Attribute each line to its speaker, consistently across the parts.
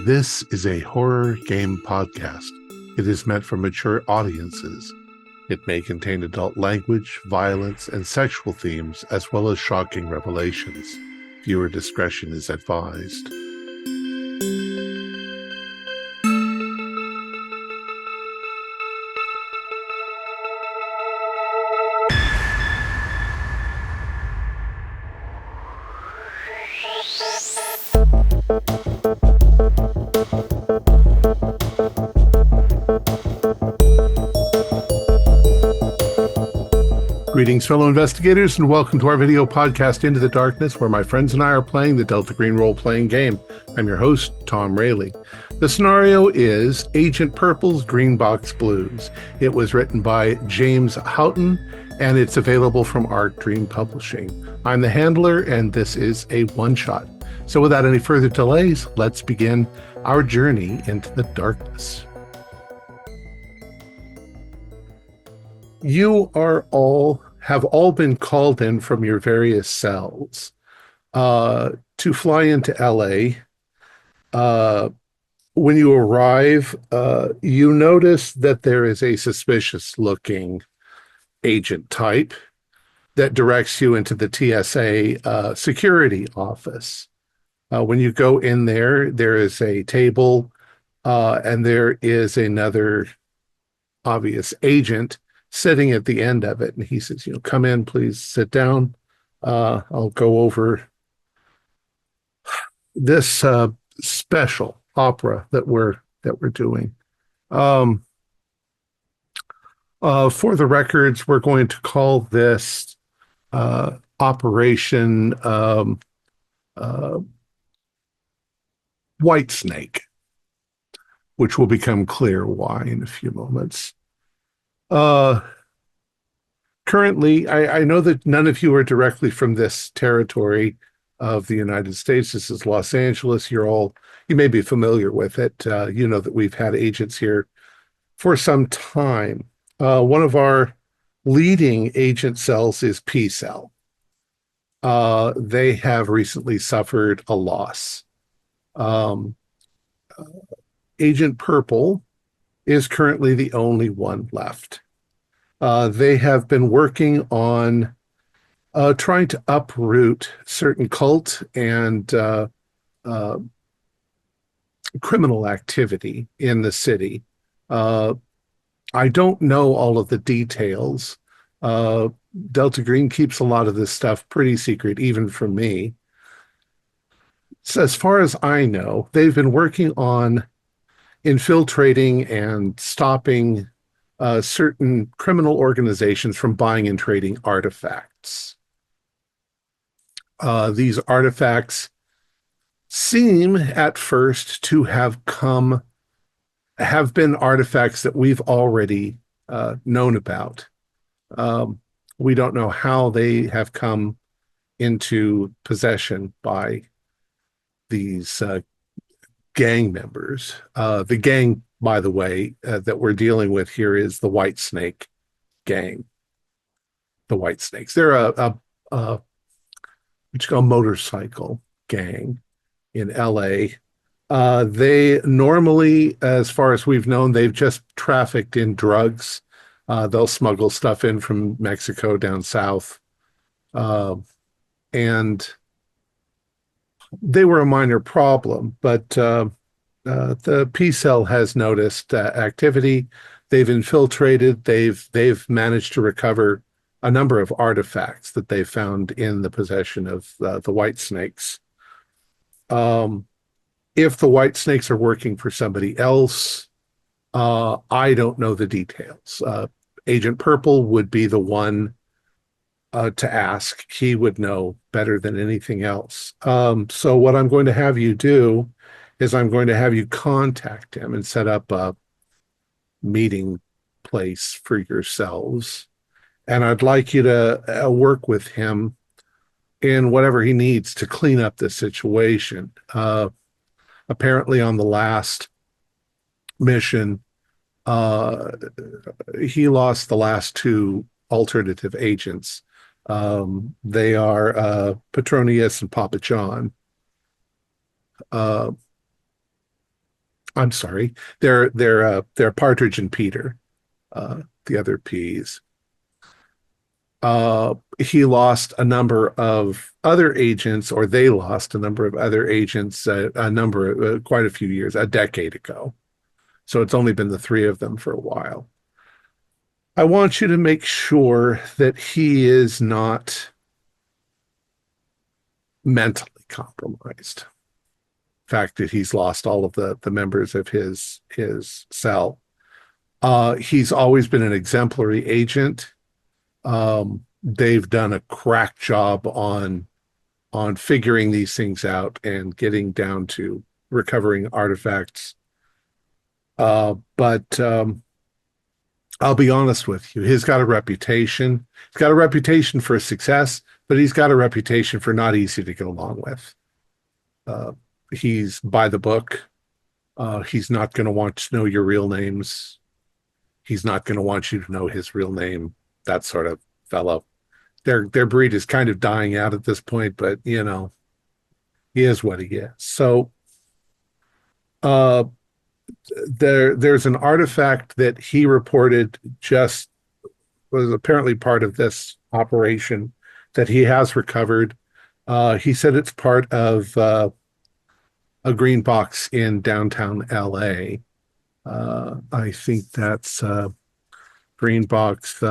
Speaker 1: This is a horror game podcast. It is meant for mature audiences. It may contain adult language, violence, and sexual themes, as well as shocking revelations. Viewer discretion is advised. Greetings, fellow investigators, and welcome to our video podcast, Into the Darkness, where my friends and I are playing the Delta Green role-playing game. I'm your host, Thom Raley. The scenario is Agent Purple's Green Box Blues. It was written by James Haughton, and it's available from Art Dream Publishing. I'm the handler, and this is a one-shot. So without any further delays, let's begin our journey into the darkness. You have all been called in from your various cells to fly into LA. When you arrive, you notice that there is a suspicious looking agent type that directs you into the TSA security office. When you go in there, there is a table and there is another obvious agent sitting at the end of it. And he says, come in, please sit down. I'll go over this special opera that we're doing. For the records, we're going to call this Operation White Snake, which will become clear why in a few moments. Currently, I know that none of you are directly from this territory of the United States. This is Los Angeles. You may be familiar with it. You know that we've had agents here for some time. One of our leading agent cells is P cell. They have recently suffered a loss. Agent Purple is currently the only one left. They have been working on trying to uproot certain cult and criminal activity in the city. I don't know all of the details. Delta Green keeps a lot of this stuff pretty secret, even from me. So as far as I know, they've been working on infiltrating and stopping certain criminal organizations from buying and trading artifacts. These artifacts seem at first to have been artifacts that we've already known about. We don't know how they have come into possession by these gang members. The gang, by the way, that we're dealing with here is the White Snake gang. The White Snakes. They're a motorcycle gang in LA. They normally, as far as we've known, they've just trafficked in drugs. They'll smuggle stuff in from Mexico down south. And they were a minor problem, but the P-cell has noticed activity. They've infiltrated. They've managed to recover a number of artifacts that they found in the possession of the White Snakes. If the White Snakes are working for somebody else, I don't know the details. Agent Purple would be the one to ask. He would know better than anything else. So what I'm going to have you do is I'm going to have you contact him and set up a meeting place for yourselves. And I'd like you to work with him in whatever he needs to clean up the situation. Apparently on the last mission, he lost the last two alternative agents. They are Petronius and Papa John. I'm sorry. They're Partridge and Peter, the other P's. He lost a number of other agents, or they lost a number of other agents, quite a few years, a decade ago. So it's only been the three of them for a while. I want you to make sure that he is not mentally compromised. Fact that he's lost all of the members of his cell. He's always been an exemplary agent. They've done a crack job on figuring these things out and getting down to recovering artifacts. But I'll be honest with you, he's got a reputation. He's got a reputation for success, but he's got a reputation for not easy to get along with. Uh, he's by the book. He's not going to want to know your real names. He's not going to want you to know his real name. That sort of fellow. Their breed is kind of dying out at this point, but he is what he is. So uh, there's an artifact that he reported just was apparently part of this operation that he has recovered. He said it's part of a green box in downtown LA. I think that's green box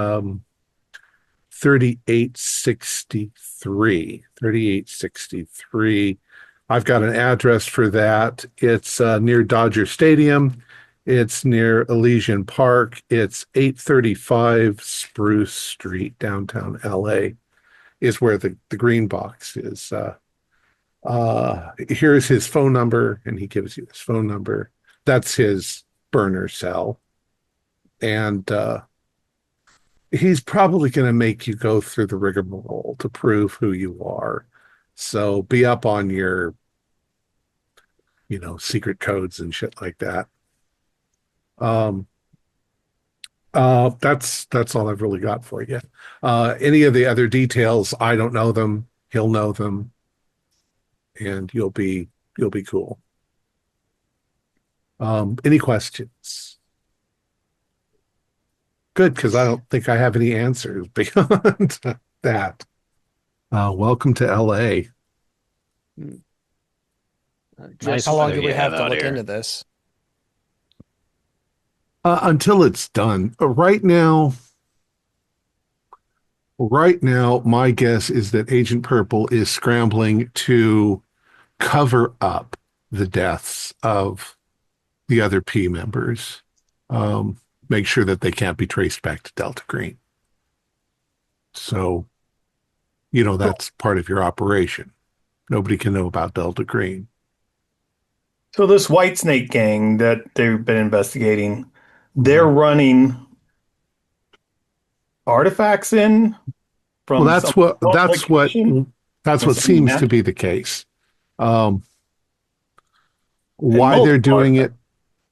Speaker 1: 3863. 3863. I've got an address for that. It's near Dodger Stadium. It's near Elysian Park. It's 835 Spruce Street, downtown LA, is where the green box is. Here's his phone number, and he gives you his phone number. That's his burner cell. And he's probably going to make you go through the rigmarole to prove who you are. So be up on your, secret codes and shit like that. Um, that's all I've really got for you. Any of the other details, I don't know them. He'll know them, and you'll be cool. Any questions? Good, because I don't think I have any answers beyond that. Welcome to LA.
Speaker 2: Nice
Speaker 3: How long
Speaker 2: weather
Speaker 3: do we
Speaker 2: you
Speaker 3: have
Speaker 2: have
Speaker 3: to
Speaker 2: out
Speaker 3: look
Speaker 2: here.
Speaker 3: into this?
Speaker 1: Until it's done. Right now, my guess is that Agent Purple is scrambling to cover up the deaths of the other P members. Um, Make sure that they can't be traced back to Delta Green. So, that's part of your operation. Nobody can know about Delta Green.
Speaker 4: So this White Snake gang that they've been investigating, they're running artifacts in
Speaker 1: Well,
Speaker 4: from
Speaker 1: that's
Speaker 4: some
Speaker 1: what
Speaker 4: remote
Speaker 1: that's what
Speaker 4: location
Speaker 1: that's
Speaker 4: and
Speaker 1: what
Speaker 4: sending
Speaker 1: seems
Speaker 4: that
Speaker 1: to be the case. Um,
Speaker 4: and
Speaker 1: why they're
Speaker 4: multiple
Speaker 1: doing it?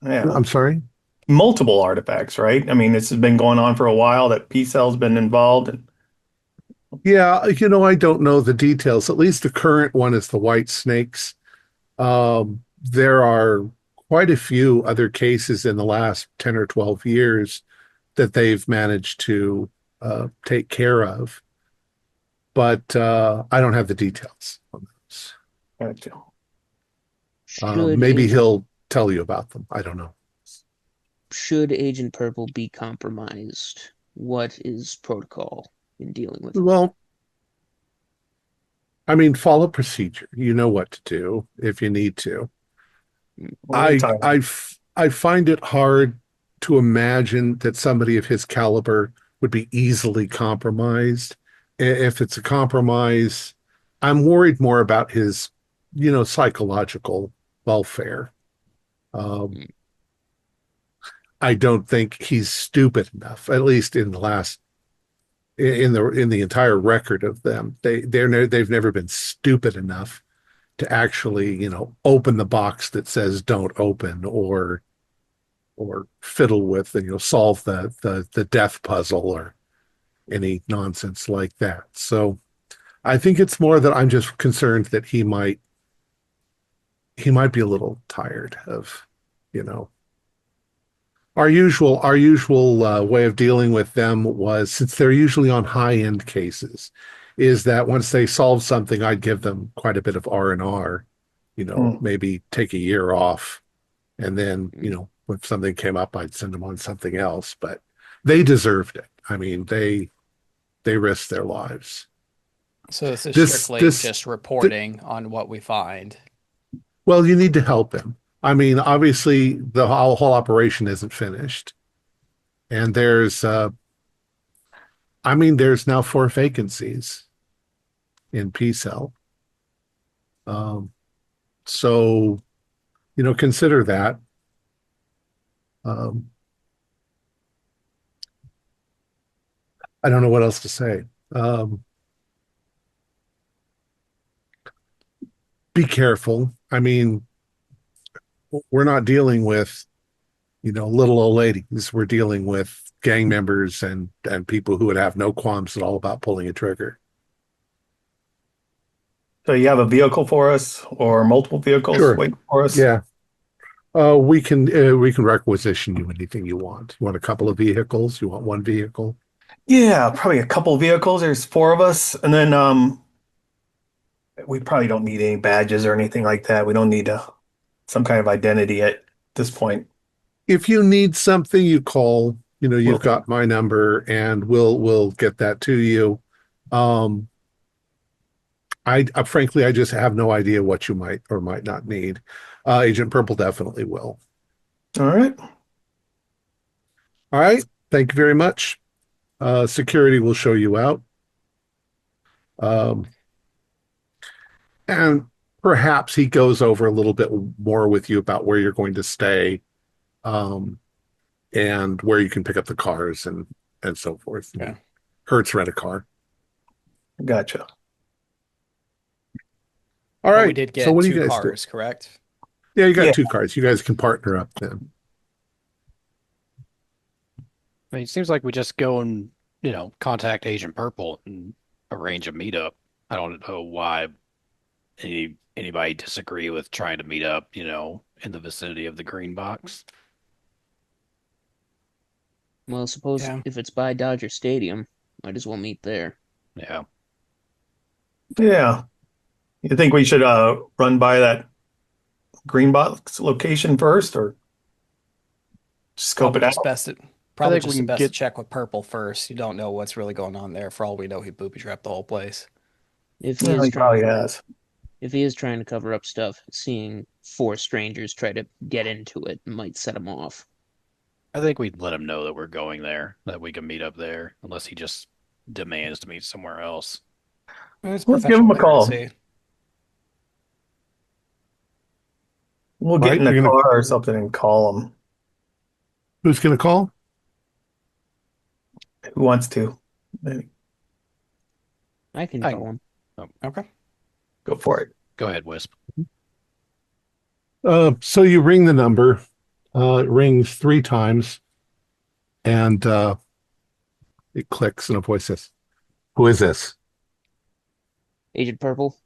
Speaker 4: artifacts. Yeah,
Speaker 1: I'm sorry.
Speaker 4: multiple artifacts, right? I mean, this has been going on for a while that P-Cell's been involved in.
Speaker 1: Yeah, I don't know the details. At least the current one is the white snakes. There are quite a few other cases in the last 10 or 12 years that they've managed to take care of, but I don't have the details on those.
Speaker 4: Gotcha.
Speaker 2: Should
Speaker 1: Maybe
Speaker 2: Agent
Speaker 1: he'll tell you about them. I don't know.
Speaker 2: should Agent Purple be compromised? What is protocol in dealing with it?
Speaker 1: Well, I mean, follow procedure. You know what to do if you need to.
Speaker 4: What are we
Speaker 1: I
Speaker 4: talking
Speaker 1: I
Speaker 4: about?
Speaker 1: f- I find it hard to imagine that somebody of his caliber would be easily compromised. If it's a compromise, I'm worried more about his, psychological welfare. Um,
Speaker 2: Mm.
Speaker 1: I don't think he's stupid enough, at least in the last in the entire record of them. They've never been stupid enough to actually, open the box that says don't open, or fiddle with and solve the death puzzle or any nonsense like that. So I think it's more that I'm just concerned that he might be a little tired of, you know. Our usual way of dealing with them was, since they're usually on high-end cases, is that once they solve something, I'd give them quite a bit of R&R,
Speaker 4: Hmm.
Speaker 1: maybe take a year off, and then,
Speaker 2: Mm.
Speaker 1: if something came up, I'd send them on something else. But they deserved it. I mean, they risked their lives.
Speaker 3: So this is
Speaker 1: This
Speaker 3: strictly
Speaker 1: this
Speaker 3: just
Speaker 1: th
Speaker 3: reporting on what we find.
Speaker 1: well, you need to help him. I mean, obviously, the whole operation isn't finished, and there's now 4 vacancies in P-Cell. Um, so, consider that. Um, I don't know what else to say. Um, be careful. I mean, we're not dealing with, little old ladies. We're dealing with gang members and people who would have no qualms at all about pulling a trigger.
Speaker 4: So you have a vehicle for us or multiple vehicles
Speaker 1: Sure.
Speaker 4: waiting for us?
Speaker 1: Yeah. We can requisition you anything you want. You want a couple of vehicles? You want one vehicle?
Speaker 4: Yeah, probably a couple vehicles. There's 4 of us. And then we probably don't need any badges or anything like that. We don't need some kind of identity at this point.
Speaker 1: If you need something, you call.
Speaker 4: Will
Speaker 1: You've
Speaker 4: do.
Speaker 1: got my number, and we'll get that to you. Um, frankly, I just have no idea what you might or might not need. Agent Purple definitely will.
Speaker 4: All right.
Speaker 1: All right. Thank you very much. Security will show you out. Um, and perhaps he goes over a little bit more with you about where you're going to stay, um, and where you can pick up the cars and so forth.
Speaker 3: Yeah.
Speaker 1: Hertz rent a car.
Speaker 4: Gotcha.
Speaker 1: All
Speaker 3: But we
Speaker 1: right.
Speaker 3: did
Speaker 1: So
Speaker 3: get
Speaker 1: what do you
Speaker 3: two
Speaker 1: guys do?
Speaker 3: cars, correct?
Speaker 1: Yeah, you got
Speaker 4: Yeah.
Speaker 1: 2 cars. You guys can partner up then.
Speaker 5: I mean, it seems like we just go and, contact Agent Purple and arrange a meetup. I don't know why anybody disagree with trying to meet up, in the vicinity of the green box.
Speaker 2: Well, suppose
Speaker 3: Yeah.
Speaker 2: if it's by Dodger Stadium, might as well meet there.
Speaker 5: Yeah.
Speaker 4: Yeah. You think we should run by that green box location first or scope
Speaker 3: Probably
Speaker 4: it
Speaker 3: just
Speaker 4: out?
Speaker 3: best to probably
Speaker 5: think we
Speaker 3: just
Speaker 5: can
Speaker 3: best to
Speaker 5: get
Speaker 3: check with Purple first. You don't know what's really going on there. For all we know, he booby trapped the whole place.
Speaker 2: If he
Speaker 4: Well,
Speaker 2: is
Speaker 4: he
Speaker 2: trying to
Speaker 4: probably
Speaker 2: cover,
Speaker 4: has.
Speaker 2: if he is trying to cover up stuff, seeing 4 strangers try to get into it might set him off.
Speaker 5: I think we'd let him know that we're going there, that we can meet up there, unless he just demands to meet somewhere else.
Speaker 3: It's
Speaker 4: Let's give him
Speaker 3: professional
Speaker 4: a call.
Speaker 3: courtesy.
Speaker 4: We'll
Speaker 1: All
Speaker 4: get
Speaker 1: right.
Speaker 4: in the car or something and call him.
Speaker 1: Who's going to call?
Speaker 4: Who wants to? Maybe.
Speaker 2: I can
Speaker 3: I-
Speaker 2: call him.
Speaker 3: Okay.
Speaker 4: Go for it.
Speaker 5: Go ahead, Wisp.
Speaker 1: So you ring the number. It rings 3 times, and it clicks, and a voice says, "Who is this?"
Speaker 2: Agent Purple,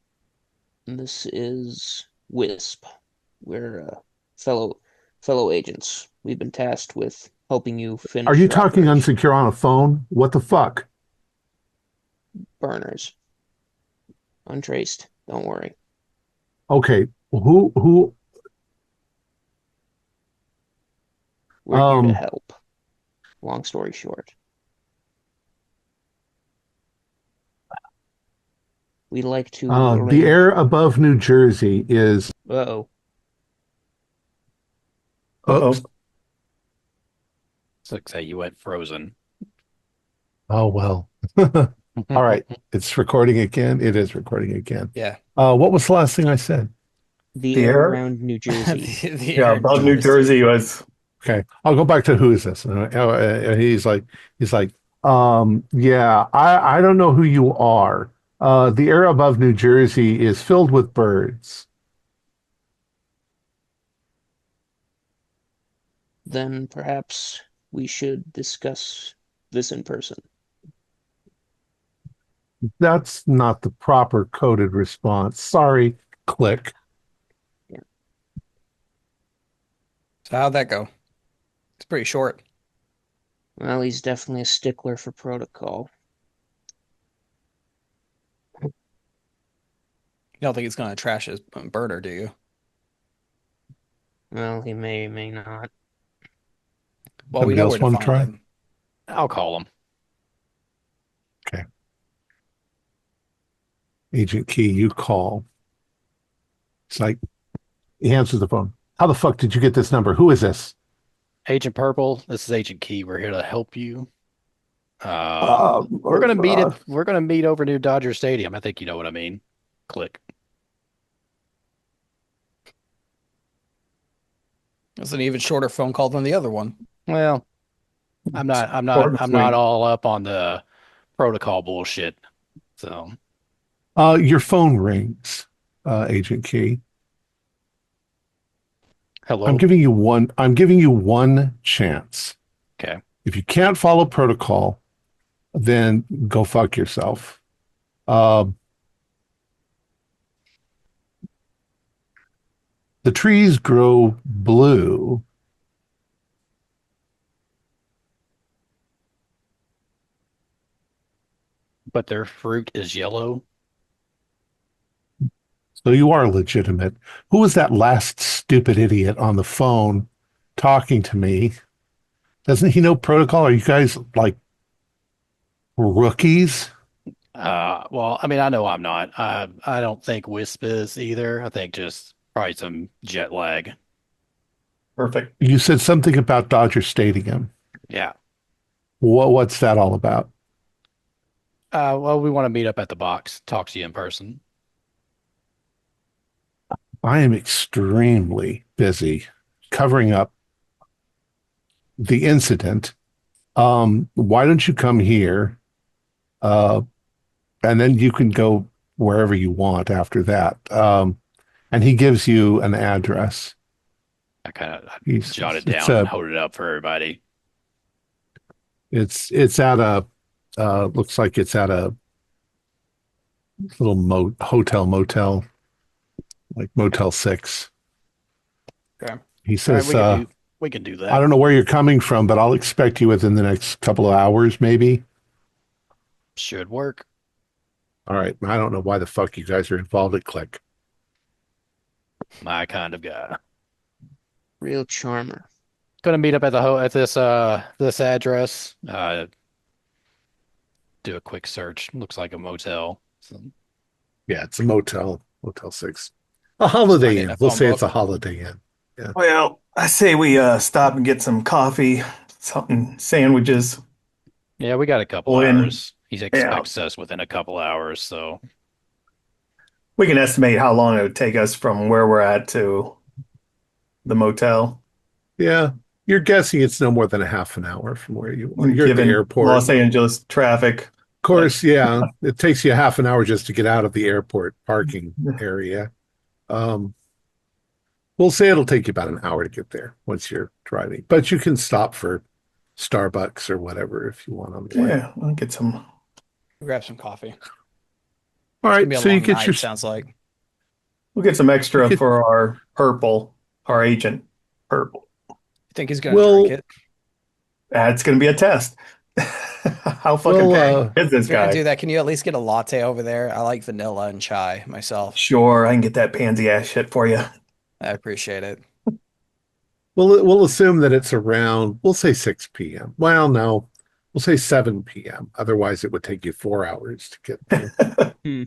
Speaker 2: this is Wisp. We're fellow agents. We've been tasked with helping you finish
Speaker 1: Are you
Speaker 2: your
Speaker 1: talking
Speaker 2: operation.
Speaker 1: unsecure on a phone? What the fuck?
Speaker 2: Burners. Untraced. Don't worry.
Speaker 1: Okay, who?
Speaker 2: We're here to
Speaker 1: Um,
Speaker 2: help. Long story short. We'd like to
Speaker 1: the
Speaker 2: arrange.
Speaker 1: air above New Jersey is.
Speaker 2: Uh-oh.
Speaker 4: Uh-oh.
Speaker 1: Oops.
Speaker 5: It's like say you went frozen.
Speaker 1: Oh well. All right, it's recording again. It is recording again.
Speaker 3: Yeah.
Speaker 1: What was the last thing I said?
Speaker 2: The
Speaker 4: The
Speaker 2: air
Speaker 4: air?
Speaker 2: around New Jersey.
Speaker 3: The
Speaker 4: Yeah,
Speaker 3: air
Speaker 4: above New Jersey was
Speaker 1: Okay, I'll go back to who is this? He's like, yeah, I don't know who you are. The air above New Jersey is filled with birds.
Speaker 2: Then perhaps we should discuss this in person.
Speaker 1: That's not the proper coded response. Sorry, click.
Speaker 3: So So how'd that go? It's pretty short.
Speaker 2: Well, he's definitely a stickler for protocol.
Speaker 3: You don't think he's gonna trash his burner, do you?
Speaker 2: Well, he may not.
Speaker 3: Well, we
Speaker 1: Somebody
Speaker 3: know where
Speaker 1: else
Speaker 3: to
Speaker 1: want to
Speaker 3: find
Speaker 1: try?
Speaker 3: him.
Speaker 5: I'll call him.
Speaker 1: Okay. Agent Key, you call. It's like he answers the phone. How the fuck did you get this number? Who is this?
Speaker 5: Agent Purple, this is Agent Key. We're here to help you.
Speaker 1: Uh,
Speaker 5: We're gonna meet
Speaker 1: uh,
Speaker 5: it. We're gonna meet over near Dodger Stadium. I think you know what I mean. Click.
Speaker 3: It's an even shorter phone call than the other one.
Speaker 5: Well, I'm not. I'm
Speaker 4: Short
Speaker 5: not.
Speaker 4: and
Speaker 5: I'm not
Speaker 4: sweet.
Speaker 5: all up on the protocol bullshit. So
Speaker 1: your phone rings, Agent Key.
Speaker 5: hello.
Speaker 1: I'm giving you one chance.
Speaker 5: Okay.
Speaker 1: If you can't follow protocol, then go fuck yourself. Um, the trees grow blue.
Speaker 5: But their fruit is yellow.
Speaker 1: So you are legitimate. Who was that last stupid idiot on the phone talking to me? Doesn't he know protocol? Are you guys like rookies?
Speaker 5: Well, I mean, I know I'm not. I don't think Wisp is either. I think just probably some jet lag.
Speaker 4: Perfect.
Speaker 1: You said something about Dodger Stadium.
Speaker 5: Yeah.
Speaker 1: What's that all about?
Speaker 5: Well, we want to meet up at the box, talk to you in person.
Speaker 1: I am extremely busy covering up the incident. Why don't you come here? Uh, and then you can go wherever you want after that. And he gives you an address.
Speaker 5: I kind of
Speaker 1: He's,
Speaker 5: jot it
Speaker 1: it's
Speaker 5: down and
Speaker 1: a,
Speaker 5: hold it up for everybody.
Speaker 1: it's at a, looks like it's at a little hotel motel, like Motel 6.
Speaker 3: Okay.
Speaker 1: He
Speaker 5: All right,
Speaker 1: says,
Speaker 5: we can do
Speaker 1: I
Speaker 5: that.
Speaker 1: don't know where you're coming from, but I'll expect you within the next couple of hours, maybe.
Speaker 5: Should work.
Speaker 1: All right. I don't know why the fuck you guys are involved at Click.
Speaker 5: My kind of guy.
Speaker 2: Real charmer.
Speaker 5: Gonna meet up at the ho at this address. Do a quick search. Looks like a motel. So,
Speaker 1: Yeah, it's a Motel 6. A
Speaker 3: Just find
Speaker 1: Holiday
Speaker 3: it in
Speaker 1: Inn.
Speaker 3: a
Speaker 1: We'll
Speaker 3: phone
Speaker 1: say it's
Speaker 3: book.
Speaker 1: a Holiday Inn. Yeah.
Speaker 4: Well, I say we stop and get some coffee, something, sandwiches.
Speaker 5: yeah, we got a couple
Speaker 4: Pull in.
Speaker 5: hours. He
Speaker 4: Yeah,
Speaker 5: expects us within a couple hours, so
Speaker 4: we can estimate how long it would take us from where we're at to the motel,
Speaker 1: Yeah. You're guessing it's no more than a half an hour from where you are. You're at the
Speaker 4: given
Speaker 1: airport.
Speaker 4: Los
Speaker 1: Of
Speaker 4: Angeles traffic.
Speaker 1: course, yeah. It takes you half an hour just to get out of the airport parking area. Um, we'll say it'll take you about an hour to get there once you're driving, but you can stop for Starbucks or whatever if you want on the way.
Speaker 4: Yeah, I'll get some.
Speaker 3: Grab some coffee.
Speaker 1: All
Speaker 3: It's gonna
Speaker 1: right,
Speaker 3: be a
Speaker 1: so you
Speaker 3: long
Speaker 1: get your
Speaker 3: night, sounds like.
Speaker 4: We'll get some
Speaker 1: you
Speaker 4: extra
Speaker 1: get
Speaker 4: for our purple, our agent purple.
Speaker 3: You think he's gonna drink
Speaker 1: we'll
Speaker 3: it?
Speaker 4: It's going to be a test. How fucking
Speaker 1: we'll
Speaker 4: paranoid is this
Speaker 3: If you're gonna
Speaker 4: guy?
Speaker 3: do that, can you at least get a latte over there? I like vanilla and chai myself.
Speaker 4: Sure, I can get that pansy ass shit for you.
Speaker 3: I appreciate it.
Speaker 1: we'll assume that it's around, we'll say 6 p.m. Well, no, we'll say 7 p.m. Otherwise, it would take you 4 hours to get there.
Speaker 2: Hmm.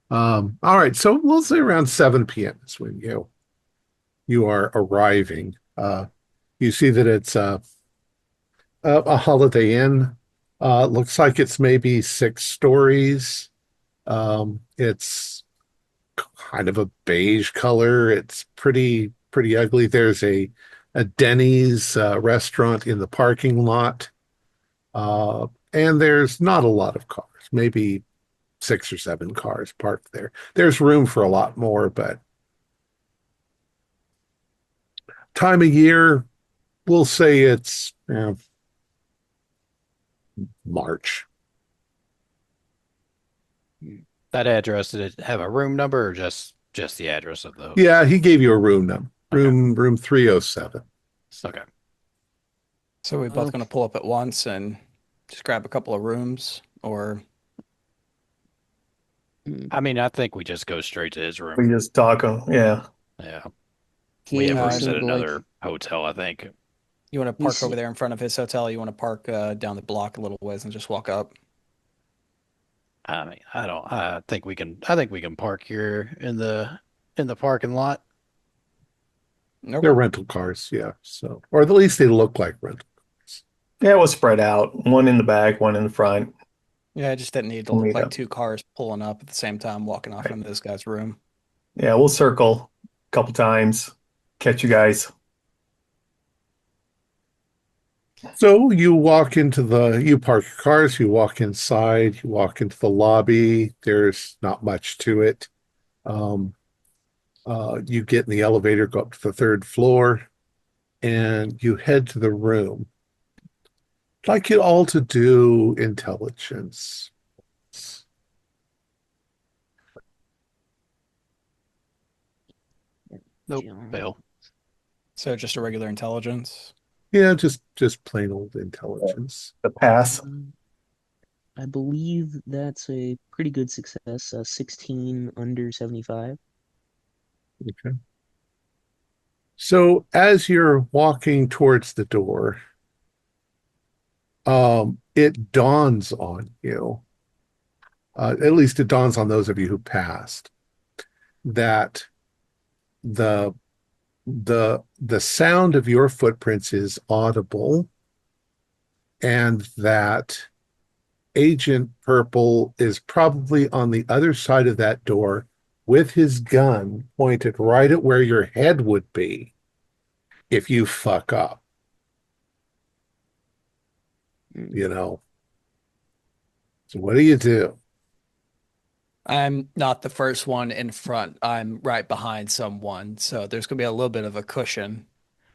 Speaker 1: All right, so we'll say around 7 p.m. is when you are arriving. You see that it's a Holiday Inn. Looks like it's maybe 6 stories. It's kind of a beige color. It's pretty ugly. There's a Denny's restaurant in the parking lot, and there's not a lot of cars. Maybe 6 or 7 cars parked there. There's room for a lot more, but time of year, we'll say it's March.
Speaker 5: that address, did it have a room number or just just the address of the.
Speaker 1: Yeah, he gave you a room number.
Speaker 5: Okay.
Speaker 1: Room 307.
Speaker 5: Okay.
Speaker 3: So we're both
Speaker 2: Okay.
Speaker 3: going to pull up at once and just grab a couple of rooms, or
Speaker 5: I mean, I think we just go straight to his
Speaker 4: We
Speaker 5: room.
Speaker 4: just talk. Yeah.
Speaker 5: Yeah. We
Speaker 2: Okay,
Speaker 5: have
Speaker 3: Uh,
Speaker 5: rooms
Speaker 2: so
Speaker 5: at
Speaker 2: like
Speaker 5: another hotel, I think.
Speaker 3: you want to
Speaker 2: we
Speaker 3: park
Speaker 2: see,
Speaker 3: over there in front of his hotel? You want to park down the block a little ways and just walk up?
Speaker 5: I mean, I don't. I think we can. I think we can park here in the parking lot.
Speaker 1: They're
Speaker 3: Okay.
Speaker 1: rental cars, yeah. So, or at least they look like rental cars.
Speaker 4: Yeah, we'll spread out. One in the back, one in the front.
Speaker 3: Yeah, it just didn't need to
Speaker 4: We'll
Speaker 3: look
Speaker 4: meet
Speaker 3: like
Speaker 4: up.
Speaker 3: two cars pulling up at the same time, walking off
Speaker 4: Right.
Speaker 3: into this guy's room.
Speaker 4: Yeah, we'll circle a couple times. Catch you guys.
Speaker 1: So you you park your cars, you walk inside, you walk into the lobby. There's not much to it. Um, you get in the elevator, go up to the third floor, and you head to the room. I'd like you all to do intelligence.
Speaker 5: Nope.
Speaker 2: John.
Speaker 5: Fail.
Speaker 3: So just a regular intelligence.
Speaker 1: Yeah, just plain old intelligence.
Speaker 4: The pass.
Speaker 2: I believe that's a pretty good success. 16 under 75.
Speaker 1: Okay. So as you're walking towards the door, it dawns on you, at least it dawns on those of you who passed, that the the sound of your footprints is audible, and that Agent Purple is probably on the other side of that door with his gun pointed right at where your head would be if you fuck up,
Speaker 2: Mm.
Speaker 1: you know. So what do you do?
Speaker 3: I'm not the first one in front. I'm right behind someone, so there's gonna be a little bit of a cushion.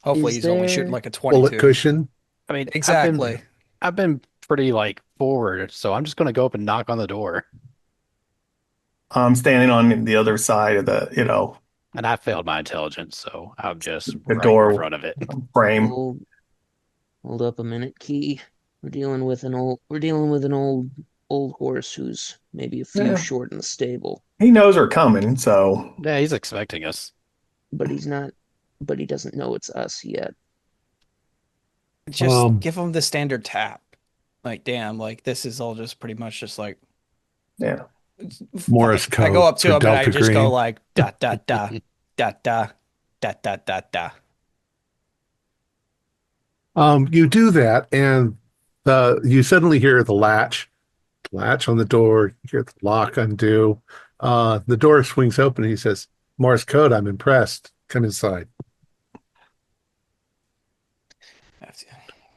Speaker 3: Hopefully,
Speaker 2: Is
Speaker 3: he's only shooting
Speaker 2: there
Speaker 3: like a
Speaker 1: Bullet
Speaker 3: 22.
Speaker 1: cushion?
Speaker 5: I mean,
Speaker 3: Exactly.
Speaker 5: I've been pretty like forward, so I'm just gonna go up and knock on the door.
Speaker 4: I'm standing on the other side of
Speaker 5: And I failed my intelligence, so I'm just
Speaker 4: the
Speaker 5: right in
Speaker 4: door
Speaker 5: front of it.
Speaker 4: frame.
Speaker 2: Hold up a minute, Key. We're dealing with an old horse who's maybe a few
Speaker 4: Yeah.
Speaker 2: short in the stable,
Speaker 4: He knows we're coming, so
Speaker 5: Yeah, he's expecting us.
Speaker 2: but he doesn't know it's us yet.
Speaker 3: Just give him the standard tap. Like, damn, like this is all just pretty much just like
Speaker 4: yeah.
Speaker 1: Morse
Speaker 3: I go
Speaker 1: code
Speaker 3: up to
Speaker 1: for
Speaker 3: him and I
Speaker 1: Delta
Speaker 3: just go
Speaker 1: Green.
Speaker 3: like da da da da da da da da da.
Speaker 1: You do that, and you suddenly hear the latch on the door. You hear the lock undo. The door swings open, and he says, "Morse code. I'm impressed. Come inside."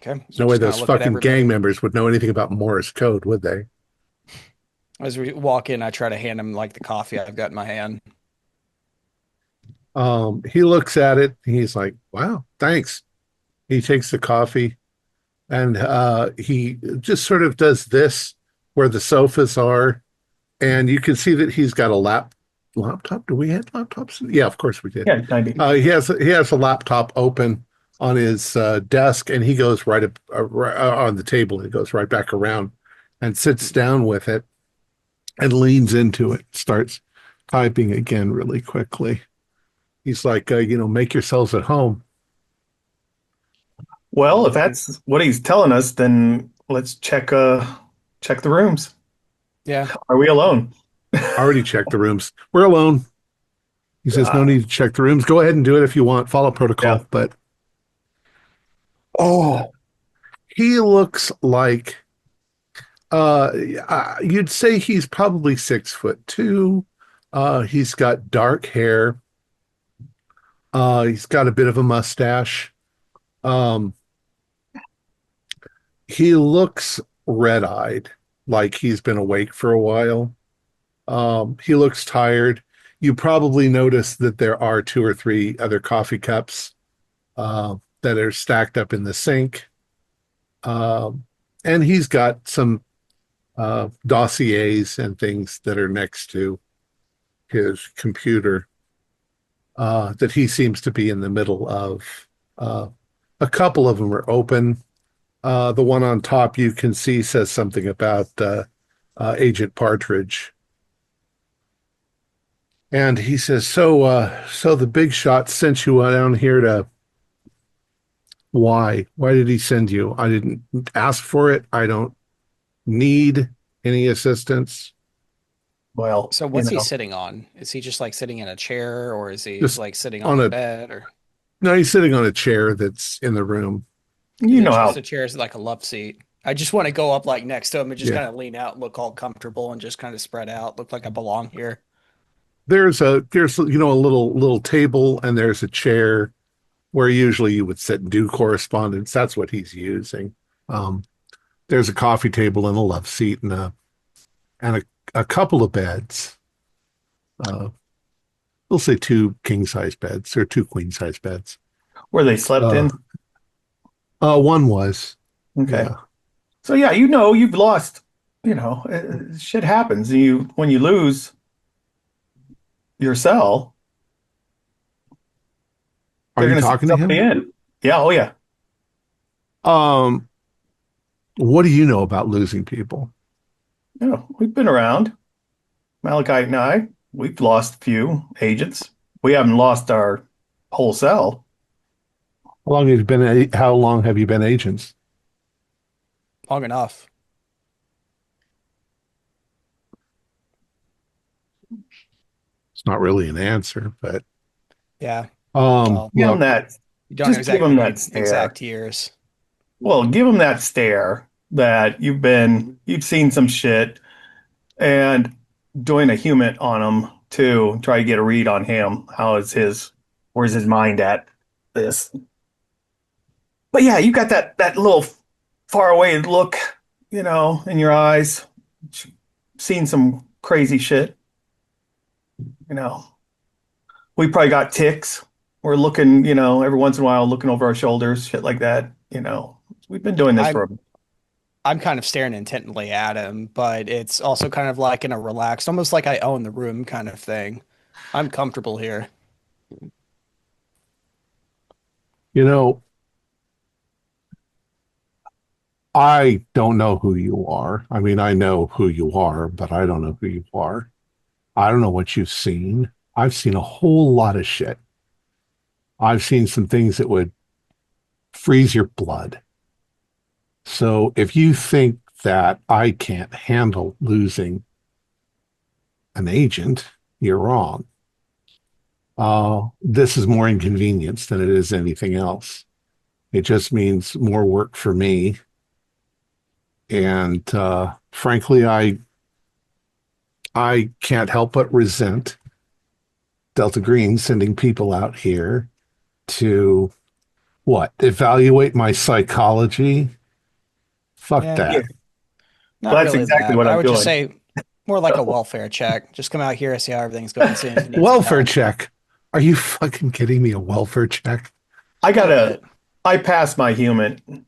Speaker 3: Okay,
Speaker 1: There's no way
Speaker 3: just kind
Speaker 1: those
Speaker 3: of look at
Speaker 1: fucking gang
Speaker 3: everybody.
Speaker 1: members would know anything about Morse code, would they?
Speaker 3: As we walk in, I try to hand him like the coffee I've got in my hand.
Speaker 1: He looks at it. And he's like, "Wow, thanks." He takes the coffee, and he just sort of does this where the sofas are, and you can see that he's got a laptop. Do we have laptops? Yeah, of course we did.
Speaker 4: Yeah, 90.
Speaker 1: He has a laptop open on his desk, and he goes right up on the table. He goes right back around and sits down with it and leans into it. Starts typing again really quickly. He's like, make yourselves at home.
Speaker 4: Well, if that's what he's telling us, then let's check the rooms.
Speaker 3: Yeah,
Speaker 4: Are we alone?
Speaker 1: Already checked the rooms. We're alone. He says, no need to check the rooms. Go ahead and do it if you want. Follow protocol.
Speaker 4: Yeah.
Speaker 1: But he looks like you'd say he's probably 6'2". He's got dark hair. He's got a bit of a mustache. He looks red-eyed, like he's been awake for a while. He looks tired. You probably notice that there are 2 or 3 other coffee cups that are stacked up in the sink. And he's got some dossiers and things that are next to his computer. that he seems to be in the middle of. A couple of them are open. The one on top you can see says something about Agent Partridge. And he says, so the big shot sent you down here to why? Why did he send you? I didn't ask for it. I don't need any assistance.
Speaker 4: Well,
Speaker 3: So what's he sitting on? Is he just like sitting in a chair, or is he
Speaker 1: Just
Speaker 3: like sitting
Speaker 1: on
Speaker 3: on a
Speaker 1: a
Speaker 3: bed, or
Speaker 1: no, he's sitting on a chair that's in the room.
Speaker 4: you know
Speaker 3: just
Speaker 4: how
Speaker 3: a chair is like a love seat? I just want to go up like next to him and just
Speaker 1: Yeah.
Speaker 3: kind of lean out and look all comfortable and just kind of spread out, look like I belong here.
Speaker 1: There's a little table and there's a chair where usually you would sit and do correspondence. That's what he's using. Um, there's a coffee table and a love seat and a couple of beds. We'll say two king size beds or two queen size beds.
Speaker 4: where they slept in.
Speaker 1: One was.
Speaker 4: Okay.
Speaker 1: Yeah.
Speaker 4: So yeah, you've lost. Shit happens. When you lose your cell,
Speaker 1: Are
Speaker 4: they're
Speaker 1: you
Speaker 4: going to send
Speaker 1: talking to
Speaker 4: somebody
Speaker 1: him?
Speaker 4: in. Yeah. Oh yeah.
Speaker 1: Um, what do you know about losing people?
Speaker 4: Yeah. We've been around. Malachite and I. We've lost a few agents. We haven't lost our whole cell.
Speaker 1: How long have you been agents?
Speaker 3: Long enough.
Speaker 1: It's not really an answer, but
Speaker 3: Yeah. Well,
Speaker 4: Give them
Speaker 1: look,
Speaker 4: that.
Speaker 3: you don't
Speaker 4: Just give
Speaker 3: exactly
Speaker 4: them that
Speaker 3: need
Speaker 4: stare.
Speaker 3: exact years.
Speaker 4: Well, give them that stare that you've seen some shit, and doing a human on him too. Try to get a read on him. Where's his mind at this? But yeah, you got that little far away look, in your eyes. Seen some crazy shit, you know. We probably got ticks. We're looking, every once in a while, looking over our shoulders, shit like that. We've been doing this for.
Speaker 3: I'm kind of staring intently at him, but it's also kind of like in a relaxed, almost like I own the room kind of thing. I'm comfortable here.
Speaker 1: you know, I don't know who you are. I mean, I know who you are, but I don't know who you are. I don't know what you've seen. I've seen a whole lot of shit. I've seen some things that would freeze your blood. So if you think that I can't handle losing an agent, you're wrong. This is more inconvenience than it is anything else. It just means more work for me. And frankly, I can't help but resent Delta Green sending people out here to what? Evaluate my psychology? Fuck
Speaker 3: Yeah.
Speaker 1: that.
Speaker 3: Not
Speaker 4: That's
Speaker 3: really
Speaker 4: exactly
Speaker 3: that.
Speaker 4: what
Speaker 3: I
Speaker 4: I'm
Speaker 3: would just
Speaker 4: doing.
Speaker 3: say more like a welfare check. Just come out here, see how everything's going, see if you need some
Speaker 1: Welfare
Speaker 3: help.
Speaker 1: check. Are you fucking kidding me? A welfare check?
Speaker 3: Little bit.
Speaker 4: I passed my human.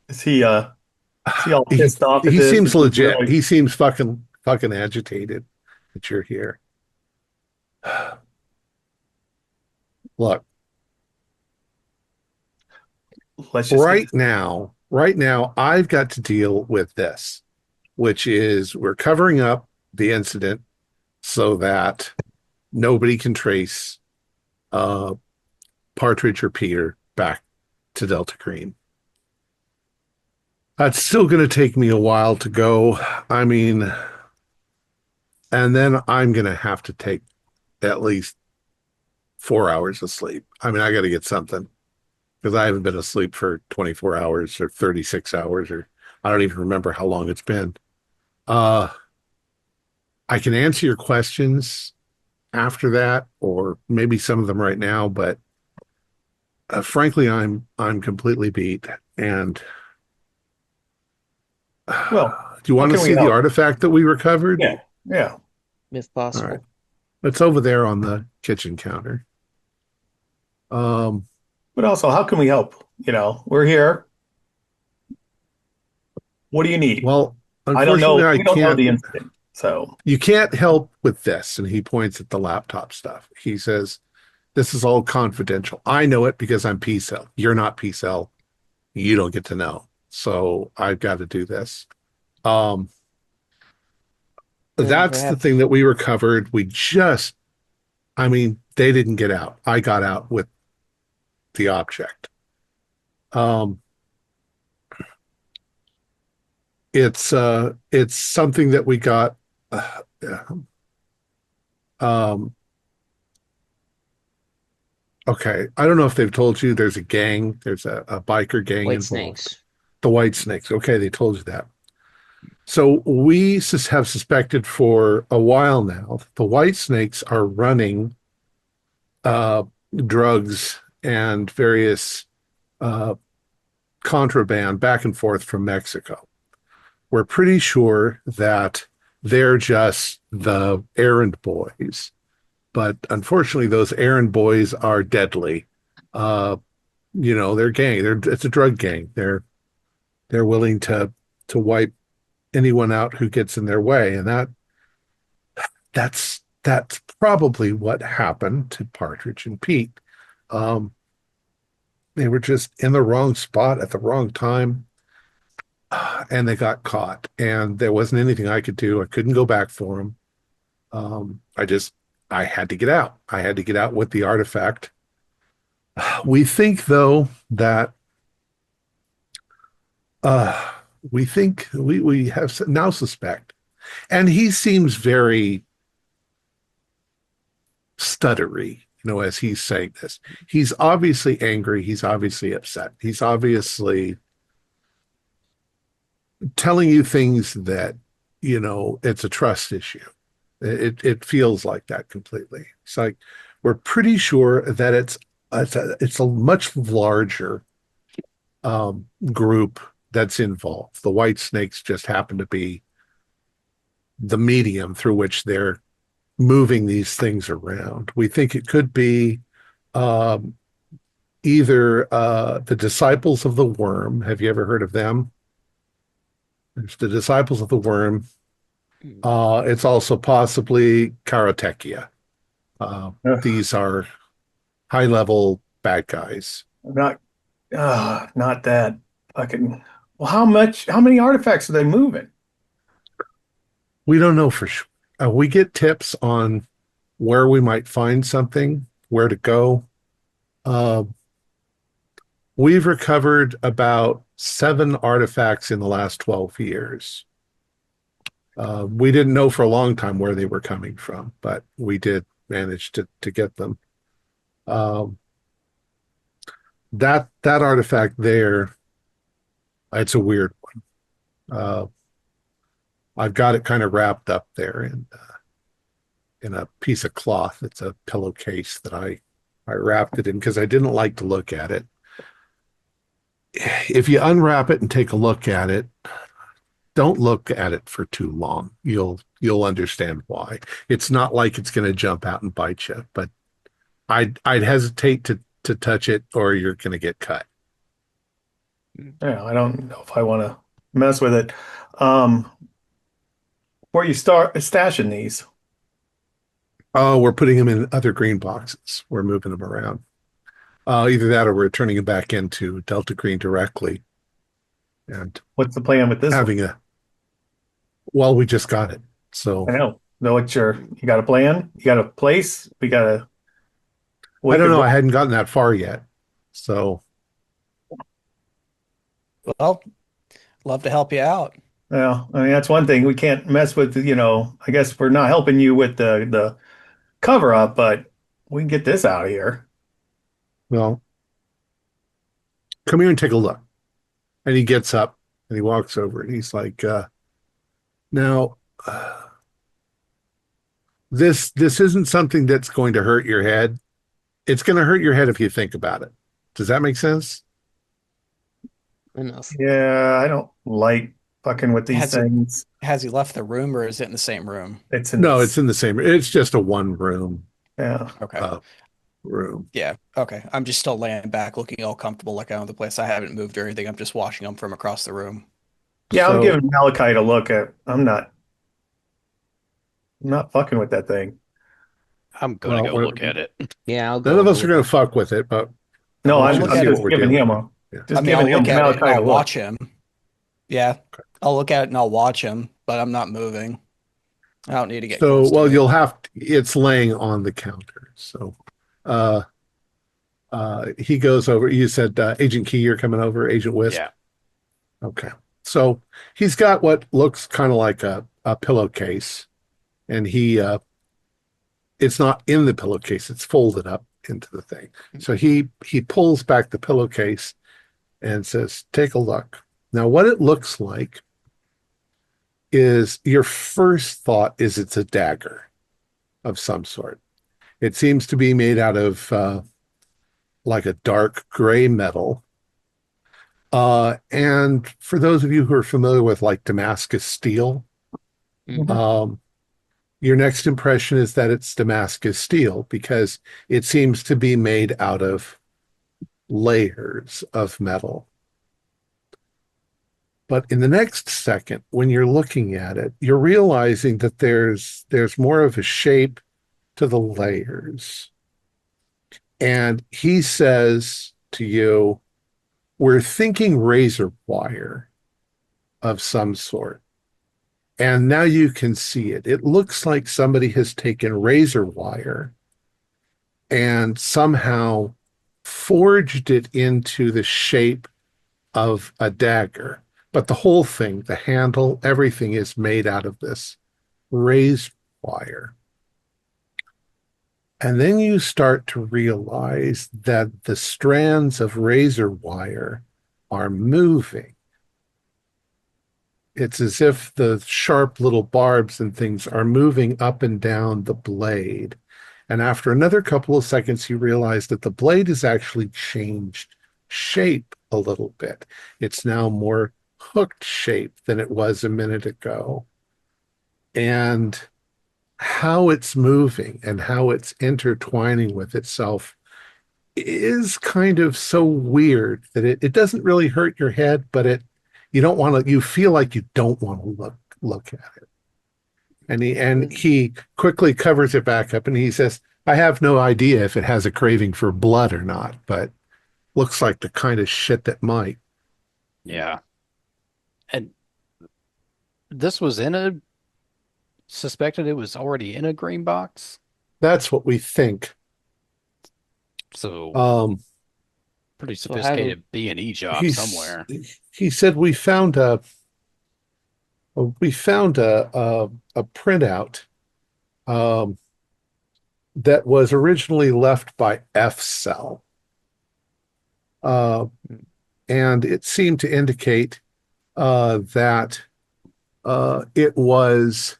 Speaker 4: Is he all
Speaker 1: He
Speaker 4: pissed off at
Speaker 1: he
Speaker 4: this?
Speaker 1: seems
Speaker 4: Is he
Speaker 1: legit.
Speaker 4: really?
Speaker 1: He seems fucking agitated that you're here. Look,
Speaker 4: Let's just get
Speaker 1: right now, I've got to deal with this, which is we're covering up the incident so that nobody can trace Partridge or Peter back to Delta Green. That's still going to take me a while to go. I mean, and then I'm going to have to take at least 4 hours of sleep. I mean, I got to get something because I haven't been asleep for 24 hours or 36 hours, or I don't even remember how long it's been. Uh, I can answer your questions after that, or maybe some of them right now, but frankly, I'm completely beat. And
Speaker 4: Well,
Speaker 1: do you
Speaker 4: how
Speaker 1: want to
Speaker 4: can we
Speaker 1: see the
Speaker 4: help?
Speaker 1: artifact that we recovered?
Speaker 4: Yeah, yeah.
Speaker 2: if
Speaker 1: All right.
Speaker 2: possible.
Speaker 1: It's over there on the kitchen counter.
Speaker 4: But also, how can we help? We're here. What do you need?
Speaker 1: Well,
Speaker 4: I don't
Speaker 1: unfortunately,
Speaker 4: know.
Speaker 1: I
Speaker 4: We don't know
Speaker 1: can't.
Speaker 4: the incident. So
Speaker 1: You can't help with this. And he points at the laptop stuff. He says, this is all confidential. I know it because I'm P-Cell. You're not P-Cell. You don't get to know. So I've got to do this. Um,
Speaker 2: Then
Speaker 1: that's the
Speaker 2: perhaps
Speaker 1: thing that we recovered. I mean, they didn't get out. I got out with the object. Um, it's something that we got. Uh, um, okay, I don't know if they've told you there's a gang. There's a biker gang
Speaker 2: White
Speaker 1: involved.
Speaker 2: Snakes.
Speaker 1: The White Snakes. Okay, they told you that. So we have suspected for a while now that the White Snakes are running uh, drugs and various uh, contraband back and forth from Mexico. We're pretty sure that they're just the errand boys, but unfortunately, those errand boys are deadly. Uh, they're gang. It's a drug gang. They're willing to wipe anyone out who gets in their way, and that's probably what happened to Partridge and Pete. Um, they were just in the wrong spot at the wrong time, and they got caught. And there wasn't anything I could do. I couldn't go back for them. I had to get out. I had to get out with the artifact. We think, though, that uh, we have now suspect, and he seems very stuttery, as he's saying this. He's obviously angry. He's obviously upset. He's obviously telling you things that, it's a trust issue. It feels like that completely. It's like we're pretty sure that it's a much larger group that's involved. The White Snakes just happen to be the medium through which they're moving these things around. We think it could be um, either the Disciples of the Worm. Have you ever heard of them? There's the Disciples of the Worm. It's also possibly Karatechia.
Speaker 4: ugh,
Speaker 1: These are high-level bad guys.
Speaker 4: not not that fucking. Well, how many artifacts are they moving?
Speaker 1: We don't know for sure. We get tips on where we might find something, where to go. Uh, we've recovered about 7 artifacts in the last 12 years. We didn't know for a long time where they were coming from, but we did manage to get them. Um, that artifact there, it's a weird one. I've got it kind of wrapped up there in a piece of cloth. It's a pillowcase that I wrapped it in because I didn't like to look at it. If you unwrap it and take a look at it, don't look at it for too long. You'll understand why. It's not like it's going to jump out and bite you, but I'd hesitate to touch it or you're going to get cut.
Speaker 4: Yeah, I don't know if I want to mess with it. Um, where you start stashing these?
Speaker 1: Oh, we're putting them in other green boxes. We're moving them around. Either that or we're turning them back into Delta Green directly and
Speaker 4: What's the plan with this one?
Speaker 1: having well, we just got it. So
Speaker 4: I know what you got a plan? You got a place? We got a
Speaker 1: I
Speaker 4: what
Speaker 1: don't
Speaker 4: could
Speaker 1: know. I
Speaker 4: work?
Speaker 1: hadn't gotten that far yet. So
Speaker 3: Well, love to help you out.
Speaker 4: Yeah, I mean that's one thing we can't mess with, I guess we're not helping you with the cover up, but we can get this out of here.
Speaker 1: well, come here and take a look. And he gets up and he walks over and he's like, now, this isn't something that's going to hurt your head. It's going to hurt your head if you think about it. Does that make sense?
Speaker 2: Enough.
Speaker 4: Yeah, I don't like fucking with these
Speaker 3: Has it
Speaker 4: things.
Speaker 3: has he left the room or is it in the same room?
Speaker 4: It's in
Speaker 1: No,
Speaker 4: this.
Speaker 1: it's in the same. It's just a one room.
Speaker 4: Yeah.
Speaker 3: Okay.
Speaker 1: Uh, room.
Speaker 3: Yeah. Okay. I'm just still laying back, looking all comfortable, like I own the place. I haven't moved or anything. I'm just watching them from across the room.
Speaker 4: Yeah, I'm
Speaker 1: So
Speaker 4: giving Malachite a look at. I'm not. I'm not fucking with that thing.
Speaker 5: I'm gonna
Speaker 1: Well,
Speaker 5: go look at it.
Speaker 2: Yeah, I'll
Speaker 1: none
Speaker 2: go
Speaker 1: of us
Speaker 2: look
Speaker 1: are going
Speaker 2: at
Speaker 1: to fuck with it, but I
Speaker 4: No,
Speaker 1: want
Speaker 3: I'll
Speaker 1: you to
Speaker 3: look
Speaker 4: I'm
Speaker 3: at
Speaker 1: see what
Speaker 4: just
Speaker 3: it.
Speaker 1: we're
Speaker 4: giving
Speaker 1: dealing
Speaker 4: him
Speaker 1: with.
Speaker 4: a
Speaker 1: Yeah.
Speaker 3: I
Speaker 4: just
Speaker 3: mean,
Speaker 4: giving
Speaker 3: I'll
Speaker 4: him
Speaker 3: look
Speaker 4: an
Speaker 3: at it and
Speaker 4: outside
Speaker 3: I'll
Speaker 4: look.
Speaker 3: watch him. Yeah, I'll look at it and I'll watch him, but I'm not moving. I don't need to get
Speaker 1: So,
Speaker 3: close
Speaker 1: well,
Speaker 3: to it.
Speaker 1: you'll have to, it's laying on the counter. So, uh, he goes over. You said, Agent Key, you're coming over, Agent Wisp.
Speaker 5: Yeah.
Speaker 1: Okay. So he's got what looks kind of like a pillowcase, and it's not in the pillowcase, it's folded up into the thing. So he pulls back the pillowcase and says, take a look. Now, what it looks like is your first thought is it's a dagger of some sort. It seems to be made out of like a dark gray metal. And for those of you who are familiar with like Damascus steel,
Speaker 2: Mhm.
Speaker 1: um, your next impression is that it's Damascus steel because it seems to be made out of layers of metal. But in the next second, when you're looking at it, you're realizing that there's more of a shape to the layers. And he says to you, we're thinking razor wire of some sort. And now you can see it. It looks like somebody has taken razor wire and somehow forged it into the shape of a dagger. But the whole thing, the handle, everything is made out of this raised wire. And then you start to realize that the strands of razor wire are moving. It's as if the sharp little barbs and things are moving up and down the blade. And after another couple of seconds, you realize that the blade has actually changed shape a little bit. It's now more hooked shape than it was a minute ago. And how it's moving and how it's intertwining with itself is kind of so weird that it doesn't really hurt your head, but you don't want to, you feel like you don't want to look at it. And he quickly covers it back up and he says, I have no idea if it has a craving for blood or not, but looks like the kind of shit that might.
Speaker 5: Yeah. And this was in a suspected it was already in a green box.
Speaker 1: That's what we think.
Speaker 5: So
Speaker 1: Um,
Speaker 5: pretty
Speaker 2: So how do
Speaker 5: sophisticated B&E job
Speaker 1: he's,
Speaker 5: somewhere.
Speaker 1: he said we found a printout um, that was originally left by F Cell. And it seemed to indicate that it was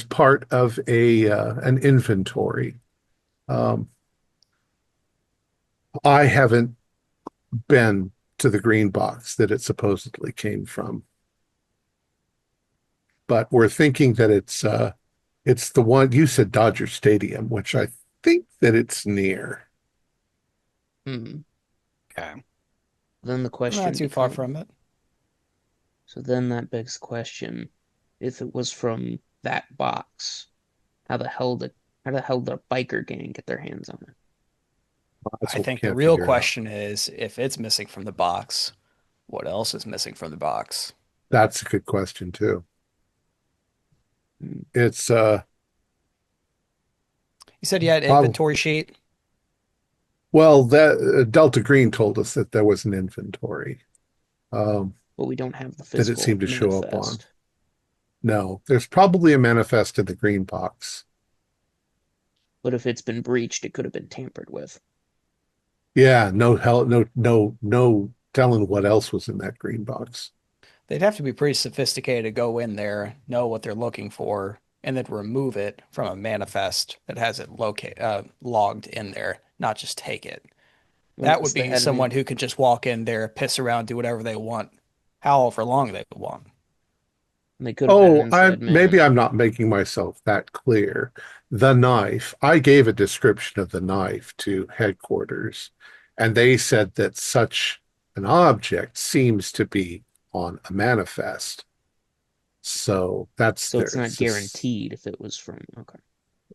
Speaker 1: part of an inventory. Um, I haven't been to the green box that it supposedly came from, but we're thinking that it's the one you said Dodger Stadium, which I think that it's near.
Speaker 2: Hmm.
Speaker 5: Okay.
Speaker 2: Then the question
Speaker 3: Not too far
Speaker 2: becomes,
Speaker 3: from it.
Speaker 2: so then that begs the question, if it was from that box, how the hell did the biker gang get their hands on it?
Speaker 1: That's
Speaker 3: I
Speaker 1: what we
Speaker 3: think the
Speaker 1: can't
Speaker 3: real
Speaker 1: figure out.
Speaker 3: question is if it's missing from the box, what else is missing from the box?
Speaker 1: That's a good question too.
Speaker 2: Hmm.
Speaker 1: It's
Speaker 3: You said you had
Speaker 1: probably
Speaker 3: inventory sheet.
Speaker 1: well that Delta Green told us that there was an inventory
Speaker 2: But we don't have the
Speaker 1: that it
Speaker 2: physical
Speaker 1: seemed to show up on.
Speaker 2: manifest.
Speaker 1: No, there's probably a manifest in the green box.
Speaker 2: But if it's been breached, it could have been tampered with.
Speaker 1: Yeah, no hell, no telling what else was in that green box.
Speaker 3: They'd have to be pretty sophisticated to go in there, know what they're looking for, and then remove it from a manifest that has it logged in there, not just take it. That
Speaker 2: Unless
Speaker 3: would
Speaker 2: they
Speaker 3: be
Speaker 2: had
Speaker 3: someone who could just walk in there, piss around, do whatever they want, however long they want.
Speaker 2: they could have had an
Speaker 1: Oh, I
Speaker 2: inside
Speaker 1: maybe
Speaker 2: man.
Speaker 1: I'm not making myself that clear. The knife, I gave a description of the knife to headquarters, and they said that such an object seems to be on a manifest. So that's
Speaker 2: So it's
Speaker 1: their
Speaker 2: not guaranteed if it was from. Okay.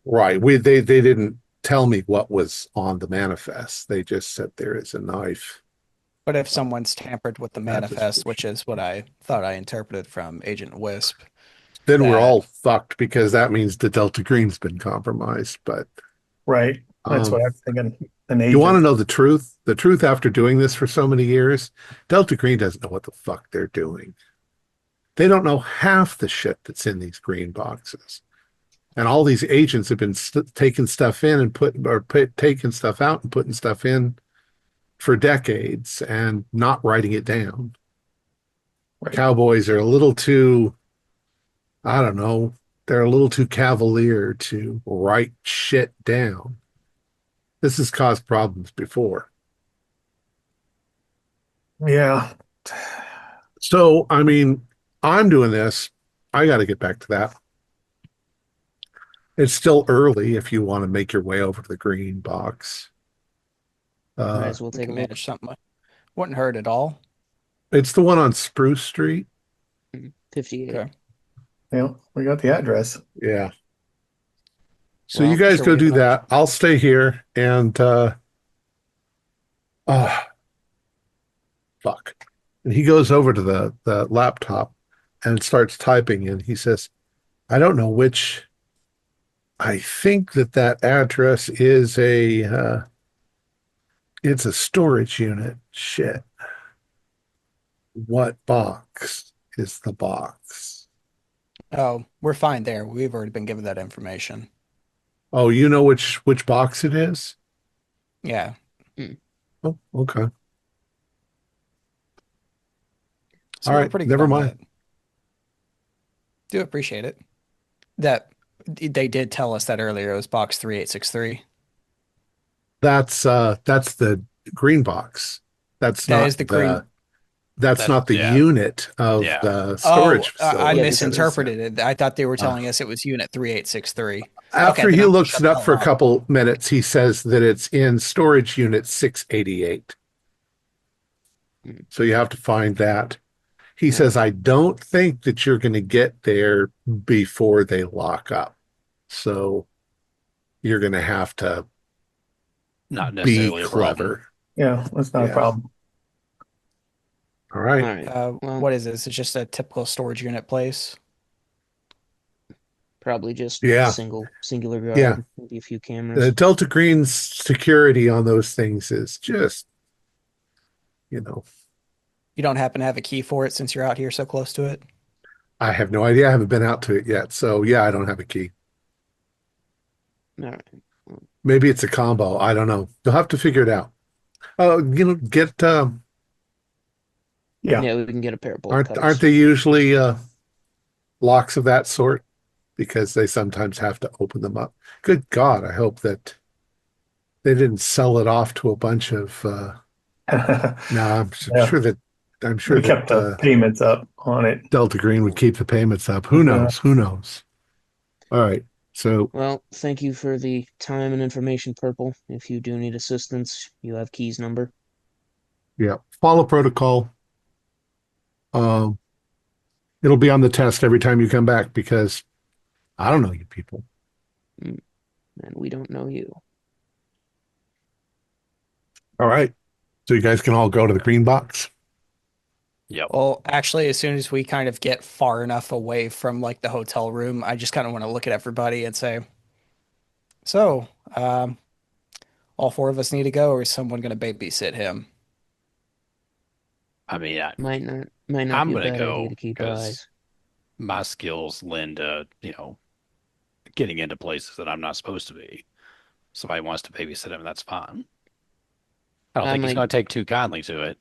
Speaker 1: right. They didn't tell me what was on the manifest. They just said there is a knife.
Speaker 3: But if someone's tampered with the
Speaker 1: That is for
Speaker 3: manifest, which
Speaker 1: sure.
Speaker 3: is what I thought I interpreted from Agent Wisp,
Speaker 1: Then we're
Speaker 3: that
Speaker 1: all fucked because that means the Delta Green's been compromised. But
Speaker 4: Right. That's what
Speaker 1: um,
Speaker 4: I'm thinking. An
Speaker 1: you want to
Speaker 4: agent.
Speaker 1: know the truth? The truth after doing this for so many years, Delta Green doesn't know what the fuck they're doing. They don't know half the shit that's in these green boxes. And all these agents have been taking stuff in and taking stuff out and putting stuff in for decades and not writing it down.
Speaker 4: Right.
Speaker 1: Cowboys are a little too, I don't know, they're a little too cavalier to write shit down. This has caused problems before.
Speaker 4: Yeah.
Speaker 1: So, I mean, I'm doing this. I got to get back to that. It's still early if you want to make your way over to the green box.
Speaker 2: Might
Speaker 1: Uh,
Speaker 2: as well
Speaker 3: we
Speaker 2: take a
Speaker 3: can
Speaker 2: look.
Speaker 3: manage something. Wouldn't hurt at all.
Speaker 1: it's the one on Spruce Street.
Speaker 2: 58.
Speaker 3: Okay.
Speaker 4: Yeah. We got the address.
Speaker 1: Yeah. So you
Speaker 2: Well,
Speaker 1: guys
Speaker 3: Sure,
Speaker 1: go
Speaker 3: we have
Speaker 1: do
Speaker 3: enough.
Speaker 1: that. I'll stay here and oh fuck. And he goes over to the laptop and starts typing and he says, I don't know which I think that address is it's a storage unit. Shit. What box is the box?
Speaker 3: Oh, we're fine there. We've already been given that information.
Speaker 1: Oh, you know which box it is?
Speaker 3: Yeah.
Speaker 2: Mm.
Speaker 1: Oh, okay.
Speaker 3: So
Speaker 1: All
Speaker 3: we're
Speaker 1: right,
Speaker 3: pretty good
Speaker 1: never
Speaker 3: on
Speaker 1: mind.
Speaker 3: that. Do appreciate it. That they did tell us that earlier. It was box 3863.
Speaker 1: That's the green box. That's
Speaker 3: That
Speaker 1: not
Speaker 3: is the green.
Speaker 1: the that's
Speaker 5: That's
Speaker 1: not the
Speaker 5: yeah,
Speaker 1: unit of
Speaker 5: yeah.
Speaker 1: the
Speaker 3: Oh,
Speaker 1: storage
Speaker 3: I
Speaker 2: Yeah,
Speaker 1: facility.
Speaker 2: this
Speaker 1: That is
Speaker 3: misinterpreted it. I thought they were telling us it was unit 3863. Okay,
Speaker 1: after
Speaker 3: then
Speaker 1: he
Speaker 3: I'm gonna
Speaker 1: looks
Speaker 3: shut
Speaker 1: it
Speaker 3: the
Speaker 1: up
Speaker 3: hell
Speaker 1: for a
Speaker 3: up.
Speaker 1: couple minutes, he says that it's in storage unit 688.
Speaker 2: Mm.
Speaker 1: So you have to find that. He
Speaker 2: All
Speaker 1: says,
Speaker 2: right.
Speaker 1: I don't think that you're going to get there before they lock up. So you're going to have to
Speaker 5: Not
Speaker 1: be
Speaker 5: necessarily a problem.
Speaker 1: clever.
Speaker 4: Yeah. That's not a
Speaker 1: Yeah.
Speaker 4: problem.
Speaker 1: All
Speaker 2: All
Speaker 1: right.
Speaker 2: right. Well,
Speaker 3: What is this? It's just a typical storage unit place.
Speaker 2: probably just
Speaker 1: Yeah.
Speaker 2: singular
Speaker 1: Yeah.
Speaker 2: guard, maybe a few
Speaker 1: The
Speaker 2: cameras.
Speaker 1: Delta Green's security on those things is just, you know,
Speaker 3: You don't happen to have a key for it since you're out here so close to it?
Speaker 1: I have no idea. I haven't been out to it yet. So yeah, I don't have a key.
Speaker 2: All right. Well,
Speaker 1: Maybe it's a combo. I don't know. You'll have to figure it out. Oh, get
Speaker 4: Yeah.
Speaker 2: yeah, we can get a pair of bolt
Speaker 1: aren't
Speaker 2: cutters.
Speaker 1: they usually locks of that sort? Because they sometimes have to open them up. Good God, I hope that they didn't sell it off to a bunch of no,
Speaker 4: Yeah.
Speaker 1: I'm sure
Speaker 4: We
Speaker 1: that
Speaker 4: kept the payments up on it.
Speaker 1: Delta Green would keep the payments up. Who
Speaker 4: Yeah.
Speaker 1: knows? Who knows? All right. So
Speaker 2: Well, thank you for the time and information, Purple. If you do need assistance, you have Key's number.
Speaker 1: yeah, follow protocol. Um, it'll be on the test every time you come back because I don't know you people.
Speaker 2: Mm, And we don't know you.
Speaker 1: All right. So you guys can all go to the green box.
Speaker 5: Yep.
Speaker 3: Well, actually, as soon as we kind of get far enough away from like the hotel room, I just kind of want to look at everybody and say, so, all four of us need to go, or is someone going to babysit him?
Speaker 5: I mean,
Speaker 2: Might not
Speaker 5: I'm
Speaker 2: be a
Speaker 5: gonna
Speaker 2: bad idea
Speaker 5: go
Speaker 2: to keep our
Speaker 5: because
Speaker 2: eyes.
Speaker 5: my skills lend to, getting into places that I'm not supposed to be. Somebody wants to babysit him, that's fine. I don't
Speaker 2: I
Speaker 5: think he's
Speaker 2: might
Speaker 5: going to take too kindly to it.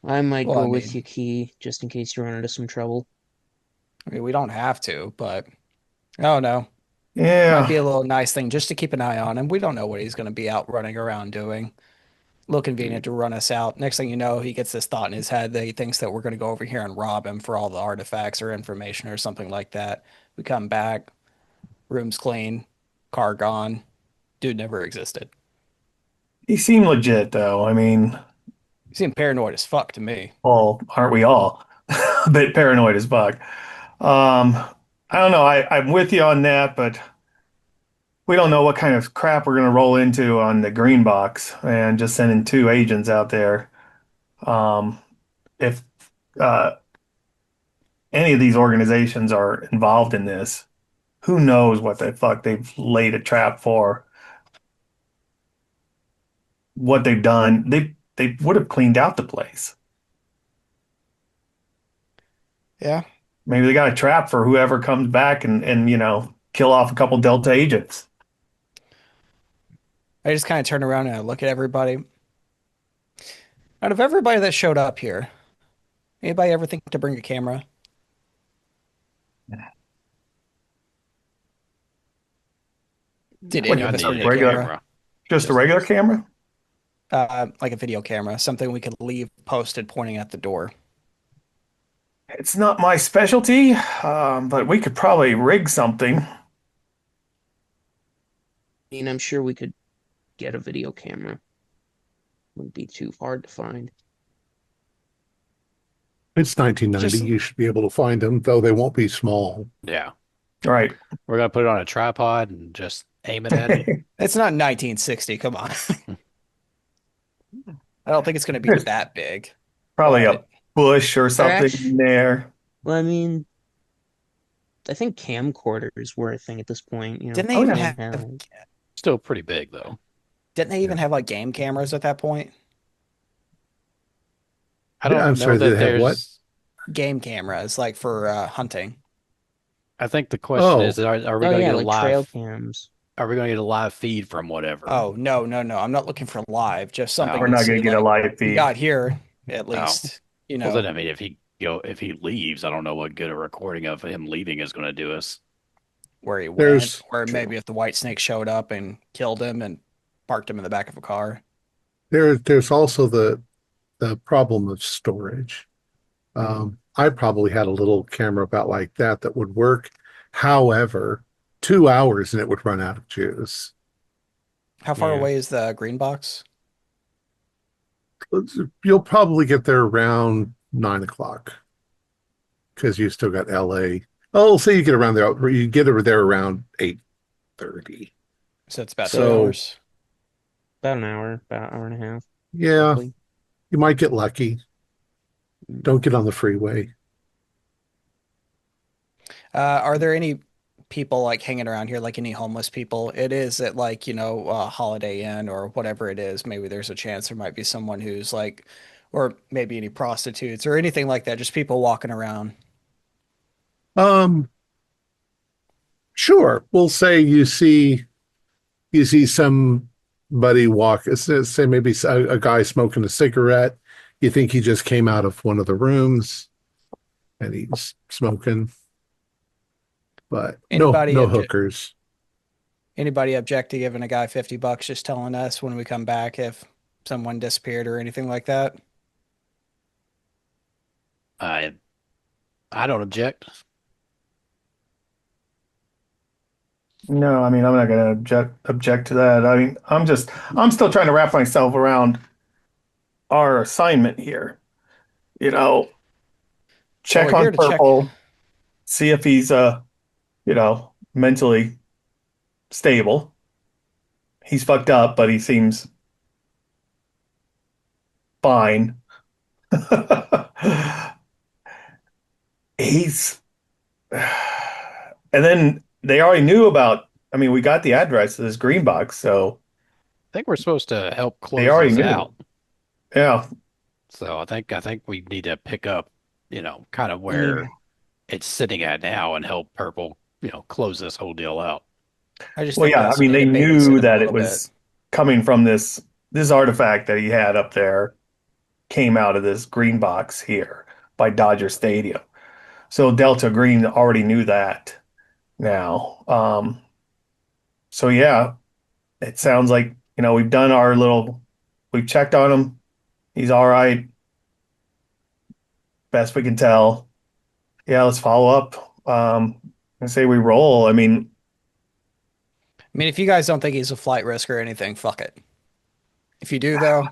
Speaker 2: I might
Speaker 3: Well,
Speaker 2: go
Speaker 3: I
Speaker 2: with
Speaker 3: mean,
Speaker 2: you, Key, just in case you run into some trouble.
Speaker 3: we don't have to, but oh no, might be
Speaker 4: Yeah.
Speaker 3: a little nice thing just to keep an eye on him. We don't know what he's going to be out running around doing. A little
Speaker 2: Mm,
Speaker 3: convenient to run us out. Next thing you know, he gets this thought in his head that he thinks that we're going to go over here and rob him for all the artifacts or information or something like that. We come back, room's clean, car gone, dude never existed.
Speaker 4: He seemed legit though. I mean,
Speaker 3: He seemed paranoid as fuck to me.
Speaker 4: all aren't we all? A bit paranoid as fuck. Um, I don't know. I'm with you on that, but we don't know what kind of crap we're going to roll into on the green box and just sending two agents out there. Um, if uh, any of these organizations are involved in this, who knows what the fuck they've laid a trap for, what they've done. They would have cleaned out the place.
Speaker 3: Yeah.
Speaker 4: Maybe they got a trap for whoever comes back and kill off a couple Delta agents.
Speaker 3: I just kind of turn around and I look at everybody. Out of everybody that showed up here, anybody ever think to bring a camera? Did
Speaker 4: What,
Speaker 3: any
Speaker 5: I
Speaker 3: of us
Speaker 5: need
Speaker 3: bring
Speaker 5: a
Speaker 3: a
Speaker 4: regular,
Speaker 3: camera?
Speaker 5: camera.
Speaker 4: just a regular camera?
Speaker 3: Like a video camera, something we could leave posted pointing at the door.
Speaker 4: It's not my specialty, but we could probably rig something.
Speaker 2: mean, I'm sure we could get a video camera. Wouldn't be too hard to find.
Speaker 1: It's 1990.
Speaker 3: Just
Speaker 1: You should be able to find them, though they won't be small.
Speaker 5: Yeah.
Speaker 4: Right.
Speaker 5: We're gonna put it on a tripod and just aim it at it.
Speaker 3: it's not 1960, come on. I don't think it's going to be
Speaker 4: There's
Speaker 3: that big,
Speaker 4: probably a
Speaker 3: but
Speaker 4: bush or
Speaker 2: They're
Speaker 4: something
Speaker 2: actually,
Speaker 4: in there.
Speaker 2: well, I mean, I think camcorders were a thing at this point.
Speaker 3: didn't they
Speaker 4: Oh
Speaker 3: even
Speaker 4: yeah.
Speaker 2: Cam
Speaker 3: have
Speaker 2: had like,
Speaker 5: Still pretty big though.
Speaker 3: didn't they
Speaker 1: Yeah.
Speaker 3: even have like game cameras at that point?
Speaker 5: I
Speaker 1: I'm
Speaker 5: don't know
Speaker 1: sorry,
Speaker 5: that
Speaker 1: they have what?
Speaker 5: there's.
Speaker 3: Game cameras like for hunting.
Speaker 5: I think the question
Speaker 1: Oh,
Speaker 5: is, are we
Speaker 2: oh
Speaker 5: gonna
Speaker 2: yeah,
Speaker 5: get a
Speaker 2: like trail
Speaker 5: live?
Speaker 2: cams.
Speaker 5: Are we gonna get a live feed from whatever?
Speaker 3: Oh, no, no, no. I'm not looking for live, just something
Speaker 4: We're
Speaker 5: Oh,
Speaker 3: to
Speaker 4: not
Speaker 3: see
Speaker 4: going to get a
Speaker 3: like
Speaker 4: live
Speaker 3: we
Speaker 4: feed.
Speaker 3: got here at
Speaker 5: oh.
Speaker 3: least,
Speaker 5: Well, then I mean, if he leaves, I don't know what good a recording of him leaving is gonna do us.
Speaker 3: where he went,
Speaker 1: there's
Speaker 3: or
Speaker 5: True.
Speaker 3: maybe if the white snake showed up and killed him and parked him in the back of a car.
Speaker 1: there's also the problem of storage. I probably had a little camera about like that would work. However, 2 hours and it would run out of juice.
Speaker 3: How far
Speaker 5: Yeah.
Speaker 3: away is the green box?
Speaker 1: You'll probably get there around 9 o'clock because you still got LA. Oh, say you get around there. You get over there around 8:30.
Speaker 3: So it's about two
Speaker 2: So
Speaker 1: So
Speaker 3: hours.
Speaker 2: about an hour, about an hour and a half,
Speaker 1: yeah,
Speaker 2: roughly.
Speaker 1: you might get lucky. Don't get on the freeway.
Speaker 3: Are there any people like hanging around here, like any homeless people? It is at like, Holiday Inn or whatever it is. Maybe there's a chance there might be someone who's like, or maybe any prostitutes or anything like that. Just people walking around.
Speaker 1: Um, sure. We'll say you see somebody walk, say maybe a guy smoking a cigarette. You think he just came out of one of the rooms and he's smoking, but no,
Speaker 3: Anybody
Speaker 1: no
Speaker 3: object?
Speaker 1: hookers.
Speaker 3: Anybody object to giving a guy $50 just telling us when we come back if someone disappeared or anything like that?
Speaker 5: I I don't object.
Speaker 4: No, I mean, I'm not going to object to that. I mean, I'm still trying to wrap myself around our assignment here. You know,
Speaker 3: Well,
Speaker 4: check
Speaker 3: we're
Speaker 4: on
Speaker 3: here to check.
Speaker 4: Purple, see if he's mentally stable. He's fucked up, but he seems fine. He's and then they already knew about, I mean, we got the address of this green box, so
Speaker 5: I think we're supposed to help
Speaker 4: they
Speaker 5: close
Speaker 4: already
Speaker 5: this
Speaker 4: knew.
Speaker 5: out.
Speaker 4: Yeah.
Speaker 5: So I think we need to pick up, kind of
Speaker 2: I mean,
Speaker 5: where it's sitting at now and help Purple, close this whole deal out.
Speaker 3: I just
Speaker 4: Well,
Speaker 3: think we
Speaker 4: yeah, I
Speaker 3: also
Speaker 4: mean,
Speaker 3: need
Speaker 4: they
Speaker 3: to babysit
Speaker 4: knew
Speaker 3: him a
Speaker 4: that it
Speaker 3: little bit.
Speaker 4: was coming from this artifact that he had up there came out of this green box here by Dodger Stadium. So Delta Green already knew that now. So yeah, it sounds like, we've done we've checked on him. He's all right, best we can tell. Yeah, let's follow up. I say we roll. I mean,
Speaker 3: I mean, if you guys don't think he's a flight risk or anything, fuck it. If you do, though,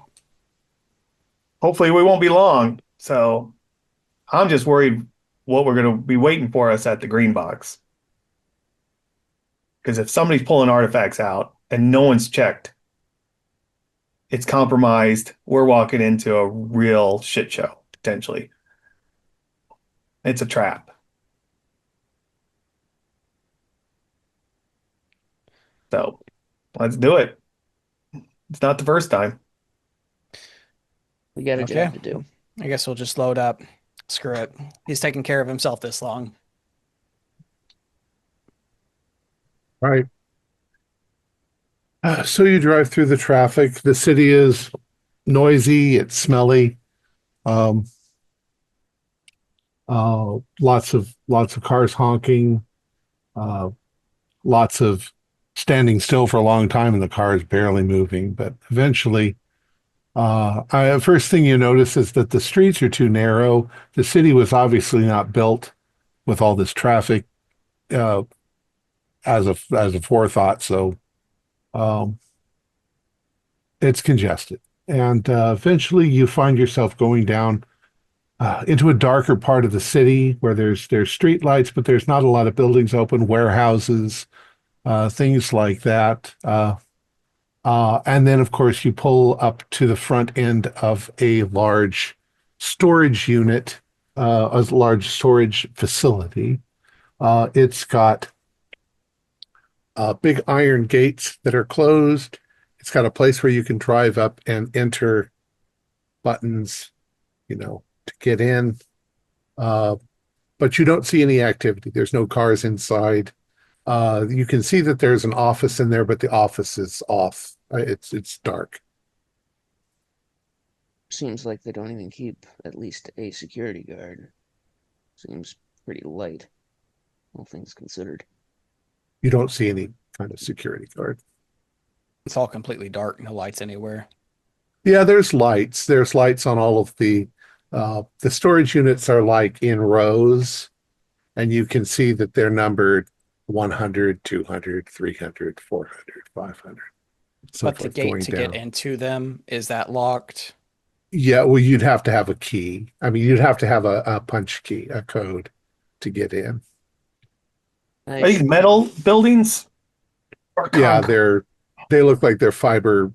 Speaker 4: hopefully we won't be long. So I'm just worried what we're going to be waiting for us at the green box. Because if somebody's pulling artifacts out and no one's checked, it's compromised. We're walking into a real shit show, potentially. It's a trap. So let's do it. It's not the first time.
Speaker 2: We got a
Speaker 3: Okay.
Speaker 2: job to do.
Speaker 3: I guess we'll just load up. Screw it. He's taking care of himself this long.
Speaker 1: All right. So you drive through the traffic. The city is noisy, it's smelly. Um, lots of cars honking, uh, lots of standing still for a long time, and the car is barely moving. But eventually, first thing you notice is that the streets are too narrow. The city was obviously not built with all this traffic uh, as a forethought, so um, it's congested. And eventually, you find yourself going down into a darker part of the city where there's street lights, but there's not a lot of buildings open, warehouses, things like that. And then, of course, you pull up to the front end of a large storage unit, a large storage facility. It's got big iron gates that are closed. It's got a place where you can drive up and enter buttons, to get in. Uh, but you don't see any activity. There's no cars inside. You can see that there's an office in there, but the office is off. It's dark.
Speaker 2: Seems like they don't even keep at least a security guard. Seems pretty light, all things considered.
Speaker 1: You don't see any kind of security guard.
Speaker 3: It's all completely dark, no lights anywhere.
Speaker 1: Yeah, there's lights. There's lights on all of the storage units are like in rows, and you can see that they're numbered 100, 200, 300, 400, 500. So
Speaker 3: But the
Speaker 1: forth,
Speaker 3: gate
Speaker 1: going
Speaker 3: to
Speaker 1: down.
Speaker 3: get into them, is that locked?
Speaker 1: Yeah, well, you'd have to have a key. I mean, you'd have to have a punch key, a code to get in.
Speaker 2: I
Speaker 4: Are these
Speaker 2: should
Speaker 4: metal buildings or
Speaker 1: Yeah,
Speaker 4: concrete?
Speaker 1: they look like they're fiber,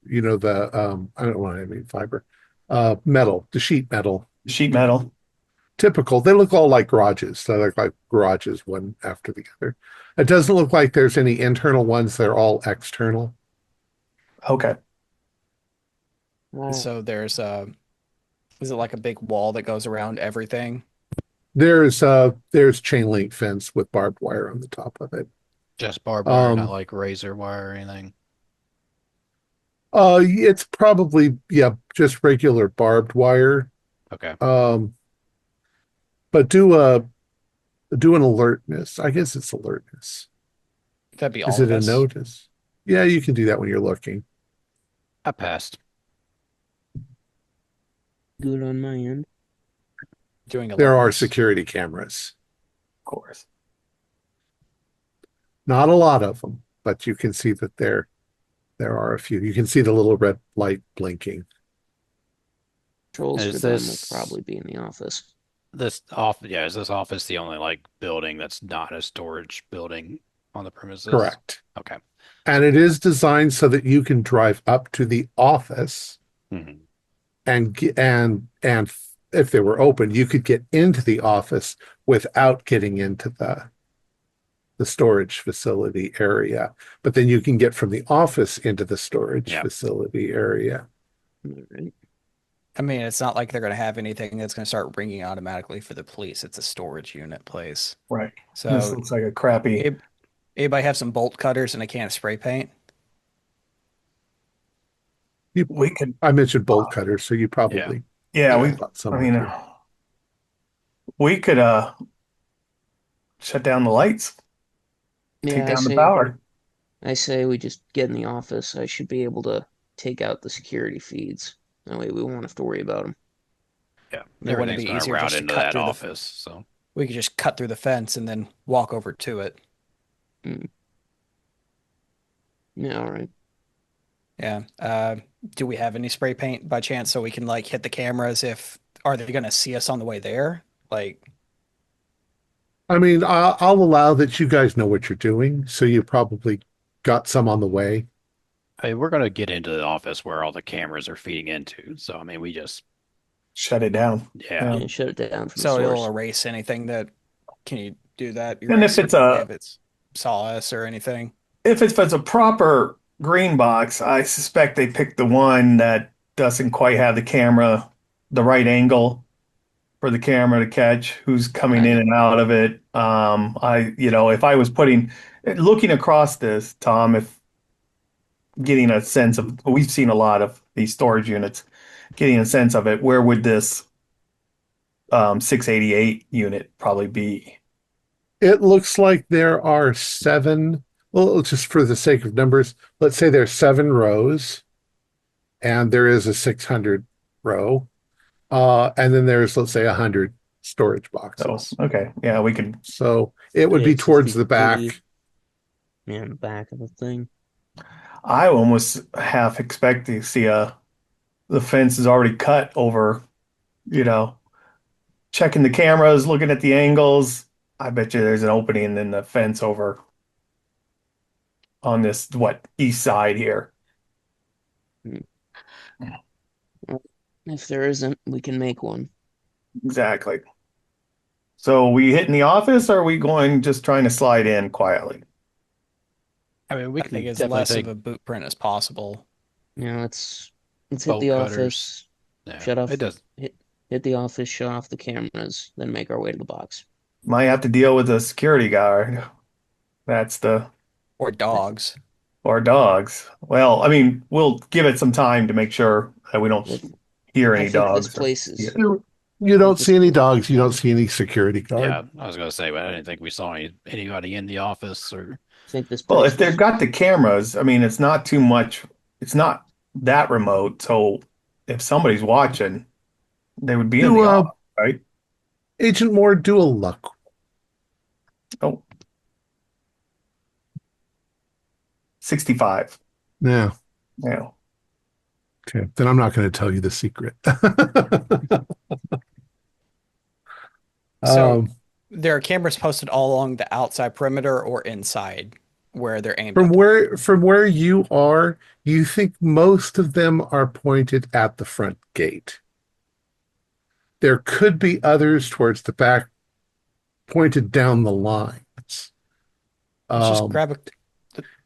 Speaker 1: I don't want to mean fiber. Metal, the sheet metal.
Speaker 4: Sheet metal.
Speaker 1: Typical. They look all like garages. They look like garages one after the other. It doesn't look like there's any internal ones. They're all external.
Speaker 4: Okay.
Speaker 2: well,
Speaker 3: So is it like a big wall that goes around everything?
Speaker 1: There's chain link fence with barbed wire on the top of it.
Speaker 5: Just barbed wire, not
Speaker 1: Um,
Speaker 5: like razor wire or anything.
Speaker 1: it's probably, yeah, just regular barbed wire.
Speaker 5: Okay.
Speaker 1: But do an alertness. I guess it's alertness.
Speaker 3: That'd be
Speaker 1: Is
Speaker 3: all
Speaker 1: it
Speaker 3: of
Speaker 1: a
Speaker 3: us
Speaker 1: notice? Yeah, you can do that when you're looking.
Speaker 5: I passed.
Speaker 2: good on my end.
Speaker 3: doing
Speaker 1: There are
Speaker 3: alertness.
Speaker 1: security cameras.
Speaker 4: Of course.
Speaker 1: Not a lot of them, but you can see that there are a few. You can see the little red light blinking.
Speaker 2: Trolls
Speaker 5: Is
Speaker 2: for them will
Speaker 5: this
Speaker 2: probably be in the office.
Speaker 5: is this office the only like building that's not a storage building on the premises?
Speaker 1: Correct.
Speaker 5: Okay.
Speaker 1: And it is designed so that you can drive up to the office
Speaker 5: Mhm.
Speaker 1: and if they were open, you could get into the office without getting into the storage facility area. But then you can get from the office into the storage
Speaker 5: Yeah.
Speaker 1: facility area.
Speaker 2: All right.
Speaker 3: I mean, it's not like they're going to have anything that's going to start ringing automatically for the police. It's a storage unit place.
Speaker 4: Right. This
Speaker 3: So,
Speaker 4: looks like a crappy.
Speaker 3: anybody have some bolt cutters and a can of spray paint?
Speaker 4: We could.
Speaker 1: I mentioned bolt cutters, so you probably
Speaker 4: Yeah.
Speaker 1: got some
Speaker 4: I
Speaker 1: with
Speaker 4: mean,
Speaker 1: you.
Speaker 4: we could shut down the lights, take
Speaker 2: Yeah,
Speaker 4: down the power.
Speaker 2: I say we just get in the office. I should be able to take out the security feeds. That way we won't have to worry about them.
Speaker 5: Yeah.
Speaker 3: It wouldn't
Speaker 5: Everything's
Speaker 3: be
Speaker 5: gonna
Speaker 3: easier
Speaker 5: route
Speaker 3: just to
Speaker 5: into
Speaker 3: cut
Speaker 5: that
Speaker 3: through the
Speaker 5: office. So
Speaker 3: We could just cut through the fence and then walk over to it.
Speaker 2: Yeah, all right.
Speaker 3: Yeah. Do we have any spray paint by chance so we can like hit the cameras if are they going to see us on the way there? Like
Speaker 1: I mean, I'll allow that you guys know what you're doing, so you probably got some on the way.
Speaker 5: I mean, we're gonna get into the office where all the cameras are feeding into. So I mean, we just
Speaker 4: Shut it down.
Speaker 5: yeah.
Speaker 4: Yeah.
Speaker 2: And shut it down from the
Speaker 3: So it'll
Speaker 2: source.
Speaker 3: erase anything that. Can you do that?
Speaker 4: And
Speaker 3: Erase if it's saw us or anything?
Speaker 4: if it's a proper green box, I suspect they picked the one that doesn't quite have the right angle for the camera to catch who's coming in
Speaker 2: Right.
Speaker 4: and out of it. If I was looking across this, Tom, if getting a sense of, we've seen a lot of these storage units, getting a sense of it, where would this 688 unit probably be?
Speaker 1: It looks like there are seven, well, just for the sake of numbers, let's say there's 7 rows and there is a 600 row. And then there's, let's say, 100 storage
Speaker 4: So,
Speaker 1: boxes.
Speaker 4: okay. Yeah, we can.
Speaker 1: So it would
Speaker 2: Yeah,
Speaker 1: be
Speaker 2: it's just
Speaker 1: towards
Speaker 2: be
Speaker 1: the back.
Speaker 2: pretty. Yeah, in the back of the thing.
Speaker 4: I almost half expect to see the fence is already cut over, you know, checking the cameras, looking at the angles. I bet you there's an opening in the fence over on this, east side here.
Speaker 2: Well, if there isn't, we can make one.
Speaker 4: Exactly. So we hitting the office, or are we going just trying to slide in quietly?
Speaker 3: I mean, we
Speaker 5: I
Speaker 3: can
Speaker 5: think
Speaker 3: make as
Speaker 5: definitely
Speaker 3: less
Speaker 5: take
Speaker 3: of a boot print as possible.
Speaker 2: Let's hit
Speaker 5: bolt
Speaker 2: the
Speaker 5: cutters.
Speaker 2: office,
Speaker 5: Yeah,
Speaker 2: shut off,
Speaker 5: it does.
Speaker 2: hit the office, shut off the cameras, then make our way to the box.
Speaker 4: Might have to deal with a security guard. That's
Speaker 3: Or dogs.
Speaker 4: or dogs. Well, I mean, we'll give it some time to make sure that we don't
Speaker 2: But
Speaker 4: hear
Speaker 2: I
Speaker 4: any
Speaker 2: think this
Speaker 4: dogs.
Speaker 2: place is.
Speaker 4: Yeah.
Speaker 1: You don't see any dogs. You don't see any security guard.
Speaker 5: Yeah, I was gonna say, but I didn't think we saw anybody in the office or
Speaker 2: I think this
Speaker 4: Well,
Speaker 2: place
Speaker 4: if they've
Speaker 2: was.
Speaker 4: got the cameras, I mean, it's not too much. It's not that remote. So if somebody's watching, they would be in
Speaker 1: Do
Speaker 4: the office, right?
Speaker 1: Agent Moore, do a luck.
Speaker 4: Oh, 65.
Speaker 1: Yeah.
Speaker 4: Yeah.
Speaker 1: Okay. Then I'm not going to tell you the secret.
Speaker 3: So
Speaker 1: Um,
Speaker 3: there are cameras posted all along the outside perimeter or inside where they're aimed
Speaker 1: from
Speaker 3: at.
Speaker 1: where you are, you think most of them are pointed at the front gate. There could be others towards the back, pointed down the lines.
Speaker 3: Let's just
Speaker 1: Um,
Speaker 3: grab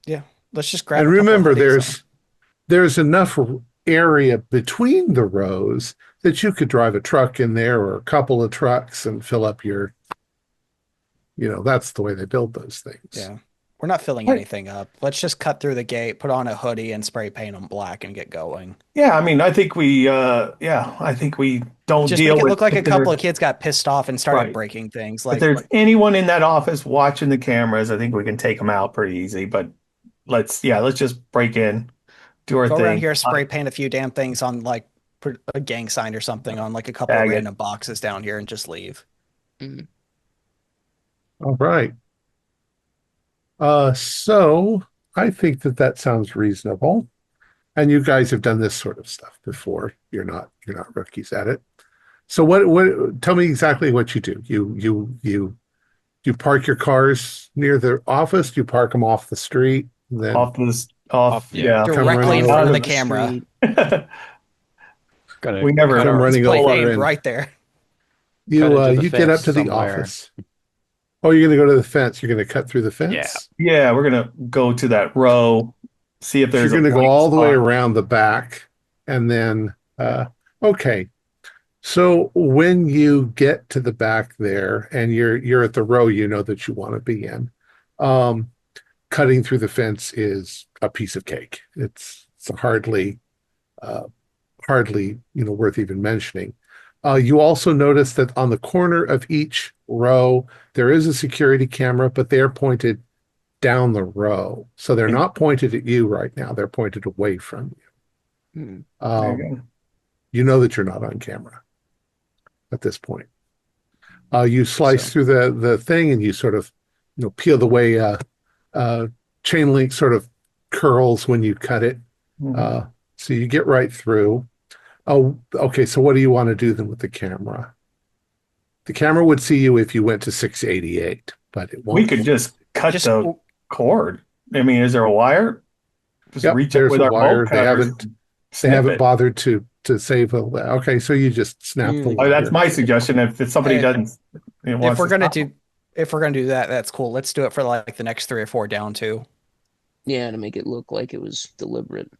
Speaker 3: yeah. Let's just grab
Speaker 1: and
Speaker 3: a couple of
Speaker 1: remember,
Speaker 3: hoodies.
Speaker 1: there's enough area between the rows that you could drive a truck in there or a couple of trucks and fill up that's the way they build those things.
Speaker 3: Yeah. We're not filling
Speaker 4: Right.
Speaker 3: anything up. Let's just cut through the gate, put on a hoodie, and spray paint them black and get going.
Speaker 4: Yeah. I mean, I think I think we don't
Speaker 3: Just
Speaker 4: deal
Speaker 3: make it
Speaker 4: with
Speaker 3: look like a
Speaker 4: if
Speaker 3: couple
Speaker 4: there's-
Speaker 3: of kids got pissed off and started
Speaker 4: Right.
Speaker 3: breaking things.
Speaker 4: If
Speaker 3: Like,
Speaker 4: there's anyone in that office watching the cameras, I think we can take them out pretty easy. But let's just break in, do our
Speaker 3: go
Speaker 4: thing.
Speaker 3: around here, spray paint a few damn things on like put a gang sign or something on like a couple of
Speaker 4: Tag it.
Speaker 3: random boxes down here and just leave.
Speaker 2: Mm,
Speaker 1: All right. So I think that sounds reasonable. And you guys have done this sort of stuff before. You're not rookies at it. So what tell me exactly what you do. You park your cars near the office, you park them off the street, then
Speaker 5: Yeah.
Speaker 1: Come
Speaker 3: Directly in
Speaker 1: running
Speaker 3: front of
Speaker 1: over
Speaker 3: the
Speaker 1: the
Speaker 3: camera.
Speaker 2: street.
Speaker 5: gotta
Speaker 4: We never
Speaker 5: cut
Speaker 1: come
Speaker 5: our,
Speaker 1: running
Speaker 3: Play
Speaker 1: over
Speaker 3: aimed
Speaker 1: and
Speaker 3: right there.
Speaker 5: cut into the
Speaker 1: you get up
Speaker 5: fence
Speaker 1: to the
Speaker 5: somewhere.
Speaker 1: office. Oh, you're gonna go to the fence. You're gonna cut through the fence.
Speaker 4: Yeah, we're gonna go to that row, see if there's
Speaker 1: You're
Speaker 4: a
Speaker 1: gonna go
Speaker 4: blank
Speaker 1: all the way
Speaker 4: spot.
Speaker 1: around the back, and then okay. So when you get to the back there and you're at the row you know that you want to be in, um, cutting through the fence is a piece of cake. It's hardly worth even mentioning. You also notice that on the corner of each row there is a security camera, but they're pointed down the row, so they're not pointed at you right now. They're pointed away from you.
Speaker 2: Mm.
Speaker 4: There you go.
Speaker 1: You know that you're not on camera at this point. You slice through the thing and you sort of peel the way chain link sort of curls when you cut it.
Speaker 4: Mhm.
Speaker 1: So you get right through. Oh, okay. So what do you want to do then with the camera? The camera would see you if you went to 688, but it
Speaker 4: We
Speaker 1: won't.
Speaker 4: could just cut
Speaker 3: Just
Speaker 4: the cord. I mean, is there a wire? Just
Speaker 1: Yep,
Speaker 4: reach it
Speaker 1: there's
Speaker 4: with
Speaker 1: a
Speaker 4: our bolt
Speaker 1: wire. They
Speaker 4: cutters
Speaker 1: haven't
Speaker 4: and
Speaker 1: they
Speaker 4: snip
Speaker 1: haven't
Speaker 4: it.
Speaker 1: bothered to save a. Okay, so you just snap the
Speaker 4: Oh,
Speaker 2: Mm.
Speaker 4: that's
Speaker 1: wire.
Speaker 4: my suggestion. If somebody
Speaker 3: Hey,
Speaker 4: doesn't
Speaker 3: if
Speaker 4: wants
Speaker 3: we're
Speaker 4: to
Speaker 3: gonna
Speaker 4: stop,
Speaker 3: do if we're gonna do that, that's cool. Let's do it for like the next 3 or 4 down too.
Speaker 2: Yeah, to make it look like it was deliberate.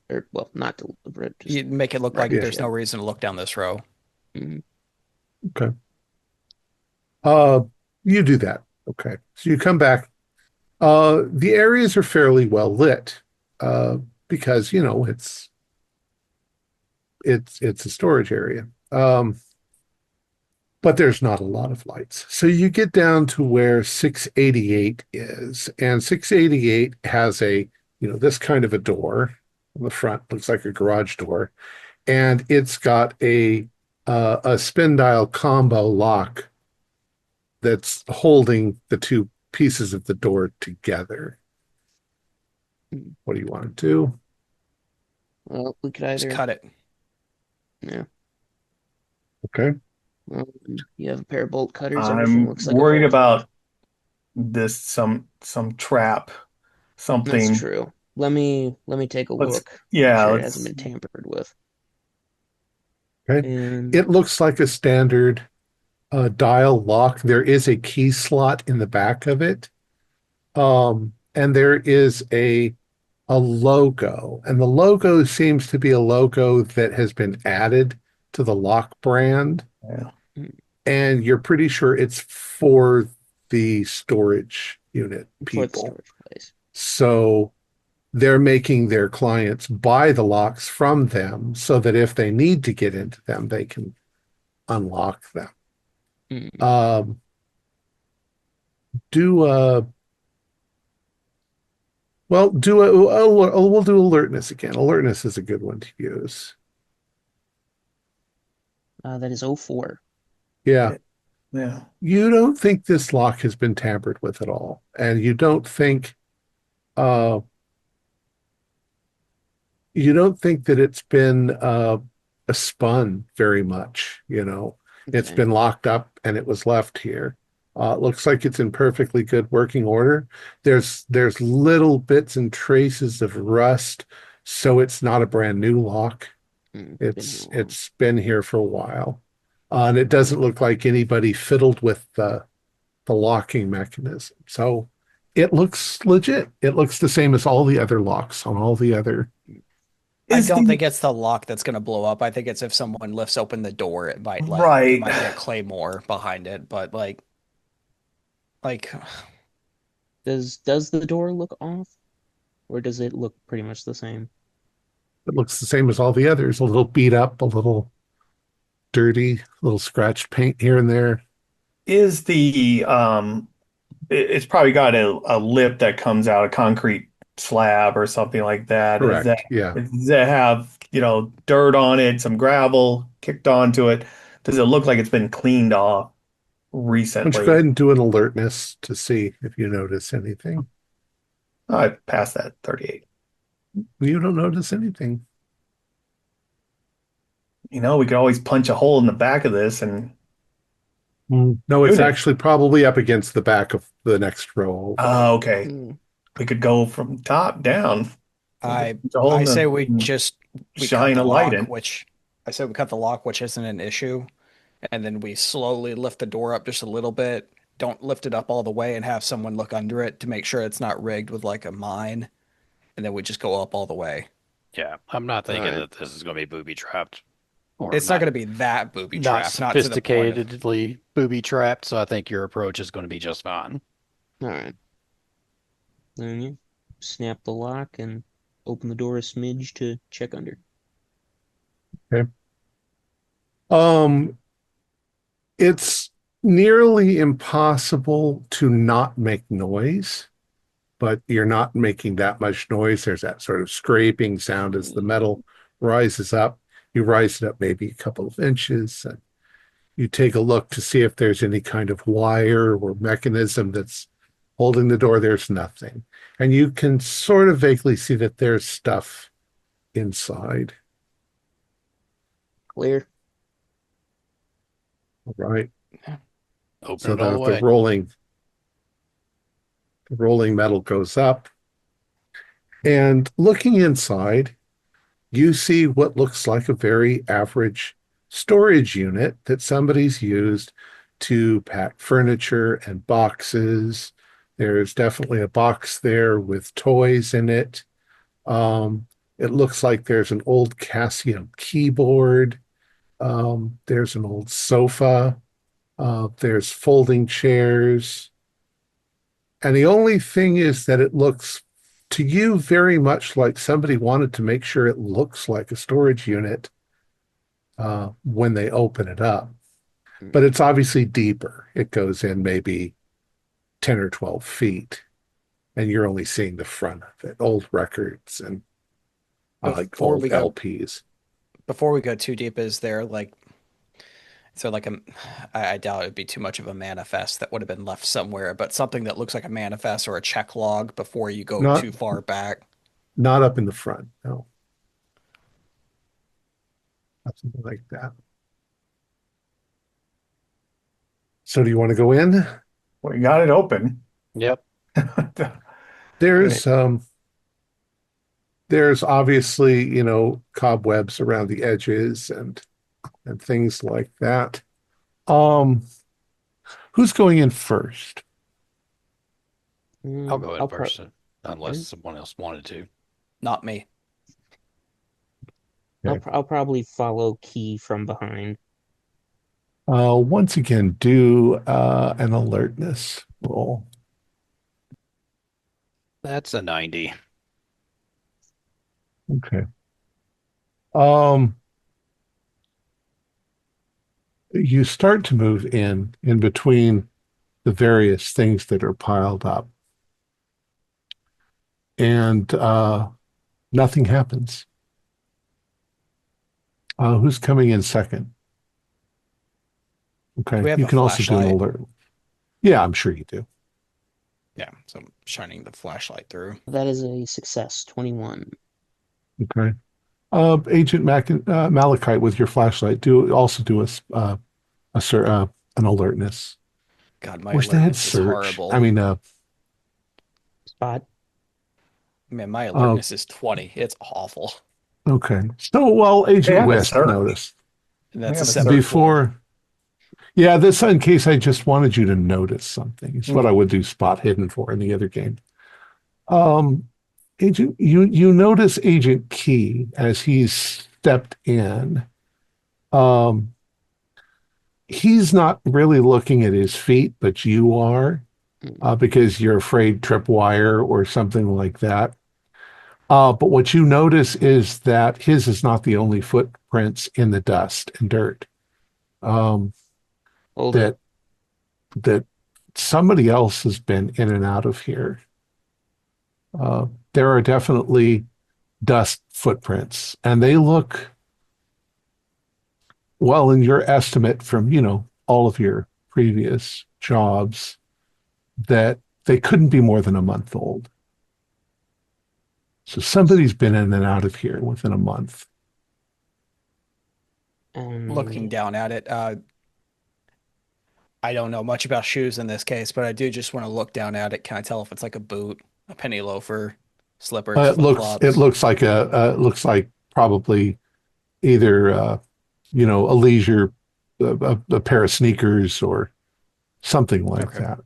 Speaker 2: Or, well, not deliberate, just
Speaker 3: You make it look like
Speaker 1: Yeah.
Speaker 3: there's no reason to look down this row.
Speaker 2: mm,
Speaker 1: Okay. Uh, you do that. Okay. So you come back. The areas are fairly well lit, because it's a storage area. But there's not a lot of lights. So you get down to where 688 is, and 688 has this kind of a door on the front, looks like a garage door, and it's got a spin dial combo lock that's holding the two pieces of the door together.
Speaker 2: mm.
Speaker 1: What do you want to do?
Speaker 2: Well, we could
Speaker 3: Just
Speaker 2: either.
Speaker 3: cut it.
Speaker 2: Yeah.
Speaker 1: Okay.
Speaker 2: Well, you have a pair of bolt cutters. Everything
Speaker 4: I'm
Speaker 2: looks like a
Speaker 4: worried
Speaker 2: bolt.
Speaker 4: about this some trap,
Speaker 2: That's
Speaker 4: something.
Speaker 2: true. Let me take a
Speaker 4: Let's
Speaker 2: look. Make
Speaker 4: yeah,
Speaker 2: sure it
Speaker 4: let's
Speaker 2: hasn't been tampered with.
Speaker 1: Okay.
Speaker 2: And
Speaker 1: It looks like a standard dial lock. There is a key slot in the back of it. And there is a logo, and the logo seems to be a logo that has been added to the lock brand,
Speaker 4: yeah.
Speaker 1: and you're pretty sure it's for the storage unit
Speaker 2: for the
Speaker 1: people.
Speaker 2: storage place.
Speaker 1: So they're making their clients buy the locks from them so that if they need to get into them, they can unlock them.
Speaker 2: Mm.
Speaker 1: Um, do well, we'll do alertness again. Alertness is a good one to use.
Speaker 2: That is 04.
Speaker 1: Yeah.
Speaker 4: Yeah.
Speaker 1: You don't think this lock has been tampered with at all, and uh you don't think that it's been spun very much. It's
Speaker 2: Okay.
Speaker 1: been locked up and it was left here. It looks like it's in perfectly good working order. There's little bits and traces of rust, so it's not a brand new lock.
Speaker 2: Been
Speaker 1: It's
Speaker 2: here a while.
Speaker 1: it's been here for a while. And it doesn't look like anybody fiddled with the locking mechanism. So it looks legit. It looks the same as all the other locks on all the other.
Speaker 3: I
Speaker 4: Is
Speaker 3: don't
Speaker 4: the
Speaker 3: think it's the lock that's gonna blow up. I think it's if someone lifts open the door, it might like
Speaker 4: Right.
Speaker 3: there might be a claymore behind it. But like
Speaker 2: Does the door look off, or does it look pretty much the same?
Speaker 1: It looks the same as all the others. A little beat up, a little dirty, a little scratched paint here and there.
Speaker 4: is the it's probably got a lip that comes out, a concrete slab or something like that.
Speaker 1: Correct. Yeah.
Speaker 4: Does that have, dirt on it, some gravel kicked onto it? Does it look like it's been cleaned off
Speaker 1: Why don't you go
Speaker 4: recently?
Speaker 1: ahead and do an alertness to see if you notice anything?
Speaker 4: I passed that 38.
Speaker 1: You don't notice anything.
Speaker 4: We could always punch a hole in the back of this and
Speaker 1: No, it's
Speaker 4: shoot it.
Speaker 1: actually probably up against the back of the next row over.
Speaker 4: Okay.
Speaker 2: Mm.
Speaker 4: We could go from top down.
Speaker 3: I
Speaker 4: Punch a hole
Speaker 3: I
Speaker 4: in
Speaker 3: say
Speaker 4: the-
Speaker 3: we
Speaker 4: and
Speaker 3: just we cut
Speaker 4: shine
Speaker 3: the
Speaker 4: a light
Speaker 3: lock,
Speaker 4: in.
Speaker 3: which I said we cut the lock, which isn't an issue, and then we slowly lift the door up just a little bit. Don't lift it up all the way and have someone look under it to make sure it's not rigged with like a mine, and then we just go up all the way.
Speaker 5: Yeah, I'm not thinking
Speaker 2: Alright.
Speaker 5: that this is going to be booby trapped, or
Speaker 3: It's not going to be that booby
Speaker 5: not
Speaker 3: trapped, not to the point of
Speaker 5: sophisticatedly booby trapped. So I think your approach is going to be just fine.
Speaker 2: All right. Then you snap the lock and open the door a smidge to check under.
Speaker 1: Um, it's nearly impossible to not make noise, but you're not making that much noise. There's that sort of scraping sound as the metal rises up. You rise it up maybe a couple of inches, and you take a look to see if there's any kind of wire or mechanism that's holding the door. There's nothing. And you can sort of vaguely see that there's stuff inside.
Speaker 2: Clear.
Speaker 1: All right.
Speaker 5: Open
Speaker 1: So
Speaker 5: it all the
Speaker 1: the
Speaker 5: way.
Speaker 1: rolling metal goes up. And looking inside, you see what looks like a very average storage unit that somebody's used to pack furniture and boxes. There's definitely a box there with toys in it. Um, it looks like there's an old Casio keyboard. There's an old sofa. There's folding chairs. And the only thing is that it looks to you very much like somebody wanted to make sure it looks like a storage unit when they open it up. But it's obviously deeper. It goes in maybe 10 or 12 feet, and you're only seeing the front of it, old records and like
Speaker 3: Before
Speaker 1: old
Speaker 3: we go
Speaker 1: LPs.
Speaker 3: before we go too deep, is there like so like a I doubt it'd be too much of a manifest that would have been left somewhere, but something that looks like a manifest or a check log before you go
Speaker 1: Not
Speaker 3: too far back.
Speaker 1: not up in the front, no, nothing like that. So do you want to go in?
Speaker 4: We got it open.
Speaker 5: Yep.
Speaker 1: There's there's obviously, cobwebs around the edges and things like that. Um, who's going in first?
Speaker 5: I'll go in
Speaker 2: I'll pro
Speaker 5: first, unless someone else wanted to.
Speaker 3: Not me.
Speaker 1: Okay.
Speaker 2: I'll probably follow Key from behind.
Speaker 1: Once again, do an alertness roll.
Speaker 5: That's a 90.
Speaker 1: Okay. Um, you start to move in between the various things that are piled up, and nothing happens. Who's coming in second?
Speaker 3: Do we
Speaker 1: Okay.
Speaker 3: have
Speaker 1: You
Speaker 3: a
Speaker 1: can also do an
Speaker 3: flashlight?
Speaker 1: alert. Yeah, I'm sure you do.
Speaker 3: Yeah, so I'm shining the flashlight through.
Speaker 2: That is a success, 21.
Speaker 1: Okay. Agent Malachite, with your flashlight, do an alertness.
Speaker 3: God, my
Speaker 1: Wish they had
Speaker 3: alertness is
Speaker 1: search.
Speaker 3: horrible.
Speaker 1: I mean,
Speaker 2: Spot.
Speaker 3: Man, my
Speaker 1: uh,
Speaker 3: alertness is 20. It's awful.
Speaker 1: okay. So, well,
Speaker 4: They
Speaker 1: Agent
Speaker 4: have a
Speaker 1: Wisp
Speaker 4: search.
Speaker 1: noticed
Speaker 3: And
Speaker 4: They
Speaker 3: that's a
Speaker 4: have a
Speaker 3: 74.
Speaker 4: search.
Speaker 1: before. Yeah, this in case I just wanted you to notice something. It's what I would do spot hidden for in the other game. Um, you notice Agent Key as he's stepped in. Um, he's not really looking at his feet, but you are, because you're afraid tripwire or something like that. But what you notice is that his is not the only footprints in the dust and dirt. Um,
Speaker 2: Hold it.
Speaker 1: that that somebody else has been in and out of here. There are definitely dust footprints, and they look, well, in your estimate from, all of your previous jobs, that they couldn't be more than a month old. So somebody's been in and out of here within a month.
Speaker 3: Looking down at it, I don't know much about shoes in this case, but I do just want to look down at it. Can I tell if it's like a boot, a penny loafer, slippers,
Speaker 1: It
Speaker 3: flip-flops?
Speaker 1: looks like probably either a leisure a pair of sneakers or something like
Speaker 3: Okay.
Speaker 1: that.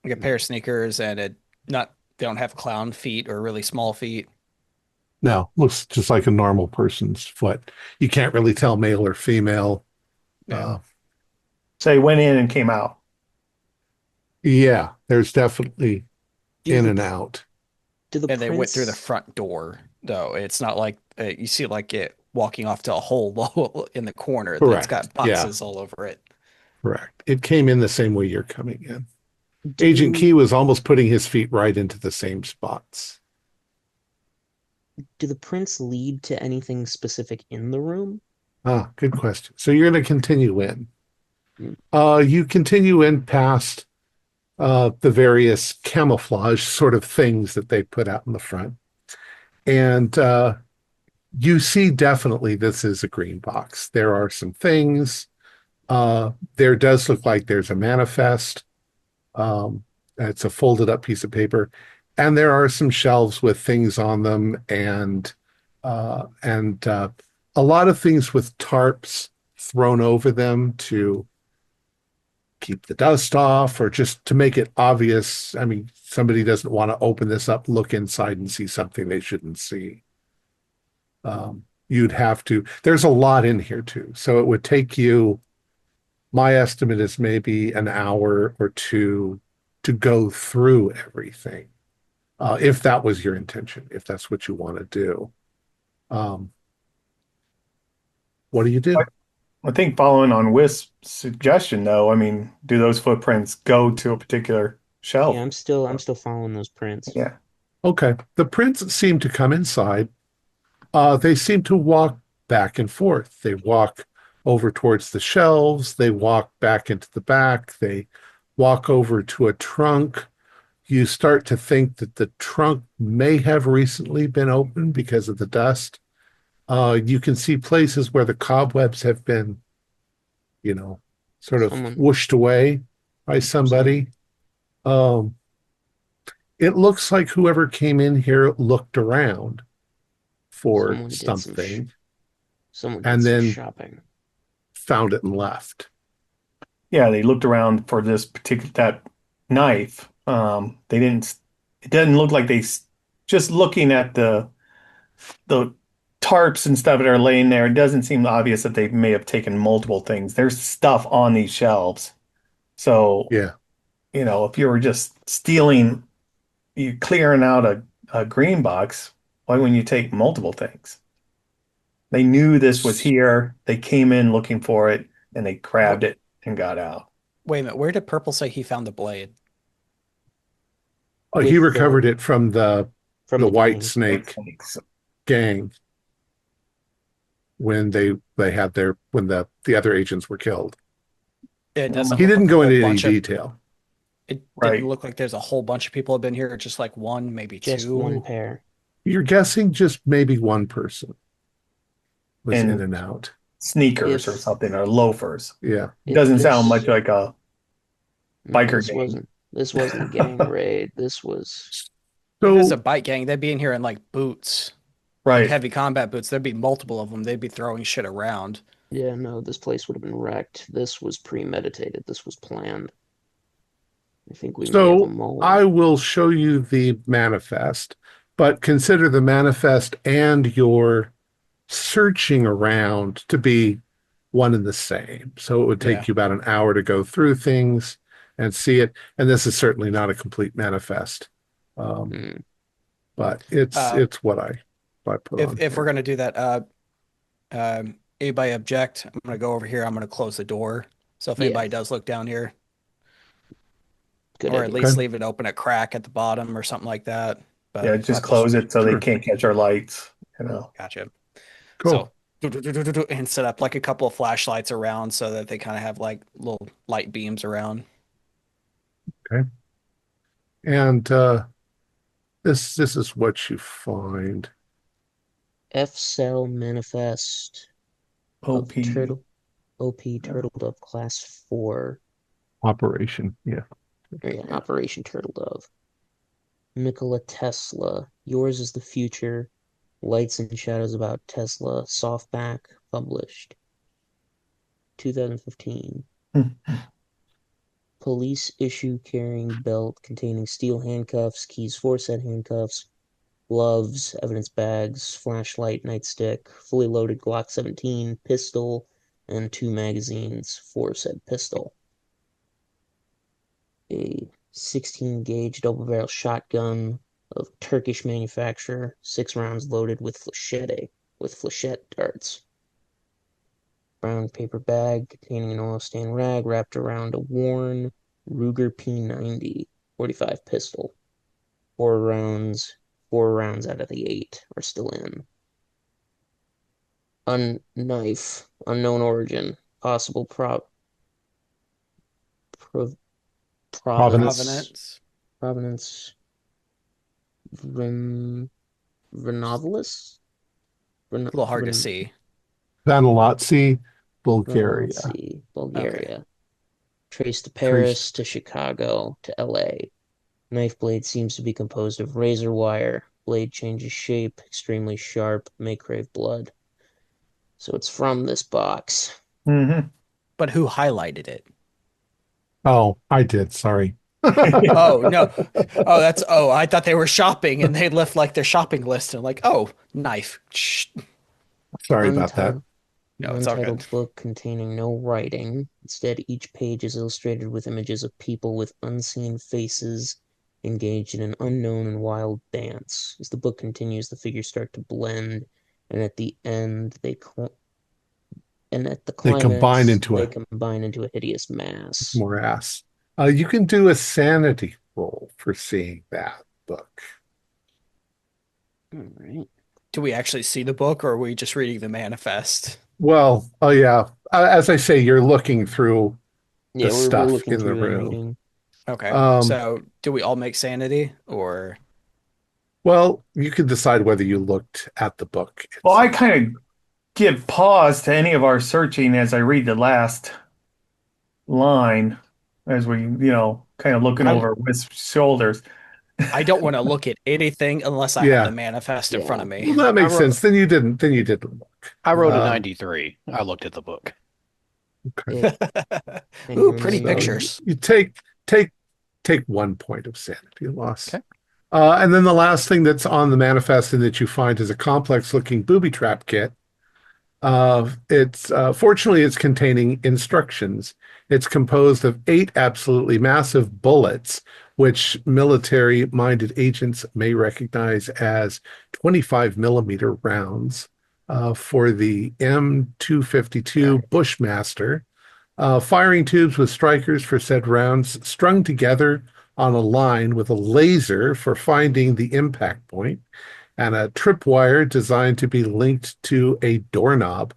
Speaker 3: Like a pair of sneakers and they don't have clown feet or really small feet.
Speaker 1: No, looks just like a normal person's foot. You can't really tell male or female.
Speaker 3: Yeah.
Speaker 4: So he went in and came out.
Speaker 1: Yeah, there's definitely
Speaker 2: Do
Speaker 1: in
Speaker 2: the
Speaker 1: and out.
Speaker 2: do the
Speaker 3: And they went through the
Speaker 2: prints
Speaker 3: front door, though. It's not like you see like it walking off to a hole in the corner that's got
Speaker 1: Correct. Yeah,
Speaker 3: boxes all over it.
Speaker 1: correct. It came in the same way you're coming in. Agent
Speaker 2: do
Speaker 1: Key was almost putting his feet right into the same spots.
Speaker 2: do the prints lead to anything specific in the room?
Speaker 1: Ah, good question. So you're going to continue in.
Speaker 2: Mm.
Speaker 1: You continue in past the various camouflage sort of things that they put out in the front. And you see definitely this is a green box. There are some things. There does look like there's a manifest. Um, it's a folded up piece of paper, and there are some shelves with things on them, and a lot of things with tarps thrown over them to keep the dust off or just to make it obvious. I mean, somebody doesn't want to open this up, look inside, and see something they shouldn't see. You'd have to. There's a lot in here too, so it would take you. My estimate is maybe an hour or two to go through everything, if that was your intention, if that's what you want to do. Um, what do you
Speaker 4: I,
Speaker 1: do?
Speaker 4: I think following on Wisp's suggestion, though, I mean, do those footprints go to a particular
Speaker 2: Yeah,
Speaker 4: shelf?
Speaker 2: I'm still following those prints.
Speaker 4: Yeah.
Speaker 1: Okay, the prints seem to come inside. They seem to walk back and forth. They walk over towards the shelves. They walk back into the back. They walk over to a trunk. You start to think that the trunk may have recently been opened because of the dust. You can see places where the cobwebs have been, you know, sort of
Speaker 2: Someone,
Speaker 1: whooshed away by
Speaker 2: 100%.
Speaker 1: somebody. Um, it looks like whoever came in here looked around for
Speaker 2: Someone did some sh
Speaker 1: something
Speaker 2: someone did
Speaker 1: and
Speaker 2: some
Speaker 1: then
Speaker 2: shopping.
Speaker 1: found it and left.
Speaker 4: Yeah, they looked around for this particular that knife. They didn't. It doesn't look like just looking at the tarps and stuff that are laying there. It doesn't seem obvious that they may have taken multiple things. There's stuff on these shelves. So,
Speaker 1: Yeah.
Speaker 4: if you were just stealing, you clearing out a green box, why wouldn't you take multiple things? They knew this was here. They came in looking for it and they
Speaker 3: Wh-
Speaker 4: grabbed it and got out.
Speaker 3: Wait a minute. Where did Purple say he found the blade?
Speaker 1: He
Speaker 2: With
Speaker 1: recovered it from
Speaker 2: from
Speaker 1: the
Speaker 2: the
Speaker 1: White
Speaker 2: gang.
Speaker 1: Snake gang when they had their when the other agents were killed.
Speaker 3: It doesn't
Speaker 1: He
Speaker 3: look
Speaker 1: didn't
Speaker 3: like a
Speaker 1: go
Speaker 3: whole
Speaker 1: into any
Speaker 3: bunch of.
Speaker 1: detail.
Speaker 3: It didn't
Speaker 4: Right.
Speaker 3: look like there's a whole bunch of people have been here. Just like one, maybe
Speaker 2: Just one
Speaker 3: two.
Speaker 2: pair.
Speaker 1: You're guessing just maybe one person was in
Speaker 4: And
Speaker 1: and out.
Speaker 4: sneakers or
Speaker 2: If
Speaker 4: something or loafers.
Speaker 1: Yeah.
Speaker 2: if
Speaker 4: Doesn't sound much
Speaker 2: this
Speaker 4: like a
Speaker 2: no,
Speaker 4: biker
Speaker 2: this
Speaker 4: gang.
Speaker 2: wasn't a gang raid. This was
Speaker 3: If it's a
Speaker 1: So
Speaker 3: bike gang, they'd be in here in like boots, like
Speaker 4: Right.
Speaker 3: heavy combat boots. There'd be multiple of them. They'd be throwing shit around.
Speaker 2: yeah, no, this place would have been wrecked. This was premeditated. This was planned. I think we may have a
Speaker 1: so I
Speaker 2: mole.
Speaker 1: will show you the manifest, but consider the manifest and your searching around to be one and the same. So it would
Speaker 3: Yeah.
Speaker 1: take you about an hour to go through things and see it. And this is certainly not a complete manifest. Um,
Speaker 2: Hmm.
Speaker 1: but it's
Speaker 3: Uh,
Speaker 1: it's what I put on
Speaker 3: if we're
Speaker 1: here.
Speaker 3: gonna do that, anybody object? I'm gonna go over here. I'm gonna close the door. So if
Speaker 2: Yeah,
Speaker 3: anybody does look down here,
Speaker 2: good
Speaker 3: or at
Speaker 2: idea.
Speaker 3: least
Speaker 1: Okay.
Speaker 3: leave it open a crack at the bottom or something like that.
Speaker 4: Yeah,
Speaker 3: But
Speaker 4: just
Speaker 3: I'll just
Speaker 4: close it so they
Speaker 1: Sure.
Speaker 4: can't catch our lights.
Speaker 3: gotcha.
Speaker 1: Cool.
Speaker 3: So and set up like a couple of flashlights around so that they kind of have like little light beams around.
Speaker 1: Okay. And this is what you find.
Speaker 2: F cell manifest of
Speaker 4: OP.
Speaker 2: turtle OP Turtle Dove Class 4.
Speaker 1: Operation. Yeah.
Speaker 2: Or yeah, Operation Turtle Dove. Nikola Tesla. Yours is the future. Lights and Shadows About Tesla. Softback. Published. 2015. Police issue carrying belt containing steel handcuffs, keys for said handcuffs, gloves, evidence bags, flashlight, nightstick, fully loaded Glock 17, pistol, and 2 magazines for said pistol. A 16 gauge double barrel shotgun of Turkish manufacture, 6 rounds loaded with flechette darts. Brown paper bag containing an oil stain rag wrapped around a worn Ruger P90 .45 pistol. 4 rounds, 4 rounds out of the 8 are still in. Knife, unknown origin, possible pro
Speaker 1: Provenance.
Speaker 2: provenance,
Speaker 3: Provenance.
Speaker 2: provenance, Ren, Renovalis,
Speaker 3: A little hard to see.
Speaker 1: Vanellotti.
Speaker 2: Let's
Speaker 1: Bulgaria.
Speaker 2: see.
Speaker 3: Okay.
Speaker 2: Bulgaria. Traced to
Speaker 1: Trace.
Speaker 2: Paris, to Chicago, to LA. Knife blade seems to be composed of razor wire. Blade changes shape, extremely sharp, may crave blood. So it's from this box.
Speaker 4: Hmm.
Speaker 3: But who highlighted it?
Speaker 1: Oh, I did. Sorry.
Speaker 3: Oh, no. Oh, I thought they were shopping and they left like their shopping list and like, oh, knife. Shh.
Speaker 1: Sorry about that.
Speaker 2: Untitled,
Speaker 3: No,
Speaker 2: an
Speaker 3: it's all good.
Speaker 2: untitled book containing no writing. Instead, each page is illustrated with images of people with unseen faces engaged in an unknown and wild dance. As the book continues, the figures start to blend, and at the end, and at the
Speaker 1: They combine
Speaker 2: climax,
Speaker 1: into
Speaker 2: they
Speaker 1: a
Speaker 2: combine into a hideous mass.
Speaker 1: morass. You can do a sanity roll for seeing that book.
Speaker 2: All right.
Speaker 3: Do we actually see the book or are we just reading the manifest?
Speaker 1: Well, oh yeah. As I say, you're looking through the
Speaker 2: Yeah, we're
Speaker 1: stuff
Speaker 2: looking
Speaker 1: in the
Speaker 2: through and
Speaker 1: room.
Speaker 2: reading.
Speaker 3: Okay.
Speaker 1: Um,
Speaker 3: So do we all make sanity or
Speaker 1: well, you can decide whether you looked at the book
Speaker 4: Well, I
Speaker 1: itself.
Speaker 4: kind of give pause to any of our searching as I read the last line as we, kind of looking
Speaker 3: I
Speaker 4: over with shoulders.
Speaker 3: I don't want to look at anything unless I have the
Speaker 1: Yeah.
Speaker 3: manifest in front
Speaker 2: Yeah.
Speaker 3: of me.
Speaker 1: Well, that
Speaker 5: I
Speaker 1: makes
Speaker 5: wrote
Speaker 1: sense. Then you didn't look.
Speaker 5: I wrote a
Speaker 1: Um,
Speaker 5: 93. I looked at the book.
Speaker 1: okay.
Speaker 2: It, and
Speaker 3: Ooh,
Speaker 2: your
Speaker 3: pretty
Speaker 1: So
Speaker 2: name?
Speaker 3: pictures.
Speaker 1: you take 1 point of sanity loss.
Speaker 5: Okay.
Speaker 1: And then the last thing that's on the manifest and that you find is a complex looking booby trap kit. It's fortunately it's containing instructions. It's composed of 8 absolutely massive bullets, which military-minded agents may recognize as 25 millimeter rounds for the M252 Bushmaster. Firing tubes with strikers for said rounds strung together on a line with a laser for finding the impact point and a tripwire designed to be linked to a doorknob.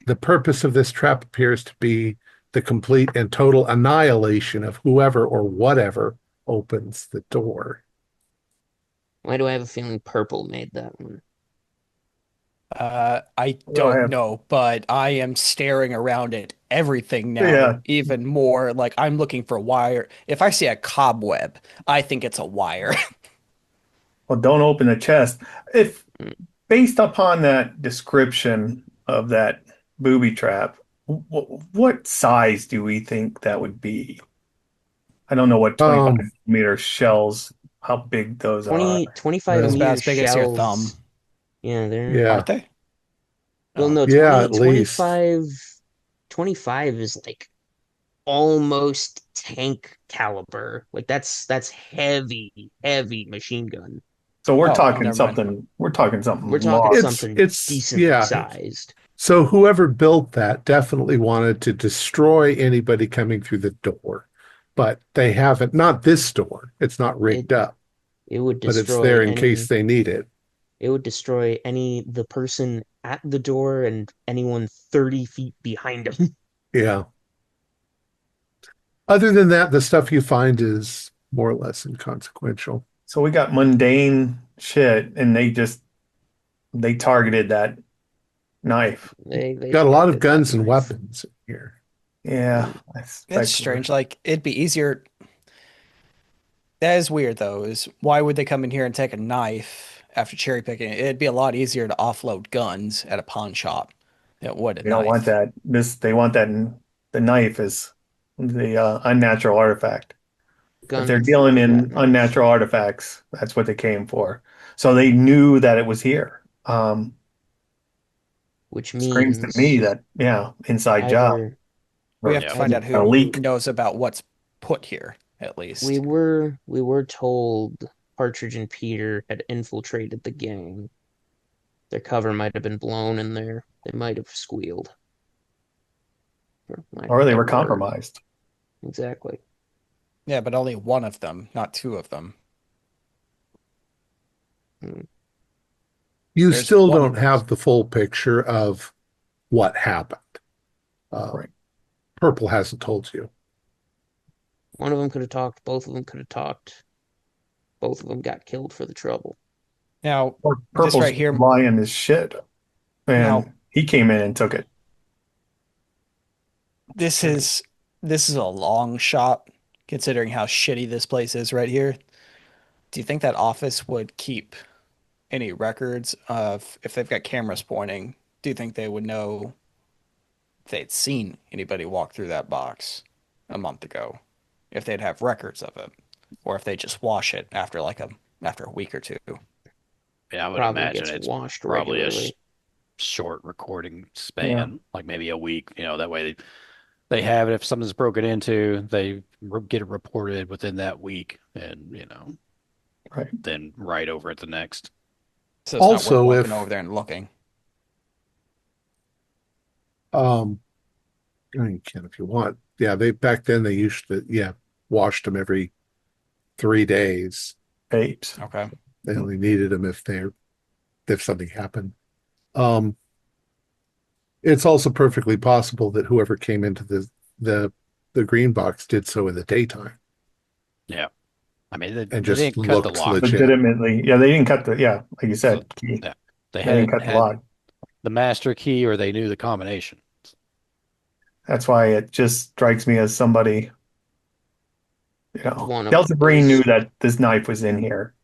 Speaker 1: The purpose of this trap appears to be the complete and total annihilation of whoever or whatever opens the door.
Speaker 2: Why do I have a feeling purple made that one?
Speaker 3: I
Speaker 4: Go
Speaker 3: don't
Speaker 4: ahead.
Speaker 3: know, but I am staring around at everything now
Speaker 4: Yeah.
Speaker 3: even more. Like I'm looking for wire. If I see a cobweb, I think it's a wire.
Speaker 4: Well, don't open the chest. If
Speaker 2: Hmm.
Speaker 4: based upon that description of that booby trap, what size do we think that would be? I don't know what 25
Speaker 1: Um,
Speaker 4: meter shells, how big those are.
Speaker 2: 25
Speaker 3: It's
Speaker 1: well,
Speaker 3: about
Speaker 2: meter
Speaker 3: as big as your thumb,
Speaker 2: shells. Yeah, they're,
Speaker 1: yeah,
Speaker 3: aren't they?
Speaker 2: well,
Speaker 3: Oh,
Speaker 2: no,
Speaker 1: yeah,
Speaker 2: 20,
Speaker 1: at least.
Speaker 2: 25 is like almost tank caliber. Like that's heavy, heavy machine gun.
Speaker 4: So we're
Speaker 3: oh,
Speaker 4: talking
Speaker 3: never mind.
Speaker 4: something, we're talking
Speaker 2: We're
Speaker 4: something
Speaker 2: talking
Speaker 4: large.
Speaker 1: It's
Speaker 2: something
Speaker 1: it's
Speaker 2: decently
Speaker 1: yeah.
Speaker 2: sized.
Speaker 1: So whoever built that definitely wanted to destroy anybody coming through the door, but they haven't. Not this door. It's not
Speaker 2: It
Speaker 1: rigged up,
Speaker 2: it would
Speaker 1: but it's
Speaker 2: destroy
Speaker 1: there in case
Speaker 2: any
Speaker 1: they need it.
Speaker 2: it would destroy any the person at the door and anyone 30 feet behind him.
Speaker 1: Yeah. Other than that, the stuff you find is more or less inconsequential.
Speaker 4: So we got mundane shit and they targeted that knife.
Speaker 2: They
Speaker 1: Got a lot of
Speaker 2: targeted that
Speaker 1: guns and
Speaker 2: knife.
Speaker 1: weapons in here.
Speaker 4: Yeah,
Speaker 2: Mm.
Speaker 4: I
Speaker 3: It's
Speaker 4: suspect.
Speaker 3: strange. Like it'd be easier. That is weird though, is why would they come in here and take a knife after cherry picking? It'd be a lot easier to offload guns at a pawn shop than it would a
Speaker 4: They don't want
Speaker 3: knife.
Speaker 4: that. They want that. The knife is the unnatural artifact. If they're
Speaker 2: Gun
Speaker 4: dealing
Speaker 2: for that
Speaker 4: in
Speaker 2: knife,
Speaker 4: unnatural artifacts, that's what they came for. So they knew that it was here.
Speaker 2: which
Speaker 4: Screams to me
Speaker 2: means
Speaker 4: that, yeah, inside job
Speaker 2: either
Speaker 3: We
Speaker 4: or
Speaker 3: have to
Speaker 5: Yeah.
Speaker 3: find
Speaker 2: either
Speaker 3: out
Speaker 4: a
Speaker 3: who
Speaker 4: leak.
Speaker 3: knows about what's put here, at
Speaker 2: we
Speaker 3: least.
Speaker 2: were we were told Partridge and Peter had infiltrated the gang. Their cover might have been blown in there. They might have squealed, for lack of
Speaker 4: Or
Speaker 2: a
Speaker 4: they were
Speaker 2: better word.
Speaker 4: compromised.
Speaker 2: Exactly.
Speaker 3: Yeah, but only one of them, not two of them.
Speaker 2: Mm.
Speaker 1: You
Speaker 3: There's
Speaker 1: still
Speaker 3: one
Speaker 1: don't
Speaker 3: who's
Speaker 1: have the full picture of what happened. Uh,
Speaker 4: Right.
Speaker 1: Purple hasn't told you.
Speaker 2: One of them could have talked. Both of them could have talked. Both of them got killed for the trouble.
Speaker 3: now
Speaker 4: Or
Speaker 3: this
Speaker 4: Purple's
Speaker 3: right here.
Speaker 4: lying his shit.
Speaker 3: Now
Speaker 4: And he came in and took it.
Speaker 3: This
Speaker 2: Right.
Speaker 3: is this is a long shot considering how shitty this place is right here. Do you think that office would keep any records of if they've got cameras pointing? Do you think they would know if they'd seen anybody walk through that box a month ago? If they'd have records of it, or if they just wash it after a week or two?
Speaker 5: Yeah, I would
Speaker 2: Probably
Speaker 5: imagine
Speaker 2: gets
Speaker 5: it's
Speaker 2: washed
Speaker 5: probably a
Speaker 2: regularly.
Speaker 5: short recording
Speaker 4: Yeah,
Speaker 5: span, like maybe a week. That way they have it. If something's broken into, they get it reported within that week, and
Speaker 4: right.
Speaker 5: then right over at the next.
Speaker 3: So it's not worth
Speaker 1: Also,
Speaker 3: walking over
Speaker 1: if
Speaker 3: there and looking.
Speaker 1: um, you can if you want. Yeah, they back then they used to washed them every 3 days.
Speaker 4: Apes.
Speaker 3: Okay.
Speaker 1: They only needed them if something happened. Um, it's also perfectly possible that whoever came into the the green box did so in the daytime
Speaker 5: Yeah, I mean they
Speaker 1: and just
Speaker 5: didn't cut the
Speaker 1: looked
Speaker 5: lock,
Speaker 1: legit.
Speaker 4: Legitimately, yeah, they didn't cut like you
Speaker 5: so
Speaker 4: said, key.
Speaker 5: yeah, they
Speaker 4: They didn't
Speaker 5: had
Speaker 4: cut the lock.
Speaker 5: the master key, or they knew the combination.
Speaker 4: That's why it just strikes me as somebody,
Speaker 2: One of
Speaker 4: Delta Green knew
Speaker 2: those.
Speaker 4: that this knife was in here.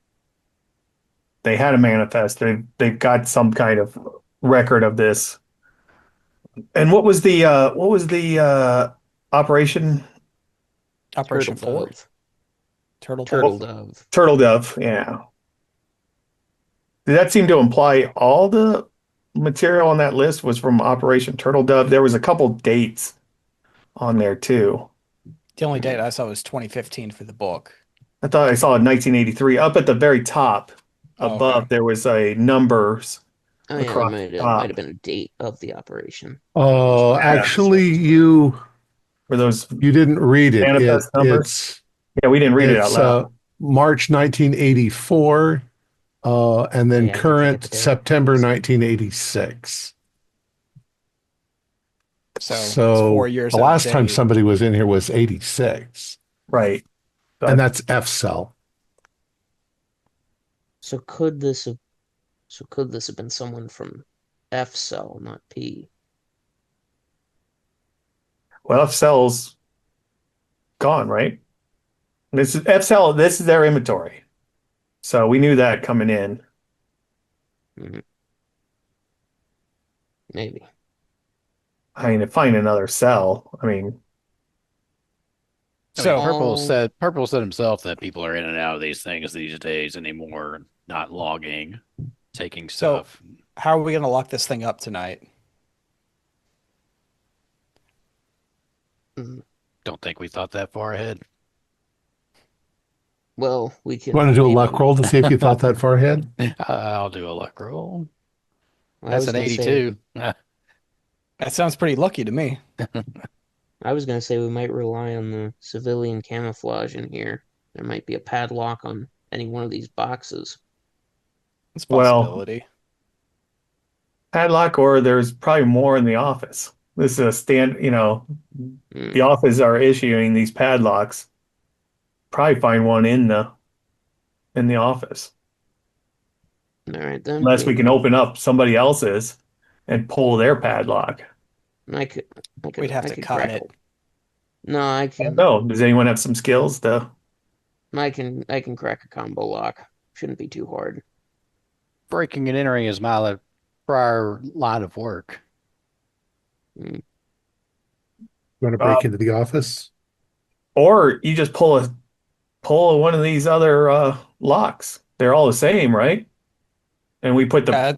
Speaker 4: They had a manifest. They've got some kind of record of this. And what was the operation?
Speaker 3: Operation
Speaker 2: Turtle
Speaker 3: Four?
Speaker 2: Dove.
Speaker 3: Turtle
Speaker 2: Turtle
Speaker 3: Dove?
Speaker 2: Dove.
Speaker 4: Turtle Dove. Yeah. Did that seem to imply all the material on that list was from Operation Turtle Dove? There was a couple dates on there too.
Speaker 3: The only
Speaker 2: Hmm.
Speaker 3: date I saw was 2015 for the book.
Speaker 4: I thought I saw 1983 up at the very top
Speaker 3: Oh, okay.
Speaker 4: above. There was a numbers
Speaker 2: Oh yeah, there
Speaker 4: across the
Speaker 2: might
Speaker 4: top.
Speaker 2: have been a date of the operation. It was
Speaker 4: Yeah,
Speaker 2: March
Speaker 1: Actually,
Speaker 2: 2020.
Speaker 4: were those
Speaker 1: you didn't read it.
Speaker 4: manifest numbers?
Speaker 1: It's
Speaker 4: Yeah, we didn't read it out
Speaker 1: it's
Speaker 4: loud.
Speaker 1: March 1984, and
Speaker 2: Oh
Speaker 1: then
Speaker 2: yeah, I did forget
Speaker 1: current
Speaker 2: the day.
Speaker 1: September 1986.
Speaker 3: So it's
Speaker 1: So
Speaker 3: 4 years
Speaker 1: the
Speaker 3: out of
Speaker 1: last time
Speaker 3: date.
Speaker 1: somebody was in here was 86,
Speaker 4: Right.
Speaker 1: and
Speaker 4: But
Speaker 1: that's F cell.
Speaker 2: So could this have been someone from F cell, not P?
Speaker 4: well, F cell's gone, right? This is F cell. This is their inventory, so we knew that coming in.
Speaker 2: Hmm, maybe.
Speaker 4: I mean, to find another cell, I mean,
Speaker 5: I mean,
Speaker 3: So
Speaker 2: All
Speaker 5: Purple said himself that people are in and out of these things these days anymore, not logging, taking
Speaker 3: so
Speaker 5: stuff.
Speaker 3: how are we gonna lock this thing up tonight?
Speaker 2: mm,
Speaker 5: Don't think we thought that far ahead.
Speaker 2: well, we
Speaker 1: You
Speaker 2: can
Speaker 1: want to do a luck
Speaker 2: maybe.
Speaker 1: roll to see if you thought that far ahead?
Speaker 5: I'll do a luck roll.
Speaker 2: I
Speaker 5: That's
Speaker 2: was
Speaker 5: an
Speaker 2: gonna say
Speaker 5: 82.
Speaker 3: That sounds pretty lucky to me.
Speaker 2: we might rely on the civilian camouflage in here. There might be a padlock on any one of these boxes.
Speaker 3: It's a
Speaker 4: well,
Speaker 3: possibility.
Speaker 4: padlock, or there's probably more in the office. This is a stand.
Speaker 2: Mm,
Speaker 4: The office are issuing these padlocks. Probably find one in the office,
Speaker 2: all right then,
Speaker 4: unless we can
Speaker 2: maybe
Speaker 4: open up somebody else's and pull their padlock.
Speaker 2: I could
Speaker 3: We'd have
Speaker 2: I
Speaker 3: to
Speaker 2: could
Speaker 3: con
Speaker 2: crack.
Speaker 3: it.
Speaker 2: No,
Speaker 4: I don't know. Does anyone have some skills to?
Speaker 2: I can crack a combo lock. Shouldn't be too hard.
Speaker 5: Breaking and entering is my prior line of work.
Speaker 2: Mm,
Speaker 1: You want to break
Speaker 4: Um,
Speaker 1: into the office?
Speaker 4: or you just pull one of these other locks. They're all the same, right? And we put the
Speaker 3: Yeah,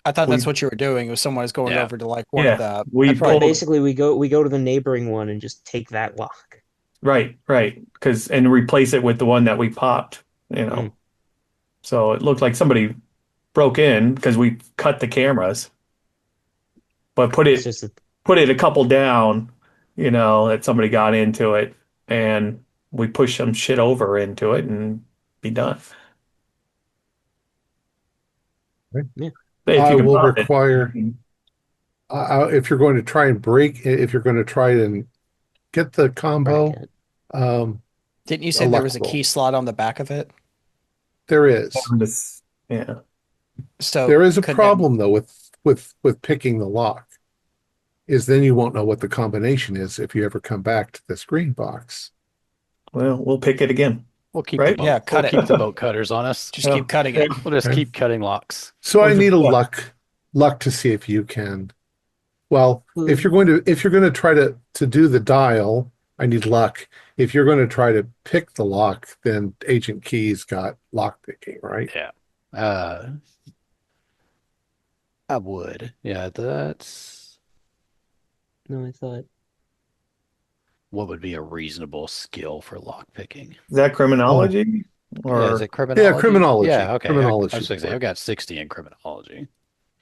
Speaker 3: I thought that's
Speaker 4: we
Speaker 3: what you were doing. If someone was going
Speaker 5: Yeah.
Speaker 3: over to like one of
Speaker 4: yeah
Speaker 3: the,
Speaker 4: we
Speaker 3: that's
Speaker 2: yeah,
Speaker 3: right.
Speaker 4: pulled
Speaker 2: basically we go to the neighboring one and just take that lock.
Speaker 4: right because and replace it with the one that we popped. You
Speaker 2: Mm,
Speaker 4: know, so it looked like somebody broke in because we cut the cameras, but
Speaker 2: it's just that
Speaker 4: put it a couple down. That somebody got into it and we pushed some shit over into it and be done.
Speaker 1: Right.
Speaker 2: yeah.
Speaker 4: If
Speaker 1: I
Speaker 4: you can
Speaker 1: will
Speaker 4: pop it.
Speaker 1: require, if you're going to try and if you're going to try and get the
Speaker 2: Crack
Speaker 1: combo,
Speaker 2: it.
Speaker 1: um,
Speaker 3: Didn't you
Speaker 1: a
Speaker 3: say there
Speaker 1: luck
Speaker 3: was a key
Speaker 1: roll.
Speaker 3: slot on the back of it?
Speaker 1: There is.
Speaker 4: Yeah.
Speaker 3: So
Speaker 1: There is a
Speaker 3: could that,
Speaker 1: problem though with picking the lock. is then you won't know what the combination is if you ever come back to this green box.
Speaker 4: Well, we'll pick it again,
Speaker 5: We'll keep the
Speaker 4: right?
Speaker 5: boat.
Speaker 3: Yeah, cut
Speaker 5: We'll
Speaker 3: it.
Speaker 5: keep the boat cutters on us.
Speaker 3: Just
Speaker 4: Yeah.
Speaker 3: keep cutting it.
Speaker 5: We'll just
Speaker 1: Okay.
Speaker 5: keep cutting locks.
Speaker 1: So I
Speaker 4: What's
Speaker 1: need
Speaker 4: it-
Speaker 1: a
Speaker 4: yeah.
Speaker 1: luck to see if you can. Well, if
Speaker 2: Could
Speaker 1: you're going to try to do the dial, I need luck. If you're going to try to pick the lock, then Agent Key's got lock picking, right?
Speaker 5: Yeah. Uh, I would. Yeah, that's
Speaker 2: no, I thought
Speaker 5: what would be a reasonable skill for lock picking.
Speaker 4: Is that
Speaker 1: Oh,
Speaker 4: criminology
Speaker 5: Yeah, is
Speaker 4: or
Speaker 5: it criminology?
Speaker 1: criminology.
Speaker 5: Yeah, okay. I
Speaker 1: Criminology
Speaker 5: was gonna say
Speaker 1: would
Speaker 5: I've got 60 in criminology.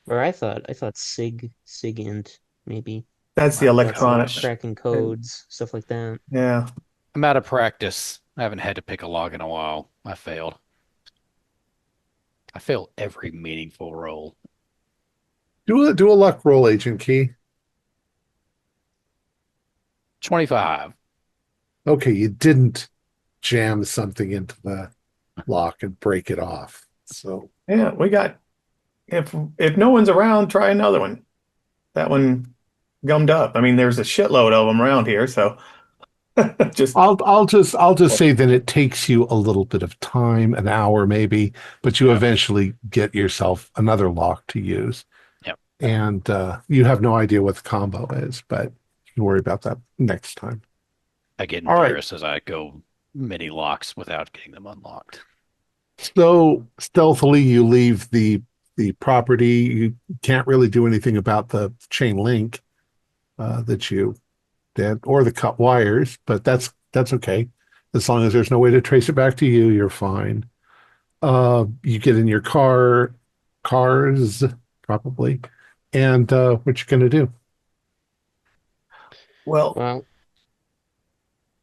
Speaker 2: or I thought SIGINT maybe
Speaker 4: that's the
Speaker 5: Wow,
Speaker 2: that's like
Speaker 4: electronic?
Speaker 2: cracking codes, stuff like that.
Speaker 4: Yeah.
Speaker 5: I'm out of practice. I haven't had to pick a lock in a while. I failed. I failed every meaningful roll.
Speaker 1: do a luck roll, Agent Key.
Speaker 5: 25.
Speaker 1: Okay, you didn't jam something into the lock and break it off. So
Speaker 4: Yeah, we got if no one's around, try another one. That one gummed up. I mean, there's a shitload of them around here, so just
Speaker 1: I'll just say that it takes you a little bit of time, an hour maybe, but you
Speaker 5: Yep.
Speaker 1: eventually get yourself another lock to use.
Speaker 5: Yep.
Speaker 1: And you have no idea what the combo is, but you can worry about that next time.
Speaker 5: I get
Speaker 1: All right.
Speaker 5: embarrassed as I go many locks without getting them unlocked.
Speaker 1: So stealthily you leave the property. You can't really do anything about the chain link that you did or the cut wires, but that's okay. As long as there's no way to trace it back to you, you're fine. You get in your cars probably, and what you gonna do?
Speaker 4: well,
Speaker 2: Well,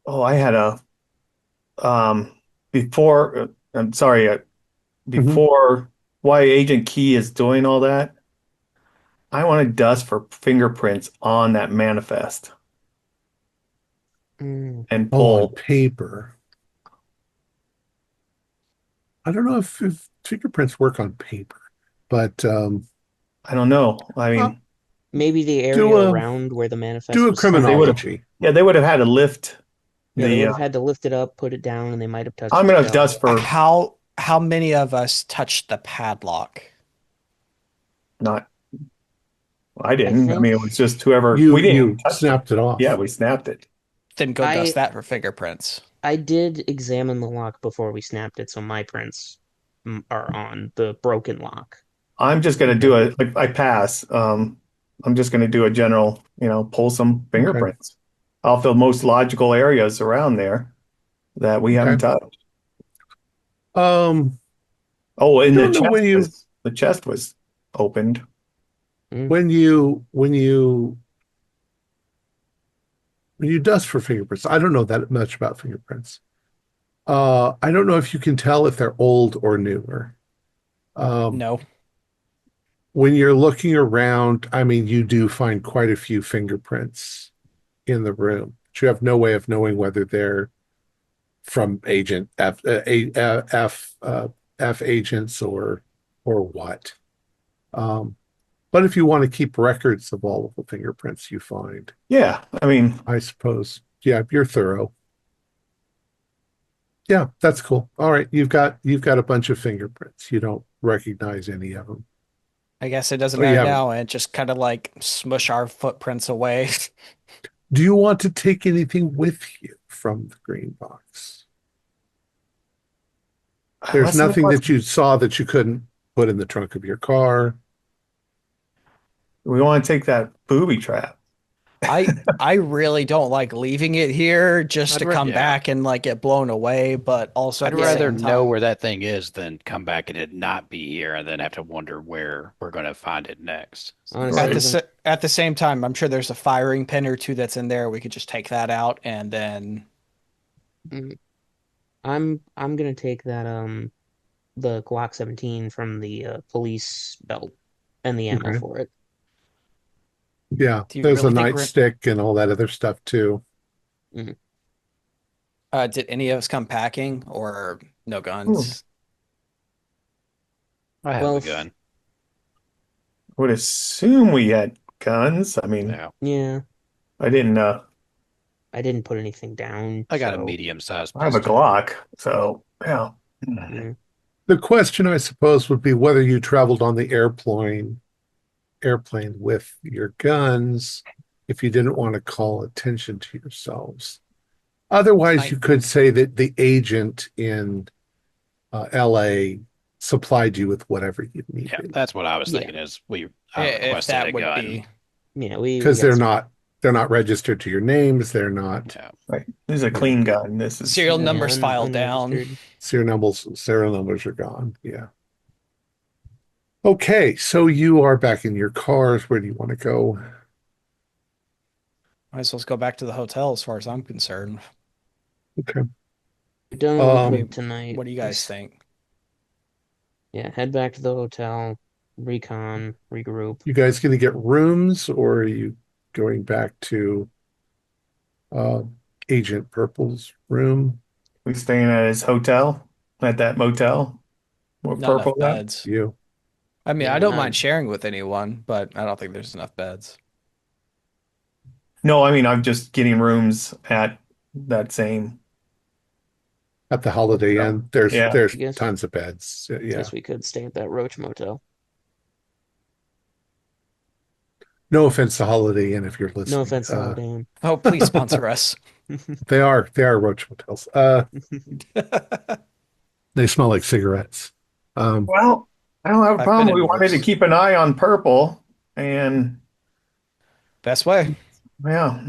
Speaker 4: oh, I had a before I'm sorry,
Speaker 1: Mhm.
Speaker 4: before why Agent Key is doing all that, I wanted dust for fingerprints on that manifest
Speaker 2: mm,
Speaker 4: and
Speaker 1: Oh, on
Speaker 4: pull.
Speaker 1: paper. I don't know if fingerprints work on paper, but
Speaker 4: I don't know. I
Speaker 1: uh,
Speaker 4: mean,
Speaker 2: maybe the
Speaker 1: do
Speaker 2: area
Speaker 1: a
Speaker 2: around where the
Speaker 1: do
Speaker 2: manifest
Speaker 1: a
Speaker 2: was stuck.
Speaker 4: they would have,
Speaker 1: criminology.
Speaker 4: yeah, they would have had to lift
Speaker 2: Yeah, they
Speaker 4: the.
Speaker 2: would have had to lift it up, put it down, and they might have touched
Speaker 4: I'm
Speaker 2: the
Speaker 4: gonna
Speaker 2: shell.
Speaker 4: dust for
Speaker 3: How many of us touched the padlock?
Speaker 4: not. I
Speaker 2: I
Speaker 4: didn't. I
Speaker 2: think
Speaker 4: mean, it was just whoever.
Speaker 1: You
Speaker 4: We didn't even
Speaker 1: you
Speaker 4: touch them.
Speaker 1: snapped it
Speaker 4: Yeah,
Speaker 1: off.
Speaker 4: we snapped it.
Speaker 3: Then go dust
Speaker 2: I
Speaker 3: that for fingerprints.
Speaker 2: I did examine the lock before we snapped it, so my prints are on the broken lock.
Speaker 4: I'm just gonna
Speaker 1: Okay.
Speaker 4: do a. I pass. I'm just gonna do a general. Pull some
Speaker 1: Okay.
Speaker 4: fingerprints. Off the most logical areas around there that we haven't
Speaker 1: Okay.
Speaker 4: touched.
Speaker 1: Um,
Speaker 4: Oh,
Speaker 1: I
Speaker 4: and
Speaker 1: don't know when you
Speaker 4: the chest was opened.
Speaker 2: Mm,
Speaker 1: when you when you when you dust for fingerprints. I don't know that much about fingerprints. I don't know if you can tell if they're old or newer. Um,
Speaker 3: No.
Speaker 1: when you're looking around, I mean, you do find quite a few fingerprints in the room, but you have no way of knowing whether they're from Agent F agents or what. Um, but if you want to keep records of all of the fingerprints you find,
Speaker 4: Yeah, I mean,
Speaker 1: I suppose, yeah, you're thorough. Yeah, that's cool. All right, you've got a bunch of fingerprints. You don't recognize any of them.
Speaker 3: I guess it doesn't
Speaker 1: Oh, you
Speaker 3: matter
Speaker 1: haven't.
Speaker 3: now, and just kind of like smush our footprints away.
Speaker 1: Do you want to take anything with you from the green box? There's
Speaker 4: let's see
Speaker 1: nothing
Speaker 4: what
Speaker 1: that you saw that you couldn't put in the trunk of your car.
Speaker 4: we want to take that booby trap.
Speaker 3: I really don't like leaving it here just to come
Speaker 5: Yeah.
Speaker 3: back and like get blown away, but also
Speaker 5: I'd
Speaker 3: at the
Speaker 5: rather
Speaker 3: same
Speaker 5: know
Speaker 3: time,
Speaker 5: where that thing is than come back and it not be here and then have to wonder where we're going to find it next.
Speaker 2: honestly,
Speaker 3: at the
Speaker 4: Right.
Speaker 2: even
Speaker 3: at the same time, I'm sure there's a firing pin or two that's in there. We could just take that out and then
Speaker 2: mm, I'm gonna take that the Glock 17 from the police belt and the ammo
Speaker 1: Okay.
Speaker 2: for it.
Speaker 1: Yeah,
Speaker 3: do you
Speaker 1: there's a
Speaker 3: really think we're
Speaker 1: nightstick and all that other stuff too.
Speaker 2: Mm.
Speaker 3: did any of us come packing or no
Speaker 4: Hmm.
Speaker 3: guns?
Speaker 5: I have
Speaker 2: Well,
Speaker 5: a gun.
Speaker 4: I would assume we had guns. I mean,
Speaker 5: Yeah.
Speaker 2: Yeah,
Speaker 4: I didn't.
Speaker 2: I didn't put anything down,
Speaker 5: I got a
Speaker 2: so
Speaker 5: medium-sized
Speaker 4: I have a
Speaker 5: pistol.
Speaker 4: Glock, so yeah.
Speaker 2: yeah.
Speaker 1: The question, I suppose, would be whether you traveled on the airplane with your guns if you didn't want to call attention to yourselves. Otherwise,
Speaker 3: I
Speaker 1: you could say that the agent in LA supplied you with whatever you
Speaker 5: Yeah,
Speaker 1: needed
Speaker 5: that's what I was
Speaker 2: Yeah.
Speaker 5: thinking is I
Speaker 3: if
Speaker 5: requested a
Speaker 3: that would
Speaker 5: gun.
Speaker 3: be
Speaker 2: Yeah, we
Speaker 1: because
Speaker 2: got some.
Speaker 1: they're not registered to your names. They're not
Speaker 5: Yeah.
Speaker 4: Right. This is a clean gun. This is
Speaker 3: serial
Speaker 2: Yeah,
Speaker 3: numbers filed down.
Speaker 2: unregistered.
Speaker 1: serial numbers are gone. Yeah. Okay, so you are back in your cars. Where do you want to go?
Speaker 3: Might as well go back to the hotel as far as I'm concerned.
Speaker 1: Okay.
Speaker 2: We're done
Speaker 3: I
Speaker 2: with
Speaker 3: mean,
Speaker 2: tonight.
Speaker 3: what do you guys think?
Speaker 2: Yeah, head back to the hotel, recon, regroup.
Speaker 1: You guys going to get rooms, or are you going back to uh, Agent Purple's room?
Speaker 4: we staying at his hotel, at that motel where
Speaker 3: Not enough
Speaker 4: Purple at.
Speaker 3: beds.
Speaker 1: You.
Speaker 3: I mean, I
Speaker 2: Yeah,
Speaker 3: don't
Speaker 2: not.
Speaker 3: mind sharing with anyone, but I don't think there's enough beds.
Speaker 4: No, I mean I'm just getting rooms at that same
Speaker 1: At the Holiday
Speaker 4: hotel.
Speaker 1: Inn, there's
Speaker 4: Yeah.
Speaker 2: I guess
Speaker 1: tons of beds. Yeah.
Speaker 2: guess we could stay at that Roach Motel.
Speaker 1: No offense to Holiday Inn if you're
Speaker 2: No
Speaker 1: listening.
Speaker 2: offense to Holiday Inn.
Speaker 3: Oh, please sponsor us.
Speaker 1: They are roach motels. They smell like cigarettes. Um,
Speaker 4: Well, I don't have a
Speaker 3: I've been
Speaker 4: problem.
Speaker 3: in
Speaker 4: We wanted to
Speaker 3: worse.
Speaker 4: keep an eye on Purple, and
Speaker 3: Best way.
Speaker 4: yeah,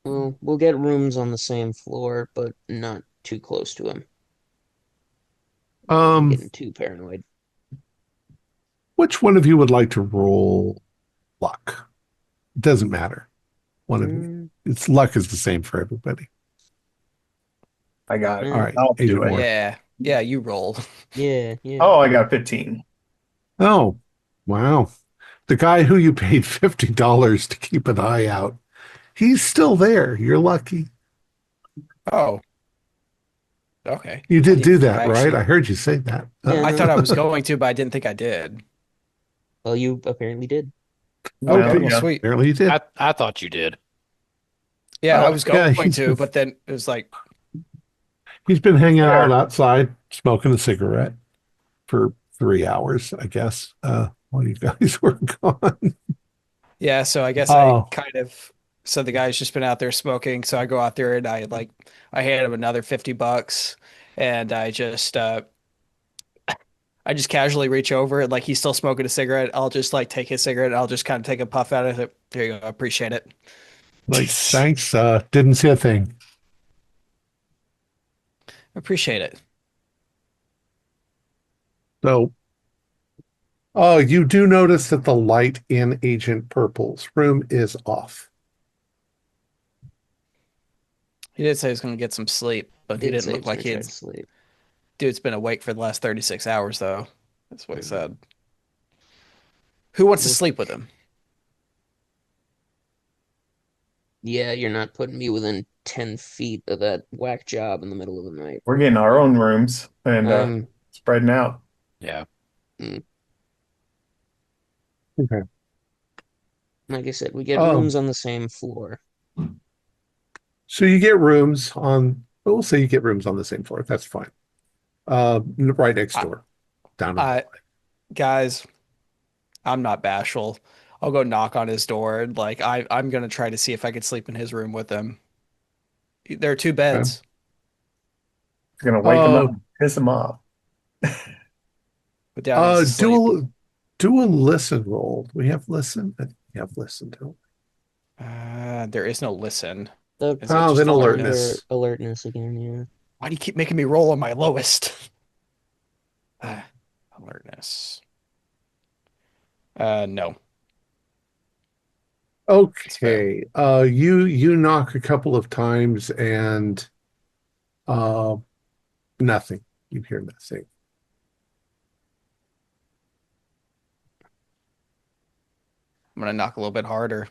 Speaker 2: Well, we'll get rooms on the same floor, but not too close to him. I'm
Speaker 1: um,
Speaker 2: getting too paranoid.
Speaker 1: which one of you would like to roll luck? It doesn't matter. One of you.
Speaker 2: Mm,
Speaker 1: It's luck is the same for everybody.
Speaker 4: I got it.
Speaker 1: All right,
Speaker 4: I'll
Speaker 1: Agent
Speaker 4: do it.
Speaker 1: Moore.
Speaker 3: Yeah. Yeah, you roll.
Speaker 2: yeah, yeah.
Speaker 4: Oh, I got 15.
Speaker 1: Oh, wow. The guy who you paid $50 to keep an eye out, he's still there. You're lucky.
Speaker 3: Oh, okay.
Speaker 1: You
Speaker 3: I
Speaker 1: did
Speaker 3: didn't
Speaker 1: do
Speaker 3: think
Speaker 1: that,
Speaker 3: I
Speaker 1: right?
Speaker 3: actually-
Speaker 1: I heard you say that.
Speaker 2: Yeah.
Speaker 3: I thought I was going to, but I didn't think I did.
Speaker 2: Well, you apparently did.
Speaker 4: Well,
Speaker 1: Okay.
Speaker 3: Well,
Speaker 4: yeah.
Speaker 3: sweet.
Speaker 1: Apparently you did.
Speaker 5: I thought you did.
Speaker 3: Yeah, I
Speaker 4: Oh,
Speaker 3: was
Speaker 1: yeah,
Speaker 3: going to, but then it was like,
Speaker 1: He's been hanging out
Speaker 4: Sure.
Speaker 1: outside smoking a cigarette for 3 hours, I guess, while you guys were gone.
Speaker 3: yeah, so I guess I
Speaker 1: Oh,
Speaker 3: kind of, so the guy's just been out there smoking. So I go out there and I hand him another $50 and I just casually reach over and like he's still smoking a cigarette. I'll just like take his cigarette. I'll just kind of take a puff out of it. There you go. I appreciate it.
Speaker 1: like, thanks. Didn't see a thing.
Speaker 3: Appreciate it.
Speaker 1: So, oh, you do notice that the light in Agent Purple's room is off.
Speaker 3: He did say he was going to get some sleep, but he
Speaker 2: Did
Speaker 3: didn't
Speaker 2: say he
Speaker 3: look
Speaker 2: was
Speaker 3: like
Speaker 2: gonna
Speaker 3: he
Speaker 2: try
Speaker 3: had.
Speaker 2: to sleep.
Speaker 3: Dude's been awake for the last 36 hours, though. That's what he said. Who wants to
Speaker 2: Well,
Speaker 3: sleep with him?
Speaker 2: yeah, you're not putting me within 10 feet of that whack job in the middle of the night.
Speaker 4: We're getting our own rooms and
Speaker 2: I'm
Speaker 4: spreading out.
Speaker 5: Yeah.
Speaker 1: Okay.
Speaker 2: Like I said, we get
Speaker 1: Oh,
Speaker 2: rooms on the same floor.
Speaker 1: so you get rooms on, we'll say you get rooms on the same floor. That's fine. Right next
Speaker 3: I,
Speaker 1: door, down in the
Speaker 3: I guys, I'm not bashful. I'll go knock on his door and I'm gonna try to see if I could sleep in his room with him. There are two
Speaker 1: okay.
Speaker 3: beds.
Speaker 4: It's gonna wake them up,
Speaker 1: Uh,
Speaker 4: piss them off.
Speaker 3: But down needs to sleep.
Speaker 1: do a listen roll. We have listen. I think we have listen to.
Speaker 3: There is no listen.
Speaker 2: The
Speaker 3: Is it
Speaker 1: Oh,
Speaker 3: just
Speaker 1: then
Speaker 3: alertness?
Speaker 1: alertness.
Speaker 2: Again, yeah.
Speaker 3: Why do you keep making me roll on my lowest? Alertness. No. It's fair.
Speaker 1: Okay. You knock a couple of times and uh nothing. You hear nothing.
Speaker 3: I'm gonna knock a little bit harder.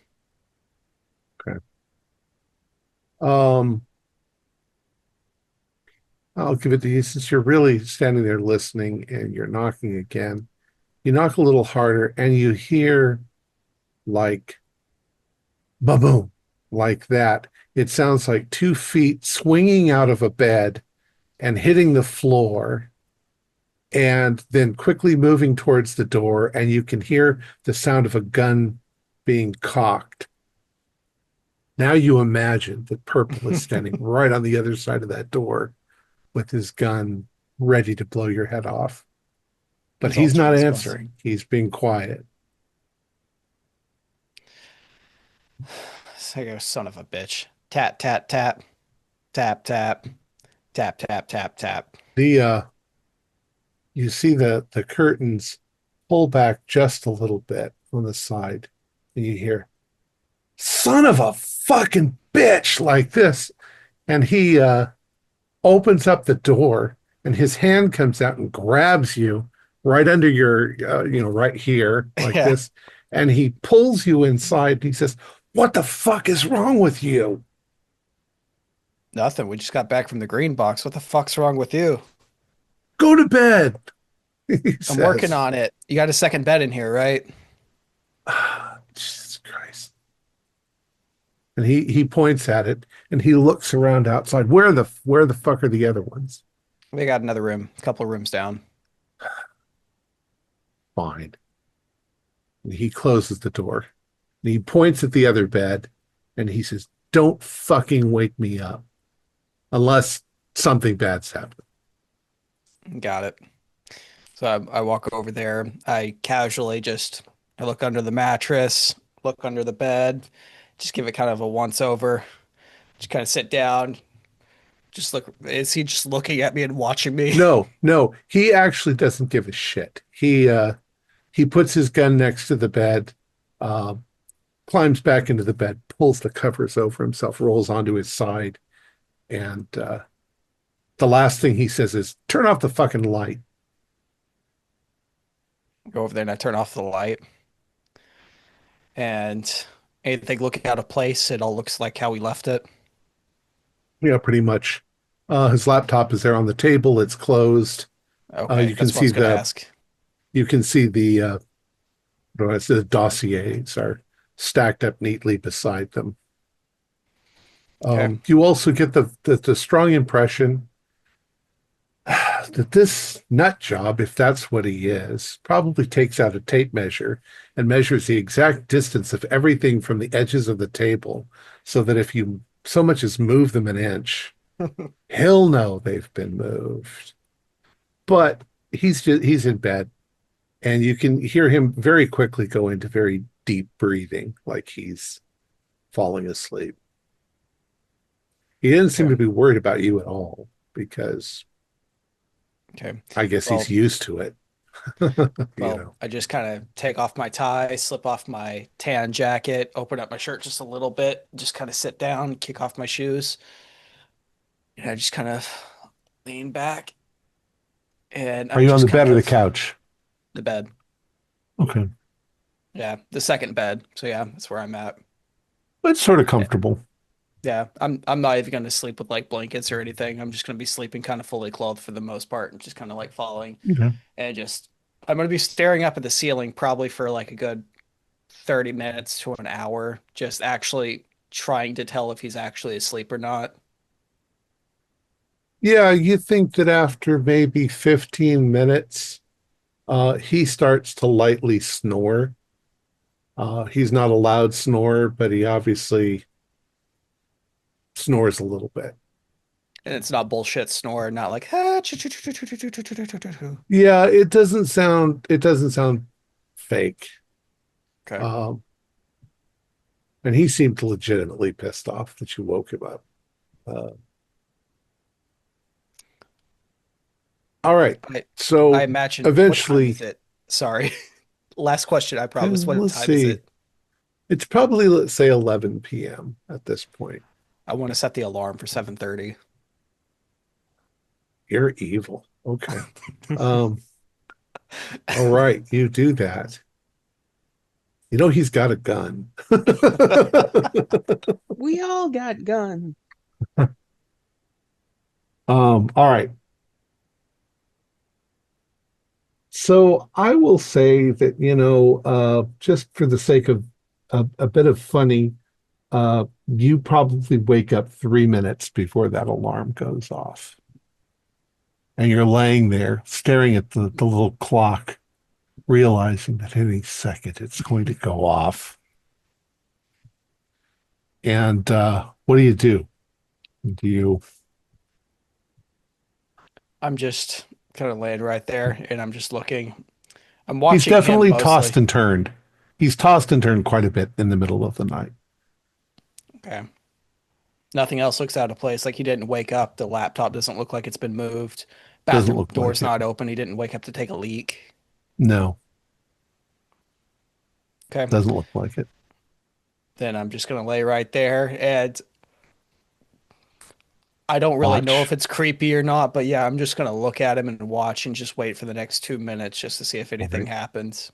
Speaker 1: Okay. Um, I'll give it to you since you're really standing there listening and you're knocking again. You knock a little harder and you hear like Ba-boom, like that. It sounds like 2 feet swinging out of a bed and hitting the floor, and then quickly moving towards the door, and you can hear the sound of a gun being cocked. Now you imagine that Purple is standing right on the other side of that door with his gun ready to blow your head off. But
Speaker 3: He's all
Speaker 1: he's not
Speaker 3: James Bond.
Speaker 1: answering. He's being quiet.
Speaker 3: So I go, son of a bitch. Tap, tap, tap, tap, tap, tap, tap, tap, tap.
Speaker 1: The you see the curtains pull back just a little bit on the side, and you hear "son of a fucking bitch" like this, and he opens up the door, and his hand comes out and grabs you right under your right here like
Speaker 3: Yeah,
Speaker 1: this, and he pulls you inside. And he says, "What the fuck is wrong with you?
Speaker 3: nothing. We just got back from the green box. What the fuck's wrong with you?
Speaker 1: Go to bed." He
Speaker 3: I'm working
Speaker 1: says.
Speaker 3: on it. You got a second bed in here, right?
Speaker 1: Jesus Christ. And he points at it, and he looks around outside. Where the fuck are the other ones?
Speaker 3: We got another room, a couple of rooms down.
Speaker 1: Fine. And he closes the door. And he points at the other bed, and he says, "Don't fucking wake me up unless something bad's happened."
Speaker 3: Got it. So I walk over there. I casually just I look under the mattress, look under the bed, just give it kind of a once over. Just kind of sit down. Just look. Is he just looking at me and watching me?
Speaker 1: No, no, he actually doesn't give a shit. He puts his gun next to the bed, uh, climbs back into the bed, pulls the covers over himself, rolls onto his side, and the last thing he says is, "Turn off the fucking light."
Speaker 3: Go over there and I turn off the light. And anything looking out of place, it all looks like how we left it.
Speaker 1: Yeah, pretty much. His laptop is there on the table. It's closed.
Speaker 3: Okay, that's what I was gonna ask.
Speaker 1: You can see the dossiers are stacked up neatly beside them.
Speaker 3: Okay.
Speaker 1: You also get the strong impression that this nut job, if that's what he is, probably takes out a tape measure and measures the exact distance of everything from the edges of the table, so that if you so much as move them an inch, he'll know they've been moved. But he's in bed, and you can hear him very quickly go into very deep breathing, like he's falling asleep. He didn't seem
Speaker 3: Okay.
Speaker 1: to be worried about you at all, because
Speaker 3: Okay.
Speaker 1: I guess he's
Speaker 3: Well,
Speaker 1: used to it. You
Speaker 3: well,
Speaker 1: know.
Speaker 3: I just kind of take off my tie, slip off my tan jacket, open up my shirt just a little bit, just kind of sit down, kick off my shoes, and I just kind of lean back and
Speaker 1: Are
Speaker 3: I'm
Speaker 1: you on
Speaker 3: just
Speaker 1: the bed
Speaker 3: kind
Speaker 1: or the
Speaker 3: of
Speaker 1: couch?
Speaker 3: the bed.
Speaker 1: Okay.
Speaker 3: Yeah, the second bed. So yeah, that's where I'm at.
Speaker 1: It's sort of comfortable.
Speaker 3: Yeah, I'm not even gonna sleep with like blankets or anything. I'm just gonna be sleeping kind of fully clothed for the most part and just kind of like falling
Speaker 1: Okay.
Speaker 3: and just I'm gonna be staring up at the ceiling probably for like a good 30 minutes to an hour, just actually trying to tell if he's actually asleep or not.
Speaker 1: Yeah, you think that after maybe 15 minutes, he starts to lightly snore. He's not a loud snorer, but he obviously snores a little bit.
Speaker 3: And it's not bullshit snore, not like ah,
Speaker 1: Yeah, it doesn't sound fake.
Speaker 3: okay.
Speaker 1: Um, and he seemed legitimately pissed off that you woke him up. Uh, all right.
Speaker 3: I I
Speaker 1: So
Speaker 3: imagine what time
Speaker 1: eventually,
Speaker 3: is it? Sorry. Last question, I promise. What
Speaker 1: let's
Speaker 3: time is
Speaker 1: see.
Speaker 3: it?
Speaker 1: It's probably, let's say, 11 p.m. at this point.
Speaker 3: I want to set the alarm for 7:30.
Speaker 1: You're evil. Okay. Um, all right, you do that. You know he's got a gun.
Speaker 2: We all got guns.
Speaker 1: All right. So I will say that, just for the sake of a bit of funny, You probably wake up 3 minutes before that alarm goes off. And you're laying there staring at the little clock, realizing that any second it's going to go off. And what do you do? Do you
Speaker 3: I'm just kind of laying right there and I'm just looking. I'm
Speaker 1: He's
Speaker 3: watching him
Speaker 1: definitely tossed
Speaker 3: mostly.
Speaker 1: and turned. He's tossed and turned quite a bit in the middle of the night.
Speaker 3: Okay. Nothing else looks out of place. Like he didn't wake up. The laptop doesn't look like it's been moved.
Speaker 1: Doesn't
Speaker 3: Bathroom
Speaker 1: look like
Speaker 3: door's
Speaker 1: it.
Speaker 3: not open. He didn't wake up to take a leak.
Speaker 1: No,
Speaker 3: Okay.
Speaker 1: doesn't look like it.
Speaker 3: Then I'm just gonna lay right there and I don't really know if
Speaker 1: Watch.
Speaker 3: it's creepy or not, but yeah, I'm just gonna look at him and watch and just wait for the next 2 minutes just to see if
Speaker 1: All
Speaker 3: anything
Speaker 1: right.
Speaker 3: happens.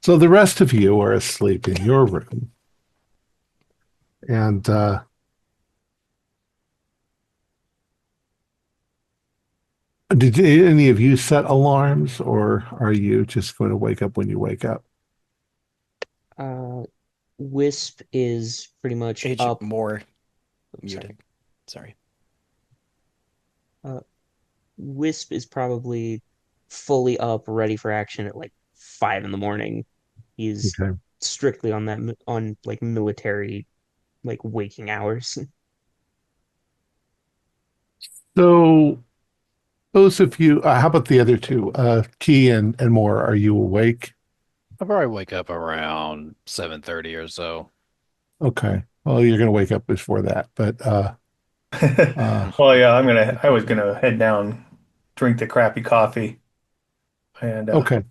Speaker 1: So the rest of you are asleep in your room. And did any of you set alarms, or are you just going to wake up when you wake up?
Speaker 2: Uh, Wisp is pretty much
Speaker 3: Agent
Speaker 2: up.
Speaker 3: Moore
Speaker 2: Sorry.
Speaker 3: muted. Sorry.
Speaker 2: Uh, Wisp is probably fully up, ready for action at like 5 in the morning. He's
Speaker 1: Okay.
Speaker 2: strictly on on like military like waking hours.
Speaker 1: So those of you, how about the other two? Key and Moore, are you awake?
Speaker 5: I'll probably wake up around 7:30 or so.
Speaker 1: Okay. Well, you're going to wake up before that, but uh,
Speaker 4: Well, yeah, I was gonna head down, drink the crappy coffee, and
Speaker 1: okay.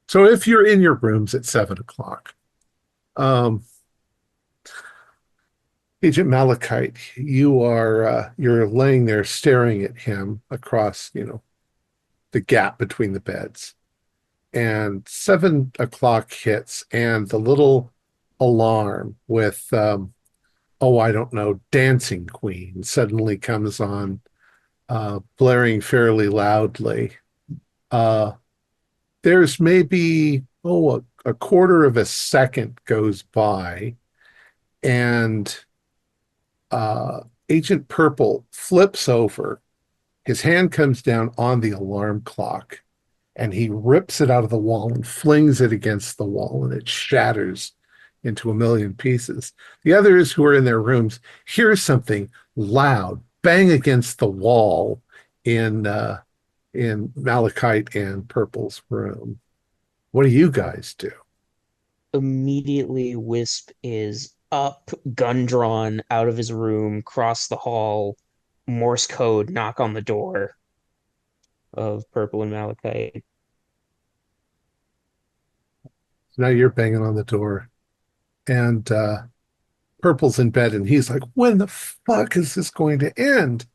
Speaker 1: So if you're in your rooms at 7 o'clock, um, Agent Malachite, you're laying there staring at him across, the gap between the beds. And 7 o'clock hits, and the little alarm with oh, I don't know, Dancing Queen suddenly comes on, blaring fairly loudly. Uh, there's maybe, a quarter of a second goes by, and uh, Agent Purple flips over. His hand comes down on the alarm clock, and he rips it out of the wall and flings it against the wall, and it shatters into a million pieces. The others who are in their rooms hear something loud bang against the wall in Malachite and Purple's room. What do you guys do?
Speaker 2: Immediately, Wisp is up, gun drawn, out of his room, cross the hall, Morse code, knock on the door of Purple and Malachite.
Speaker 1: Now you're banging on the door, and Purple's in bed, and he's like, "When the fuck is this going to end?"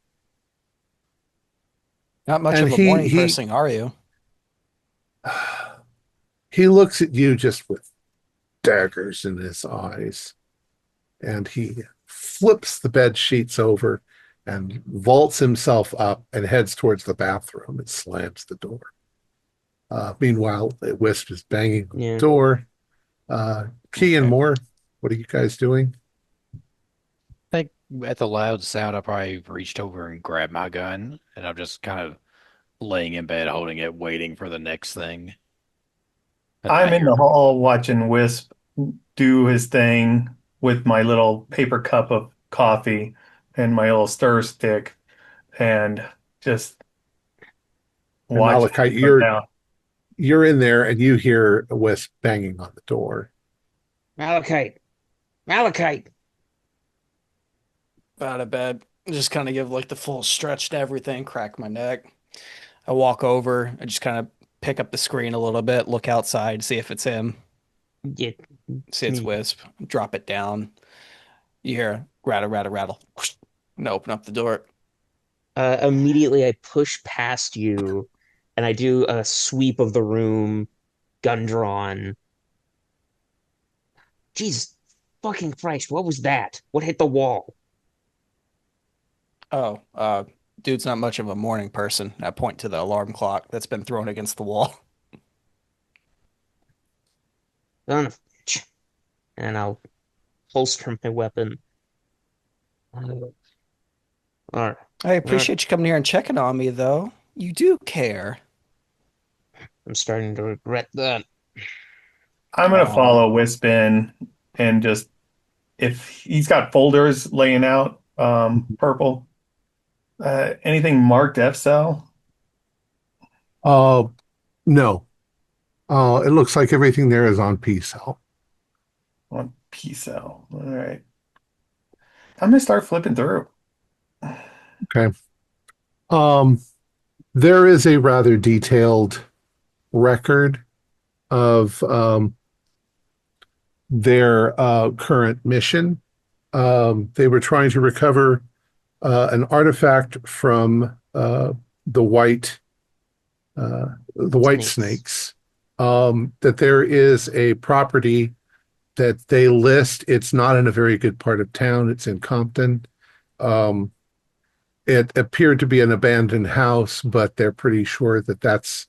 Speaker 3: Not much
Speaker 1: And
Speaker 3: of a
Speaker 1: he
Speaker 3: morning
Speaker 1: he
Speaker 3: person, are you?
Speaker 1: he looks at you just with daggers in his eyes, and he flips the bed sheets over and vaults himself up and heads towards the bathroom and slams the door. Meanwhile, Wisp is banging on the
Speaker 2: Yeah.
Speaker 1: door. Key and
Speaker 3: Okay.
Speaker 1: Moore, what are you guys doing?
Speaker 5: I think at the loud sound, I probably reached over and grabbed my gun, and I'm just kind of laying in bed, holding it, waiting for the next thing. And I
Speaker 4: I'm in
Speaker 5: hear,
Speaker 4: the hall watching Wisp do his thing with my little paper cup of coffee and my little stir stick, and just
Speaker 1: And
Speaker 4: watching
Speaker 1: Malachite,
Speaker 4: him go down.
Speaker 1: you're in there and you hear Wisp banging on the door.
Speaker 2: Malachite! Malachite!
Speaker 3: Out of bed. Just kind of give like the full stretch to everything, crack my neck. I walk over, I just kind of pick up the screen a little bit, look outside, see if it's him,
Speaker 2: Yeah,
Speaker 3: see it's Wisp, drop it down. You hear rattle, rattle, rattle. Whoosh, and open up the door.
Speaker 2: immediately I push past you and I do a sweep of the room, gun drawn. Jesus fucking Christ, what was that? What hit the wall?
Speaker 3: Oh, dude's not much of a morning person. I point to the alarm clock that's been thrown against the wall.
Speaker 2: Son of a bitch. And I'll holster my weapon. All right,
Speaker 3: I
Speaker 2: all right.
Speaker 3: appreciate you coming here and checking on me, though. You do care.
Speaker 2: I'm starting to regret that.
Speaker 4: I'm gonna
Speaker 3: Aw.
Speaker 4: follow Wisp in and just if he's got folders laying out, purple. Anything marked F cell
Speaker 1: Uh, no. It looks like everything there is on P cell.
Speaker 4: on P cell. All right. I'm gonna start flipping through.
Speaker 1: Okay. Um, there is a rather detailed record of their current mission. They were trying to recover an artifact from the white the white
Speaker 2: Snakes.
Speaker 1: snakes. That there is a property that they list. It's not in a very good part of town. It's in Compton. Um, it appeared to be an abandoned house, but they're pretty sure that that's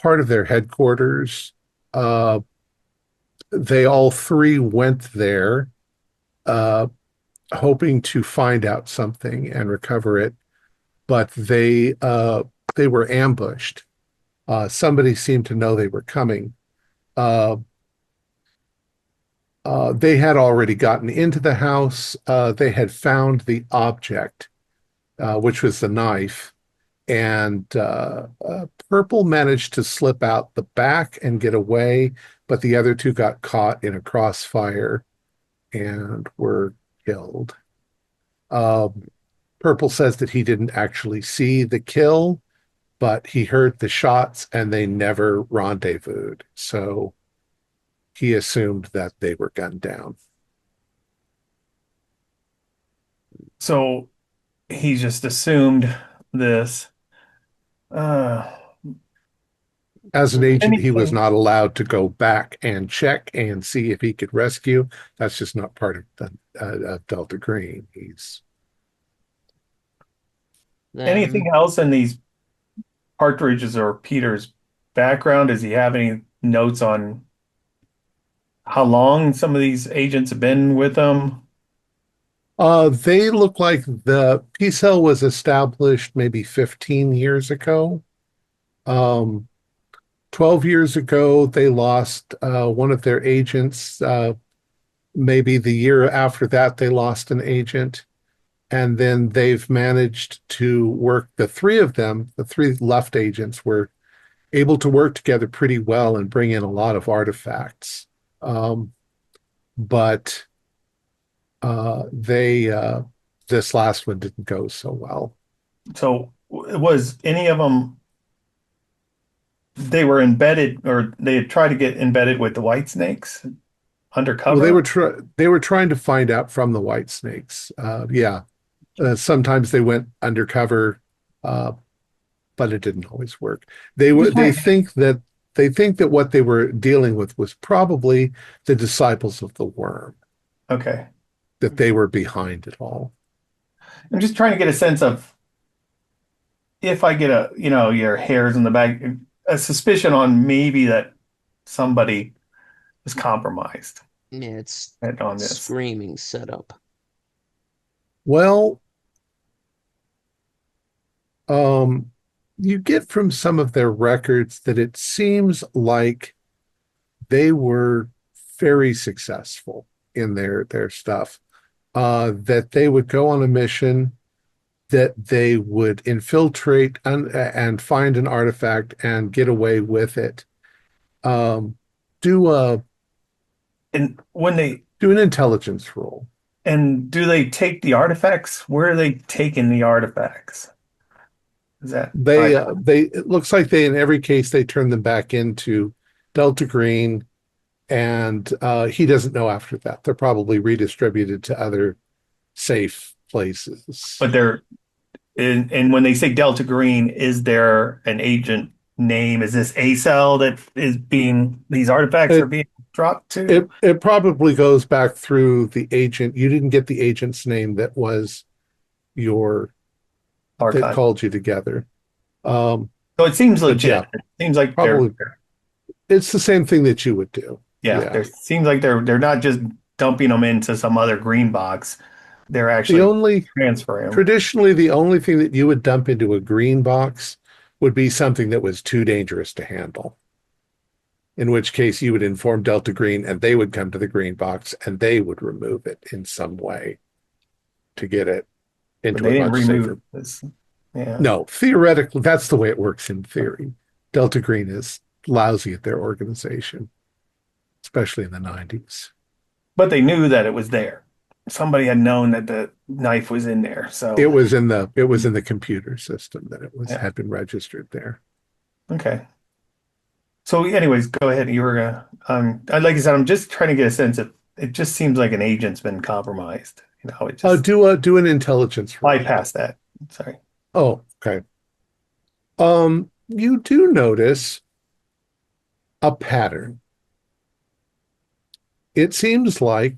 Speaker 1: part of their headquarters. Uh, they all three went there, uh, hoping to find out something and recover it, but they were ambushed. Somebody seemed to know they were coming. Uh, they had already gotten into the house. They had found the object, which was the knife, and Purple managed to slip out the back and get away, but the other two got caught in a crossfire and were killed. Uh, Purple says that he didn't actually see the kill, but he heard the shots and they never rendezvoused. So he assumed that they were gunned down.
Speaker 4: So he just assumed this. Uh,
Speaker 1: As an agent, he was
Speaker 4: anything
Speaker 1: not allowed to go back and check and see if he could rescue. That's just not part of the Delta Green. He's
Speaker 2: Then
Speaker 4: else in these Partridge's or Peter's background? Does he have any notes on how long some of these agents have been with them?
Speaker 1: they look like the P cell was established maybe 15 years ago. Um, 12 years ago, they lost one of their agents. Maybe the year after that, they lost an agent. And then they've managed to work, the three of them, the three left agents, were able to work together pretty well and bring in a lot of artifacts. But they this last one didn't go so well.
Speaker 4: So was any of them they were embedded or they had tried to get embedded with the White Snakes
Speaker 1: Well,
Speaker 4: undercover?
Speaker 1: they were trying to find out from the White Snakes. Yeah, sometimes they went undercover, uh, but it didn't always work.
Speaker 4: Just
Speaker 1: They think that what they were dealing with was probably the disciples of the worm,
Speaker 4: okay.
Speaker 1: that they were behind it all.
Speaker 4: I'm just trying to get a sense of if I get your hairs in the back, a suspicion on maybe that somebody is compromised
Speaker 2: yeah, it's
Speaker 4: on this.
Speaker 2: screaming setup.
Speaker 1: Well, um, you get from some of their records that it seems like they were very successful in their stuff. That they would go on a mission, that they would infiltrate and find an artifact and get away with it. Um, do a
Speaker 4: And when they
Speaker 1: do an intelligence roll.
Speaker 4: and do they take the artifacts? Where are they taking the artifacts? Is that
Speaker 1: They it looks like they in every case they turn them back into Delta Green, and he doesn't know after that. They're probably redistributed to other safe places.
Speaker 4: but they're and when they say Delta Green, is there an agent name? Is this A cell that is being these artifacts are
Speaker 1: It
Speaker 4: being dropped to?
Speaker 1: it probably goes back through the agent. You didn't get the agent's name that was your that
Speaker 4: Archive.
Speaker 1: called you together. Um,
Speaker 4: So it seems
Speaker 1: but yeah,
Speaker 4: legit. It seems like
Speaker 1: probably it's the same thing that you would do.
Speaker 4: yeah,
Speaker 1: Yeah.
Speaker 4: there seems like they're not just dumping them into some other green box. They're
Speaker 1: The
Speaker 4: actually
Speaker 1: only
Speaker 4: transferring them.
Speaker 1: Traditionally, the only thing that you would dump into a green box would be something that was too dangerous to handle. In which case you would inform Delta Green and they would come to the green box and they would remove it in some way to get it
Speaker 4: But
Speaker 1: into
Speaker 4: they
Speaker 1: a
Speaker 4: didn't
Speaker 1: much
Speaker 4: remove
Speaker 1: safer.
Speaker 4: this. Yeah.
Speaker 1: No, theoretically, that's the way it works in theory. Delta Green is lousy at their organization, especially in the 90s.
Speaker 4: But they knew that it was there. Somebody had known that the knife was in there. So
Speaker 1: It was in the computer system that it was
Speaker 4: Yeah.
Speaker 1: had been registered there.
Speaker 4: okay. So, anyways, go ahead. You were gonna. Like I said, I'm just trying to get a sense of. It just seems like an agent's been compromised. It just
Speaker 1: Do an intelligence roll.
Speaker 4: bypass that. Sorry.
Speaker 1: Oh, okay. You do notice a pattern. It seems like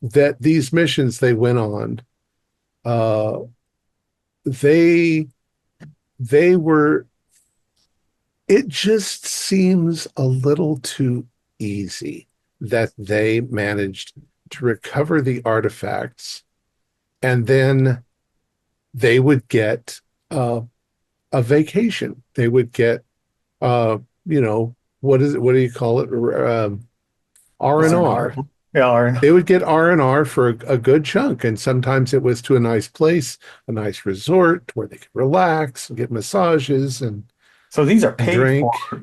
Speaker 1: that these missions they went on, uh, they were. It just seems a little too easy that they managed to recover the artifacts, and then they would get a vacation. They would get, what is it? What do you call it? R and R.
Speaker 3: R&R.
Speaker 4: Yeah.
Speaker 1: They would get R&R for a good chunk, and sometimes it was to a nice place, a nice resort where they could relax and get massages and
Speaker 4: So these are paid
Speaker 1: drink.
Speaker 4: for.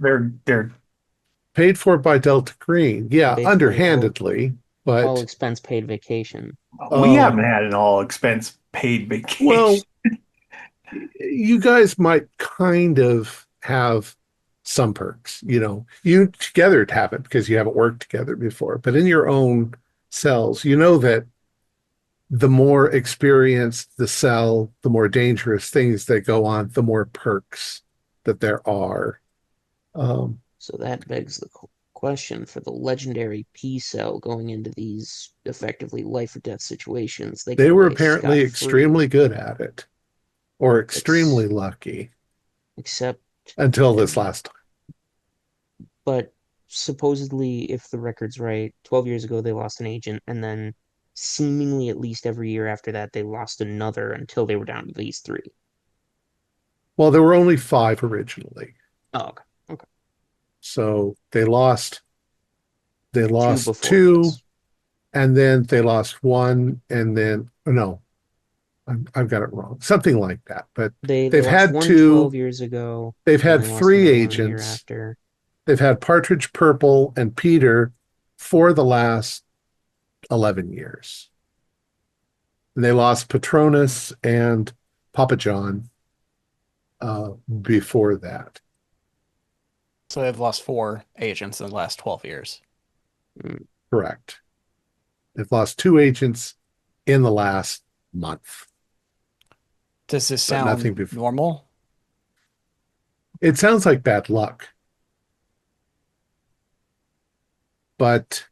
Speaker 4: They're
Speaker 1: Paid for by Delta Green. Yeah,
Speaker 2: Basically,
Speaker 1: underhandedly,
Speaker 2: all
Speaker 1: but
Speaker 2: expense paid vacation.
Speaker 4: we haven't had an all expense paid vacation.
Speaker 1: well, you guys might kind of have some perks. You together haven't because you haven't worked together before, but in your own cells, you know that the more experienced the cell, the more dangerous things that go on, the more perks that there are.
Speaker 2: So that begs the question for the legendary P cell going into these effectively life or death situations.
Speaker 1: They
Speaker 2: get
Speaker 1: were
Speaker 2: away
Speaker 1: apparently
Speaker 2: scot-free,
Speaker 1: extremely good at it, or extremely lucky
Speaker 2: except
Speaker 1: until this last time.
Speaker 2: but supposedly, if the record's right, 12 years ago they lost an agent, and then seemingly at least every year after that they lost another until they were down to these three.
Speaker 1: Well, there were only 5 originally.
Speaker 2: Oh, okay. Okay.
Speaker 1: So they lost
Speaker 2: before
Speaker 1: two,
Speaker 2: this.
Speaker 1: and then they lost one, and then no, I've got it wrong. Something like that. But
Speaker 2: They
Speaker 1: they've
Speaker 2: lost
Speaker 1: had
Speaker 2: one
Speaker 1: 2.
Speaker 2: 12 years ago.
Speaker 1: They've
Speaker 2: and
Speaker 1: had
Speaker 2: they lost
Speaker 1: 3
Speaker 2: another one a year
Speaker 1: agents.
Speaker 2: after.
Speaker 1: They've had Partridge Purple and Peter for the last 11 years. And they lost Patronus and Papa John before that.
Speaker 3: So they've lost 4 agents in the last 12 years.
Speaker 1: Correct. They've lost 2 agents in the last month.
Speaker 3: Does this
Speaker 1: But nothing
Speaker 3: sound
Speaker 1: before.
Speaker 3: normal?
Speaker 1: It sounds like bad luck. But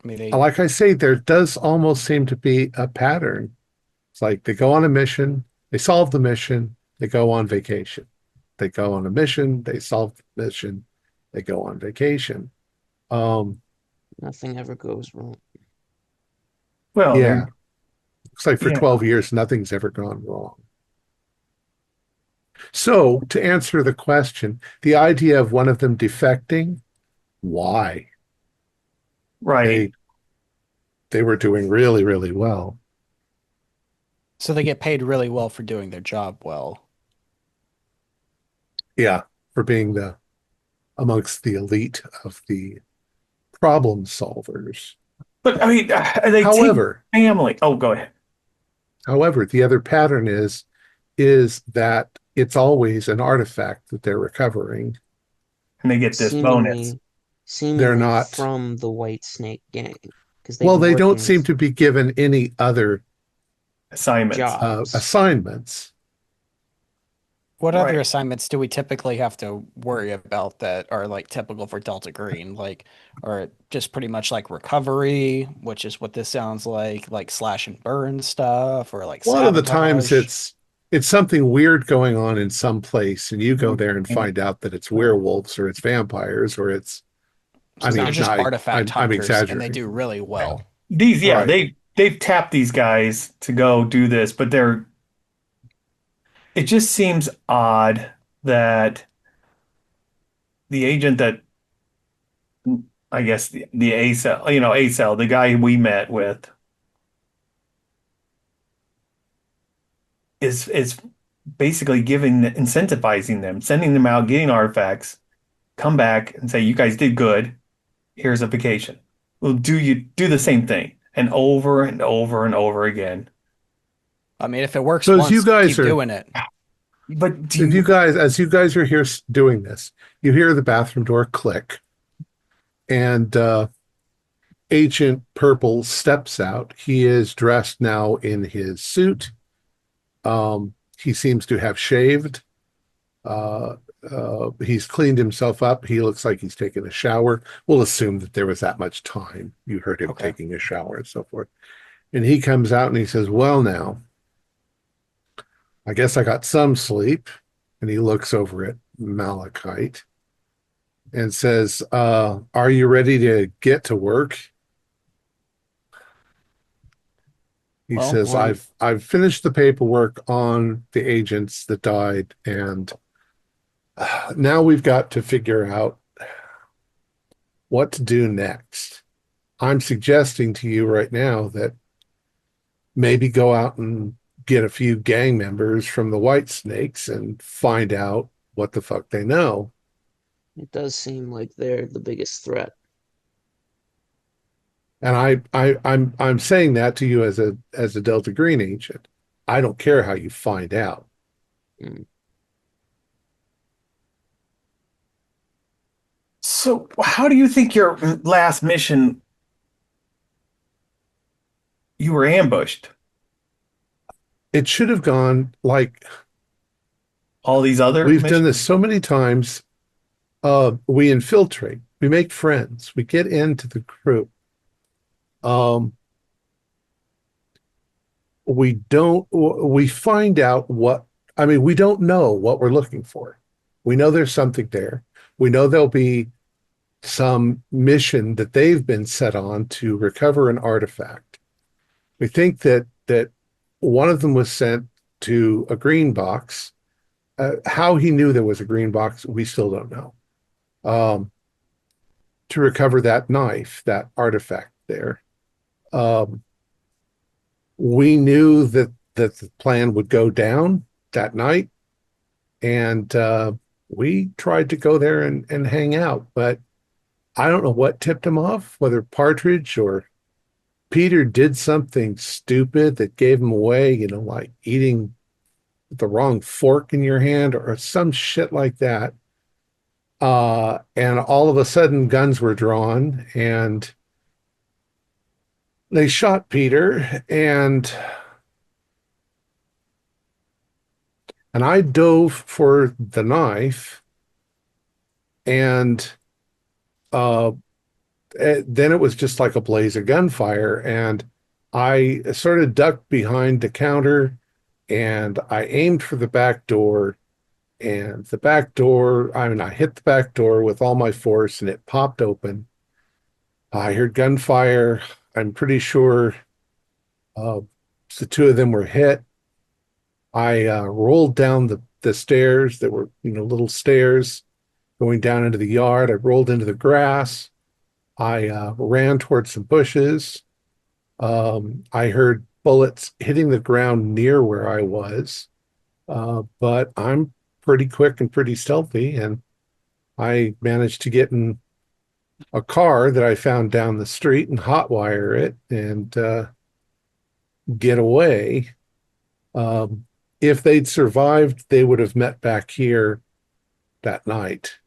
Speaker 3: I mean,
Speaker 1: like I say, there does almost seem to be a pattern. It's like they go on a mission, they solve the mission, they go on vacation. They go on a mission, they solve the mission, they go on vacation.
Speaker 2: Nothing ever goes wrong.
Speaker 4: well,
Speaker 1: Yeah. Looks like for
Speaker 4: Yeah.
Speaker 1: 12 years, nothing's ever gone wrong. So, to answer the question, the idea of one of them defecting, why?
Speaker 4: right.
Speaker 1: They were doing really, really well.
Speaker 3: so they get paid really well for doing their job well.
Speaker 1: Yeah, for being amongst the elite of the problem solvers.
Speaker 4: But I mean, they
Speaker 1: However,
Speaker 4: take family. Oh, go ahead.
Speaker 1: the other pattern is that it's always an artifact that they're recovering.
Speaker 4: And they get this bonus.
Speaker 2: Seemingly
Speaker 1: They're not
Speaker 2: from the White Snake gang. Because
Speaker 1: well, they don't seem to be given any other
Speaker 4: Assignments.
Speaker 2: jobs.
Speaker 1: assignments.
Speaker 3: What other
Speaker 4: Right.
Speaker 3: assignments do we typically have to worry about that are like typical for Delta Green? Like, or just pretty much like recovery, which is what this sounds like slash and burn stuff, or like
Speaker 1: A lot of the times
Speaker 3: sabotage?
Speaker 1: it's something weird going on in some place, and you go there and find out that it's werewolves or it's vampires or it's I
Speaker 3: So they're
Speaker 1: mean,
Speaker 3: just artifact
Speaker 1: I'm
Speaker 3: hunters, and they do
Speaker 1: exaggerating.
Speaker 3: really well.
Speaker 4: Yeah,
Speaker 1: Right.
Speaker 4: they've tapped these guys to go do this, but it just seems odd that the agent that I guess the ACEL, ACEL, the guy we met with, is basically incentivizing them, sending them out, getting artifacts, come back and say, "You guys did good. Here's a vacation." Well, do the same thing and over and over and over again.
Speaker 3: I mean, if it works
Speaker 1: So as you
Speaker 3: once,
Speaker 1: guys
Speaker 3: keep
Speaker 1: are,
Speaker 3: doing it.
Speaker 4: But do
Speaker 1: if you
Speaker 4: you,
Speaker 1: guys, as you guys are here doing this, you hear the bathroom door click, and Agent Purple steps out. He is dressed now in his suit. He seems to have shaved. Uh, he's cleaned himself up. He looks like he's taken a shower. We'll assume that there was that much time. You heard him
Speaker 3: Okay.
Speaker 1: taking a shower and so forth. And he comes out and he says, "Well, now, I guess I got some sleep." And he looks over at Malachite and says, "Are you ready to get to work?" He
Speaker 3: Well,
Speaker 1: says, I've finished the paperwork on the agents that died, and now we've got to figure out what to do next. I'm suggesting to you right now that maybe go out and get a few gang members from the White Snakes and find out what the fuck they know.
Speaker 2: It does seem like they're the biggest threat.
Speaker 1: And I'm saying that to you as a Delta Green agent. I don't care how you find out.
Speaker 2: Mm.
Speaker 4: so how do you think your last mission you were ambushed?
Speaker 1: It should have gone like
Speaker 4: All these other
Speaker 1: we've done this
Speaker 4: missions?
Speaker 1: so many times. We infiltrate, we make friends, we get into the group. Um, we find out what, I mean, we don't know what we're looking for. We know there's something there. We know there'll be some mission that they've been set on to recover an artifact. We think that one of them was sent to a green box. How he knew there was a green box, we still don't know. Um, to recover that knife, that artifact there. Um, we knew that the plan would go down that night, and we tried to go there and hang out, but I don't know what tipped him off, whether Partridge or Peter did something stupid that gave him away, like eating the wrong fork in your hand or some shit like that. And all of a sudden, guns were drawn and they shot Peter, and I dove for the knife, and uh, then it was just like a blaze of gunfire, and I sort of ducked behind the counter, and I aimed for the back door, and the back door, I mean, I hit the back door with all my force, and it popped open. I heard gunfire. I'm pretty sure uh, the two of them were hit. I rolled down the stairs that were, little stairs going down into the yard. I rolled into the grass. I ran towards some bushes. I heard bullets hitting the ground near where I was, but I'm pretty quick and pretty stealthy, and I managed to get in a car that I found down the street and hotwire it and get away. Um, if they'd survived, they would have met back here that night.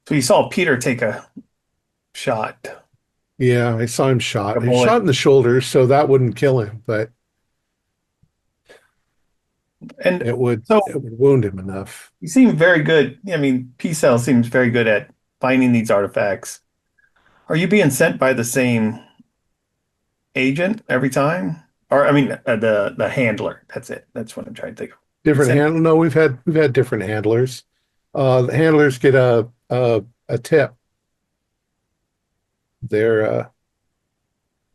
Speaker 4: So you saw Peter take a shot,
Speaker 1: Yeah, I saw him
Speaker 4: a
Speaker 1: shot. He
Speaker 4: bullet,
Speaker 1: shot in the shoulder, so that wouldn't kill him, but
Speaker 4: and
Speaker 1: it would
Speaker 4: so
Speaker 1: it would wound him enough.
Speaker 4: you seem very good. I mean, P-Cell seems very good at finding these artifacts. Are you being sent by the same agent every time? Or I mean, the handler. That's it. That's what I'm trying to think of. You
Speaker 1: Different
Speaker 4: sent
Speaker 1: handle. No, we've had different handlers. The handlers get a tip They're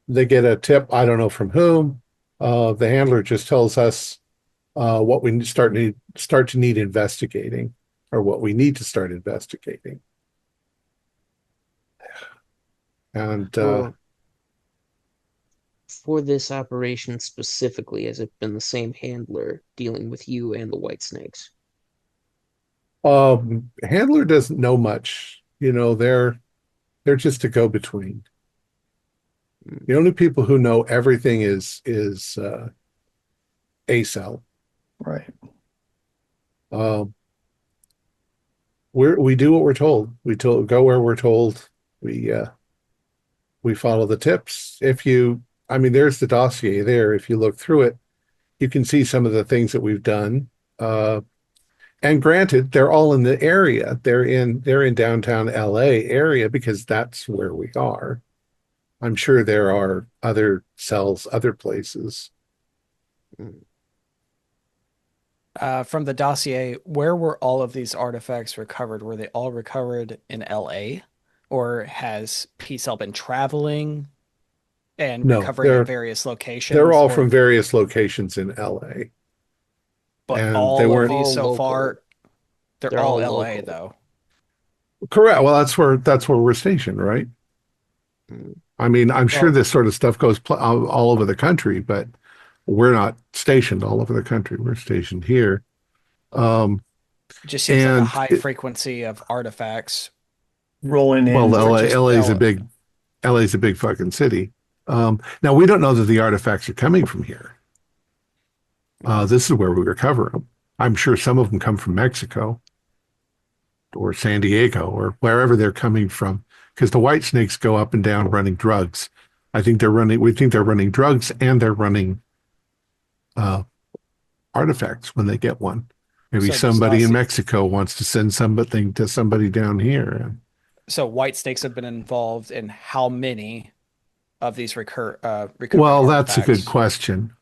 Speaker 1: they get a tip, I don't know from whom. The handler just tells us what we start to need investigating, or what we need to start investigating. And
Speaker 2: For this operation specifically, has it been the same handler dealing with you and the White Snakes?
Speaker 1: handler doesn't know much. They're just a go-between.
Speaker 2: Mm,
Speaker 1: The only people who know everything is ACEL.
Speaker 4: Right.
Speaker 1: Um, we do what we're told. Go where we're told. We follow the tips. I mean, there's the dossier there. If you look through it, you can see some of the things that we've done. And granted, they're all in the area. They're in downtown LA area because that's where we are. I'm sure there are other cells, other places.
Speaker 2: mm.
Speaker 3: From the dossier, where were all of these artifacts recovered? Were they all recovered in LA? Or has PCell been traveling and
Speaker 1: No,
Speaker 3: recovering at various
Speaker 1: they're
Speaker 3: locations?
Speaker 1: all
Speaker 3: Or
Speaker 1: from various locations in LA.
Speaker 3: but
Speaker 1: And they
Speaker 3: all of
Speaker 1: weren't
Speaker 3: these
Speaker 2: All
Speaker 3: so
Speaker 2: local.
Speaker 3: far, they're
Speaker 2: They're
Speaker 3: all
Speaker 2: all
Speaker 3: LA
Speaker 2: local.
Speaker 3: though.
Speaker 1: correct. Well, that's where we're stationed, right?
Speaker 2: Mm.
Speaker 1: I mean, I'm sure
Speaker 3: Well,
Speaker 1: this sort of stuff goes all over the country, but we're not stationed all over the country. We're stationed here. Um,
Speaker 3: it just seems like a
Speaker 1: and
Speaker 3: high frequency of artifacts
Speaker 4: Rolling
Speaker 1: well,
Speaker 3: for
Speaker 4: into
Speaker 3: just L.
Speaker 1: LA's a big fucking city. Now we don't know that the artifacts are coming from here.
Speaker 2: Mm.
Speaker 1: This is where we recover them. I'm sure some of them come from Mexico or San Diego or wherever they're coming from, because the white snakes go up and down running drugs. We think they're running drugs and they're running uh, artifacts when they get one. Maybe
Speaker 3: So this
Speaker 1: somebody in
Speaker 3: dossier,
Speaker 1: Mexico wants to send something to somebody down here.
Speaker 3: so white snakes have been involved in how many of these recovered
Speaker 1: Well, that's a good
Speaker 3: artifacts?
Speaker 1: question.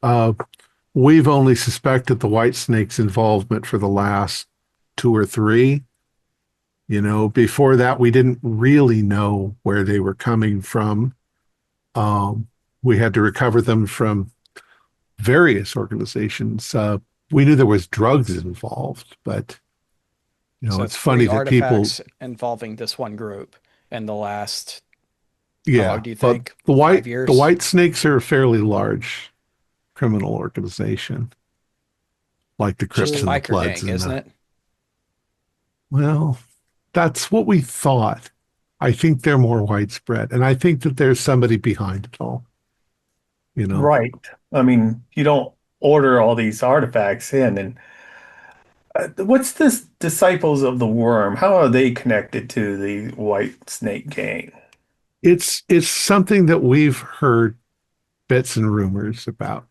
Speaker 1: We've only suspected the white snake's involvement for the last two or three. Before that, we didn't really know where they were coming from. Um, we had to recover them from various organizations. We knew there was drugs involved, but
Speaker 3: So
Speaker 1: it's funny
Speaker 3: three
Speaker 1: that people,
Speaker 3: artifacts involving this one group in the last, how long
Speaker 1: yeah,
Speaker 3: do you
Speaker 1: but
Speaker 3: think?
Speaker 1: the white
Speaker 3: 5 years?
Speaker 1: snakes are a fairly large criminal organization, like the
Speaker 3: It's just a
Speaker 1: Crips and the
Speaker 3: biker
Speaker 1: Bloods
Speaker 3: gang,
Speaker 1: and
Speaker 3: isn't
Speaker 1: the,
Speaker 3: it?
Speaker 1: well, that's what we thought. I think they're more widespread, and I think that there's somebody behind it all. You know,
Speaker 4: right. I mean, you don't order all these artifacts in. And what's this Disciples of the Worm? How are they connected to the White Snake Gang?
Speaker 1: it's something that we've heard bits and rumors about.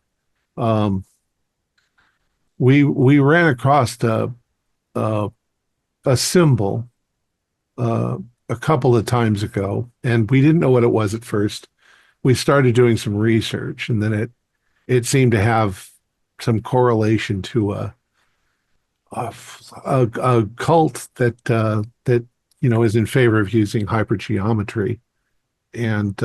Speaker 1: Um, we ran across a, a symbol uh, a couple of times ago, and we didn't know what it was at first. We started doing some research, and then it seemed to have some correlation to a, a cult that is in favor of using hypergeometry, and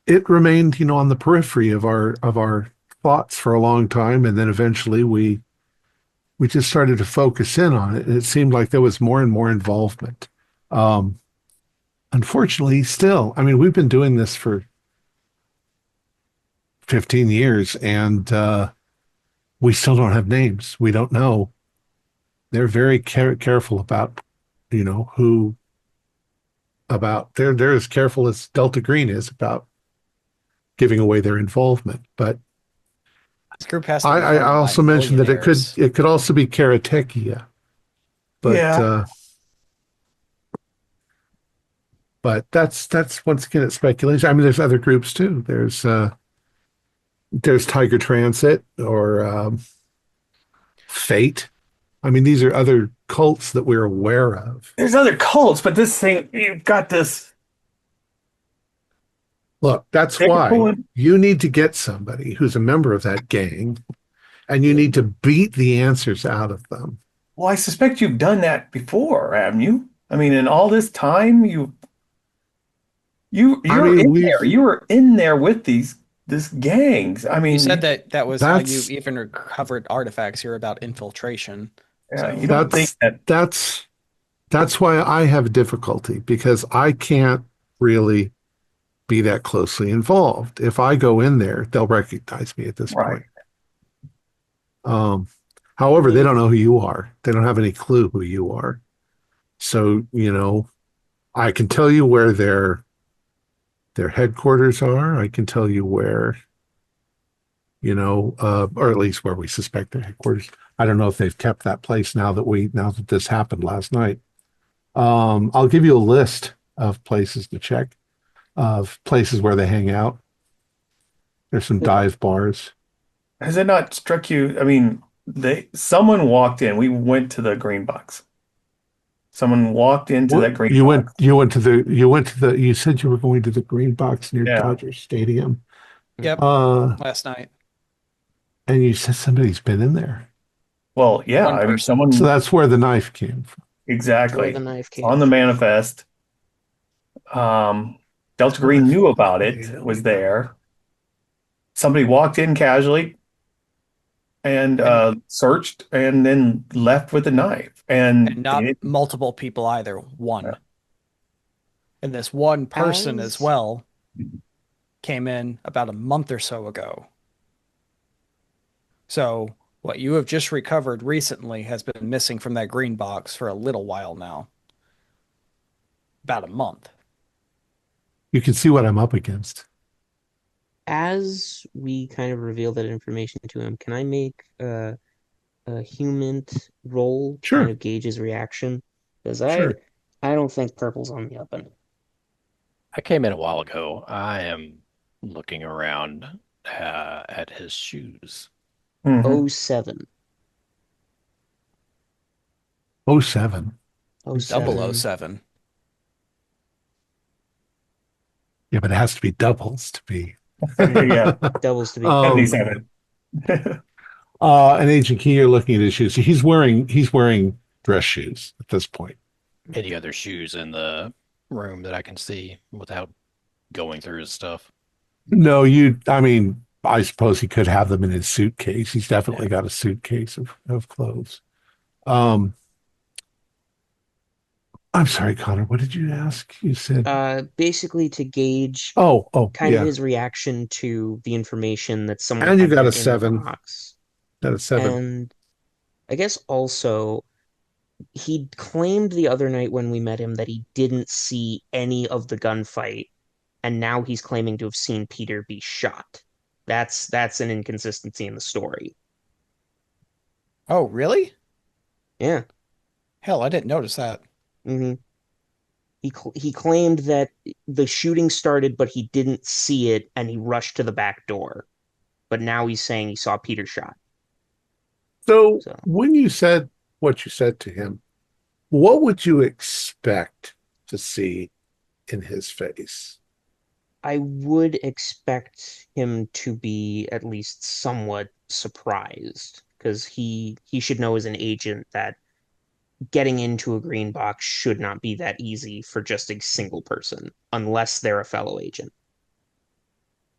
Speaker 1: it remained on the periphery of our thoughts for a long time, and then eventually we just started to focus in on it, and it seemed like there was more and more involvement. Um, Unfortunately, still, I mean, we've been doing this for 15 years, and we still don't have names. We don't know. They're very careful about, who about. They're as careful as Delta Green is about giving away their involvement. But
Speaker 3: This group has to
Speaker 1: I,
Speaker 3: be
Speaker 1: I
Speaker 3: funded by
Speaker 1: also mentioned that it could
Speaker 3: millionaires.
Speaker 1: it could also be Karatechia, but
Speaker 4: Yeah.
Speaker 1: that's once again it's speculation. I mean, there's other groups too. There's Tiger Transit or Fate. I mean, these are other cults that we're aware of.
Speaker 4: There's other cults, but this thing, you've got this.
Speaker 1: Look, that's
Speaker 4: They're
Speaker 1: why
Speaker 4: pulling.
Speaker 1: you need to get somebody who's a member of that gang, and you need to beat the answers out of them.
Speaker 4: Well, I suspect you've done that before, haven't you? I mean, in all this time, you.
Speaker 1: I
Speaker 4: You're
Speaker 1: mean,
Speaker 4: in there.
Speaker 1: we've
Speaker 4: You were in there with these gangs. I
Speaker 3: You
Speaker 4: mean,
Speaker 3: said that that was how you
Speaker 1: that's
Speaker 3: even recovered artifacts here about infiltration.
Speaker 4: you
Speaker 3: So
Speaker 4: don't think
Speaker 1: that's
Speaker 4: that,
Speaker 1: that's that's why I have difficulty because I can't really be that closely involved. If I go in there, they'll recognize me at this
Speaker 4: right?
Speaker 1: point. Um,
Speaker 2: I
Speaker 1: however, they don't
Speaker 2: mean,
Speaker 1: know who you are. They don't have any clue who you are. So, I can tell you where their headquarters are. I can tell you where, or at least where we suspect their headquarters. I don't know if they've kept that place now that this happened last night. I'll give you a list of places to check, of places where they hang out. There's some
Speaker 2: but
Speaker 1: dive bars.
Speaker 4: Has it not struck you? I mean, someone walked in. We went to the green box. Someone walked into
Speaker 1: What
Speaker 4: that green
Speaker 1: you went
Speaker 4: box.
Speaker 1: you said you were going to the green box near
Speaker 4: Yeah.
Speaker 1: Dodger Stadium.
Speaker 3: yep,
Speaker 1: Uh,
Speaker 3: last night.
Speaker 1: and you said somebody's been in there.
Speaker 4: Well, yeah.
Speaker 3: One
Speaker 4: I mean,
Speaker 3: person.
Speaker 1: So
Speaker 4: someone
Speaker 1: that's where the knife came from.
Speaker 2: that's where the
Speaker 4: exactly.
Speaker 2: knife
Speaker 4: It's
Speaker 2: came
Speaker 4: on the
Speaker 2: from.
Speaker 4: manifest. Delta Green
Speaker 1: Knife
Speaker 4: knew
Speaker 1: was
Speaker 4: about
Speaker 1: made
Speaker 4: it,
Speaker 1: in
Speaker 4: was
Speaker 1: the-
Speaker 4: there. Somebody walked in casually and
Speaker 3: And
Speaker 4: searched and then left with a knife.
Speaker 3: and
Speaker 4: And
Speaker 3: not multiple people either, one. And this one person as
Speaker 2: As
Speaker 3: well came in about a month or so ago. So what you have just recovered recently has been missing from that green box for a little while now. About a month.
Speaker 1: You can see what I'm up against.
Speaker 2: as we kind of reveal that information to him, can I make a human roll to kind
Speaker 1: Sure,
Speaker 2: of gauge his reaction? Because
Speaker 1: sure.
Speaker 2: I don't think purple's on the up and
Speaker 5: I came in a while ago. I am looking around at his shoes.
Speaker 4: mhm.
Speaker 2: 07.
Speaker 1: Oh seven.
Speaker 3: Double O
Speaker 2: 07.
Speaker 3: seven.
Speaker 1: Yeah, but it has to be doubles to be.
Speaker 4: Yeah,
Speaker 2: Doubles to be
Speaker 1: um,
Speaker 2: purple.
Speaker 4: 77.
Speaker 1: and Agent Key, you're looking at his shoes. He's wearing dress shoes at this point.
Speaker 5: Any other shoes in the room that I can see without going through his stuff?
Speaker 1: No, I mean, I suppose he could have them in his suitcase. He's
Speaker 5: Yeah.
Speaker 1: definitely got a suitcase of clothes. Um, I'm sorry, Connor, what did you ask? You said,
Speaker 2: Basically to gauge kind of
Speaker 1: yeah.
Speaker 2: his reaction to the information that someone
Speaker 1: And you
Speaker 2: had
Speaker 1: got
Speaker 2: been
Speaker 1: a
Speaker 2: in the
Speaker 1: seven.
Speaker 2: box.
Speaker 1: Got a seven.
Speaker 2: And I guess also he claimed the other night when we met him that he didn't see any of the gunfight, and now he's claiming to have seen Peter be shot. That's an inconsistency in the story.
Speaker 3: Oh, really?
Speaker 2: Yeah.
Speaker 3: Hell, I didn't notice that.
Speaker 2: hmm he claimed that the shooting started, but he didn't see it, and he rushed to the back door. But now he's saying he saw Peter shot.
Speaker 1: So
Speaker 2: So
Speaker 1: when you said what you said to him, what would you expect to see in his face?
Speaker 2: I would expect him to be at least somewhat surprised because he should know as an agent that getting into a green box should not be that easy for just a single person unless they're a fellow agent.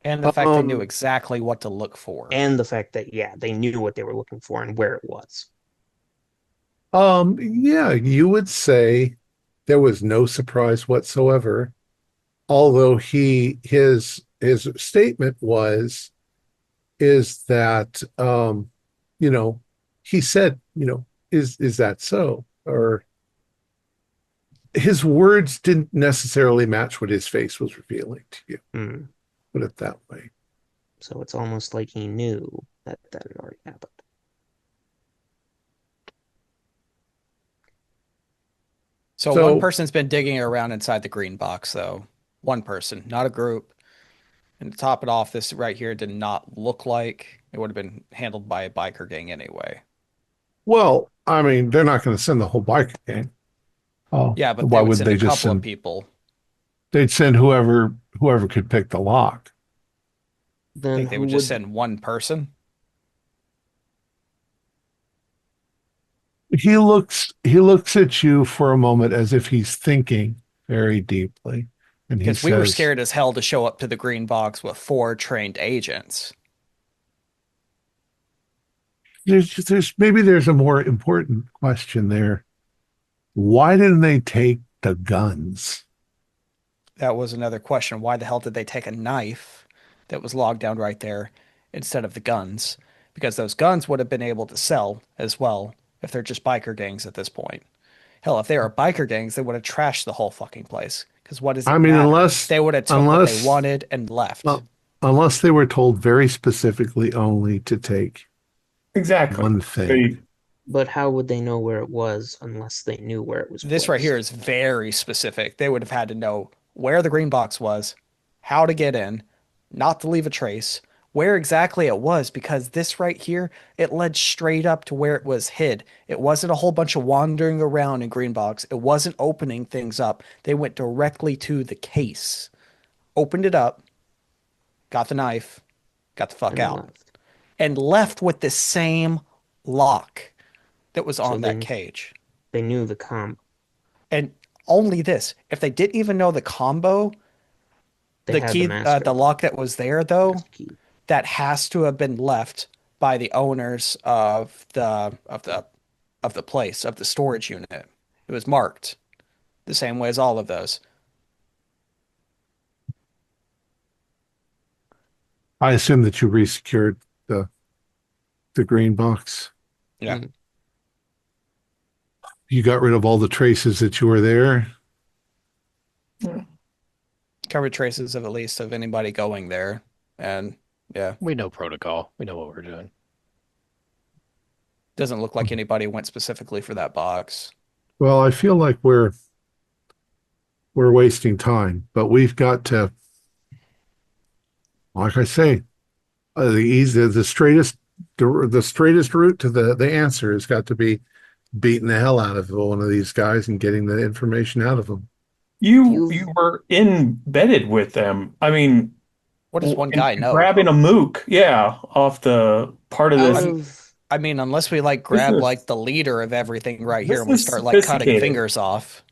Speaker 3: And the fact they knew
Speaker 1: Um,
Speaker 3: exactly what to look for.
Speaker 2: And the fact that, yeah, they knew what they were looking for and where it was.
Speaker 1: yeah, you would say there was no surprise whatsoever, although his statement is that you know, he said, is that so? Or his words didn't necessarily match what his face was revealing to you,
Speaker 2: Hmm.
Speaker 1: put it that way.
Speaker 2: So it's almost like he knew that that had already happened.
Speaker 3: So one
Speaker 1: So,
Speaker 3: person's been digging around inside the green box, though. One person, not a group. And to top it off, this right here did not look like it would have been handled by a biker gang anyway.
Speaker 1: well, I mean, they're not going to send the whole biker gang. Oh,
Speaker 3: Yeah, but
Speaker 1: why
Speaker 3: they would
Speaker 1: would
Speaker 3: send a
Speaker 1: they just
Speaker 3: couple of
Speaker 1: send?
Speaker 3: people.
Speaker 1: They'd send whoever could pick the lock.
Speaker 2: Then
Speaker 3: Think they
Speaker 2: who
Speaker 3: would just
Speaker 2: would
Speaker 3: send one person?
Speaker 1: He looks at you for a moment as if he's thinking very deeply. And he
Speaker 3: Because we were
Speaker 1: says,
Speaker 3: scared as hell to show up to the green box with 4 trained agents.
Speaker 1: there's maybe there's a more important question there. Why didn't they take the guns?
Speaker 3: That was another question. Why the hell did they take a knife that was logged down right there instead of the guns? Because those guns would have been able to sell as well if they're just biker gangs at this point. Hell, if they were biker gangs, they would have trashed the whole fucking place. Because what does
Speaker 1: I
Speaker 3: it
Speaker 1: mean,
Speaker 3: matter? They would have took what they
Speaker 1: unless
Speaker 3: wanted and left.
Speaker 1: well, unless they were told very specifically only to take
Speaker 4: Exactly.
Speaker 1: one thing.
Speaker 2: But how would they know where it was unless they knew where it was
Speaker 3: This right here
Speaker 2: placed?
Speaker 3: is very specific. They would have had to know where the green box was, how to get in, not to leave a trace, where exactly it was, because this right here, it led straight up to where it was hid. It wasn't a whole bunch of wandering around in green box. It wasn't opening things up. They went directly to the case, opened it up, got the knife, got the fuck
Speaker 2: And
Speaker 3: out,
Speaker 2: left.
Speaker 3: and left with the same lock that was
Speaker 2: So
Speaker 3: on that cage.
Speaker 2: they knew the comp.
Speaker 3: And only this, if they didn't even know the combo,
Speaker 2: They
Speaker 3: the
Speaker 2: had
Speaker 3: key,
Speaker 2: the master
Speaker 3: the lock that was there though,
Speaker 2: master key.
Speaker 3: that has to have been left by the owners of the place, of the storage unit. It was marked the same way as all of those.
Speaker 1: I assume that you resecured the the green box.
Speaker 3: Yeah.
Speaker 2: Mm.
Speaker 1: You got rid of all the traces that you were there.
Speaker 3: Covered traces of at least of anybody going there. And yeah,
Speaker 5: We know protocol. We know what we're doing.
Speaker 3: doesn't look like anybody went specifically for that box.
Speaker 1: Well, I feel like we're wasting time, but we've got to, like I say, the straightest the straightest route to the answer has got to be beating the hell out of one of these guys and getting the information out of them.
Speaker 4: You were embedded with them. I mean,
Speaker 3: What does one
Speaker 4: and
Speaker 3: guy know?
Speaker 4: grabbing a mook, yeah, off the part of
Speaker 2: Out
Speaker 4: this.
Speaker 2: of
Speaker 3: I mean, unless we like
Speaker 4: This
Speaker 3: grab
Speaker 4: is
Speaker 3: like the leader of everything right here
Speaker 4: this
Speaker 3: and we
Speaker 4: is
Speaker 3: start like cutting
Speaker 4: sophisticated.
Speaker 3: fingers off.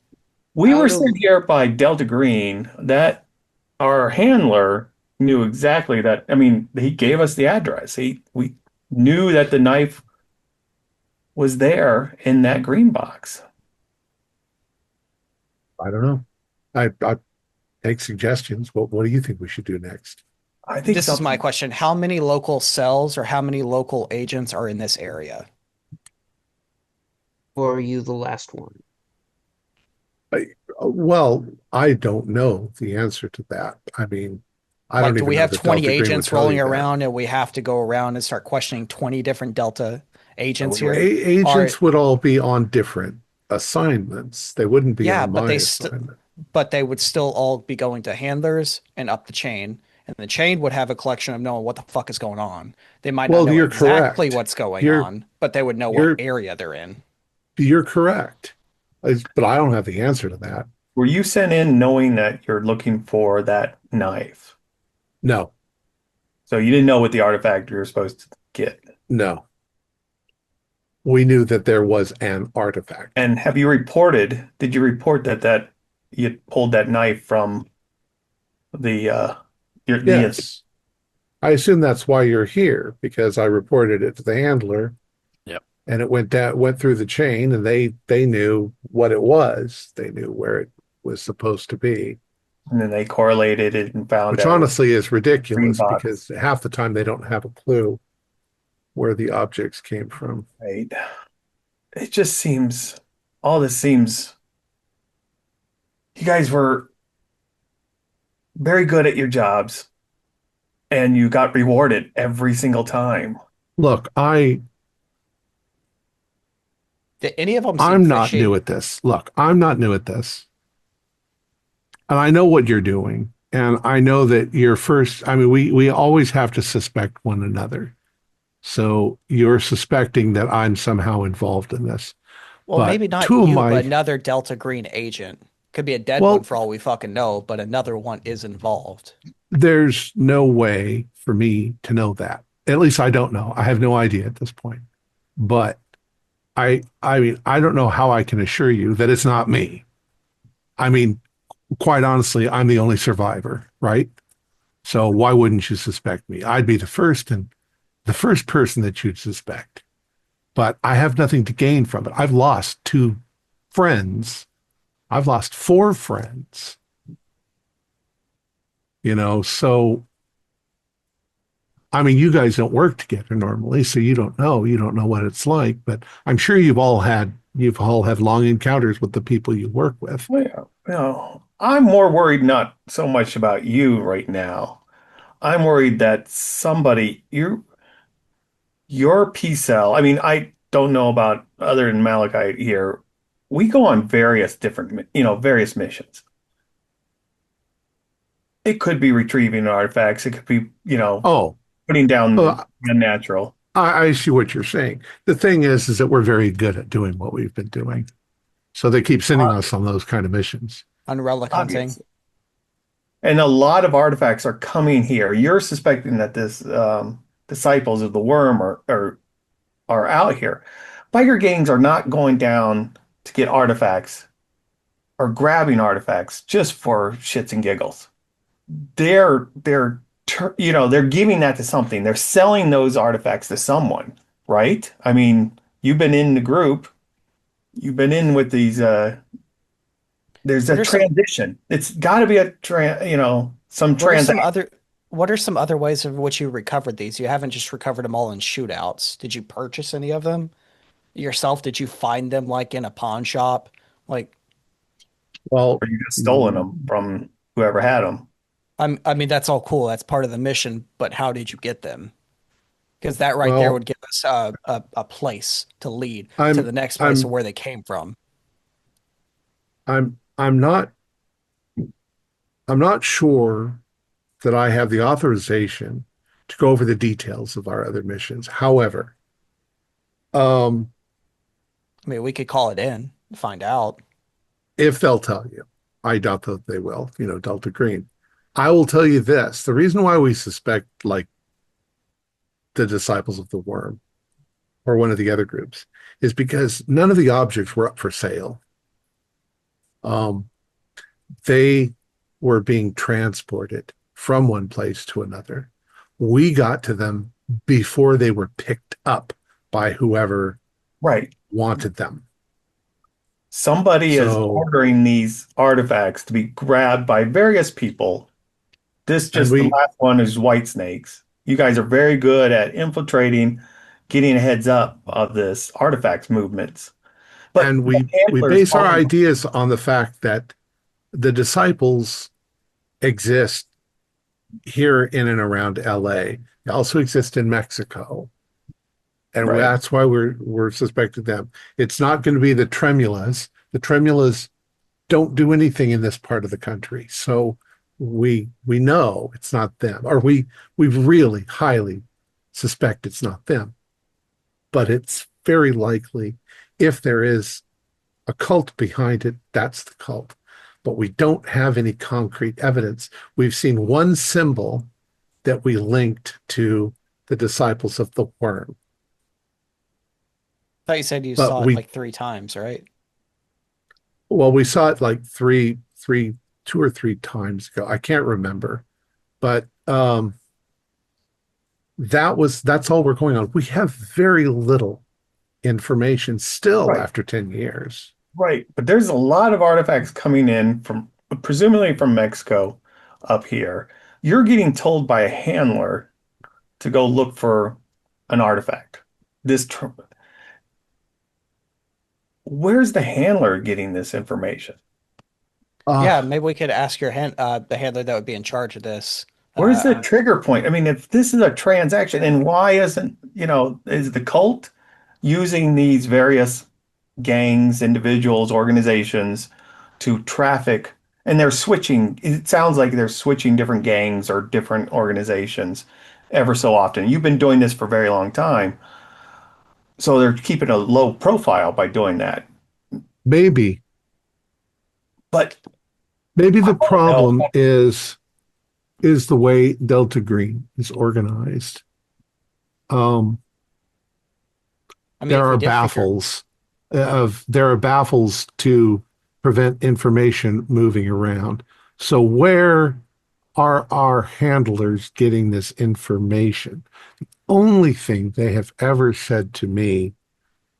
Speaker 4: We were
Speaker 2: out of
Speaker 4: sent here by Delta Green. That our handler knew exactly that. I mean, he gave us the address. We knew that the knife was there in that green box.
Speaker 1: I don't know. I take suggestions. What do you think we should do next?
Speaker 4: I think
Speaker 3: This is my
Speaker 4: something.
Speaker 3: question. How many local cells or how many local agents are in this area?
Speaker 2: or are you the last one?
Speaker 1: Well, I don't know the answer to that. I mean, I
Speaker 3: Like,
Speaker 1: don't
Speaker 3: do we
Speaker 1: even know
Speaker 3: have
Speaker 1: that
Speaker 3: 20
Speaker 1: Delta Green would
Speaker 3: agents
Speaker 1: tell
Speaker 3: rolling
Speaker 1: you that.
Speaker 3: around and we have to go around and start questioning 20 different Delta agents
Speaker 4: Wait,
Speaker 3: here? Are
Speaker 1: Agents would all be on different assignments. They wouldn't be
Speaker 3: yeah,
Speaker 1: on my assignment.
Speaker 3: but they would still all be going to handlers and up the chain. And the chain would have a collection of knowing what the fuck is going on. They might not
Speaker 1: Well,
Speaker 3: know
Speaker 1: you're
Speaker 3: exactly
Speaker 1: correct.
Speaker 3: what's going
Speaker 1: You're
Speaker 3: on, but they would know what
Speaker 1: you're
Speaker 3: area they're in.
Speaker 1: you're correct. But I don't have the answer to that.
Speaker 4: Were you sent in knowing that you're looking for that knife?
Speaker 1: No,
Speaker 4: So you didn't know what the artifact you were supposed to get.
Speaker 1: no. We knew that there was an artifact.
Speaker 4: And have you reported, did you report that you pulled that knife from the the
Speaker 1: Yes. I assume that's why you're here, because I reported it to the handler
Speaker 5: Yep.
Speaker 1: and it went through the chain and they knew what it was. They knew where it was supposed to be,
Speaker 4: and then they correlated it and found
Speaker 1: which
Speaker 4: out it was
Speaker 1: honestly is
Speaker 4: green
Speaker 1: ridiculous
Speaker 4: box.
Speaker 1: because half the time they don't have a clue where the objects came from.
Speaker 4: Right. It just seems all this seems you guys were very good at your jobs and you got rewarded every single time.
Speaker 1: Look,
Speaker 3: Did any of them seem
Speaker 1: I'm not
Speaker 3: fishy?
Speaker 1: new at this. Look, I'm not new at this. And I know what you're doing. And I know that you're first, I mean, we always have to suspect one another. So you're suspecting that I'm somehow involved in this.
Speaker 3: Well,
Speaker 1: But
Speaker 3: maybe not
Speaker 1: two of
Speaker 3: you,
Speaker 1: my,
Speaker 3: but another Delta Green agent. Could be a dead one
Speaker 1: well,
Speaker 3: for all we fucking know, but another one is involved.
Speaker 1: there's no way for me to know that. At least I don't know. I have no idea at this point. But I mean, I don't know how I can assure you that it's not me. I mean, quite honestly, I'm the only survivor, right? So why wouldn't you suspect me? I'd be the first person that you'd suspect. But I have nothing to gain from it. I've lost two friends. I've lost four friends, so I mean, you guys don't work together normally, so you don't know what it's like, but I'm sure you've all had long encounters with the people you work with.
Speaker 4: Well, yeah, I'm more worried not so much about you right now. I'm worried that your P cell. I mean, I don't know about other than Malachite here. We go on various missions. It could be retrieving artifacts. It could be,
Speaker 1: Oh,
Speaker 4: putting down
Speaker 1: uh,
Speaker 4: the unnatural.
Speaker 1: I see what you're saying. The thing is that we're very good at doing what we've been doing. So they keep sending us on those kind of missions.
Speaker 3: On relic hunting.
Speaker 4: Obviously. And a lot of artifacts are coming here. You're suspecting that this disciples of the worm are out here. Biker gangs are not going down to get artifacts or grabbing artifacts just for shits and giggles. They're giving that to something. They're selling those artifacts to someone, right? I mean, you've been in the group. You've been in with these there's a
Speaker 3: What are some
Speaker 4: transition. It's got to be some
Speaker 3: what are some
Speaker 4: transaction.
Speaker 3: other what are some other ways of which you recovered these? You haven't just recovered them all in shootouts. Did you purchase any of them yourself? Did you find them like in a pawn shop? Like
Speaker 1: Well,
Speaker 4: Or you just stolen them from whoever had them.
Speaker 3: I mean that's all cool. That's part of the mission, but how did you get them? Because that right there
Speaker 1: well,
Speaker 3: would give us a place to lead to
Speaker 1: I'm
Speaker 3: the next place of
Speaker 1: I'm
Speaker 3: where they came from.
Speaker 1: I'm not sure that I have the authorization to go over the details of our other missions. However, um,
Speaker 3: I mean, we could call it in, find out.
Speaker 1: if they'll tell you, I doubt that they will, Delta Green. I will tell you this. The reason why we suspect like the disciples of the worm or one of the other groups is because none of the objects were up for sale. Um, they were being transported from one place to another. We got to them before they were picked up by whoever
Speaker 4: Right.
Speaker 1: wanted them.
Speaker 4: Somebody is
Speaker 1: So,
Speaker 4: ordering these artifacts to be grabbed by various people.
Speaker 1: and
Speaker 4: The
Speaker 1: we
Speaker 4: last one is white snakes. You guys are very good at infiltrating, getting a heads up of this artifacts movements. But
Speaker 1: and
Speaker 4: the
Speaker 1: we
Speaker 4: handlers
Speaker 1: base our
Speaker 4: follow them.
Speaker 1: ideas on the fact that the disciples exist here in and around LA. They also exist in Mexico. And
Speaker 4: Right.
Speaker 1: that's why we're suspecting them. It's not going to be the tremulas. The tremulas don't do anything in this part of the country. So we know it's not them, or we really highly suspect it's not them. But it's very likely if there is a cult behind it, that's the cult. But we don't have any concrete evidence. We've seen one symbol that we linked to the disciples of the worm.
Speaker 3: I thought you said you
Speaker 1: But
Speaker 3: saw it
Speaker 1: we
Speaker 3: like 3 times, right?
Speaker 1: Well, we saw it like two or three times ago. I can't remember, but that's all we're going on. We have very little information still
Speaker 4: Right.
Speaker 1: after 10 years.
Speaker 4: Right. But there's a lot of artifacts coming in from presumably from Mexico up here. You're getting told by a handler to go look for an artifact. This tr Where's the handler getting this information?
Speaker 3: Yeah,
Speaker 1: Uh,
Speaker 3: maybe we could ask the handler that would be in charge of this.
Speaker 4: Where's the
Speaker 3: Uh,
Speaker 4: trigger point? I mean, if this is a transaction, and why isn't, is the cult using these various gangs, individuals, organizations to traffic? And they're switching, it sounds like they're switching different gangs or different organizations ever so often. You've been doing this for a very long time. So they're keeping a low profile by doing that.
Speaker 1: maybe,
Speaker 4: But
Speaker 1: maybe
Speaker 4: I
Speaker 1: the
Speaker 4: don't know.
Speaker 1: problem is the way Delta Green is organized. Um,
Speaker 3: I mean,
Speaker 1: there
Speaker 3: if we
Speaker 1: are
Speaker 3: did figure,
Speaker 1: baffles there are baffles to prevent information moving around. So where are our handlers getting this information? Only thing they have ever said to me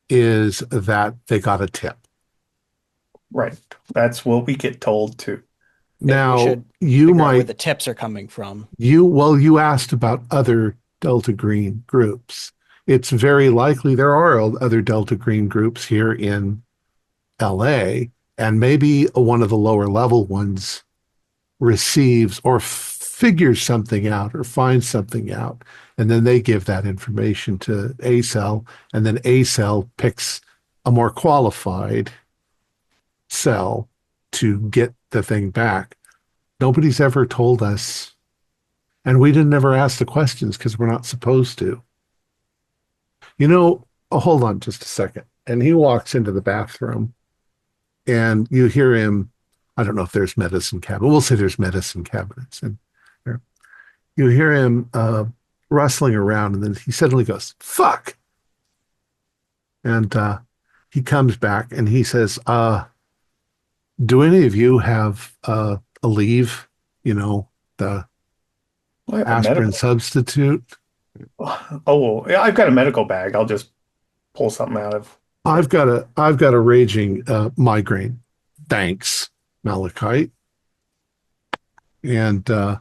Speaker 1: is that they got a tip.
Speaker 4: Right. That's what we get told too.
Speaker 3: Maybe we
Speaker 1: Now,
Speaker 3: should
Speaker 1: you
Speaker 3: figure out where
Speaker 1: might,
Speaker 3: the tips are coming from.
Speaker 1: you asked about other Delta Green groups. It's very likely there are other Delta Green groups here in LA, and maybe one of the lower level ones receives or figures something out or finds something out, and then they give that information to A cell, and then A cell picks a more qualified cell to get the thing back. Nobody's ever told us, and we didn't ever ask the questions because we're not supposed to. Oh, hold on just a second. And he walks into the bathroom, and you hear him. I don't know if there's medicine cabinet. We'll say there's medicine cabinets, and you hear him rustling around, and then he suddenly goes, "Fuck!" And he comes back and he says, "Do any of you have a leave? You know, the
Speaker 4: I have a
Speaker 1: aspirin
Speaker 4: medical.
Speaker 1: substitute."
Speaker 4: Oh, yeah, I've got a medical bag. I'll just pull something out of it.
Speaker 1: I've got a raging migraine. Thanks, Malachite. And uh,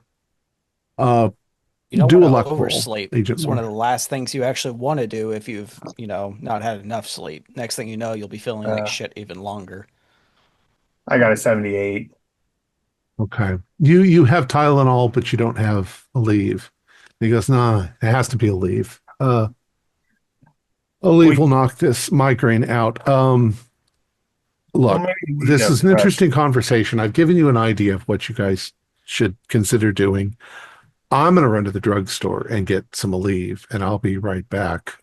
Speaker 3: You don't
Speaker 1: do
Speaker 3: want to
Speaker 1: Electrol,
Speaker 3: oversleep.
Speaker 1: Agent
Speaker 3: It's one
Speaker 1: Moore.
Speaker 3: of the last things you actually want to do if you've, not had enough sleep. Next thing you know, you'll be feeling like
Speaker 4: Uh,
Speaker 3: shit even longer.
Speaker 4: I got a 78.
Speaker 1: Okay. You have Tylenol, but you don't have a leave. He goes, "No, it has to be a leave. A leave
Speaker 4: We,
Speaker 1: will knock this migraine out."
Speaker 4: well,
Speaker 1: Look,
Speaker 4: maybe we need
Speaker 1: this
Speaker 4: a
Speaker 1: is an interesting conversation. I've given you an idea of what you guys should consider doing. I'm going to run to the drugstore and get some Aleve, and I'll be right back,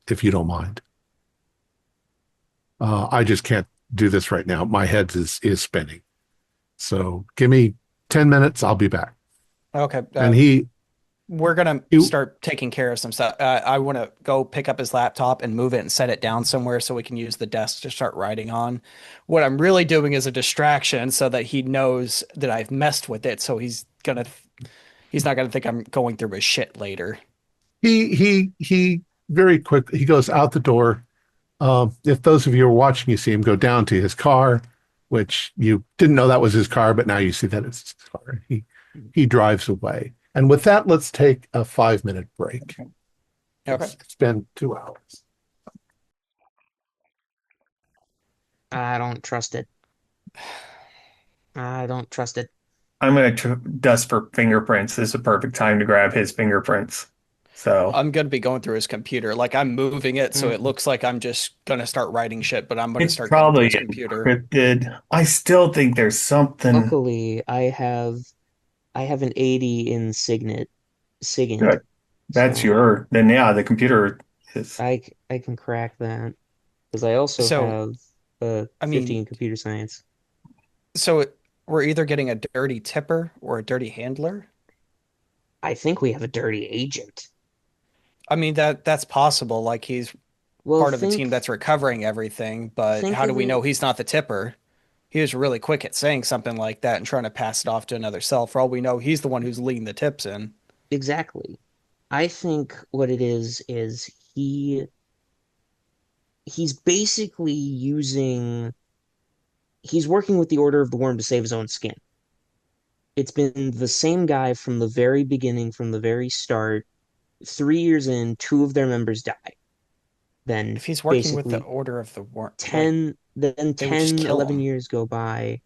Speaker 1: if you don't mind. I just can't do this right now. My head is spinning. So give me 10 minutes. I'll be back.
Speaker 3: Okay,
Speaker 1: And
Speaker 3: we're gonna
Speaker 1: he
Speaker 3: start taking care of some stuff. I want to go pick up his laptop and move it and set it down somewhere so we can use the desk to start writing on. What I'm really doing is a distraction so that he knows that I've messed with it, so he's not gonna think I'm going through his shit later.
Speaker 1: he very quick he goes out the door. If those of you are watching, you see him go down to his car, which you didn't know that was his car, but now you see that it's his car. He drives away. And with that, let's take a 5 minute break.
Speaker 3: Okay.
Speaker 1: It's been 2 hours.
Speaker 2: I don't trust it. I don't trust it.
Speaker 4: I'm going to dust for fingerprints. This is a perfect time to grab his fingerprints. So
Speaker 3: I'm gonna be going through his computer. Like I'm moving it so it
Speaker 2: Mm.
Speaker 3: looks like I'm just gonna start writing shit, but I'm gonna
Speaker 4: it's
Speaker 3: start going through
Speaker 4: probably
Speaker 3: his computer.
Speaker 4: encrypted. I still think there's something
Speaker 2: Luckily, I have an 80 in SIGINT,
Speaker 4: good. That's
Speaker 2: so
Speaker 4: then yeah, the computer is
Speaker 2: I can crack that because I also
Speaker 3: So,
Speaker 2: have a
Speaker 3: I
Speaker 2: 50
Speaker 3: mean,
Speaker 2: in computer science.
Speaker 3: we're either getting a dirty tipper or a dirty handler.
Speaker 2: I think we have a dirty agent.
Speaker 3: I mean that's possible. Like he's
Speaker 2: Well,
Speaker 3: part of the team that's recovering everything, but
Speaker 2: think
Speaker 3: how do
Speaker 2: of
Speaker 3: we know
Speaker 2: it
Speaker 3: he's not the tipper? He was really quick at saying something like that and trying to pass it off to another cell. For all we know, he's the one who's leading the tips in.
Speaker 2: exactly. I think what it is he's basically he's working with the Order of the Worm to save his own skin. It's been the same guy from the very beginning, from the very start. 3 years in, two of their members die. Then
Speaker 3: If he's working with the
Speaker 2: basically
Speaker 3: Order of the Worm, like
Speaker 2: 10, then
Speaker 3: they would just
Speaker 2: 10,
Speaker 3: kill
Speaker 2: 11
Speaker 3: him.
Speaker 2: years go by.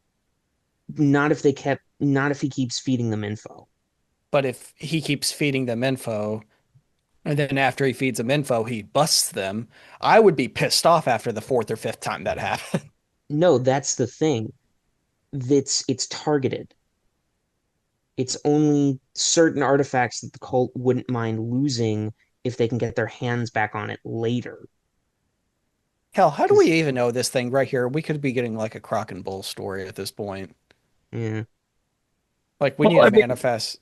Speaker 2: Not if he keeps feeding them info.
Speaker 3: But if he keeps feeding them info, and then after he feeds them info, he busts them, I would be pissed off after the fourth or fifth time that happened.
Speaker 2: No, that's the thing. It's targeted. It's only certain artifacts that the cult wouldn't mind losing if they can get their hands back on it later.
Speaker 3: Hell, how do we
Speaker 2: Because,
Speaker 3: even know this thing right here? We could be getting like a crock and bull story at this point.
Speaker 2: yeah.
Speaker 3: Like we
Speaker 4: well,
Speaker 3: need a
Speaker 4: I mean,
Speaker 3: manifest.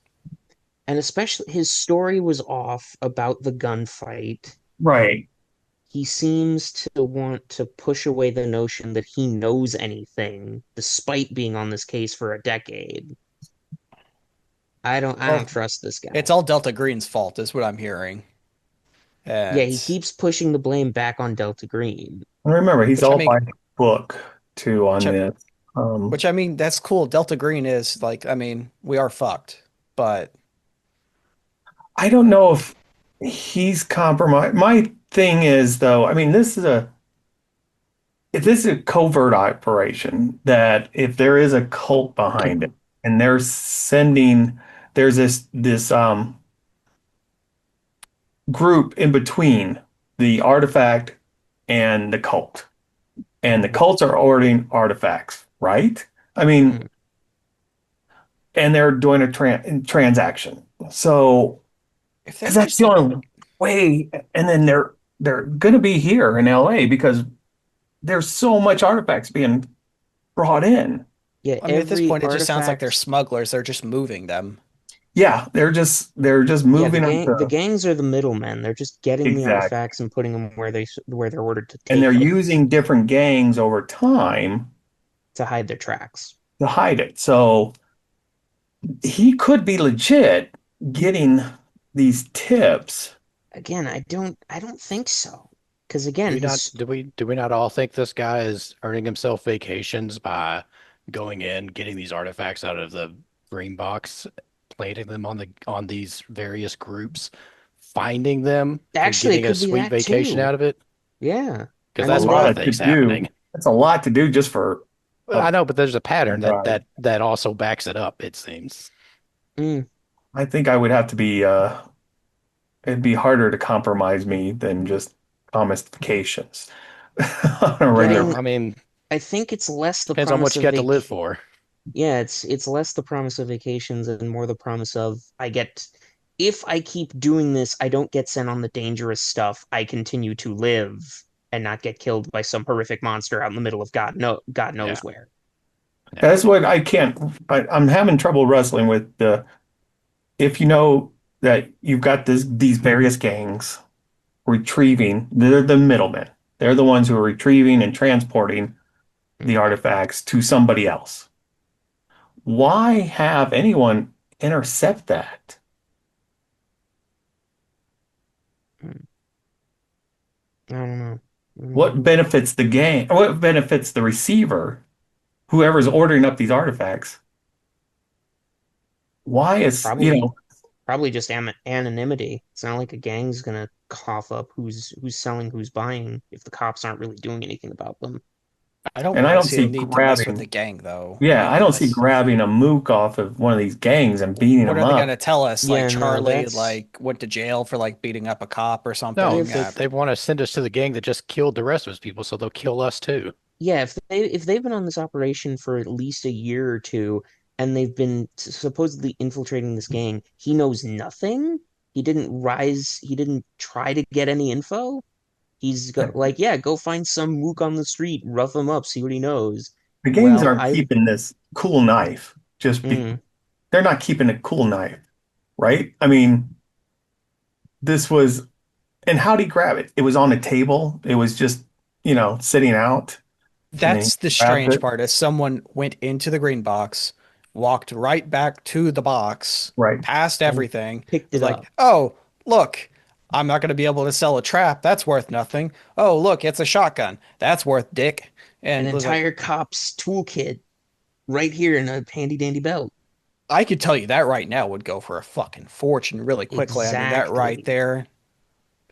Speaker 2: And especially his story was off about the gunfight.
Speaker 4: right.
Speaker 2: he seems to want to push away the notion that he knows anything, despite being on this case for a decade. I don't
Speaker 3: Well,
Speaker 2: trust this
Speaker 3: it's
Speaker 2: guy.
Speaker 3: all Delta Green's fault, is what I'm hearing.
Speaker 2: Yeah,
Speaker 3: And
Speaker 2: he keeps pushing the blame back on Delta Green.
Speaker 4: And remember, he's
Speaker 3: which I
Speaker 4: all
Speaker 3: mean,
Speaker 4: by the book too
Speaker 3: which
Speaker 4: on
Speaker 3: I,
Speaker 4: this.
Speaker 3: which I mean, that's cool. Delta Green is like, I mean, we are fucked, but
Speaker 4: I don't know if he's compromised. My thing is, though, I mean, this is a covert operation that if there is a cult behind it and they're sending, there's this group in between the artifact and the cult, and the cults are ordering artifacts, right? I mean,
Speaker 2: Mm,
Speaker 4: and they're doing a transaction. So,
Speaker 3: if they're
Speaker 4: because that's
Speaker 3: just
Speaker 4: the
Speaker 3: like,
Speaker 4: only way, and then they're going to be here in LA because there's so much artifacts being brought in.
Speaker 2: yeah,
Speaker 3: I mean, at this
Speaker 2: every
Speaker 3: point, it just sounds like they're
Speaker 2: artifact.
Speaker 3: smugglers. They're just moving them.
Speaker 4: Yeah, they're just
Speaker 2: Yeah,
Speaker 4: moving them
Speaker 2: the
Speaker 4: to
Speaker 2: gangs are the middlemen. They're just getting the
Speaker 4: exact,
Speaker 2: artifacts and putting them where they're ordered to
Speaker 4: and they're
Speaker 2: take them
Speaker 4: using different gangs over time
Speaker 2: to hide their tracks.
Speaker 4: to hide it. So he could be legit getting these tips.
Speaker 2: Again, I don't think so. Because again, his
Speaker 5: Do we not all think this guy is earning himself vacations by going in, getting these artifacts out of the green box, planting them on these various groups, finding them and
Speaker 2: actually it
Speaker 5: getting a
Speaker 2: could be
Speaker 5: sweet
Speaker 2: that
Speaker 5: vacation
Speaker 2: too.
Speaker 5: out of it?
Speaker 2: Yeah.
Speaker 5: Because
Speaker 2: I
Speaker 4: A
Speaker 5: that's
Speaker 2: mean
Speaker 5: what I
Speaker 4: lot
Speaker 2: they
Speaker 4: to
Speaker 5: think's
Speaker 4: do.
Speaker 5: happening.
Speaker 4: That's a lot to do just for
Speaker 5: Well,
Speaker 4: a
Speaker 5: I know, but there's a pattern
Speaker 4: drive.
Speaker 5: that also backs it up, it seems.
Speaker 2: mm,
Speaker 4: I think I would have to be it'd be harder to compromise me than just promise vacations on a
Speaker 2: yeah,
Speaker 4: regular.
Speaker 5: Well,
Speaker 2: and
Speaker 5: I mean,
Speaker 2: I think it's less the
Speaker 5: depends on
Speaker 2: promise
Speaker 5: what you
Speaker 2: of
Speaker 5: got to live for.
Speaker 2: yeah, it's less the promise of vacations and more the promise of I get if I keep doing this, I don't get sent on the dangerous stuff. I continue to live and not get killed by some horrific monster out in the middle of God
Speaker 5: Yeah,
Speaker 2: knows where.
Speaker 5: yeah.
Speaker 4: That's what I can't. I'm having trouble wrestling with the if you know that you've got these various gangs retrieving, they're the middlemen. They're the ones who are retrieving and transporting the
Speaker 2: Mm,
Speaker 4: artifacts to somebody else. Why have anyone intercept that?
Speaker 2: mm. I don't know. I don't know.
Speaker 4: What benefits the gang? What benefits the receiver? Whoever's ordering up these artifacts. Why is,
Speaker 2: Probably probably just anonymity. It's not like a gang's gonna cough up who's selling, who's buying if the cops aren't really doing anything about them.
Speaker 3: I don't
Speaker 4: and I
Speaker 3: really
Speaker 4: don't
Speaker 3: see the
Speaker 4: see
Speaker 3: need to mess with the
Speaker 4: grabbing,
Speaker 3: gang, though.
Speaker 4: yeah,
Speaker 3: Like,
Speaker 4: I don't see
Speaker 3: unless,
Speaker 4: grabbing a mook off of one of these gangs and beating
Speaker 3: what
Speaker 4: them
Speaker 3: are they
Speaker 4: up.
Speaker 3: gonna tell us? Like,
Speaker 2: Yeah, no,
Speaker 3: Charlie,
Speaker 2: that's
Speaker 3: like, went to jail for, like, beating up a cop or
Speaker 5: No,
Speaker 3: something.
Speaker 2: if
Speaker 5: they want to send us to the gang that just killed the rest of his people, so they'll kill us too.
Speaker 2: yeah, if they've been on this operation for at least a year or two and they've been supposedly infiltrating this gang, he knows nothing. He didn't try to get any info. Like, yeah, go find some mook on the street, rough him up, see what he knows.
Speaker 4: The gangs
Speaker 2: Well,
Speaker 4: aren't
Speaker 2: I
Speaker 4: keeping this cool knife
Speaker 2: mm,
Speaker 4: they're not keeping a cool knife, right? I mean, this was, and how'd he grab it? It was on a table. It was just, sitting out, and then he
Speaker 3: That's the
Speaker 4: grabbed
Speaker 3: strange
Speaker 4: it.
Speaker 3: part is someone went into the green box, walked right back to the box,
Speaker 4: Right.
Speaker 3: past
Speaker 2: and
Speaker 3: everything,
Speaker 2: picked
Speaker 3: was
Speaker 2: it
Speaker 3: like,
Speaker 2: up.
Speaker 3: "Oh, look, I'm not going to be able to sell a trap. That's worth nothing. Oh, look, it's a shotgun. That's worth dick."
Speaker 2: An
Speaker 3: And was like,
Speaker 2: entire cop's toolkit right here in a handy dandy belt.
Speaker 3: I could tell you that right now would go for a fucking fortune really quickly. I mean, that right
Speaker 2: Exactly.
Speaker 3: there.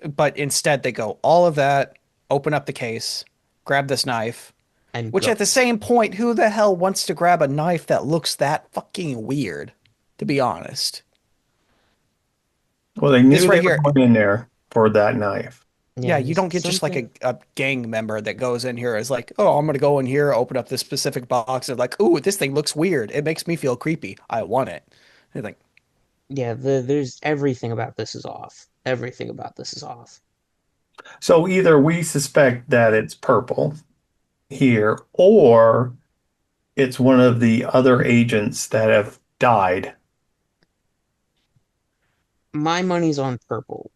Speaker 3: But instead, they go all of that, open up the case, grab this knife.
Speaker 2: And
Speaker 3: Which
Speaker 2: go.
Speaker 3: at the same point, who the hell wants to grab a knife that looks that fucking weird? To be honest.
Speaker 4: Well, they
Speaker 3: This
Speaker 4: knew
Speaker 3: right
Speaker 4: they were
Speaker 3: here,
Speaker 4: going in there for that knife.
Speaker 3: yeah,
Speaker 2: Yeah,
Speaker 3: you
Speaker 2: it's
Speaker 3: don't get just like
Speaker 2: something.
Speaker 3: a gang member that goes in here as like, oh, I'm gonna go in here, open up this specific box, and like, ooh, this thing looks weird. It makes me feel creepy. I want it. And like,
Speaker 2: Yeah, there's everything about this is off. Everything about this is off.
Speaker 4: So either we suspect that it's purple here, or it's one of the other agents that have died.
Speaker 2: My money's on purple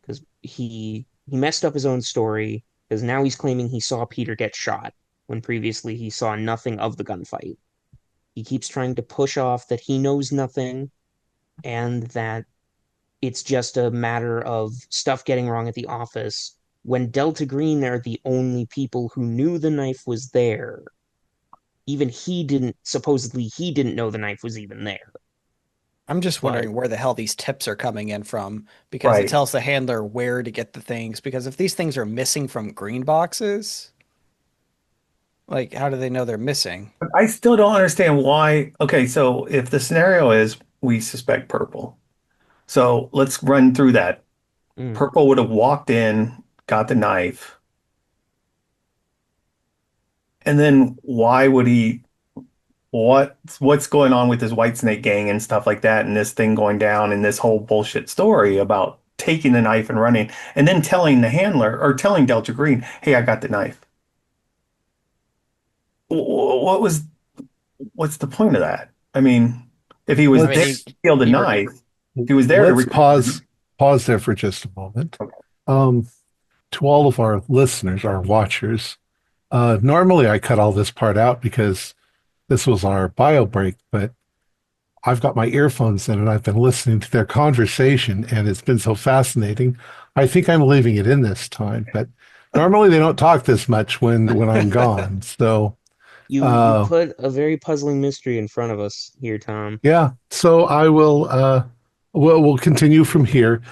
Speaker 2: because he he messed up his own story because now he's claiming he saw Peter get shot when previously he saw nothing of the gunfight. He keeps trying to push off that he knows nothing and that it's just a matter of stuff getting wrong at the office when Delta Green are the only people who knew the knife was there. Even supposedly he didn't know the knife was even there.
Speaker 3: I'm just
Speaker 2: But
Speaker 3: wondering where the hell these tips are coming in from because it
Speaker 4: Right.
Speaker 3: tells the handler where to get the things. Because if these things are missing from green boxes, like how do they know they're missing?
Speaker 4: But I still don't understand why. Okay, so if the scenario is we suspect Purple, so let's run through that.
Speaker 2: mm,
Speaker 4: Purple would have walked in, got the knife, and then why would he? What's going on with his White Snake gang and stuff like that, and this thing going down, and this whole bullshit story about taking the knife and running, and then telling the handler or telling Delta Green, "Hey, I got the knife." What was what's the point of that? I mean, if he was
Speaker 5: I mean,
Speaker 4: there to
Speaker 1: Let's
Speaker 4: steal the
Speaker 5: he
Speaker 4: knife, if he was there to
Speaker 1: let's
Speaker 4: recover the
Speaker 1: pause there for just a moment.
Speaker 4: knife.
Speaker 1: Um, to all of our listeners, our watchers, normally I cut all this part out because this was our bio break, but I've got my earphones in and I've been listening to their conversation and it's been so fascinating. I think I'm leaving it in this time, but normally they don't talk this much when I'm gone. So
Speaker 2: you
Speaker 1: uh
Speaker 2: put a very puzzling mystery in front of us here, Tom.
Speaker 1: yeah, so I will we'll continue from here.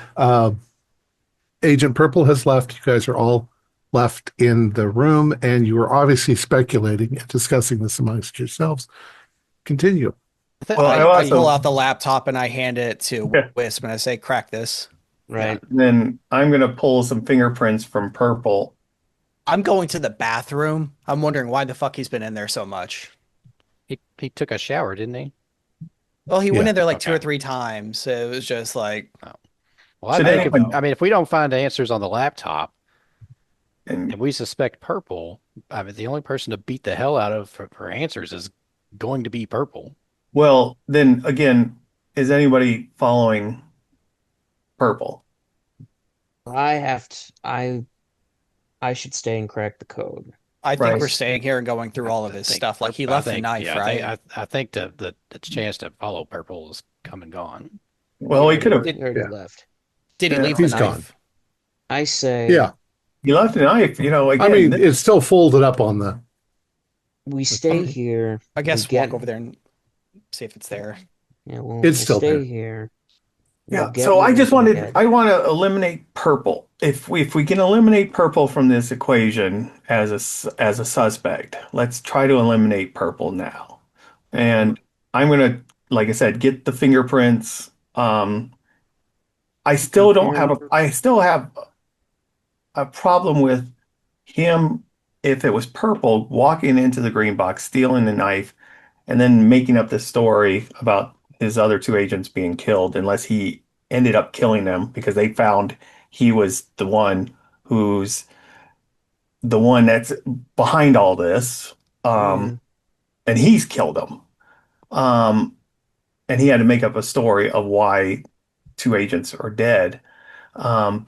Speaker 1: Agent Purple has left. You guys are all left in the room and you are obviously speculating and discussing this amongst yourselves. Continue.
Speaker 4: Well, I
Speaker 3: I pull
Speaker 4: also
Speaker 3: out the laptop and I hand it to
Speaker 4: yeah,
Speaker 3: Wisp and I say, crack this.
Speaker 4: yeah.
Speaker 2: Right.
Speaker 4: Then I'm gonna pull some fingerprints from Purple.
Speaker 3: I'm going to the bathroom. I'm wondering why the fuck he's been in there so much.
Speaker 5: he took a shower, didn't he?
Speaker 3: Well, he went
Speaker 1: Yeah.
Speaker 3: in there like two
Speaker 5: Okay.
Speaker 3: or three times. So it was just like,
Speaker 5: Oh. Well, I
Speaker 4: Should
Speaker 5: think
Speaker 4: anyone?
Speaker 5: if we don't find answers on the laptop
Speaker 4: And
Speaker 5: and we suspect Purple, I mean, the only person to beat the hell out of for answers is going to be Purple.
Speaker 4: well, then again, is anybody following Purple?
Speaker 2: I have to I should stay and crack the code.
Speaker 3: I think we're
Speaker 4: Right.
Speaker 3: staying here and going through all of his stuff. Like he left the knife, right?
Speaker 5: I think the chance to follow Purple is come and gone.
Speaker 4: Well, he could have.
Speaker 2: He
Speaker 3: Did
Speaker 2: already
Speaker 1: Yeah.
Speaker 2: left.
Speaker 3: did he
Speaker 4: Yeah.
Speaker 3: leave the
Speaker 1: He's gone.
Speaker 3: knife?
Speaker 2: I say
Speaker 1: Yeah.
Speaker 4: He left a knife.
Speaker 1: I
Speaker 4: Again,
Speaker 1: mean, it's still folded up on the
Speaker 2: we stay
Speaker 1: thing.
Speaker 2: here.
Speaker 3: I
Speaker 2: We
Speaker 3: guess
Speaker 2: get
Speaker 3: walk over there and see if it's there.
Speaker 2: yeah,
Speaker 1: It's
Speaker 2: we'll
Speaker 1: still
Speaker 2: stay
Speaker 1: there.
Speaker 2: here. We'll
Speaker 4: yeah.
Speaker 2: get
Speaker 4: So
Speaker 2: what
Speaker 4: I
Speaker 2: we
Speaker 4: just
Speaker 2: can
Speaker 4: wanted.
Speaker 2: get.
Speaker 4: I want to eliminate Purple. If we can eliminate Purple from this equation as as a suspect, let's try to eliminate Purple now. And I'm gonna, like I said, get the fingerprints. I still don't have
Speaker 2: Compare.
Speaker 4: I still have a problem with him if it was Purple walking into the green box, stealing the knife, and then making up this story about his other two agents being killed, unless he ended up killing them because they found he was who's the one that's behind all this.
Speaker 2: Yeah.
Speaker 4: And he's killed them. Um, and he had to make up a story of why two agents are dead.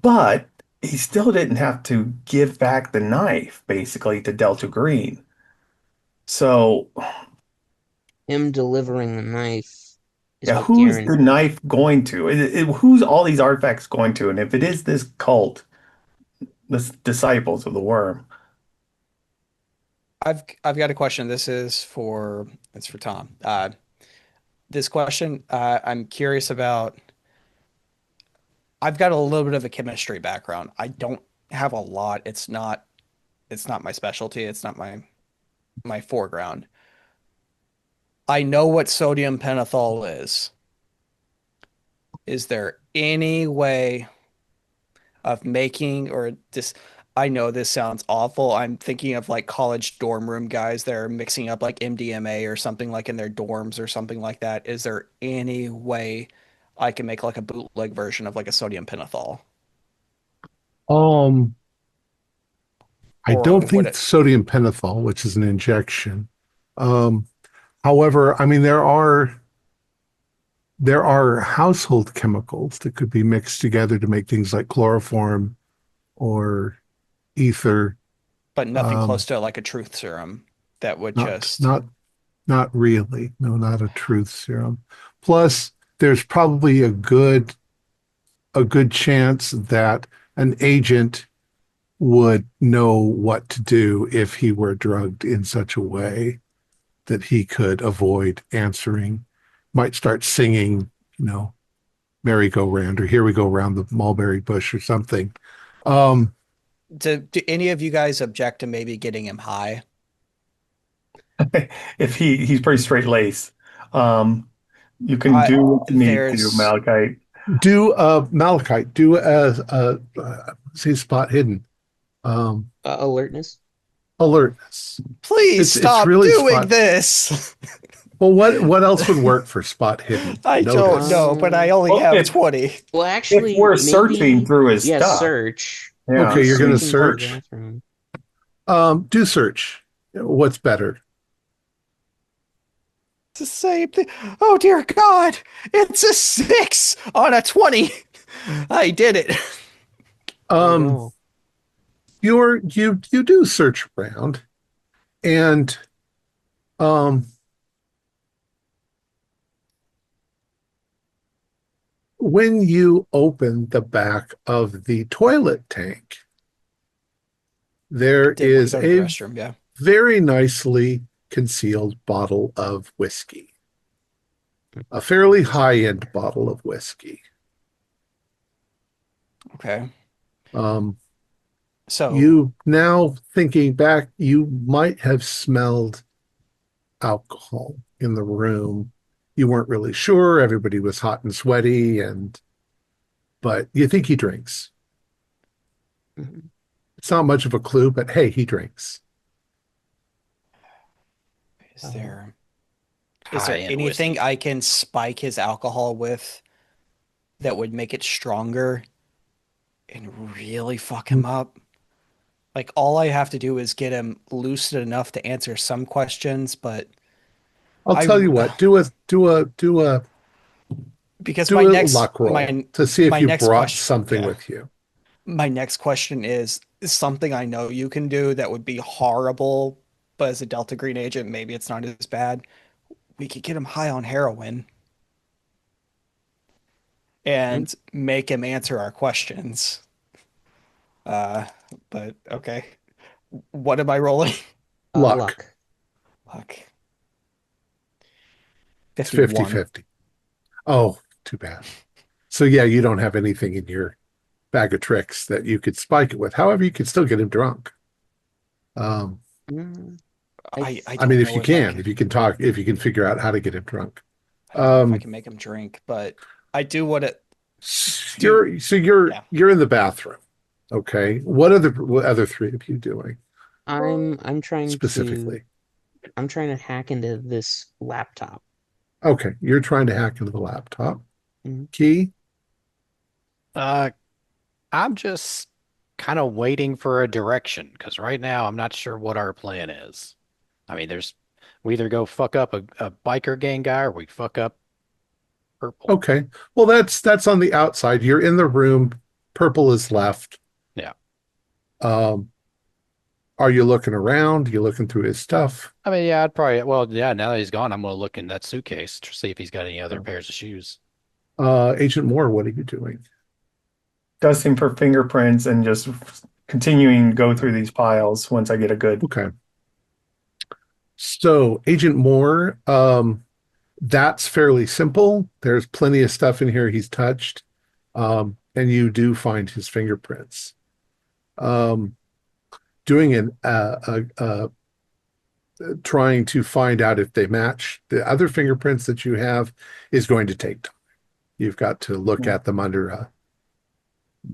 Speaker 4: But he still didn't have to give back the knife, basically, to Delta Green. So,
Speaker 2: Him delivering the knife is
Speaker 4: yeah,
Speaker 2: what
Speaker 4: who's the
Speaker 2: guarantees.
Speaker 4: knife going to? Who's all these artifacts going to? And if it is this cult, the disciples of the worm,
Speaker 3: I've got a question. This is for it's for Tom. This question I'm curious about. I've got a little bit of a chemistry background. I don't have a lot. It's not my specialty. It's not my foreground. I know what sodium pentothal is. Is there any way of making or this? I know this sounds awful. I'm thinking of like college dorm room guys that are mixing up like MDMA or something like in their dorms or something like that. Is there any way I can make like a bootleg version of like a sodium pentothal?
Speaker 1: Um, I
Speaker 3: Or
Speaker 1: don't
Speaker 3: would
Speaker 1: think
Speaker 3: it?
Speaker 1: sodium pentothal, which is an injection. Um, however, I mean there are household chemicals that could be mixed together to make things like chloroform or ether.
Speaker 3: But nothing
Speaker 1: Um,
Speaker 3: close to like a truth serum that would
Speaker 1: not
Speaker 3: just
Speaker 1: not not really. No, not a truth serum. Plus, there's probably a good chance that an agent would know what to do if he were drugged in such a way that he could avoid answering. Might start singing, you know, merry-go-round or here we go round the mulberry bush or something. Um,
Speaker 3: do any of you guys object to maybe getting him high?
Speaker 4: If he's pretty straight laced. You can do what you need to,
Speaker 3: There's
Speaker 4: Malachite.
Speaker 1: do Malachite, do say spot hidden. Um,
Speaker 2: Alertness.
Speaker 1: Alertness.
Speaker 3: please
Speaker 1: It's
Speaker 3: stop
Speaker 1: really
Speaker 3: doing
Speaker 1: spot.
Speaker 3: this.
Speaker 1: Well, what else would work for spot hidden?
Speaker 3: I don't
Speaker 1: Notice.
Speaker 3: know, but I only
Speaker 4: Well,
Speaker 3: have
Speaker 4: if
Speaker 3: 20.
Speaker 2: Well,
Speaker 4: if
Speaker 2: actually,
Speaker 4: we're searching
Speaker 2: maybe,
Speaker 4: through his
Speaker 2: yeah,
Speaker 4: stuff,
Speaker 2: search.
Speaker 4: yeah.
Speaker 1: Okay,
Speaker 2: He's
Speaker 1: you're gonna
Speaker 2: searching through the
Speaker 1: search.
Speaker 2: bathroom.
Speaker 1: Do search. What's better?
Speaker 3: It's the same thing. Oh dear God, it's a 6 on a 20. I did it.
Speaker 2: There you
Speaker 1: Um,
Speaker 2: go.
Speaker 1: you do search around, and um, when you open the back of the toilet tank,
Speaker 3: I
Speaker 1: there
Speaker 3: did want to
Speaker 1: is
Speaker 3: go to the
Speaker 1: a
Speaker 3: restroom, yeah.
Speaker 1: very nicely concealed bottle of whiskey, a fairly high-end bottle of whiskey.
Speaker 3: Okay.
Speaker 1: Um,
Speaker 3: So
Speaker 1: you now thinking back, you might have smelled alcohol in the room. You weren't really sure. Everybody was hot and sweaty, but you think he drinks.
Speaker 2: Mhm.
Speaker 1: It's not much of a clue, but hey, he drinks.
Speaker 3: is
Speaker 2: Uh,
Speaker 3: there
Speaker 5: High-end
Speaker 3: anything
Speaker 5: whiskey.
Speaker 3: I can spike his alcohol with that would make it stronger and really fuck him up? Like all I have to do is get him lucid enough to answer some questions, but
Speaker 1: I'll
Speaker 3: I
Speaker 1: tell you what,
Speaker 3: because
Speaker 1: do a luck roll to see if
Speaker 3: my
Speaker 1: you
Speaker 3: next
Speaker 1: brought
Speaker 3: question,
Speaker 1: something
Speaker 3: yeah.
Speaker 1: with you.
Speaker 3: My next question is something I know you can do that would be horrible, but as a Delta Green agent, maybe it's not as bad. We could get him high on heroin
Speaker 2: mm,
Speaker 3: and make him answer our questions. Uh, but okay. What am I rolling?
Speaker 1: Luck.
Speaker 2: luck.
Speaker 3: Fuck.
Speaker 1: It's
Speaker 3: 51.
Speaker 1: 50-50. Oh, too bad. So yeah, you don't have anything in your bag of tricks that you could spike it with. However, you could still get him drunk. Um,
Speaker 2: Mm,
Speaker 3: I
Speaker 1: I mean,
Speaker 3: don't know if I can.
Speaker 1: if you can talk, if you can figure out how to get him drunk.
Speaker 3: I don't know if I
Speaker 1: Um,
Speaker 3: can make him drink, but I do what it do.
Speaker 1: you're
Speaker 3: Yeah.
Speaker 1: you're in the bathroom. Okay. What other three of you doing
Speaker 2: I'm
Speaker 1: specifically?
Speaker 2: I'm trying to hack into this laptop.
Speaker 1: Okay, you're trying to hack into the laptop.
Speaker 2: Mhm.
Speaker 1: Key.
Speaker 5: Uh, I'm just kind of waiting for a direction because right now I'm not sure what our plan is. I mean, we either go fuck up a biker gang guy or we fuck up purple.
Speaker 1: Okay. Well, that's on the outside. You're in the room. Purple is left.
Speaker 5: Yeah.
Speaker 1: Um, are you looking around? You looking through his stuff?
Speaker 5: I mean, yeah, well, yeah, now that he's gone, I'm gonna look in that suitcase to see if he's got any other pairs of shoes.
Speaker 1: Agent Moore, what are you doing?
Speaker 4: Dusting for fingerprints and just continuing to go through these piles once I get a good.
Speaker 1: Okay. So, Agent Moore, that's fairly simple. There's plenty of stuff in here he's touched, and you do find his fingerprints. Um, doing trying to find out if they match the other fingerprints that you have is going to take time. You've got to look at them under a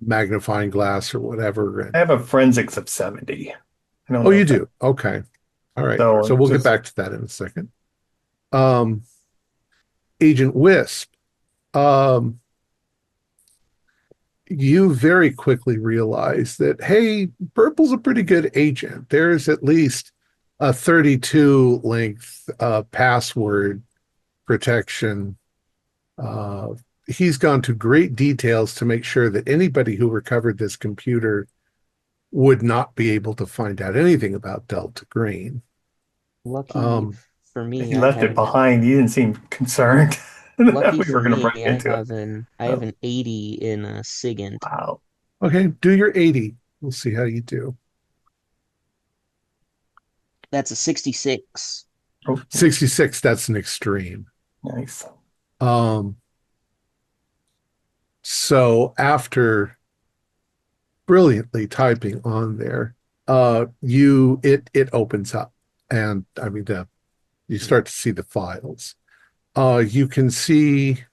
Speaker 1: magnifying glass or whatever.
Speaker 4: I have a forensics of 70. I don't
Speaker 1: Oh,
Speaker 4: know
Speaker 1: you
Speaker 4: if that,
Speaker 1: do? Okay. All right. So
Speaker 4: so
Speaker 1: we'll get
Speaker 4: just
Speaker 1: back to that in a second. Um, Agent Wisp, um, you very quickly realize that, hey, Purple's a pretty good agent. There's at least a 32 length password protection. He's gone to great details to make sure that anybody who recovered this computer would not be able to find out anything about Delta Green.
Speaker 2: Lucky
Speaker 1: Um,
Speaker 2: for me,
Speaker 4: He
Speaker 2: I
Speaker 4: left it
Speaker 2: have
Speaker 4: behind. You didn't seem concerned that
Speaker 2: lucky
Speaker 4: we
Speaker 2: for
Speaker 4: were going to
Speaker 2: me,
Speaker 4: run into it.
Speaker 2: I have
Speaker 4: Oh,
Speaker 2: an 80 in a SIGINT.
Speaker 4: wow.
Speaker 1: okay, do your 80. We'll see how you do.
Speaker 2: That's a 66.
Speaker 4: Oh,
Speaker 1: 66, that's an extreme.
Speaker 4: nice.
Speaker 1: Um, so after brilliantly typing on there, it opens up, and I mean you start to see the files. You can see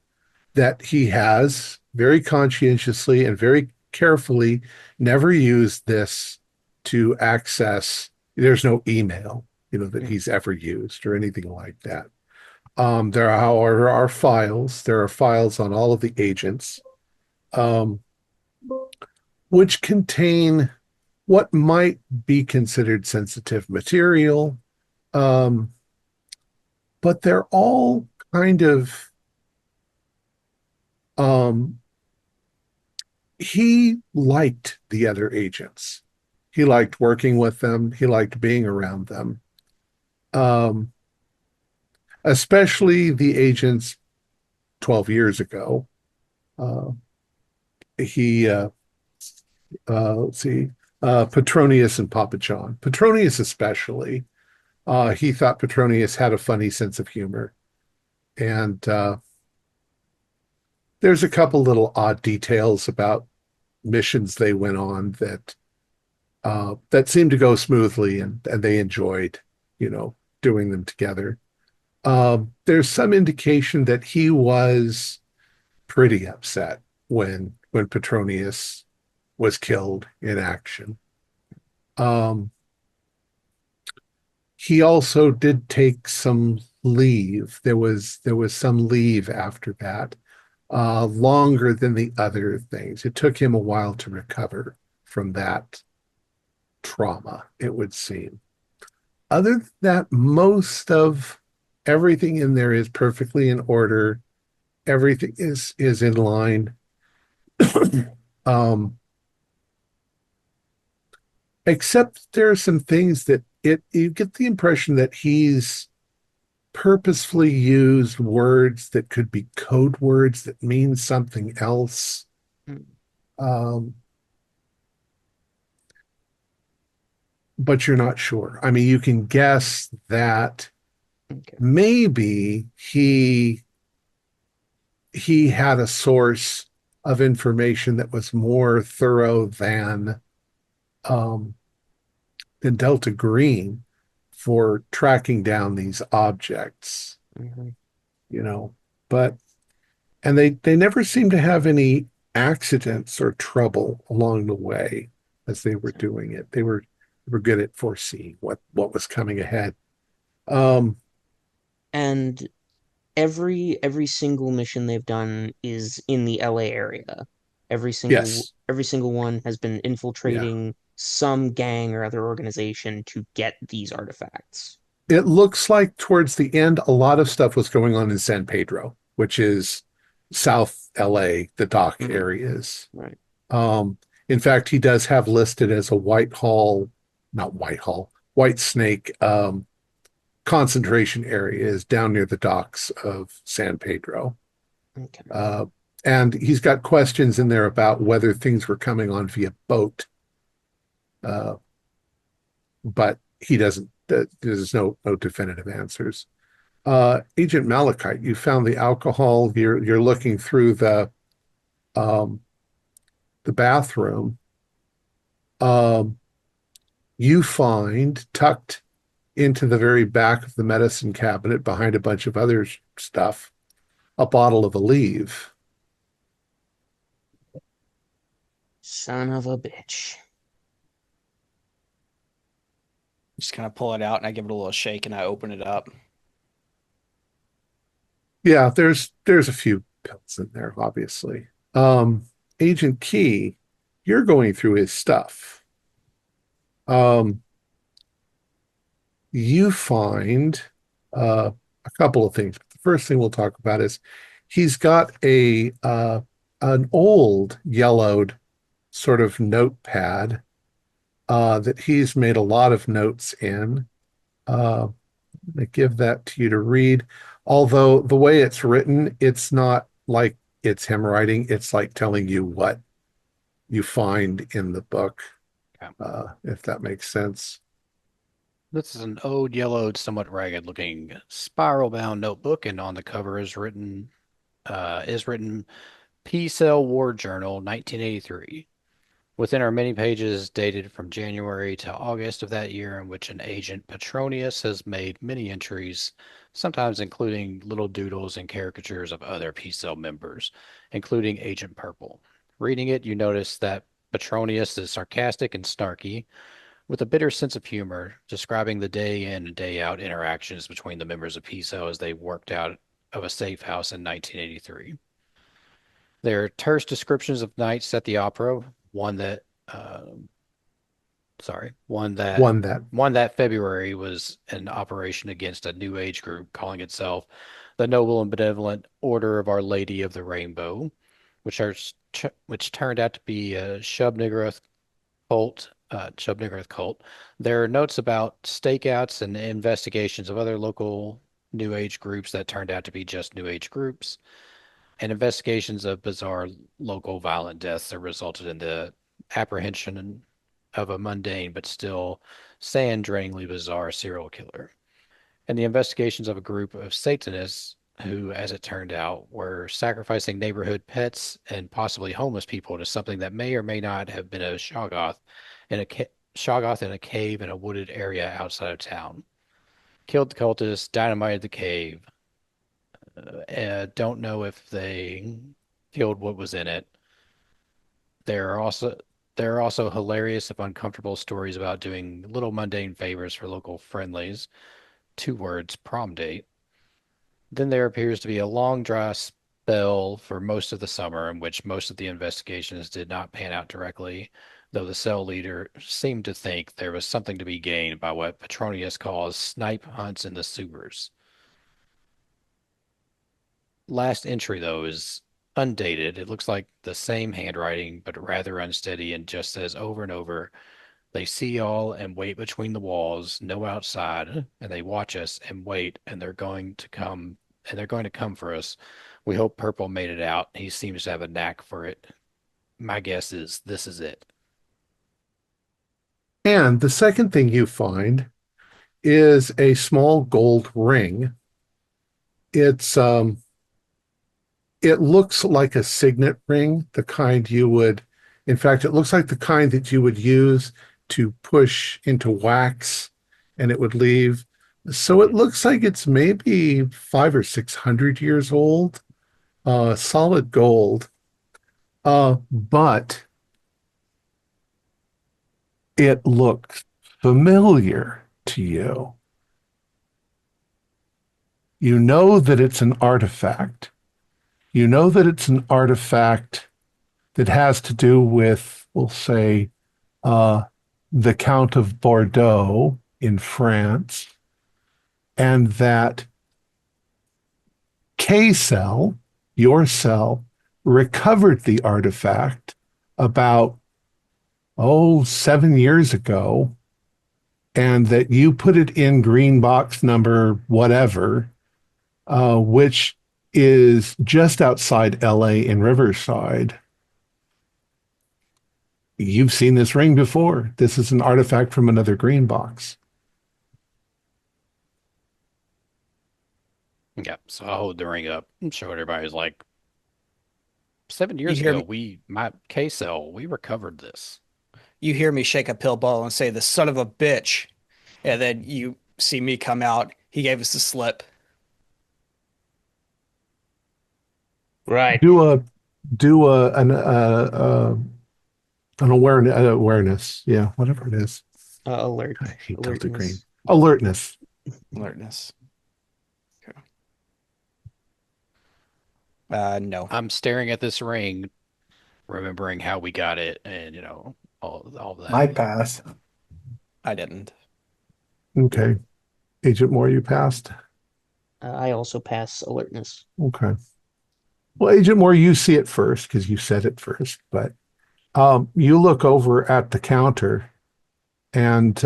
Speaker 1: that he has very conscientiously and very carefully never used this to access. There's no email, that
Speaker 2: Mm,
Speaker 1: he's ever used or anything like that. There, however, are files. There are files on all of the agents, um, which contain what might be considered sensitive material, um, but they're all kind of. Um, he liked the other agents. He liked working with them. He liked being around them, um, especially the agents 12 years ago. Uh, he let's see, Petronius and Papa John. Petronius especially. He thought Petronius had a funny sense of humor, and there's a couple little odd details about missions they went on that seemed to go smoothly, and they enjoyed, doing them together. There's some indication that he was pretty upset when Petronius was killed in action. Um, he also did take some leave. There was some leave after that, longer than the other things. It took him a while to recover from that trauma, it would seem. Other than that, most of everything in there is perfectly in order. Everything is in line. um, Except there are some things that you get the impression that he's purposefully used words that could be code words that mean something else.
Speaker 2: mm,
Speaker 1: Um, but you're not sure. I mean, you can guess that
Speaker 2: okay.
Speaker 1: maybe he had a source of information that was more thorough um, than Delta Green for tracking down these objects,
Speaker 2: Mhm.
Speaker 1: you know. But and they never seem to have any accidents or trouble along the way as they were doing it. They were good at foreseeing what was coming ahead. Um,
Speaker 2: And every single mission they've done is in the LA area.
Speaker 1: yes,
Speaker 2: Every single one has been
Speaker 1: yeah.
Speaker 2: infiltrating some gang or other organization to get these artifacts.
Speaker 1: It looks like towards the end, a lot of stuff was going on in San Pedro, which is South LA, the dock
Speaker 2: Mm,
Speaker 1: areas.
Speaker 2: right.
Speaker 1: Um, in fact, he does have listed as a not Whitehall, White Snake concentration areas down near the docks of San Pedro.
Speaker 2: Okay.
Speaker 1: Uh, and he's got questions in there about whether things were coming on via boat, uh, but he doesn't. There's no definitive answers. Agent Malachite, you found the alcohol. You're looking through um, the bathroom. Um, you find tucked into the very back of the medicine cabinet behind a bunch of other stuff a bottle of Aleve.
Speaker 2: Son of a bitch.
Speaker 3: Just kind of pull it out and I give it a little shake and I open it up.
Speaker 1: Yeah, there's a few pills in there, obviously. Agent Key, you're going through his stuff. Um, you find a couple of things. The first thing we'll talk about is he's got an old yellowed sort of notepad that he's made a lot of notes in. Uh, I give that to you to read. Although the way it's written, it's not like it's him writing, it's like telling you what you find in the book,
Speaker 5: Okay.
Speaker 1: if that makes sense.
Speaker 5: This is an old, yellowed, somewhat ragged-looking spiral-bound notebook, and on the cover is written P-Cell War Journal, 1983. Within are many pages dated from January to August of that year, in which an agent Petronius has made many entries, sometimes including little doodles and caricatures of other P-Cell members, including Agent Purple. Reading it, you notice that Petronius is sarcastic and snarky, with a bitter sense of humor, describing the day in and day out interactions between the members of P-Cell as they worked out of a safe house in 1983. There are terse descriptions of nights at the opera, one that uh, sorry,
Speaker 1: One that
Speaker 5: one that February was an operation against a new age group calling itself the Noble and Benevolent Order of Our Lady of the Rainbow, which turned out to be a Shub-Niggurath cult. There are notes about stakeouts and investigations of other local new age groups that turned out to be just new age groups, and investigations of bizarre local violent deaths that resulted in the apprehension of a mundane but still sand-drainingly bizarre serial killer, and the investigations of a group of Satanists who, as it turned out, were sacrificing neighborhood pets and possibly homeless people to something that may or may not have been a Shoggoth in a cave in a wooded area outside of town. Killed the cultists, dynamited the cave. Don't know if they killed what was in it. There are also there are also hilarious if uncomfortable stories about doing little mundane favors for local friendlies. Two words, prom date. Then there appears to be a long dry spell for most of the summer in which most of the investigations did not pan out directly, though the cell leader seemed to think there was something to be gained by what Petronius calls snipe hunts in the sewers. Last entry, though, is undated. It looks like the same handwriting, but rather unsteady, and just says over and over, they see all and wait between the walls, no outside, and they watch us and wait, and they're going to come for us. We hope Purple made it out. He seems to have a knack for it. My guess is this is it.
Speaker 1: And the second thing you find is a small gold ring. It's it looks like a signet ring, the kind you would, in fact, it looks like the kind that you would use to push into wax and it would leave. So it looks like it's maybe 500 or 600 years old, solid gold. But it looks familiar to you. You know that it's an artifact. You know that it's an artifact that has to do with, we'll say, uh, the Count of Bordeaux in France, and that K cell, your cell, recovered the artifact about, 7 years ago, and that you put it in green box number whatever, which is just outside LA in Riverside. You've seen this ring before. This is an artifact from another green box.
Speaker 5: Yeah, so I hold the ring up and show everybody. Like 7 years
Speaker 3: You hear
Speaker 5: ago,
Speaker 3: me?
Speaker 5: my K cell, we recovered this.
Speaker 3: You hear me shake a pill ball and say, "The son of a bitch," and then you see me come out. He gave us the slip.
Speaker 2: Right.
Speaker 1: Do a do a an awareness. Yeah, whatever it is.
Speaker 2: Alert.
Speaker 1: I hate Delta Green.
Speaker 2: Alertness.
Speaker 1: Alertness.
Speaker 3: Alertness. Okay. No,
Speaker 5: I'm staring at this ring, remembering how we got it, and all of
Speaker 4: I
Speaker 5: that.
Speaker 4: pass.
Speaker 3: I didn't.
Speaker 1: Okay. Agent Moore, you passed.
Speaker 2: I also pass alertness.
Speaker 1: Okay. Well, Agent Moore, you see it first because you said it first, but you look over at the counter And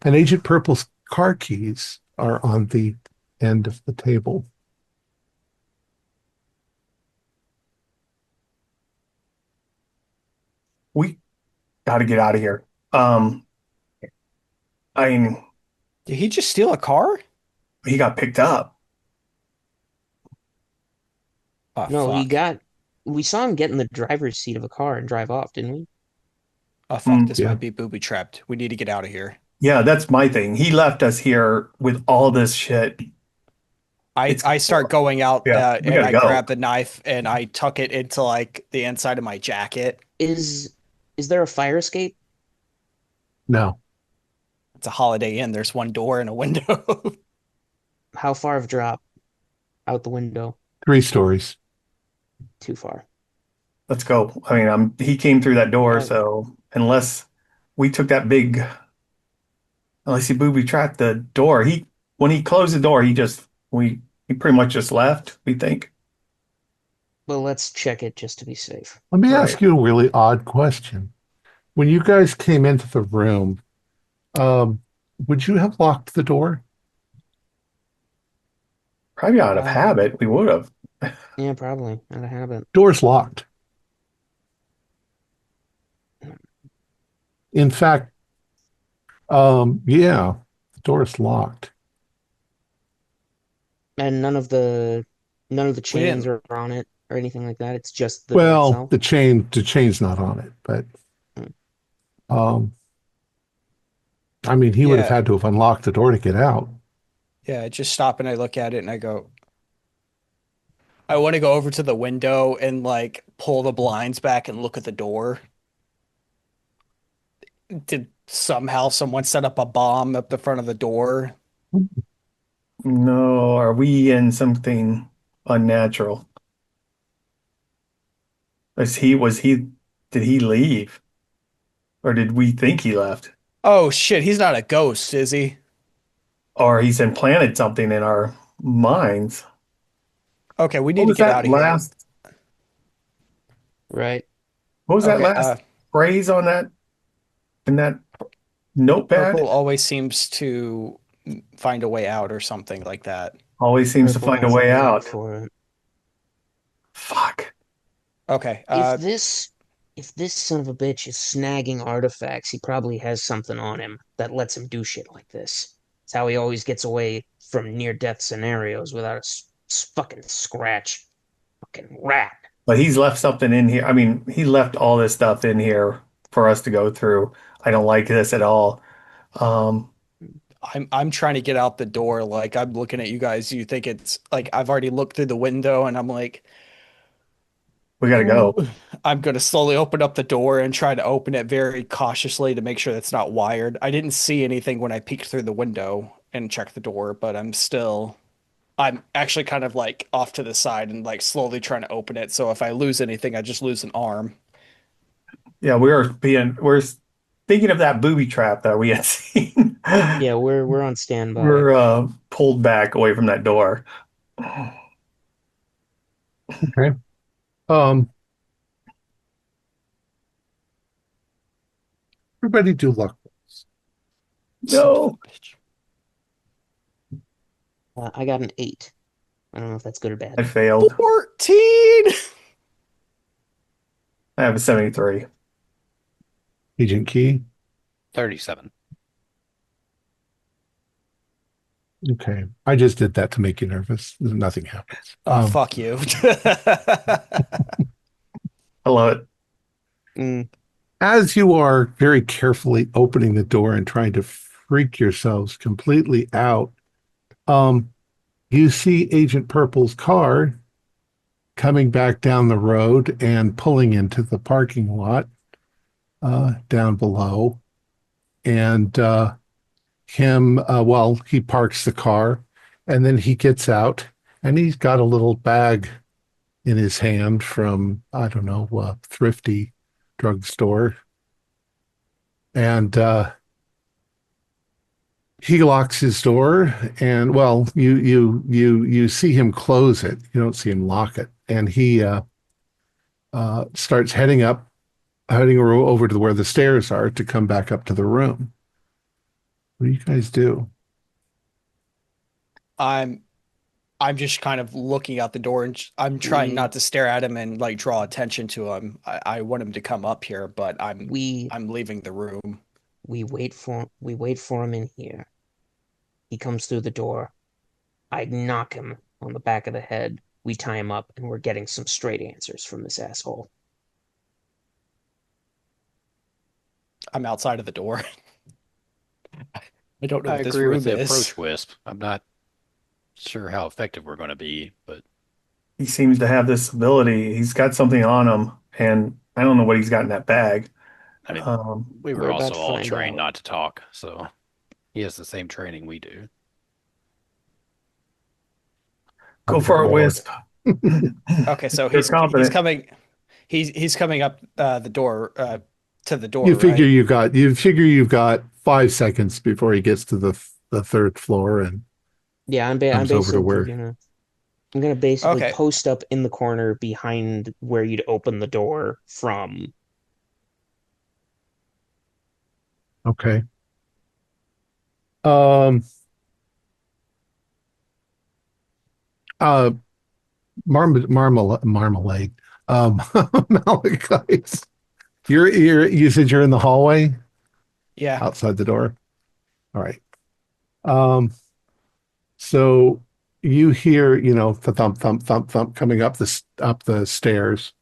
Speaker 1: Agent Purple's car keys are on the end of the table.
Speaker 4: We got to get out of here. Um, I mean,
Speaker 3: Did he just steal a car?
Speaker 4: he got picked up.
Speaker 3: Oh,
Speaker 2: No,
Speaker 3: fuck.
Speaker 2: we saw him get in the driver's seat of a car and drive off, didn't we?
Speaker 3: Oh, fuck.
Speaker 4: Mm,
Speaker 3: This
Speaker 1: Yeah.
Speaker 3: might be booby trapped. We need to get out of here.
Speaker 4: yeah, that's my thing. He left us here with all this shit. It's
Speaker 3: I start going out
Speaker 4: yeah, we
Speaker 3: and
Speaker 4: gotta
Speaker 3: I
Speaker 4: go.
Speaker 3: grab the knife and I tuck it into like the inside of my jacket.
Speaker 2: Is is there a fire escape?
Speaker 1: No,
Speaker 3: It's a Holiday Inn. There's one door and a window.
Speaker 2: How far of drop out the window?
Speaker 1: 3 stories.
Speaker 2: Too far.
Speaker 4: Let's go. I mean, he came through that door,
Speaker 2: Uh,
Speaker 4: so unless we took that big, unless he booby trapped the door, when he closed the door, he pretty much just left, we think.
Speaker 2: well, let's check it just to be safe.
Speaker 1: Let me
Speaker 4: Right.
Speaker 1: ask you a really odd question. When you guys came into the room, um, would you have locked the door?
Speaker 4: Probably out of
Speaker 2: Uh,
Speaker 4: habit, we would have.
Speaker 2: yeah, probably. Out of habit.
Speaker 1: Door's locked. In fact, yeah, the door's locked.
Speaker 2: And none of the
Speaker 3: We
Speaker 2: chains
Speaker 3: didn't.
Speaker 2: are on it or anything like that. It's just the door
Speaker 1: Well,
Speaker 2: itself.
Speaker 1: the chain's not on it, but
Speaker 2: Hmm.
Speaker 1: um, I mean, he would have
Speaker 3: Yeah.
Speaker 1: had to have unlocked the door to get out.
Speaker 3: Yeah. I just stop and I look at it and I go, I want to go over to the window and like pull the blinds back and look at the door. Did somehow someone set up a bomb up the front of the door?
Speaker 4: No, are we in something unnatural? Did he leave? Or did we think he left?
Speaker 3: Oh shit, he's not a ghost, is he?
Speaker 4: Or he's implanted something in our minds?
Speaker 3: Okay, we
Speaker 4: What
Speaker 3: need to
Speaker 4: was
Speaker 3: get
Speaker 4: that
Speaker 3: out of here.
Speaker 4: last,
Speaker 2: Right.
Speaker 4: what was that
Speaker 3: Okay,
Speaker 4: last phrase on in that notepad?
Speaker 3: Purple always seems to find a way out or something like that.
Speaker 4: Always seems to
Speaker 2: Purple
Speaker 4: find a
Speaker 2: has a
Speaker 4: way
Speaker 2: name
Speaker 4: out.
Speaker 2: for it.
Speaker 4: Fuck.
Speaker 3: Okay,
Speaker 2: If this son of a bitch is snagging artifacts, he probably has something on him that lets him do shit like this. It's how he always gets away from near-death scenarios without a fucking scratch. Fucking rat.
Speaker 4: But he's left something in here. I mean, he left all this stuff in here for us to go through. I don't like this at all. Um,
Speaker 3: I'm trying to get out the door. Like I'm looking at you guys. You think it's like I've already looked through the window and I'm like,
Speaker 4: we gotta
Speaker 3: "Ooh."
Speaker 4: go.
Speaker 3: I'm gonna slowly open up the door and try to open it very cautiously to make sure it's not wired. I didn't see anything when I peeked through the window and checked the door, but I'm actually kind of like off to the side and like slowly trying to open it. So if I lose anything, I just lose an arm.
Speaker 4: Yeah, we're thinking of that booby trap that we had seen.
Speaker 2: Yeah, we're on standby.
Speaker 4: We're pulled back away from that door.
Speaker 1: Okay. Um, everybody do luck.
Speaker 3: Son of
Speaker 4: No,
Speaker 3: a bitch.
Speaker 2: I got an 8. I don't know if that's good or
Speaker 4: I
Speaker 2: bad.
Speaker 4: failed.
Speaker 3: 14.
Speaker 4: I have a 73.
Speaker 1: Agent Key.
Speaker 5: 37.
Speaker 1: Okay. I just did that to make you nervous. Nothing happens.
Speaker 3: Oh, fuck you.
Speaker 4: I love it.
Speaker 2: Mm,
Speaker 1: As you are very carefully opening the door and trying to freak yourselves completely out, um, you see Agent Purple's car coming back down the road and pulling into the parking lot down below. And well, he parks the car and then he gets out and he's got a little bag in his hand from, I don't know, a thrifty drugstore. And he locks his door and well, you see him close it. You don't see him lock it. And he starts heading up over to where the stairs are to come back up to the room. What do you guys do?
Speaker 3: I'm I'm just kind of looking out the door and I'm trying
Speaker 2: We
Speaker 3: not to stare at him and like draw attention to him. I want him to come up here, but
Speaker 2: we
Speaker 3: I'm leaving the room.
Speaker 2: we wait for him in here. He comes through the door. I knock him on the back of the head. We tie him up, and we're getting some straight answers from this asshole.
Speaker 3: I'm outside of the door. I don't know
Speaker 5: I
Speaker 3: what this
Speaker 5: agree with
Speaker 3: room
Speaker 5: the
Speaker 3: is.
Speaker 5: approach, Wisp. I'm not sure how effective we're going to be, but
Speaker 4: He seems to have this ability. He's got something on him, and I don't know what he's got in that bag.
Speaker 5: I mean,
Speaker 4: Um,
Speaker 5: we were
Speaker 2: We're about
Speaker 5: also
Speaker 2: to
Speaker 5: all
Speaker 2: find
Speaker 5: trained
Speaker 2: out.
Speaker 5: not to talk, so he has the same training we do.
Speaker 4: go
Speaker 1: Good
Speaker 4: for it,
Speaker 1: Lord.
Speaker 4: Wisp.
Speaker 3: Okay, so
Speaker 4: You're
Speaker 3: he's
Speaker 4: confident.
Speaker 3: coming he's coming up the door to the door,
Speaker 1: You figure
Speaker 3: right?
Speaker 1: you've got 5 seconds before he gets to the third floor and
Speaker 2: Yeah, I'm
Speaker 1: comes over to
Speaker 2: basically
Speaker 1: where.
Speaker 2: gonna basically
Speaker 3: Okay.
Speaker 2: post up in the corner behind where you'd open the door from.
Speaker 1: Okay. Um. Uh. Marmalade. Malachites. You said you're in the hallway
Speaker 3: Yeah.
Speaker 1: outside the door. All right. Um. So you hear, the thump, thump, thump, thump coming up the stairs,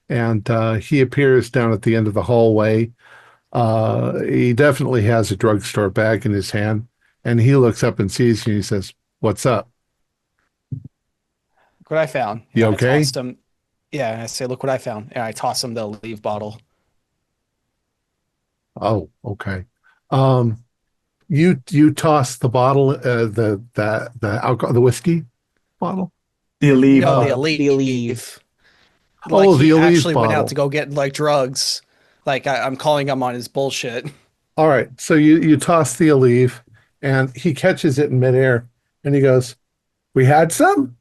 Speaker 1: and he appears down at the end of the hallway. He definitely has a drugstore bag in his hand, and he looks up and sees you. And he says, "What's up?
Speaker 3: Look what I found.
Speaker 1: You
Speaker 3: And I
Speaker 1: okay?"
Speaker 3: tossed him. Yeah, and I say, look what I found. And I toss him the leave bottle.
Speaker 1: Oh, okay. Um, you toss the bottle, the alcohol, the whiskey bottle.
Speaker 4: The Aleve
Speaker 3: No, the
Speaker 1: Uh,
Speaker 4: bottle.
Speaker 2: The Aleve.
Speaker 3: Aleve. Like
Speaker 1: oh, the
Speaker 3: he
Speaker 1: Aleve
Speaker 3: actually went out to
Speaker 1: bottle.
Speaker 3: go get like drugs. Like I'm calling him on his bullshit.
Speaker 1: All right. So you toss the Aleve, and he catches it in midair, and he goes, "We had some.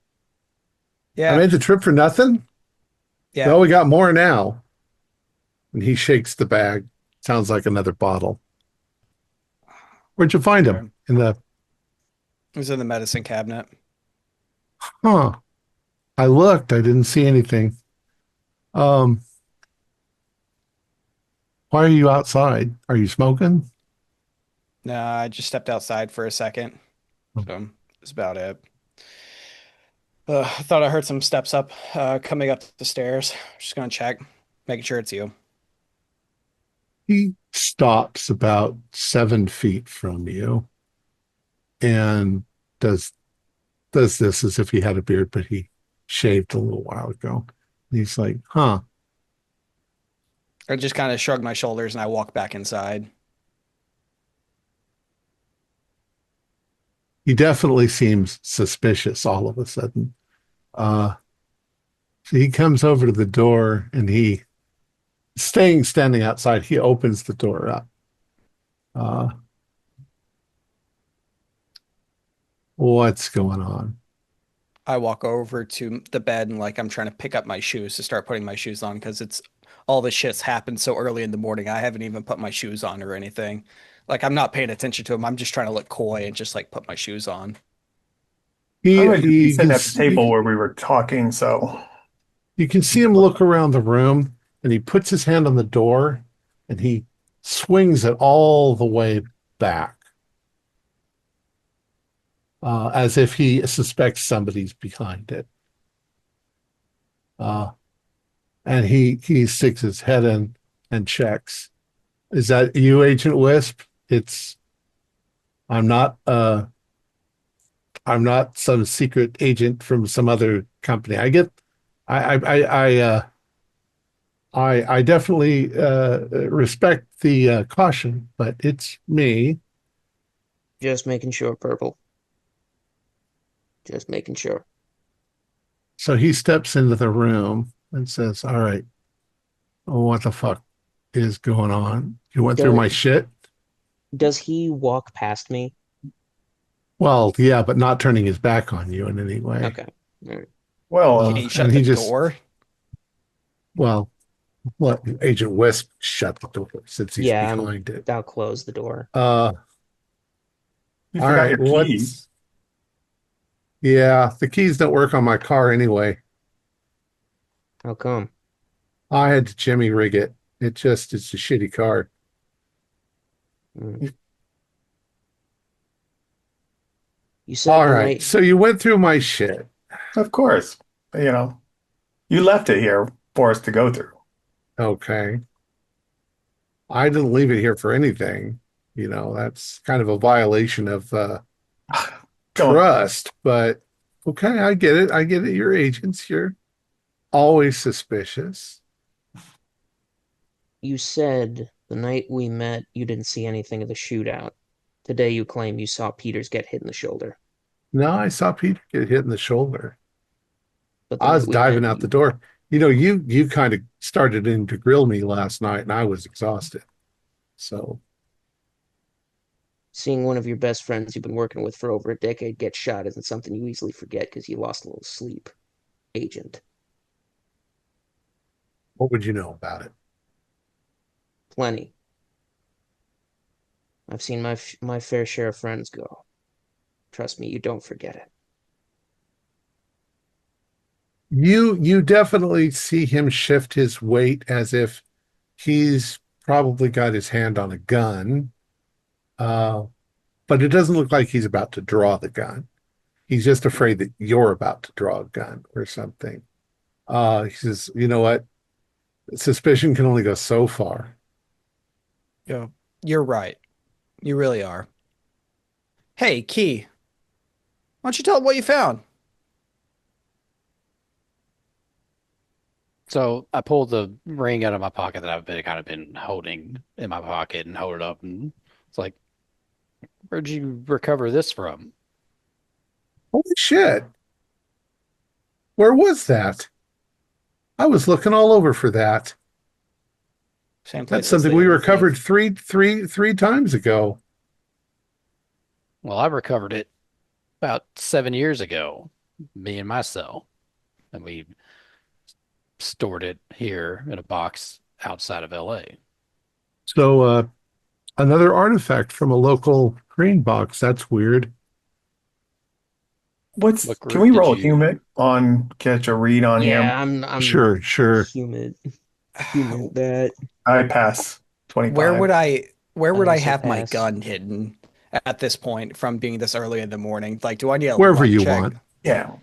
Speaker 1: I
Speaker 3: Yeah,
Speaker 1: made the trip for nothing.
Speaker 3: yeah.
Speaker 1: No, we got more now." And he shakes the bag. Sounds like another bottle. Where'd you find him?
Speaker 3: Okay.
Speaker 1: In the
Speaker 3: It was in the medicine cabinet.
Speaker 1: huh. I looked, I didn't see anything. Um, why are you outside? Are you smoking?
Speaker 3: No, I just stepped outside for a second. So that's about it. I thought I heard some steps up coming up the stairs. Just gonna check, making sure it's you.
Speaker 1: He stops about 7 feet from you and does does this as if he had a beard, but he shaved a little while ago. And he's like, huh.
Speaker 3: I just kind of shrug my shoulders and I walk back inside.
Speaker 1: He definitely seems suspicious all of a sudden. Uh so he comes over to the door and he standing outside, he opens the door up. Uh what's going on?
Speaker 3: I walk over to the bed and like I'm trying to pick up my shoes to start putting my shoes on because it's all this shit's happened so early in the morning. I haven't even put my shoes on or anything. Like I'm not paying attention to him. I'm just trying to look coy and just like put my shoes on.
Speaker 4: I
Speaker 1: He
Speaker 4: was just be
Speaker 1: he
Speaker 4: sitting
Speaker 1: can
Speaker 4: at the table where we were talking, so
Speaker 1: you can see him look around the room and he puts his hand on the door and he swings it all the way back, as if he suspects somebody's behind it. Uh, and he sticks his head in and checks. Is that you, Agent Wisp? It's I'm not I'm not some secret agent from some other company. I definitely respect the caution, but it's me.
Speaker 2: Just making sure, Purple. Just making sure.
Speaker 1: So he steps into the room and says, "All right, what the fuck is going on? You went through
Speaker 2: Does
Speaker 1: my shit?"
Speaker 2: does he walk past me?
Speaker 1: Well, yeah, but not turning his back on you in any way.
Speaker 2: Okay. All right.
Speaker 4: well,
Speaker 3: Can you
Speaker 1: And
Speaker 3: shut the
Speaker 1: he just,
Speaker 3: door?
Speaker 1: well, Well, Agent Wisp shut the door since he's
Speaker 2: Yeah,
Speaker 1: behind it.
Speaker 2: I'll close the door.
Speaker 1: Uh,
Speaker 4: You
Speaker 1: all
Speaker 4: forgot
Speaker 1: right.
Speaker 4: your keys.
Speaker 1: Yeah, the keys don't work on my car anyway.
Speaker 2: How come?
Speaker 1: I had to Jimmy rig it. It's a shitty car.
Speaker 2: Mm. You said
Speaker 1: All
Speaker 2: the
Speaker 1: right.
Speaker 2: night.
Speaker 1: So you went through my shit.
Speaker 4: Of course. You know, you left it here for us to go through.
Speaker 1: Okay. I didn't leave it here for anything. That's kind of a violation of
Speaker 4: Don't.
Speaker 1: trust, but okay, I get it. I get it. You're agents. You're always suspicious.
Speaker 2: You said the night we met you didn't see anything of the shootout. Today you claim you saw Peters get hit in the shoulder.
Speaker 1: No, I saw Peter get hit in the shoulder.
Speaker 2: But the
Speaker 1: I
Speaker 2: night
Speaker 1: was
Speaker 2: we met
Speaker 1: diving out the
Speaker 2: you
Speaker 1: door. You kind of started in to grill me last night, and I was exhausted. So,
Speaker 2: seeing one of your best friends you've been working with for over a decade get shot isn't something you easily forget because you lost a little sleep, Agent.
Speaker 1: what would you know about it?
Speaker 2: Plenty. I've seen my fair share of friends go. Trust me, you don't forget it.
Speaker 1: You definitely see him shift his weight as if he's probably got his hand on a gun, uh, but it doesn't look like he's about to draw the gun. He's just afraid that you're about to draw a gun or something. He says, "You know what? Suspicion can only go so far."
Speaker 3: Yeah, you're right. You really are. Hey, Key, why don't you tell them what you found?
Speaker 5: So I pulled the ring out of my pocket that I've been kind of been holding in my pocket and hold it up, and it's like, where'd you recover this from?
Speaker 1: Holy shit! Where was that? I was looking all over for that.
Speaker 3: Same
Speaker 1: That's
Speaker 3: place as
Speaker 1: something
Speaker 3: the
Speaker 1: we
Speaker 3: other
Speaker 1: recovered
Speaker 3: thief.
Speaker 1: three times ago.
Speaker 5: Well, I recovered it about 7 years ago, me and my cell, and we stored it here in a box outside of LA.
Speaker 1: So, another artifact from a local green box. That's weird.
Speaker 5: What
Speaker 4: Can
Speaker 5: group
Speaker 4: we
Speaker 5: did
Speaker 4: roll a
Speaker 5: you?
Speaker 4: human on catch a read on him?
Speaker 2: Yeah, I'm
Speaker 1: Sure, sure.
Speaker 2: humid. Humid that.
Speaker 4: I pass
Speaker 3: Where
Speaker 4: 25.
Speaker 3: would I where
Speaker 2: I
Speaker 3: would I
Speaker 2: also
Speaker 3: have my
Speaker 2: pass.
Speaker 3: gun hidden at this point from being this early in the morning? Like, do I need a
Speaker 1: Wherever
Speaker 3: light
Speaker 1: you
Speaker 3: check?
Speaker 1: want.
Speaker 4: Yeah.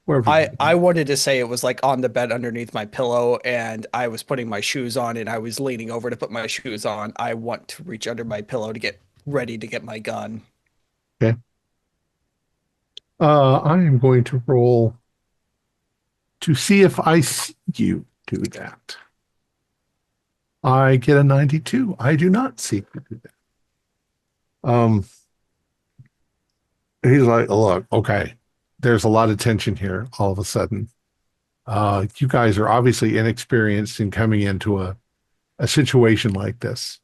Speaker 1: Wherever you
Speaker 3: I
Speaker 1: want.
Speaker 3: wanted to say it was like on the bed underneath my pillow and I was putting my shoes on and I was leaning over to put my shoes on. I want to reach under my pillow to get ready to get my gun.
Speaker 1: Okay. I am going to roll to see if I see you do that. I get a 92. I do not see you do that. He's like, look, okay, there's a lot of tension here all of a sudden. You guys are obviously inexperienced in coming into a situation like this.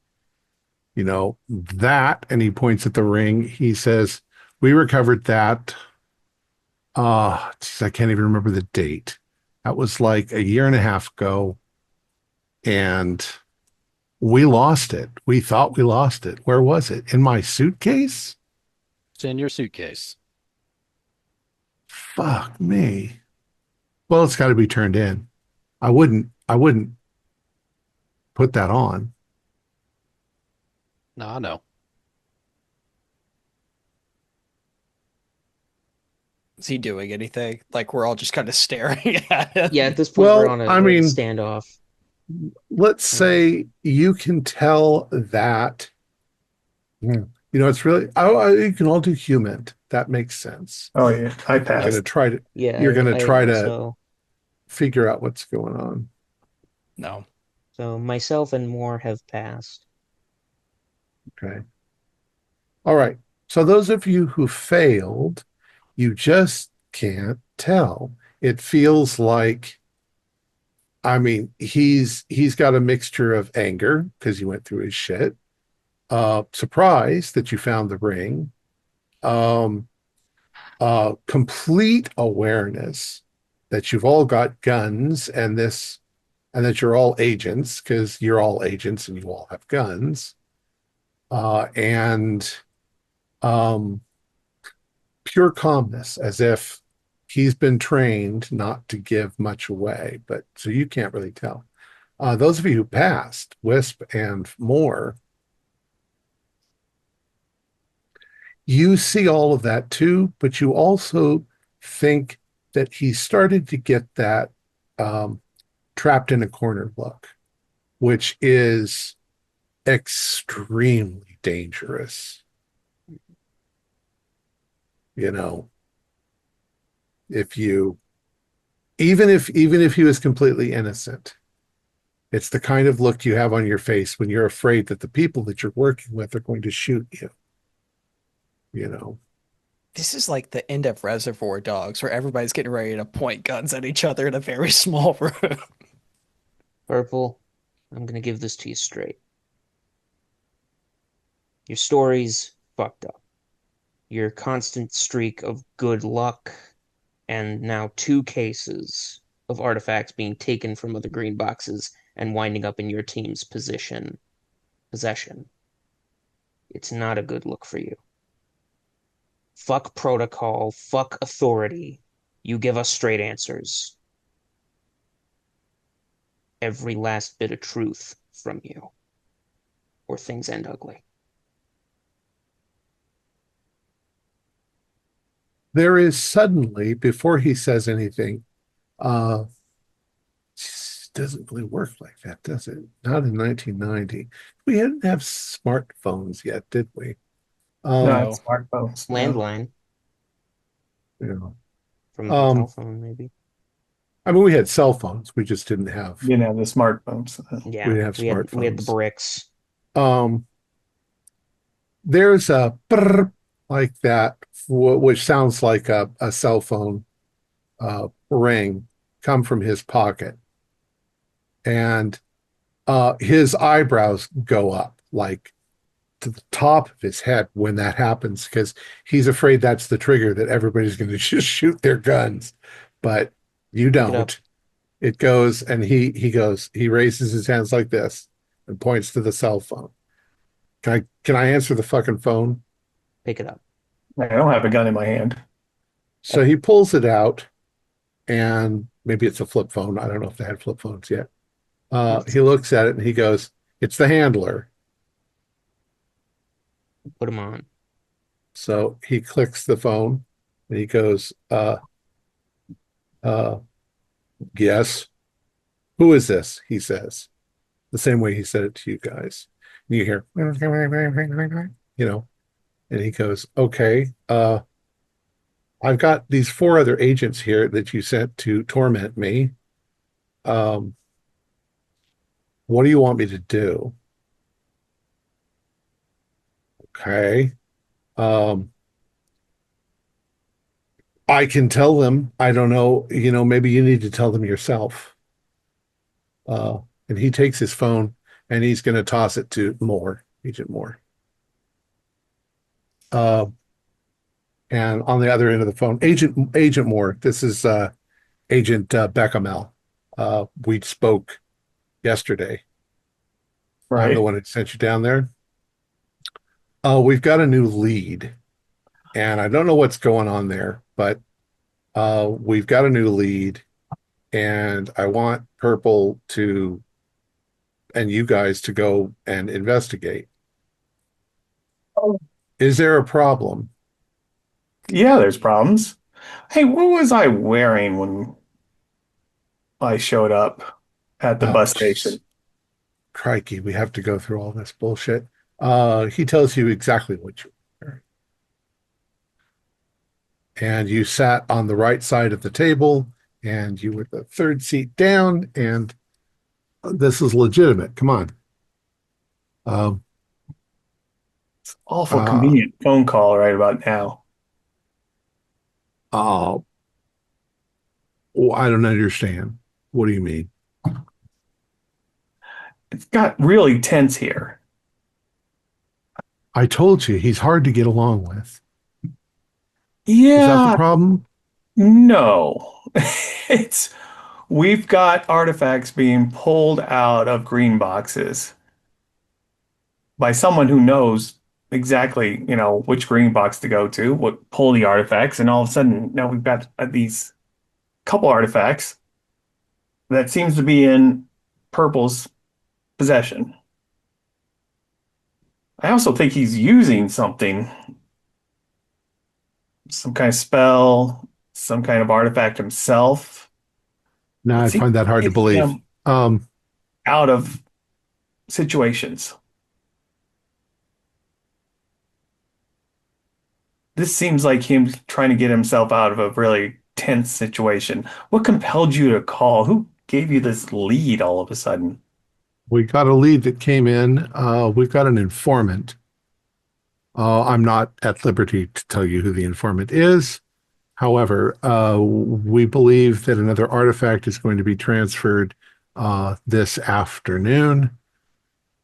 Speaker 1: That, and he points at the ring. He says, we recovered that. Geez, I can't even remember the date. That was like a year and a half ago, and we lost it. We thought we lost it. Where was it? In my suitcase?
Speaker 5: It's in your suitcase.
Speaker 1: Fuck me. Well, it's got to be turned in. I wouldn't put that on.
Speaker 5: No, I know.
Speaker 3: Is he doing anything? Like we're all just kind of staring at
Speaker 2: Yeah,
Speaker 3: him.
Speaker 2: at this point we're
Speaker 1: Well,
Speaker 2: on a
Speaker 1: I mean,
Speaker 2: standoff.
Speaker 1: let's
Speaker 2: Uh,
Speaker 1: say you can tell that, it's really, you can all do human. That makes sense.
Speaker 4: Oh, yeah. I
Speaker 1: You're gonna
Speaker 4: passed.
Speaker 1: try to,
Speaker 2: yeah,
Speaker 1: you're gonna
Speaker 2: I
Speaker 1: try to
Speaker 2: also
Speaker 1: figure out what's going on.
Speaker 3: No.
Speaker 2: so myself and more have passed.
Speaker 1: Okay. All right. So those of you who failed, you just can't tell. It feels like, I mean, he's got a mixture of anger because he went through his shit, surprise that you found the ring, um, complete awareness that you've all got guns and and that you're all agents because you're all agents and you all have guns. And um, pure calmness, as if he's been trained not to give much away, but so you can't really tell. Those of you who passed, Wisp and more, you see all of that too, but you also think that he started to get that um, trapped in a corner look, which is extremely dangerous. You know, if you even if he was completely innocent, it's the kind of look you have on your face when you're afraid that the people that you're working with are going to shoot you. You know,
Speaker 3: This is like the end of Reservoir Dogs, where everybody's getting ready to point guns at each other in a very small room.
Speaker 2: Purple, I'm gonna give this to you straight. Your story's fucked up. Your constant streak of good luck, and now 2 cases of artifacts being taken from other green boxes and winding up in your team's possession. It's not a good look for you. Fuck protocol, fuck authority. You give us straight answers. Every last bit of truth from you, or things end ugly.
Speaker 1: there is suddenly, before he says anything, uh, doesn't really work like that, does it? Not in 1990. We didn't have smartphones yet, did we?
Speaker 4: Not
Speaker 3: No.
Speaker 4: smartphones. No.
Speaker 2: Landline
Speaker 1: You know,
Speaker 2: from a hotel
Speaker 1: um,
Speaker 2: phone, maybe.
Speaker 1: I mean, we had cell phones. We just didn't have
Speaker 4: You know, the smartphones.
Speaker 2: Yeah,
Speaker 1: we didn't have
Speaker 2: we had the
Speaker 1: smartphones.
Speaker 2: bricks.
Speaker 1: Um, there's a brrr like that, which sounds like a cell phone ring, come from his pocket, and his eyebrows go up like to the top of his head when that happens because he's afraid that's the trigger that everybody's going to just shoot their guns, but you
Speaker 2: Pick it up.
Speaker 1: don't. It goes, and he raises his hands like this and points to the cell phone. Can I answer the fucking phone?
Speaker 2: Pick it up.
Speaker 4: I don't have a gun in my hand.
Speaker 1: So he pulls it out, and maybe it's a flip phone. I don't know if they had flip phones yet. He looks at it and he goes, "It's the handler."
Speaker 2: Put them on.
Speaker 1: So he clicks the phone and he goes, uh, yes. Who is this? He says, the same way he said it to you guys. And you hear, you know, and he goes, okay, I've got these 4 other agents here that you sent to torment me. Um, what do you want me to do? Okay. Um, I can tell them, I don't know, maybe you need to tell them yourself. And he takes his phone and he's going to toss it to Agent Moore. And on the other end of the phone, Agent Moore, this is Agent Bechamel. We spoke yesterday. I'm the
Speaker 4: Right.
Speaker 1: one that sent you down there. We've got a new lead, and I don't know what's going on there, but we've got a new lead, and I want Purple to and you guys to go and investigate.
Speaker 4: Oh.
Speaker 1: Is there a problem?
Speaker 4: Yeah, there's problems. Hey, what was I wearing when I showed up at the
Speaker 1: Oh,
Speaker 4: bus station?
Speaker 1: crikey, we have to go through all this bullshit. He tells you exactly what you're wearing. And you sat on the right side of the table, and you were the third seat down, and this is legitimate. Come on. Um,
Speaker 4: Awful
Speaker 1: uh,
Speaker 4: convenient phone call right about now.
Speaker 1: oh, I don't understand. What do you mean?
Speaker 4: It's got really tense here.
Speaker 1: I told you he's hard to get along with. Is that the
Speaker 4: Yeah,
Speaker 1: problem?
Speaker 4: no. It's We've got artifacts being pulled out of green boxes by someone who knows exactly, which green box to go to, what pull the artifacts, and all of a sudden now we've got these couple artifacts that seems to be in Purple's possession. I also think he's using something, some kind of spell, some kind of artifact himself.
Speaker 1: Now
Speaker 4: It
Speaker 1: I
Speaker 4: seems
Speaker 1: find that
Speaker 4: like
Speaker 1: hard to
Speaker 4: it's
Speaker 1: believe.
Speaker 4: him out of situations. This seems like him trying to get himself out of a really tense situation. What compelled you to call? Who gave you this lead all of a sudden?
Speaker 1: We got a lead that came in. We've got an informant. I'm not at liberty to tell you who the informant is. However, we believe that another artifact is going to be transferred this afternoon,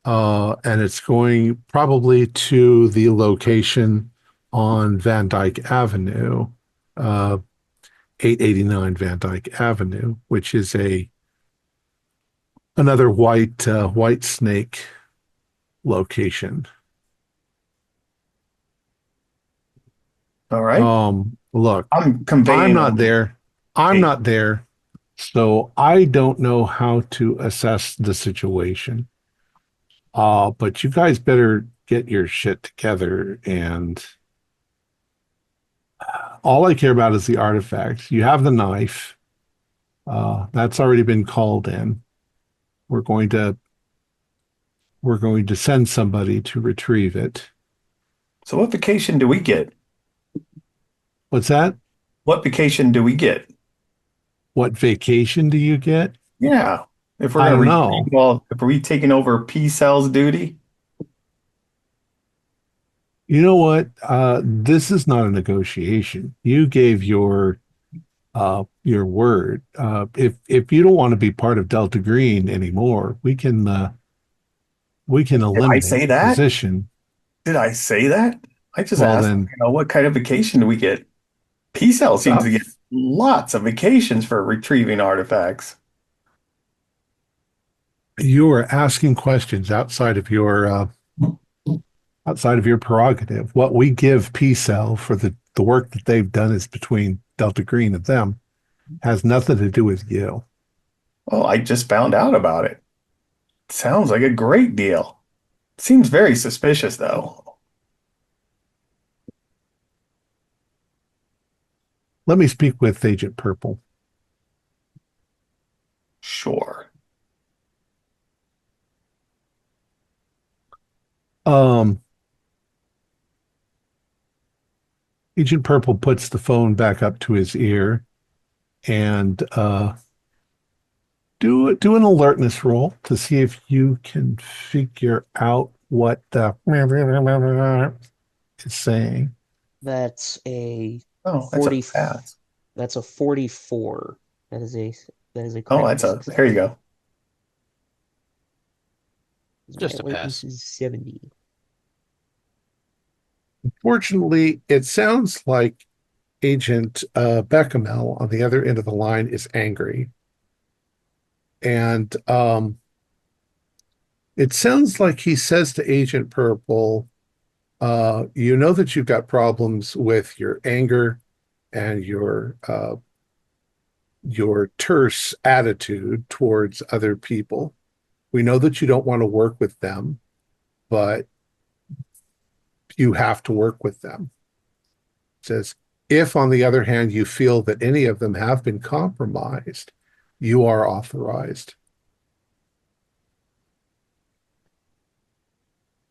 Speaker 1: and it's going probably to the location on Van Dyke Avenue, uh, 889 Van Dyke Avenue, which is another white snake location.
Speaker 4: All right.
Speaker 1: Look,
Speaker 4: I'm
Speaker 1: I'm
Speaker 4: conveying
Speaker 1: not
Speaker 4: them.
Speaker 1: there. I'm
Speaker 4: Okay.
Speaker 1: not there. So I don't know how to assess the situation. But you guys better get your shit together. And all I care about is the artifacts. You have the knife. That's already been called in. We're going to we're going to send somebody to retrieve it.
Speaker 4: So what vacation do we get?
Speaker 1: What's that?
Speaker 4: What vacation do we get?
Speaker 1: What vacation do you get?
Speaker 4: Yeah. If we're
Speaker 1: I
Speaker 4: going to
Speaker 1: don't
Speaker 4: retrieve,
Speaker 1: know.
Speaker 4: well, if we taking over P cells duty,
Speaker 1: You know what? This is not a negotiation. You gave your word. If you don't want to be part of Delta Green anymore, we can
Speaker 4: did I
Speaker 1: eliminate
Speaker 4: say
Speaker 1: your
Speaker 4: that?
Speaker 1: position.
Speaker 4: Did I say that? I just
Speaker 1: Well,
Speaker 4: asked,
Speaker 1: then,
Speaker 4: what kind of vacation do we get? P cell seems to get
Speaker 1: stuff.
Speaker 4: lots of vacations for retrieving artifacts.
Speaker 1: You are asking questions outside of your prerogative. What we give P-Cell for the work that they've done is between Delta Green and them. Has nothing to do with you.
Speaker 4: Oh, I just found out about it. Sounds like a great deal. Seems very suspicious, though.
Speaker 1: Let me speak with Agent Purple.
Speaker 4: Sure.
Speaker 1: Um, Agent Purple puts the phone back up to his ear and do an alertness roll to see if you can figure out what the is saying.
Speaker 2: That's a
Speaker 4: Oh, that's a
Speaker 2: 40.
Speaker 4: pass.
Speaker 2: That's a 44. That is a that is a
Speaker 4: Oh,
Speaker 2: critical
Speaker 4: there you
Speaker 2: success.
Speaker 4: go.
Speaker 2: My
Speaker 5: Just a
Speaker 2: alertness
Speaker 5: pass.
Speaker 2: is 70.
Speaker 1: Fortunately, it sounds like Agent Bechamel on the other end of the line is angry. And it sounds like he says to Agent Purple, you know that you've got problems with your anger and your terse attitude towards other people. We know that you don't want to work with them, but you have to work with them. It says, if on the other hand you feel that any of them have been compromised, you are authorized.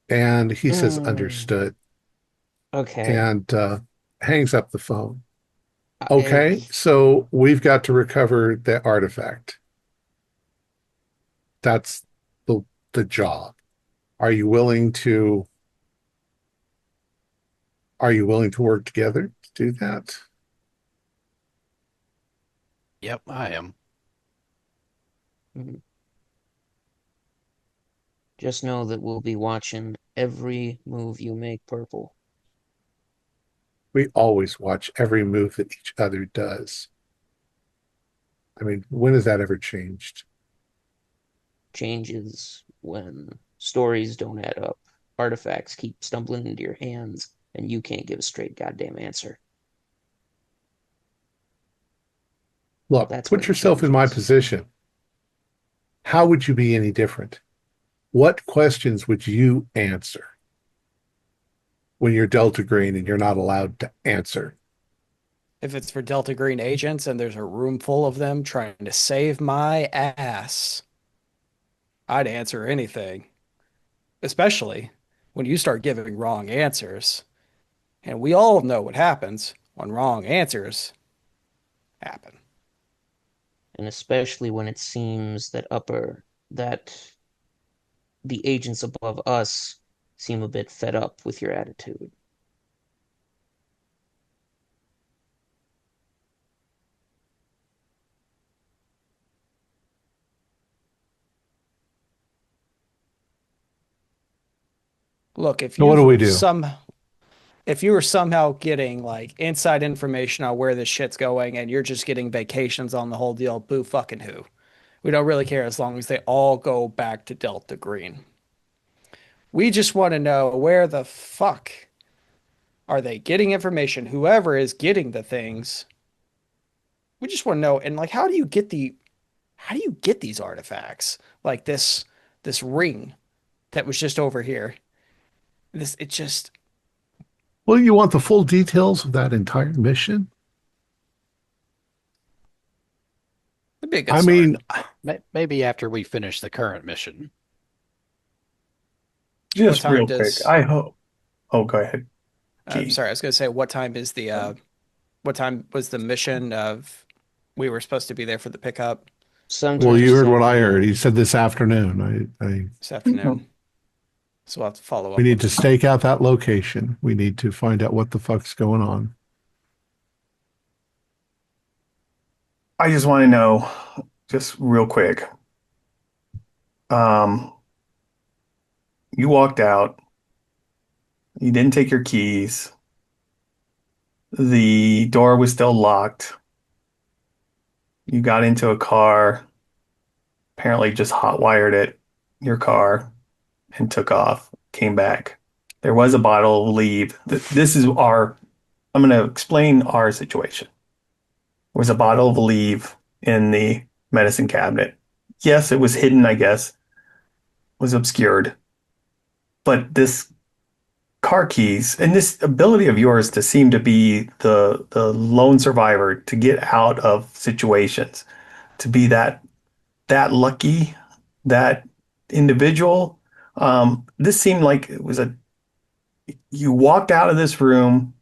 Speaker 1: And he says,
Speaker 2: Mm,
Speaker 1: understood,
Speaker 2: okay.
Speaker 1: and hangs up the phone.
Speaker 2: I
Speaker 1: Okay, so we've got to recover the artifact. That's the job. Are you willing to work together to do that?
Speaker 5: Yep, I am.
Speaker 2: mm, just know that we'll be watching every move you make, Purple.
Speaker 1: We always watch every move that each other does. I mean, when has that ever changed?
Speaker 2: Changes when stories don't add up, artifacts keep stumbling into your hands, and you can't give a straight goddamn answer.
Speaker 1: Look,
Speaker 2: That's when
Speaker 1: put
Speaker 2: it
Speaker 1: yourself in my
Speaker 2: changes.
Speaker 1: position. How would you be any different? What questions would you answer when you're Delta Green and you're not allowed to answer?
Speaker 3: If it's for Delta Green agents and there's a room full of them trying to save my ass, I'd answer anything, especially when you start giving wrong answers. And we all know what happens when wrong answers happen.
Speaker 2: And especially when it seems that the agents above us seem a bit fed up with your attitude.
Speaker 3: Look,
Speaker 1: So what do we do?
Speaker 3: if you were somehow getting like inside information on where this shit's going and you're just getting vacations on the whole deal, boo fucking who. We don't really care as long as they all go back to Delta Green. We just want to know where the fuck are they getting information? Whoever is getting the things, we just want to know. And like, how do you get these artifacts? Like this ring that was just over here. This it just
Speaker 1: Well, you want the full details of that entire mission?
Speaker 3: would be a good
Speaker 1: I
Speaker 3: start.
Speaker 1: mean,
Speaker 5: Maybe after we finish the current mission.
Speaker 3: What
Speaker 4: Just
Speaker 3: time
Speaker 4: real quick,
Speaker 3: does
Speaker 4: I hope. Oh, go ahead, Key.
Speaker 3: sorry, I was gonna say what time is the what time was the mission of we were supposed to be there for the pickup
Speaker 1: well,
Speaker 2: Sometime
Speaker 1: you
Speaker 2: this
Speaker 1: heard what I heard.
Speaker 2: afternoon.
Speaker 1: He said this afternoon.
Speaker 3: this afternoon? So we'll have to follow
Speaker 1: We
Speaker 3: up
Speaker 1: need
Speaker 3: with
Speaker 1: to
Speaker 3: him.
Speaker 1: stake out that location. We need to find out what the fuck's going on.
Speaker 4: I just want to know, just real quick. Um, you walked out. You didn't take your keys. The door was still locked. You got into a car, apparently just hot-wired it, your car, and took off, came back. There was a bottle of leave. This is I'm going to explain our situation. There was a bottle of leave in the medicine cabinet. Yes, it was hidden, I guess, was obscured. But this car keys and this ability of yours to seem to be the lone survivor to get out of situations, to be that lucky, that individual. This seemed like it was you walked out of this room,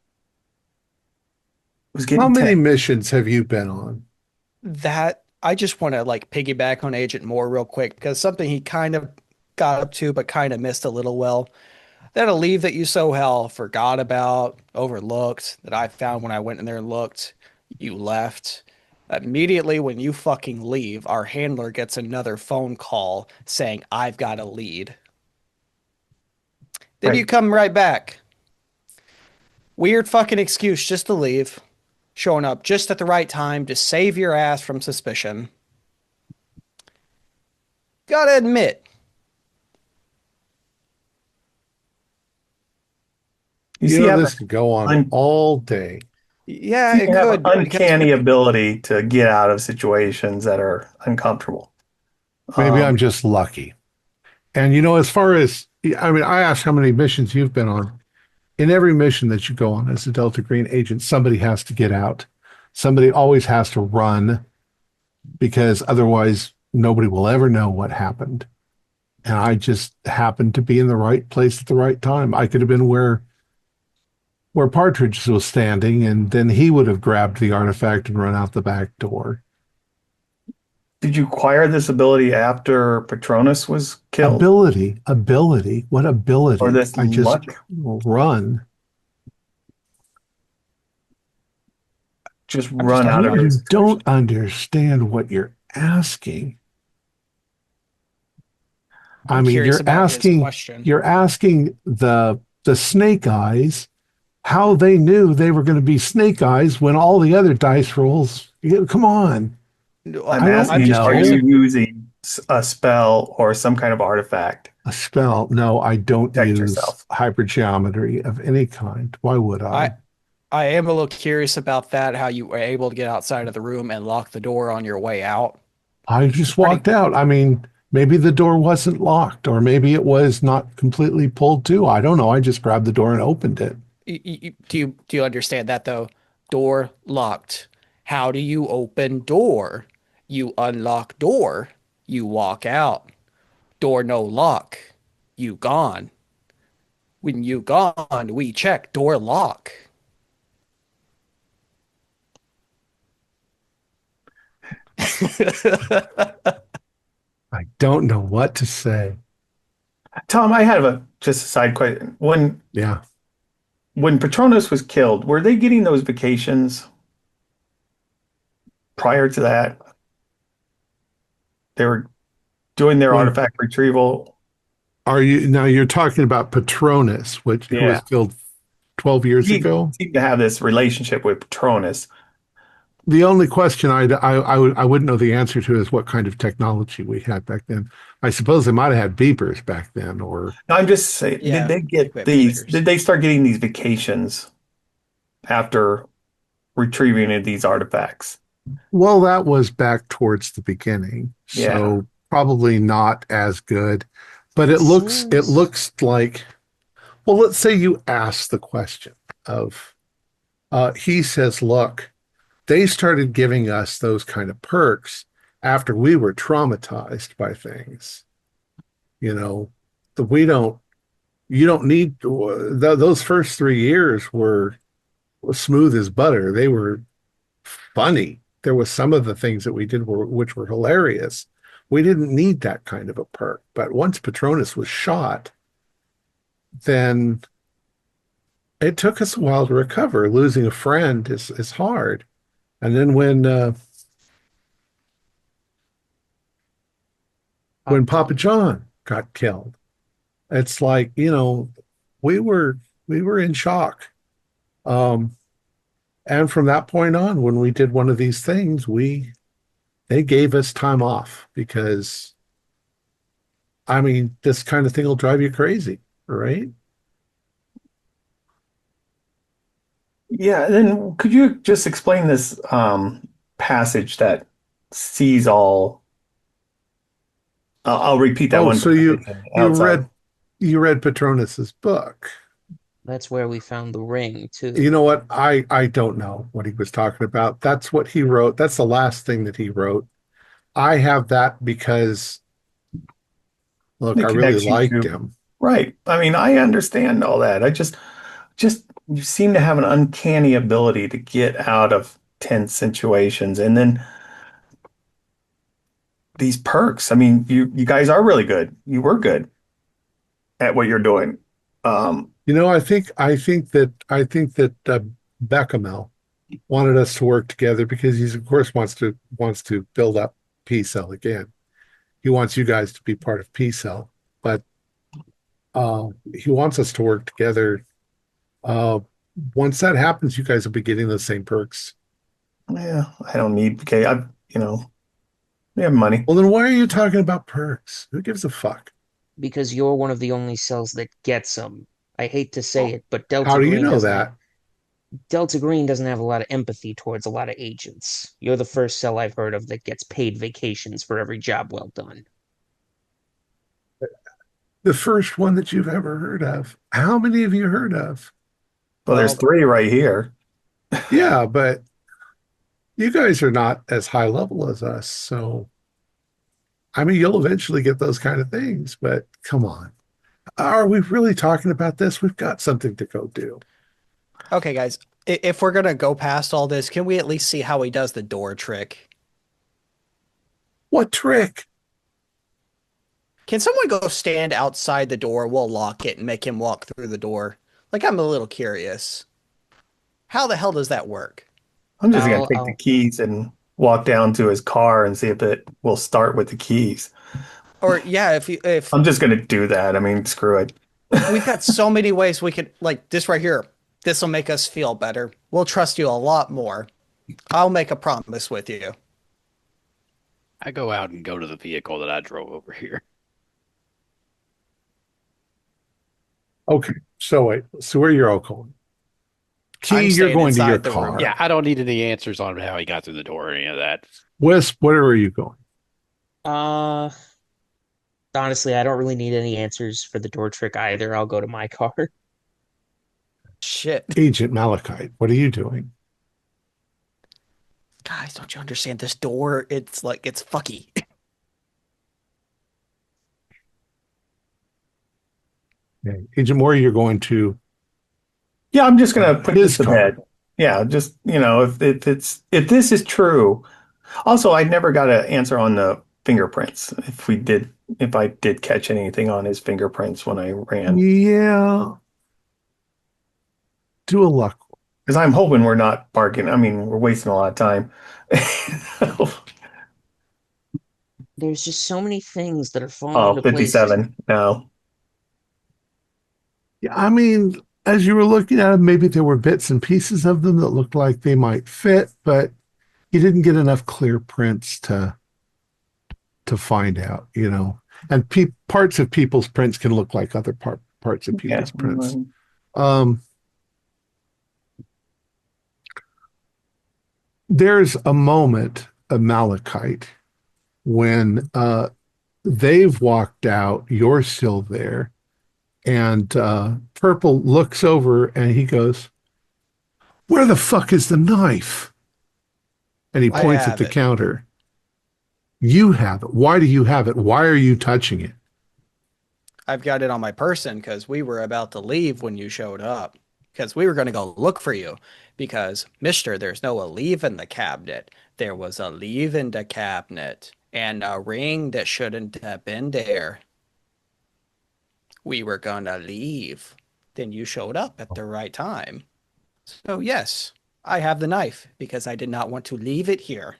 Speaker 4: was
Speaker 1: How
Speaker 4: getting
Speaker 1: many
Speaker 4: 10.
Speaker 1: missions have you been on?
Speaker 3: That I just want to like piggyback on Agent Moore real quick because something he kind of got up to but kind of missed a little well. That a leave that you so hell forgot about, overlooked, that I found when I went in there and looked, you left. Immediately when you fucking leave, our handler gets another phone call saying, I've got a lead. Then you
Speaker 4: Right.
Speaker 3: come right back. Weird fucking excuse just to leave. Showing up just at the right time to save your ass from suspicion. Gotta admit,
Speaker 4: You
Speaker 1: You
Speaker 4: see,
Speaker 1: know,
Speaker 4: have
Speaker 1: this could go on
Speaker 4: an
Speaker 1: all day.
Speaker 3: yeah,
Speaker 4: you
Speaker 3: it
Speaker 4: have an
Speaker 3: could because
Speaker 4: uncanny ability to get out of situations that are uncomfortable.
Speaker 1: Maybe
Speaker 4: Um,
Speaker 1: I'm just lucky. And you know, as far as I mean, I asked how many missions you've been on. In every mission that you go on as a Delta Green agent, somebody has to get out. Somebody always has to run because otherwise nobody will ever know what happened. And I just happened to be in the right place at the right time. I could have been where Partridge was standing, and then he would have grabbed the artifact and run out the back door.
Speaker 4: did you acquire this ability after Patronus was killed,
Speaker 1: Ability, what
Speaker 4: or
Speaker 1: ability?
Speaker 4: this
Speaker 1: I just
Speaker 4: luck?
Speaker 1: run.
Speaker 4: Just
Speaker 3: I'm just
Speaker 4: run out of
Speaker 3: talking.
Speaker 4: the
Speaker 1: You
Speaker 4: situation.
Speaker 1: don't understand what you're asking. I
Speaker 3: I'm
Speaker 1: mean,
Speaker 3: curious about his question.
Speaker 1: you're asking the snake eyes how they knew they were going to be snake eyes when all the other dice rolls, come on.
Speaker 4: I'm
Speaker 1: I don't
Speaker 3: I'm
Speaker 4: asking,
Speaker 3: just
Speaker 4: are
Speaker 3: curious.
Speaker 1: know.
Speaker 4: you using a spell or some kind of artifact
Speaker 1: A spell. No, I
Speaker 4: to
Speaker 1: don't
Speaker 4: protect
Speaker 1: use
Speaker 4: yourself?
Speaker 1: Of any kind. Why would
Speaker 3: I
Speaker 1: I?
Speaker 3: I am a little curious about that, how you were able to get outside of the room and lock the door on your way out.
Speaker 1: I just
Speaker 3: Pretty.
Speaker 1: walked out. I mean, maybe the door wasn't locked, or maybe it was not completely pulled to. I don't know. I just grabbed the door and opened it.
Speaker 3: Do you understand that though? Door locked. How do you open door? You unlock door. You walk out. Door no lock. You gone. When you gone, we check door lock.
Speaker 1: I don't know what to say.
Speaker 4: Tom, I have a just a side question.
Speaker 1: Yeah.
Speaker 4: When Patronus was killed, were they getting those vacations prior to that? They were doing their
Speaker 1: When
Speaker 4: artifact retrieval.
Speaker 1: are you now? You're talking about Patronus, which who was
Speaker 4: Yeah.
Speaker 1: killed 12 years
Speaker 4: He
Speaker 1: ago.
Speaker 4: seemed to have this relationship with Patronus.
Speaker 1: The only question I wouldn't know the answer to is what kind of technology we had back then. I suppose they might have had beepers back then, or
Speaker 4: Now, I'm just saying, did
Speaker 3: Yeah,
Speaker 4: they
Speaker 3: I think
Speaker 4: get
Speaker 3: we have
Speaker 4: these?
Speaker 3: beepers.
Speaker 4: Did they start getting these vacations after retrieving these artifacts?
Speaker 1: well, that was back towards the beginning,
Speaker 4: Yeah.
Speaker 1: so probably not as good. But
Speaker 2: It
Speaker 1: it
Speaker 2: seems
Speaker 1: looks like, well, let's say you ask the question of he says, look, they started giving us those kind of perks after we were traumatized by things. You know, that we don't, you don't need those first 3 years were smooth as butter. They were funny. There was some of the things that we did which were hilarious. We didn't need that kind of a perk. But once Patronus was shot, then it took us a while to recover. Losing a friend is hard. And then when Papa
Speaker 2: Haughton.
Speaker 1: John got killed, it's like, we were we were in shock. Um, and from that point on, when we did one of these things, we they gave us time off because I mean, this kind of thing will drive you crazy, right?
Speaker 4: Yeah. Then could you just explain this passage that sees all? I'll repeat that
Speaker 1: Oh,
Speaker 4: one
Speaker 1: so
Speaker 4: time
Speaker 1: you
Speaker 4: outside.
Speaker 1: read you read Patronus's book.
Speaker 2: That's where we found the ring
Speaker 1: You
Speaker 2: too.
Speaker 1: know what? I don't know what he was talking about. That's what he wrote. That's the last thing that he wrote. I have that because look,
Speaker 4: It
Speaker 1: I really
Speaker 4: connects you
Speaker 1: liked
Speaker 4: to,
Speaker 1: him.
Speaker 4: right. I mean, I understand all that. Just you seem to have an uncanny ability to get out of tense situations. And then these perks, I mean, you guys are really good. You were good at what you're doing. Um,
Speaker 1: I think that Bechamel wanted us to work together because he's of course wants to build up P Cell again. He wants you guys to be part of P Cell, but he wants us to work together. Uh, Once that happens, you guys will be getting those same perks.
Speaker 4: yeah, I don't need, okay, we have money.
Speaker 1: Well, then why are you talking about perks? Who gives a fuck?
Speaker 2: Because you're one of the only cells that gets them. I hate to say it, but
Speaker 1: How do you know that?
Speaker 2: Delta Green doesn't have a lot of empathy towards a lot of agents. You're the first cell I've heard of that gets paid vacations for every job well done.
Speaker 1: The first one that you've ever heard of. How many have you heard of?
Speaker 4: Well, there's
Speaker 3: Well,
Speaker 4: three right here.
Speaker 1: Yeah, but you guys are not as high level as us. So, I mean, you'll eventually get those kind of things, but come on. Are we really talking about this? We've got something to go do.
Speaker 3: okay, guys. If we're gonna go past all this, can we at least see how he does the door trick?
Speaker 1: What trick?
Speaker 3: Can someone go stand outside the door? We'll lock it and make him walk through the door. Like, I'm a little curious. How the hell does that work?
Speaker 4: I'm just gonna
Speaker 2: I'll,
Speaker 4: take the
Speaker 2: I'll,
Speaker 4: keys and walk down to his car and see if it will start with the keys.
Speaker 3: Or yeah, if
Speaker 4: I'm just gonna do that. I mean, screw it.
Speaker 3: we've got so many ways we could like this right here. This will make us feel better. We'll trust you a lot more. I'll make a promise with you.
Speaker 5: I go out and go to the vehicle that I drove over here.
Speaker 1: Okay, so wait, so where you're all going? Key,
Speaker 3: I'm
Speaker 1: you're
Speaker 3: staying
Speaker 1: going to your
Speaker 3: inside the room.
Speaker 5: Yeah,
Speaker 1: car.
Speaker 5: I don't need any answers on how he got through the door or any of that.
Speaker 1: Wisp, where are you going?
Speaker 2: Uh, Honestly, I don't really need any answers for the door trick either. I'll go to my car.
Speaker 3: Shit.
Speaker 1: Agent Malachite, what are you doing?
Speaker 3: Guys, don't you understand this door? It's like it's fucky.
Speaker 1: Okay. Agent Moore, you're going to
Speaker 4: Yeah, I'm just gonna put this
Speaker 1: his
Speaker 4: to
Speaker 1: car.
Speaker 4: bed. Yeah, just if this is true. Also, I never got an answer on the fingerprints. If I did catch anything on his fingerprints when I ran,
Speaker 1: Yeah, do a luck.
Speaker 4: because I'm hoping we're not barking. I mean, we're wasting a lot of time.
Speaker 2: There's just so many things that are falling
Speaker 4: Oh,
Speaker 2: into place.
Speaker 4: 57. No.
Speaker 1: Yeah, I mean, as you were looking at them, maybe there were bits and pieces of them that looked like they might fit, but you didn't get enough clear prints to find out, you know. And parts of people's prints can look like other parts of
Speaker 4: Yeah.
Speaker 1: people's prints. Um, there's a moment of Malachite when they've walked out, you're still there, and Purple looks over and he goes, "Where the fuck is the knife?" And he
Speaker 3: I
Speaker 1: points at
Speaker 3: have
Speaker 1: the
Speaker 3: it.
Speaker 1: counter. You have it. Why do you have it? Why are you touching it?
Speaker 3: I've got it on my person because we were about to leave when you showed up. Because we were going to go look for you. Because, Mister, there's no a leave in the cabinet. There was a leave in the cabinet. And a ring that shouldn't have been there. We were going to leave. Then you showed up at the right time. So, yes, I have the knife because I did not want to leave it here.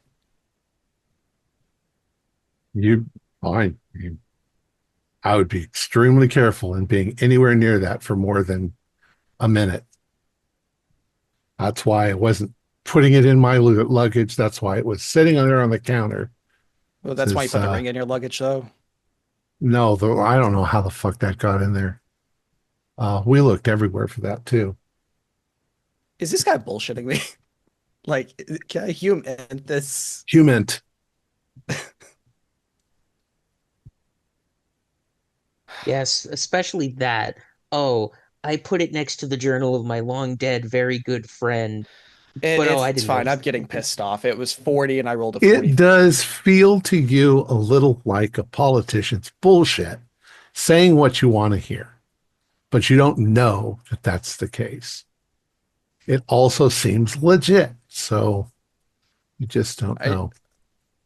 Speaker 1: You fine. I would be extremely careful in being anywhere near that for more than a minute. That's why I wasn't putting it in my luggage. That's why it was sitting there on the counter.
Speaker 3: Well, that's why you
Speaker 1: Says,
Speaker 3: put the ring in your luggage, though.
Speaker 1: no, I don't know how the fuck that got in there. We looked everywhere for that too.
Speaker 3: Is this guy bullshitting me? Like, can I human this?
Speaker 1: Human.
Speaker 2: Yes, especially that. Oh, I put it next to the journal of my long dead, very good friend. But oh, I
Speaker 3: It's
Speaker 2: didn't
Speaker 3: fine.
Speaker 2: notice
Speaker 3: I'm
Speaker 2: the
Speaker 3: getting
Speaker 2: fingerprint.
Speaker 3: pissed off. It was 40 and I rolled a
Speaker 1: It
Speaker 3: 40.
Speaker 1: does feel to you a little like a politician's bullshit saying what you want to hear, but you don't know that that's the case. It also seems legit, so you just don't
Speaker 3: I,
Speaker 1: know.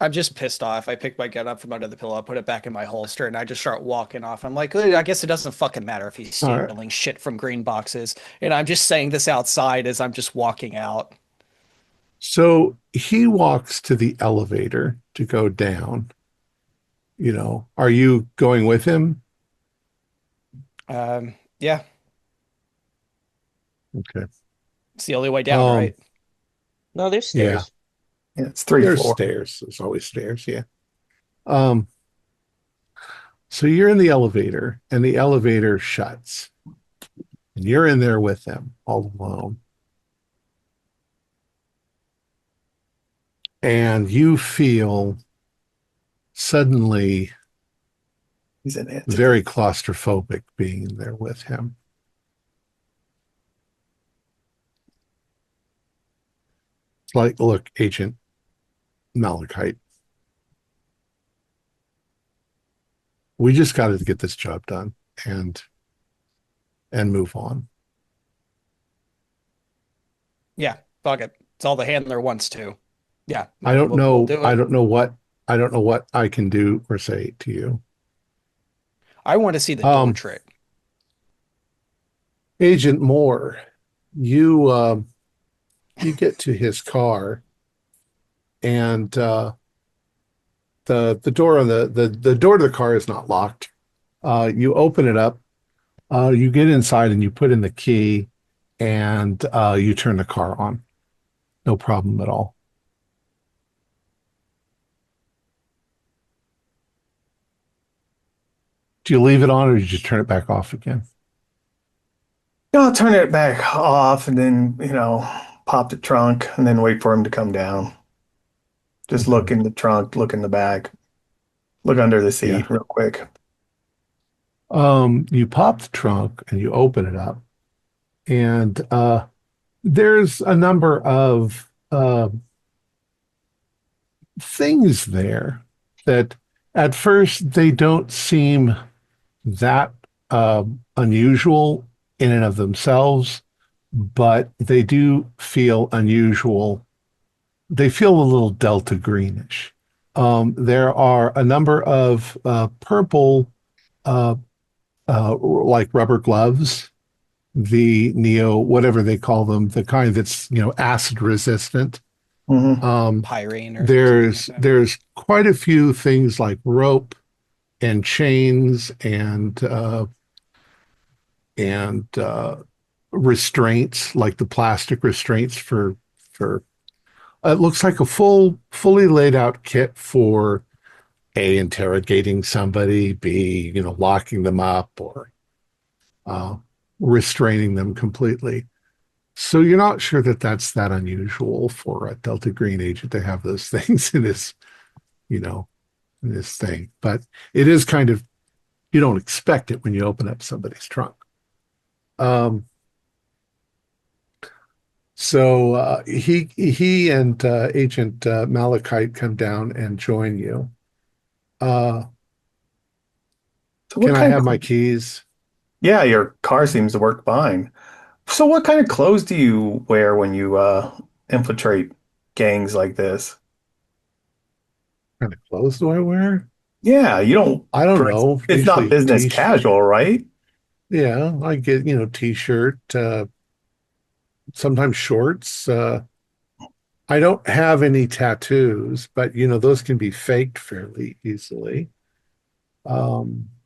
Speaker 3: I'm just pissed off. I picked my gun up from under the pillow, I put it back in my holster, and I just start walking off. I'm like, I guess it doesn't fucking matter if he's
Speaker 1: All right.
Speaker 3: stealing shit from green boxes. And I'm just saying this outside as I'm just walking out.
Speaker 1: So he walks to the elevator to go down. You know, are you going with him?
Speaker 3: Yeah,
Speaker 1: Okay.
Speaker 3: it's the only way down,
Speaker 1: Um,
Speaker 3: right?
Speaker 2: No, there's
Speaker 1: yeah,
Speaker 2: stairs.
Speaker 4: Yeah, it's three,
Speaker 1: there's
Speaker 4: four.
Speaker 1: stairs. There's always stairs. Yeah. Um, so you're in the elevator and the elevator shuts and you're in there with them all alone. And you feel suddenly
Speaker 4: He's an entity.
Speaker 1: very claustrophobic being in there with him. It's like, look, Agent Malachite, we just got to get this job done and move on.
Speaker 3: Yeah, fuck it. It's all the handler wants to. Yeah,
Speaker 1: I don't
Speaker 3: we'll
Speaker 1: know.
Speaker 3: do it.
Speaker 1: I don't know what I can do or say to you.
Speaker 3: I want to see the door
Speaker 1: Um,
Speaker 3: trick.
Speaker 1: Agent Moore, you get to his car and the door on the door to the car is not locked. You open it up, you get inside and you put in the key and you turn the car on. No problem at all. Do you leave it on or do you turn it back off again?
Speaker 4: I'll turn it back off and then, pop the trunk and then wait for him to come down. Just
Speaker 1: Okay.
Speaker 4: look in the trunk, look in the back, look under the
Speaker 1: Yeah.
Speaker 4: seat real quick.
Speaker 1: You pop the trunk and you open it up, and there's a number of things there that at first they don't seem that unusual in and of themselves, but they do feel unusual. They feel a little delta greenish. There are a number of purple, like rubber gloves, the neo, whatever they call them, the kind that's, acid resistant.
Speaker 4: Hmm.
Speaker 3: Pyrene or something like
Speaker 1: There's
Speaker 3: that.
Speaker 1: there's quite a few things like rope and chains and restraints, like the plastic restraints for it looks like a fully laid out kit for A, interrogating somebody, B, locking them up or uh, restraining them completely. So you're not sure that that's that unusual for a Delta Green agent to have those things you know, in this thing. But it is kind of, you don't expect it when you open up somebody's trunk. Um, so he and Agent Malachite come down and join you. Uh,
Speaker 4: So what
Speaker 1: can I
Speaker 4: kind
Speaker 1: have
Speaker 4: of,
Speaker 1: my keys?
Speaker 4: yeah, your car seems to work fine. So what kind of clothes do you wear when you infiltrate gangs like this?
Speaker 1: What kind of clothes do I wear?
Speaker 4: Yeah, you don't,
Speaker 1: I don't know.
Speaker 4: it's not
Speaker 1: Usually
Speaker 4: business casual, right?
Speaker 1: yeah, I get, t-shirt, sometimes shorts. I don't have any tattoos, but those can be faked fairly easily.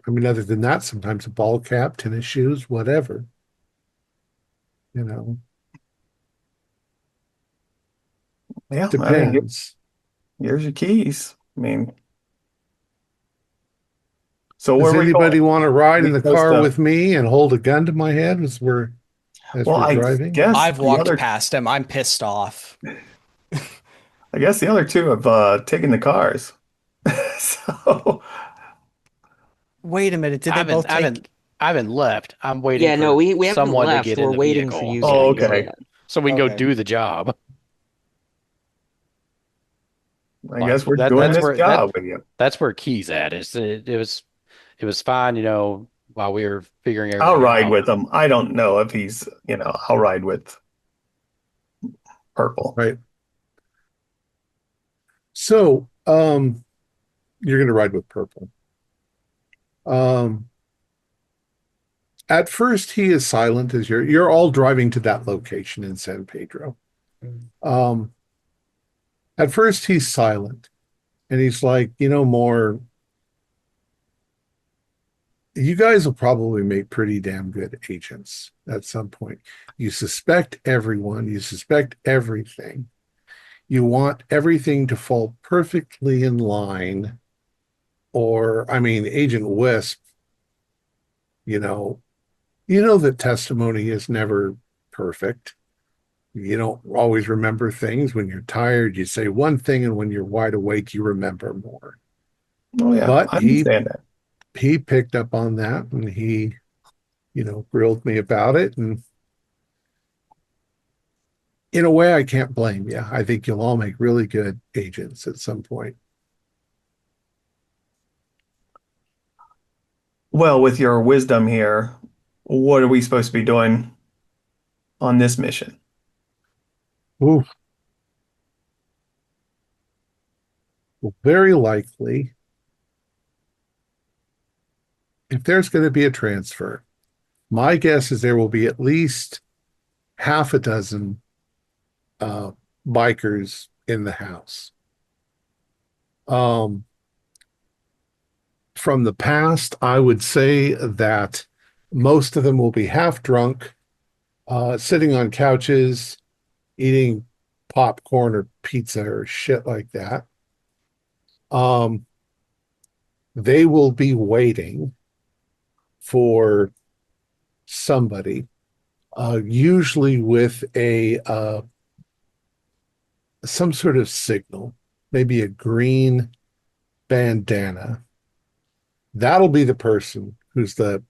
Speaker 1: I mean, other than that, sometimes a ball cap, tennis shoes, whatever, you know,
Speaker 4: Yeah, I mean,
Speaker 1: depends.
Speaker 4: here's your keys. I mean, so where
Speaker 1: Does
Speaker 4: are we going?
Speaker 1: anybody want to ride
Speaker 4: We
Speaker 1: in the
Speaker 4: supposed
Speaker 1: car
Speaker 4: to,
Speaker 1: with me and hold a gun to my head as
Speaker 4: well,
Speaker 1: we're driving?
Speaker 3: I've walked past him. I'm pissed off.
Speaker 4: I guess the other two have taken the cars. So,
Speaker 3: Wait a minute. Did
Speaker 5: I
Speaker 3: they
Speaker 5: haven't
Speaker 3: both
Speaker 5: I
Speaker 3: take?
Speaker 5: haven't I haven't left. I'm waiting
Speaker 2: Yeah, no,
Speaker 5: for
Speaker 2: we haven't
Speaker 5: someone to
Speaker 2: left.
Speaker 5: get
Speaker 2: We're
Speaker 5: in the
Speaker 2: waiting for
Speaker 5: vehicle
Speaker 2: you
Speaker 4: oh,
Speaker 2: guys.
Speaker 4: okay.
Speaker 2: Yeah.
Speaker 5: so we can go
Speaker 3: Okay.
Speaker 5: do the job.
Speaker 4: I
Speaker 5: Like
Speaker 4: guess we're
Speaker 5: that
Speaker 4: doing
Speaker 5: that's
Speaker 4: this
Speaker 5: where
Speaker 4: job with you.
Speaker 5: that's where Key's at. It was fine, while we were figuring
Speaker 4: I'll
Speaker 5: everything
Speaker 4: ride
Speaker 5: out.
Speaker 4: with him. I don't know if I'll ride with Purple.
Speaker 1: Right. So, you're going to ride with Purple. Um, at first, he is silent as you're all driving to that location in San Pedro. Um, at first, he's silent, and he's like, more. You guys will probably make pretty damn good agents at some point. You suspect everyone. You suspect everything. You want everything to fall perfectly in line. Or, I mean, Agent Wisp, you know, that testimony is never perfect. You don't always remember things. When you're tired, you say one thing, and when you're wide awake, you remember more.
Speaker 4: Oh yeah,
Speaker 1: But
Speaker 4: I understand that.
Speaker 1: he picked up on that, and he, grilled me about it. And in a way, I can't blame you. I think you'll all make really good agents at some point.
Speaker 4: Well, with your wisdom here, what are we supposed to be doing on this mission?
Speaker 1: Ooh, well, very likely, if there's going to be a transfer, my guess is there will be at least half a dozen uh, bikers in the house. Um, from the past, I would say that most of them will be half drunk, sitting on couches, eating popcorn or pizza or shit like that. Um, they will be waiting for somebody, usually with a some sort of signal, maybe a green bandana. That'll be the person who's the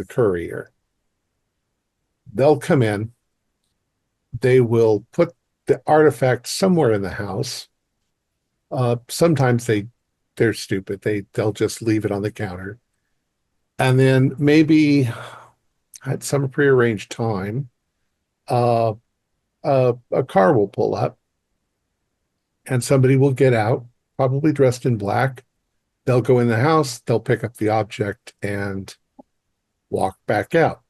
Speaker 1: courier. They'll come in, they will put the artifact somewhere in the house. Sometimes they're stupid. They'll just leave it on the counter. And then maybe at some prearranged time, uh, a car will pull up and somebody will get out, probably dressed in black. They'll go in the house, they'll pick up the object and walk back out.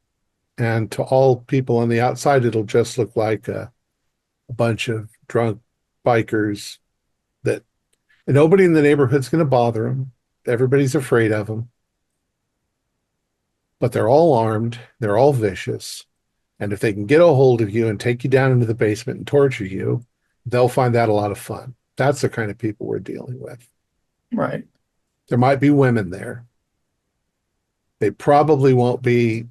Speaker 1: And to all people on the outside, it'll just look like a bunch of drunk bikers that nobody in the neighborhood's going to bother them. Everybody's afraid of them, but they're all armed, they're all vicious. And if they can get a hold of you and take you down into the basement and torture you, they'll find that a lot of fun. That's the kind of people we're dealing with.
Speaker 4: Right.
Speaker 1: There might be women there. They probably won't be,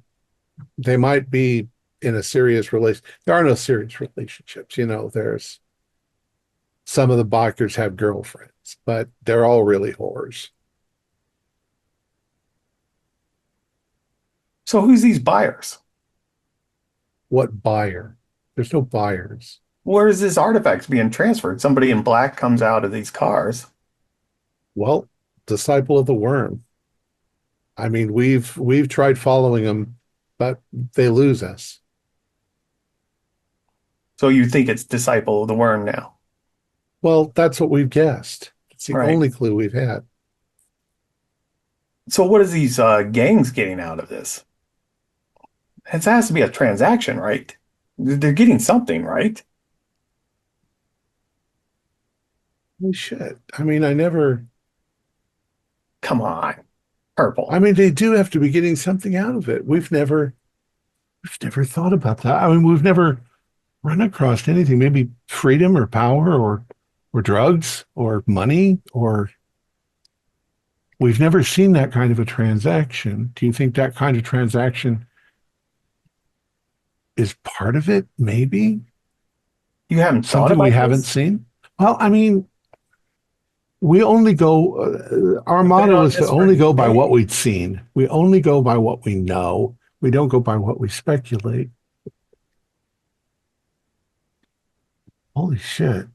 Speaker 1: they might be in a serious relation. There are no serious relationships. There's some of the bikers have girlfriends, but they're all really whores.
Speaker 4: So who's these buyers?
Speaker 1: What buyer? There's no buyers.
Speaker 4: Where is this artifact being transferred? Somebody in black comes out of these cars.
Speaker 1: Well, disciple of the worm. I mean, we've tried following them, but they lose us.
Speaker 4: So you think it's disciple of the worm now?
Speaker 1: Well, that's what we've guessed. It's the
Speaker 4: Right.
Speaker 1: only clue we've had.
Speaker 4: So what is these gangs getting out of this? It has to be a transaction, right? They're getting something, right?
Speaker 1: Holy shit. I mean, I never,
Speaker 4: Come on, purple.
Speaker 1: I mean, they do have to be getting something out of it. We've never thought about that. I mean, we've never run across anything, maybe freedom or power or drugs or money, or we've never seen that kind of a transaction. Do you think that kind of transaction is part of it? Maybe
Speaker 4: You haven't thought
Speaker 1: something we
Speaker 4: about
Speaker 1: haven't
Speaker 4: this?
Speaker 1: seen. Well, I mean, we only go, our
Speaker 4: You've been
Speaker 1: motto
Speaker 4: on
Speaker 1: is to
Speaker 4: this for
Speaker 1: only go by what
Speaker 4: days.
Speaker 1: we've seen. We only go by what we know. We don't go by what we speculate. Holy shit.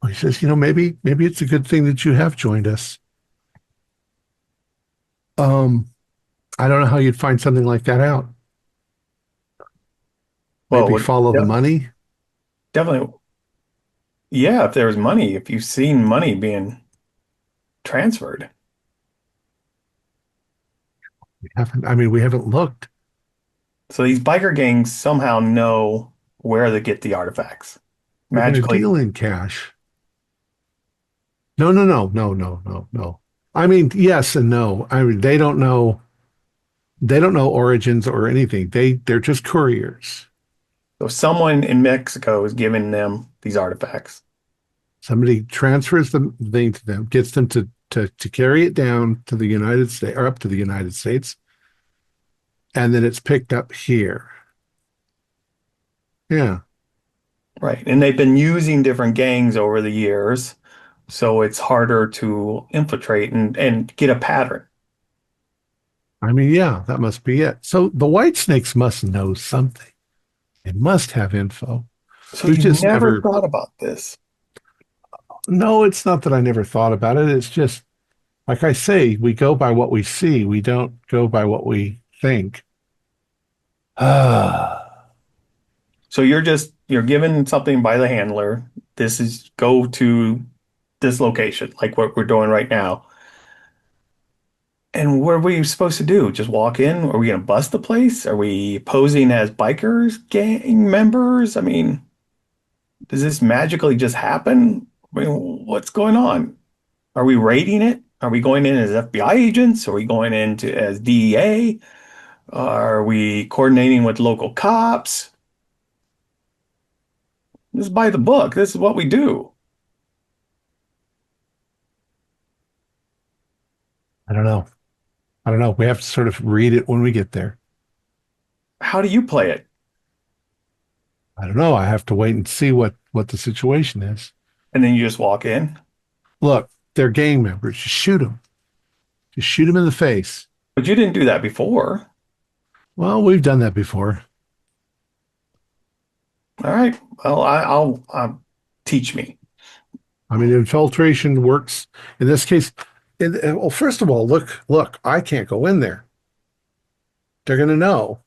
Speaker 1: Well, he says, maybe it's a good thing that you have joined us. Um, I don't know how you'd find something like that out.
Speaker 4: Well,
Speaker 1: Maybe follow the money.
Speaker 4: definitely. Yeah, if there was money, if you've seen money being transferred.
Speaker 1: We haven't looked.
Speaker 4: So these biker gangs somehow know where to get the artifacts.
Speaker 1: They're going to
Speaker 4: Magically.
Speaker 1: deal in cash. No, no, no, no, no, no, no. I mean, yes and no. I mean, they don't know origins or anything. They're just couriers.
Speaker 4: So someone in Mexico is giving them these artifacts.
Speaker 1: Somebody transfers the thing to them, gets them to carry it down to the United States or up to the United States, and then it's picked up here. Yeah.
Speaker 4: Right. And they've been using different gangs over the years, so it's harder to infiltrate and get a pattern.
Speaker 1: I mean, yeah, that must be it. So the White Snakes must know something. They must have info.
Speaker 4: So
Speaker 1: We've
Speaker 4: you
Speaker 1: just
Speaker 4: never
Speaker 1: never,
Speaker 4: thought about this.
Speaker 1: no, it's not that I never thought about it. It's just, like I say, we go by what we see. We don't go by what we think. Ah,
Speaker 4: So you're given something by the handler. This is go to this location, like what we're doing right now. And what are we supposed to do? Just walk in? Are we going to bust the place? Are we posing as bikers, gang members? I mean, does this magically just happen? I mean, what's going on? Are we raiding it? Are we going in as FBI agents? Are we going into as DEA? Are we coordinating with local cops? This is by the book. This is what we do.
Speaker 1: I don't know. I don't know. We have to sort of read it when we get there.
Speaker 4: How do you play it?
Speaker 1: I don't know. I have to wait and see what the situation is.
Speaker 4: And then you just walk in?
Speaker 1: Look, they're gang members. Just shoot them. Just shoot them in the face.
Speaker 4: But you didn't do that before.
Speaker 1: Well, we've done that before.
Speaker 4: All right. Well, I'll teach me.
Speaker 1: I mean, infiltration works in this case. Well, first of all, look, I can't go in there. They're going to know.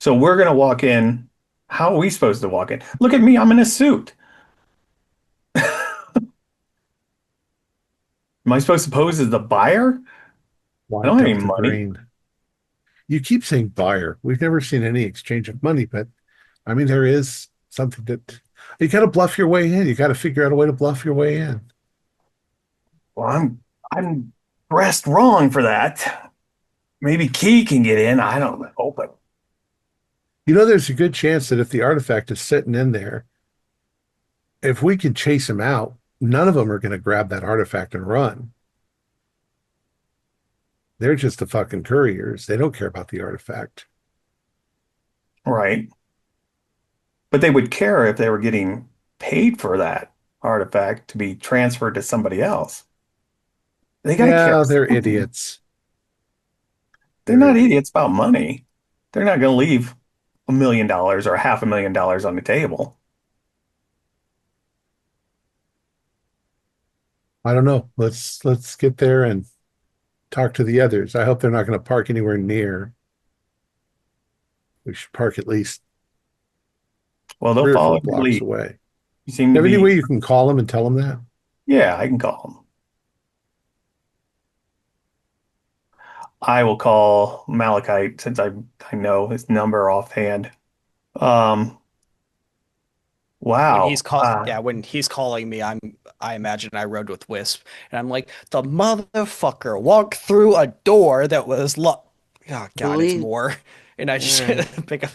Speaker 4: So we're gonna walk in. How are we supposed to walk in? Look at me, I'm in a suit. Am I supposed to pose as the buyer? I
Speaker 1: Why
Speaker 4: don't have any
Speaker 1: Delta
Speaker 4: money.
Speaker 1: Green? You keep saying buyer. We've never seen any exchange of money, but I mean, there is something that you got to bluff your way in. You got to figure out a way to bluff your way in.
Speaker 4: Well, I'm dressed wrong for that. Maybe Key can get in. I don't know, but
Speaker 1: You know, there's a good chance that if the artifact is sitting in there, if we can chase him out, none of them are going to grab that artifact and run. They're just the fucking couriers. They don't care about the artifact.
Speaker 4: right. But they would care if they were getting paid for that artifact to be transferred to somebody else. They got to care.
Speaker 1: Yeah, they're idiots.
Speaker 4: They're not idiots about money. They're not going to leave $1 million or $500,000 on the table.
Speaker 1: I don't know. Let's get there and talk to the others. I hope they're not going to park anywhere near. We should park at least
Speaker 4: Well, they'll
Speaker 1: three or
Speaker 4: follow
Speaker 1: four
Speaker 4: your
Speaker 1: blocks
Speaker 4: lead.
Speaker 1: away.
Speaker 4: You seem
Speaker 1: You
Speaker 4: to
Speaker 1: have any way
Speaker 4: be,
Speaker 1: you can call them and tell them that?
Speaker 4: yeah, I can call them. I will call Malachite since I know his number offhand. Um,
Speaker 3: When
Speaker 4: wow.
Speaker 3: he's when he's calling me, I imagine I rode with Wisp, and I'm like, the motherfucker walked through a door that was locked. Oh God, it's
Speaker 2: Believe.
Speaker 3: more. And I just
Speaker 2: Alright.
Speaker 3: pick up.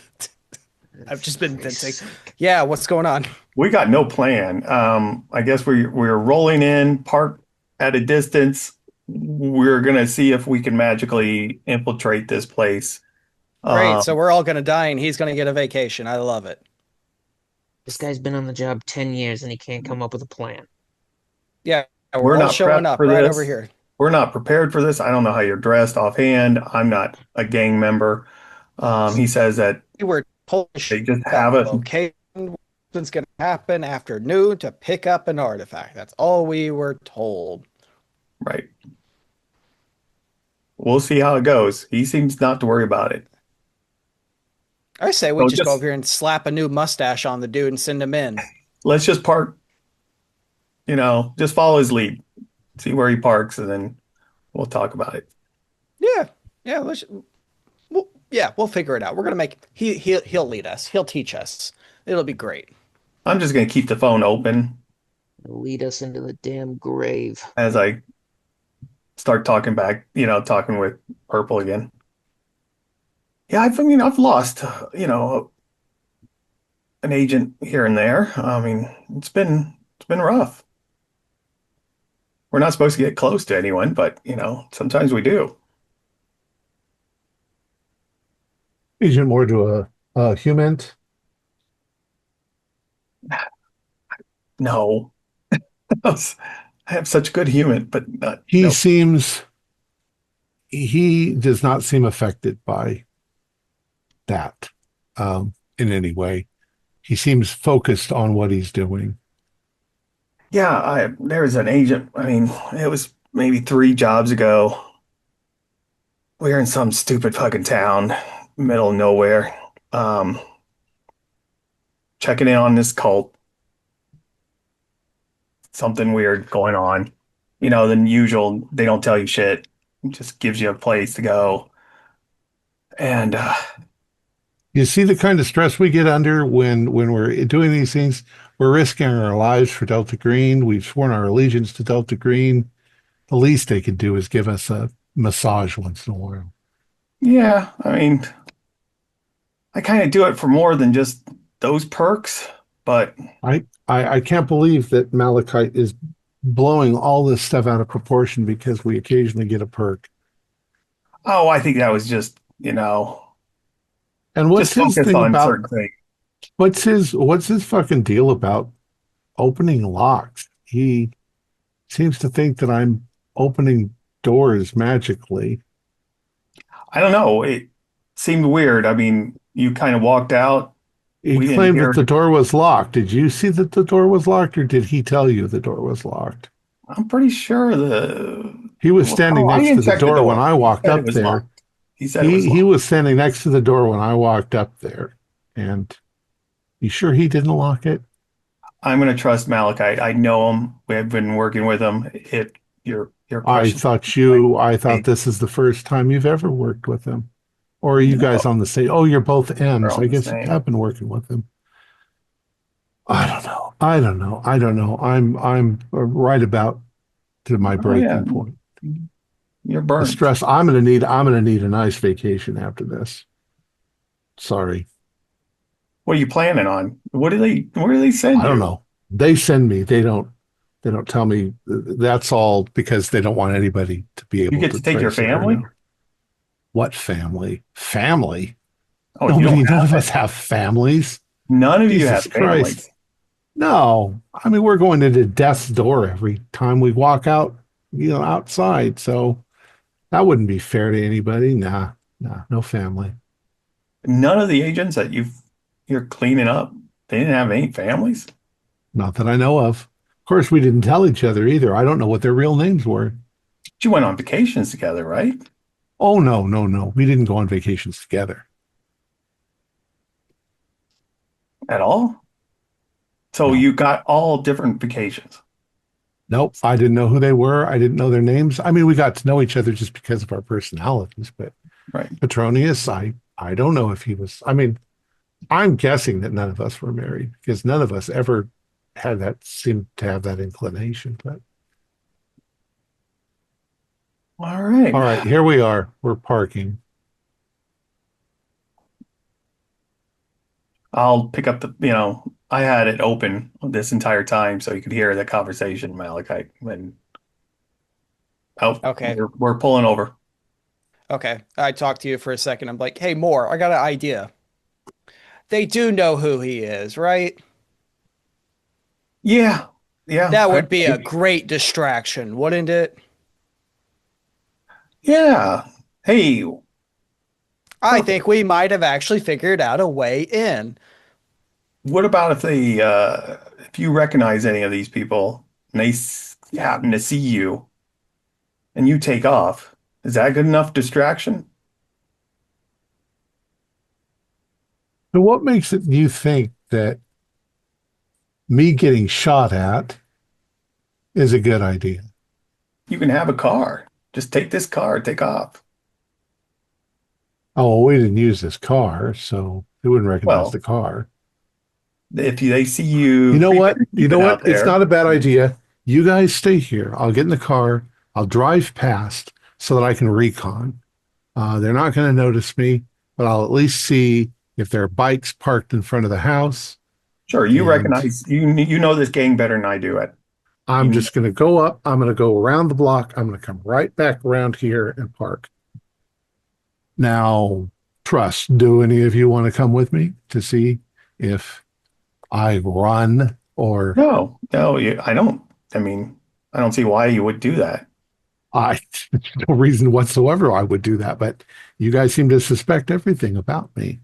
Speaker 3: I've just been venting.
Speaker 2: Fuck.
Speaker 3: Yeah, what's going on?
Speaker 4: We got no plan. I guess we're rolling in, park at a distance. We're gonna see if we can magically infiltrate this place.
Speaker 3: Great,
Speaker 4: Um,
Speaker 3: so we're all gonna die, and he's gonna get a vacation. I love it.
Speaker 2: This guy's been on the job 10 years and he can't come up with a plan.
Speaker 3: Yeah, we're
Speaker 4: we're
Speaker 3: all
Speaker 4: not
Speaker 3: showing
Speaker 4: prepped
Speaker 3: up
Speaker 4: for
Speaker 3: right
Speaker 4: this.
Speaker 3: over here.
Speaker 4: We're not prepared for this. I don't know how you're dressed offhand. I'm not a gang member. He says that
Speaker 3: We were told
Speaker 4: they just
Speaker 3: that
Speaker 4: have it.
Speaker 3: location was gonna happen after noon to pick up an artifact. That's all we were told.
Speaker 4: Right. We'll see how it goes. He seems not to worry about it.
Speaker 3: I say we
Speaker 4: So
Speaker 3: just go
Speaker 4: just
Speaker 3: over here and slap a new mustache on the dude and send him in.
Speaker 4: let's just park, just follow his lead. See where he parks, and then we'll talk about it.
Speaker 3: Yeah, yeah. We'll figure it out. We're gonna make he'll lead us. He'll teach us. It'll be great.
Speaker 4: I'm just gonna keep the phone open
Speaker 2: Lead us into the damn grave.
Speaker 4: as I start talking back, talking with Purple again. Yeah, I've lost, an agent here and there. I mean, it's been rough. We're not supposed to get close to anyone, but sometimes we do.
Speaker 1: Agent more to a human.
Speaker 4: No, I have such good human, but not,
Speaker 1: He
Speaker 4: no.
Speaker 1: seems he does not seem affected by that in any way. He seems focused on what he's doing.
Speaker 4: Yeah, there's an agent. I mean, it was maybe 3 jobs ago. We were in some stupid fucking town, middle of nowhere, um, checking in on this cult. Something weird going on. The usual, they don't tell you shit. It just gives you a place to go. And
Speaker 1: You see the kind of stress we get under when we're doing these things. We're risking our lives for Delta Green. We've sworn our allegiance to Delta Green. The least they can do is give us a massage once in a while.
Speaker 4: yeah, I mean, I kind of do it for more than just those perks, but
Speaker 1: I can't believe that Malachite is blowing all this stuff out of proportion because we occasionally get a perk.
Speaker 4: Oh, I think that was just,
Speaker 1: And what's
Speaker 4: just
Speaker 1: his
Speaker 4: focused
Speaker 1: thing
Speaker 4: on
Speaker 1: about
Speaker 4: certain things.
Speaker 1: what's his fucking deal about opening locks? He seems to think that I'm opening doors magically.
Speaker 4: I don't know. It seemed weird. I mean, you kind of walked out.
Speaker 1: He
Speaker 4: We didn't
Speaker 1: claimed that
Speaker 4: hear.
Speaker 1: the door was locked. Did you see that the door was locked, or did he tell you the door was locked?
Speaker 4: I'm pretty sure the.
Speaker 1: He was standing
Speaker 4: Oh, I
Speaker 1: next to
Speaker 4: didn't
Speaker 1: the
Speaker 4: check the
Speaker 1: door when
Speaker 4: door.
Speaker 1: I
Speaker 4: He
Speaker 1: walked
Speaker 4: said it
Speaker 1: up
Speaker 4: was
Speaker 1: there.
Speaker 4: locked. He said it was
Speaker 1: He
Speaker 4: locked.
Speaker 1: was standing next to the door when I walked up there. And you sure he didn't lock it?
Speaker 4: I'm going to trust Malachite. I know him. We've been working with him. Your question.
Speaker 1: I thought
Speaker 4: Hey,
Speaker 1: this is the first time you've ever worked with him. Or are you guys
Speaker 4: no,
Speaker 1: on the same? Oh, you're both
Speaker 4: we're
Speaker 1: M's.
Speaker 4: all
Speaker 1: I
Speaker 4: the
Speaker 1: guess you
Speaker 4: same.
Speaker 1: have been working with him. I don't know. I don't know. I don't know. I'm right about to my
Speaker 4: Oh yeah,
Speaker 1: breaking point.
Speaker 4: you're
Speaker 1: The
Speaker 4: burnt.
Speaker 1: stress I'm gonna need a nice vacation after this. Sorry.
Speaker 4: What are you planning on? Where do they send
Speaker 1: I don't
Speaker 4: you?
Speaker 1: know. They send me. They don't tell me. That's all because they don't want anybody to be
Speaker 4: You
Speaker 1: able
Speaker 4: get
Speaker 1: to
Speaker 4: to take your
Speaker 1: trace it or
Speaker 4: family?
Speaker 1: know. What family? Family?
Speaker 4: Oh, you don't
Speaker 1: None of
Speaker 4: have
Speaker 1: us
Speaker 4: it.
Speaker 1: have families.
Speaker 4: None of you
Speaker 1: Jesus
Speaker 4: have
Speaker 1: Christ.
Speaker 4: families.
Speaker 1: No. I mean, we're going into death's door every time we walk out, outside. So that wouldn't be fair to anybody. Nah, no family.
Speaker 4: None of the agents that you're cleaning up, they didn't have any families.
Speaker 1: Not that I know of. Of course, we didn't tell each other either. I don't know what their real names were.
Speaker 4: But you went on vacations together, right?
Speaker 1: Oh, no, no, no. We didn't go on vacations together.
Speaker 4: At all? So
Speaker 1: No.
Speaker 4: you got all different vacations.
Speaker 1: Nope. I didn't know who they were. I didn't know their names. I mean, we got to know each other just because of our personalities, but
Speaker 4: Right.
Speaker 1: Petronius, I don't know if he was. I mean, I'm guessing that none of us were married because none of us ever seemed to have that inclination. But
Speaker 4: All right.
Speaker 1: all right, here we are. We're parking.
Speaker 4: I'll pick up I had it open this entire time so you could hear the conversation, Malachite. And
Speaker 3: Okay.
Speaker 4: we're pulling over.
Speaker 3: Okay. I talked to you for a second. I'm like, hey, Moore, I got an idea. They do know who he is, right?
Speaker 4: Yeah. Yeah.
Speaker 3: That would be a great distraction, wouldn't it?
Speaker 4: Yeah. Hey,
Speaker 3: I
Speaker 4: perfect.
Speaker 3: think we might have actually figured out a way in.
Speaker 4: What about if you recognize any of these people and happen to see you and you take off? Is that good enough distraction?
Speaker 1: So what makes it you think that me getting shot at is a good idea?
Speaker 4: You can have a car. Just take this car, take off.
Speaker 1: Oh, well, we didn't use this car, so they wouldn't recognize the
Speaker 4: Well,
Speaker 1: car.
Speaker 4: if they see you
Speaker 1: You know
Speaker 4: creeping
Speaker 1: what?
Speaker 4: and
Speaker 1: You know
Speaker 4: keeping
Speaker 1: what?
Speaker 4: out
Speaker 1: It's
Speaker 4: there,
Speaker 1: not a bad idea. You guys stay here. I'll get in the car. I'll drive past so that I can recon. They're not going to notice me, but I'll at least see if there are bikes parked in front of the house.
Speaker 4: sure, you
Speaker 1: And
Speaker 4: recognize you know this gang better than I do it.
Speaker 1: I'm
Speaker 4: You
Speaker 1: just going to go up. I'm going to go around the block. I'm going to come right back around here and park. Now, trust, do any of you want to come with me to see if I run or
Speaker 4: no, I don't. I mean, I don't see why you would do that.
Speaker 1: I no reason whatsoever I would do that, but you guys seem to suspect everything about me.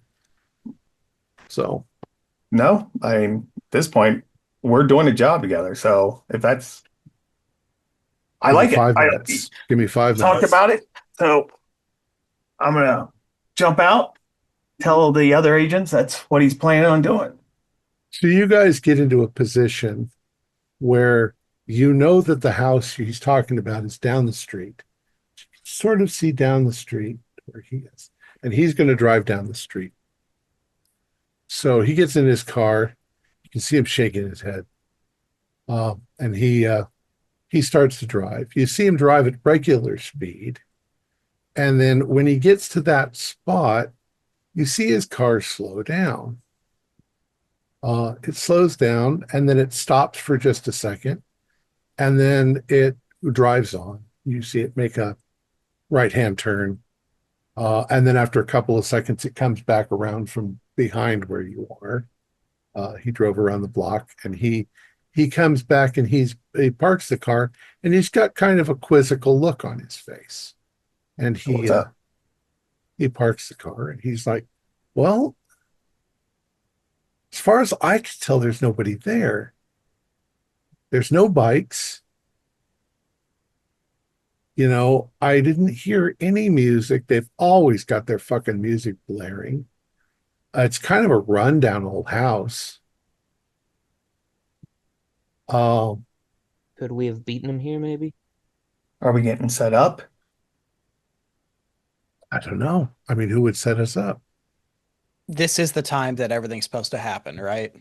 Speaker 1: So
Speaker 4: No, I mean, at this point, we're doing a job together. So if that's, I
Speaker 1: give me
Speaker 4: like it.
Speaker 1: five
Speaker 4: I
Speaker 1: minutes. Give me five
Speaker 4: talked
Speaker 1: minutes.
Speaker 4: about it. So I'm gonna jump out, tell the other agents that's what he's planning on doing.
Speaker 1: So you guys get into a position where you know that the house he's talking about is down the street. You can sort of see down the street where he is. And he's going to drive down the street. So he gets in his car. You can see him shaking his head. And he starts to drive. You see him drive at regular speed. And then when he gets to that spot, you see his car slow down. It slows down and then it stops for just a second. and then it drives on. You see it make a right-hand turn. And then after a couple of seconds, it comes back around from behind where you are. He drove around the block and he comes back and he parks the car and he's got kind of a quizzical look on his face. And
Speaker 4: What's up?
Speaker 1: he parks the car and he's like, well, as far as I can tell, there's nobody there. There's no bikes. You know, I didn't hear any music. They've always got their fucking music blaring. It's kind of a rundown old house. Um,
Speaker 2: Could we have beaten him here, maybe?
Speaker 4: Are we getting set up?
Speaker 1: I don't know. I mean, who would set us up?
Speaker 3: This is the time that everything's supposed to happen, right?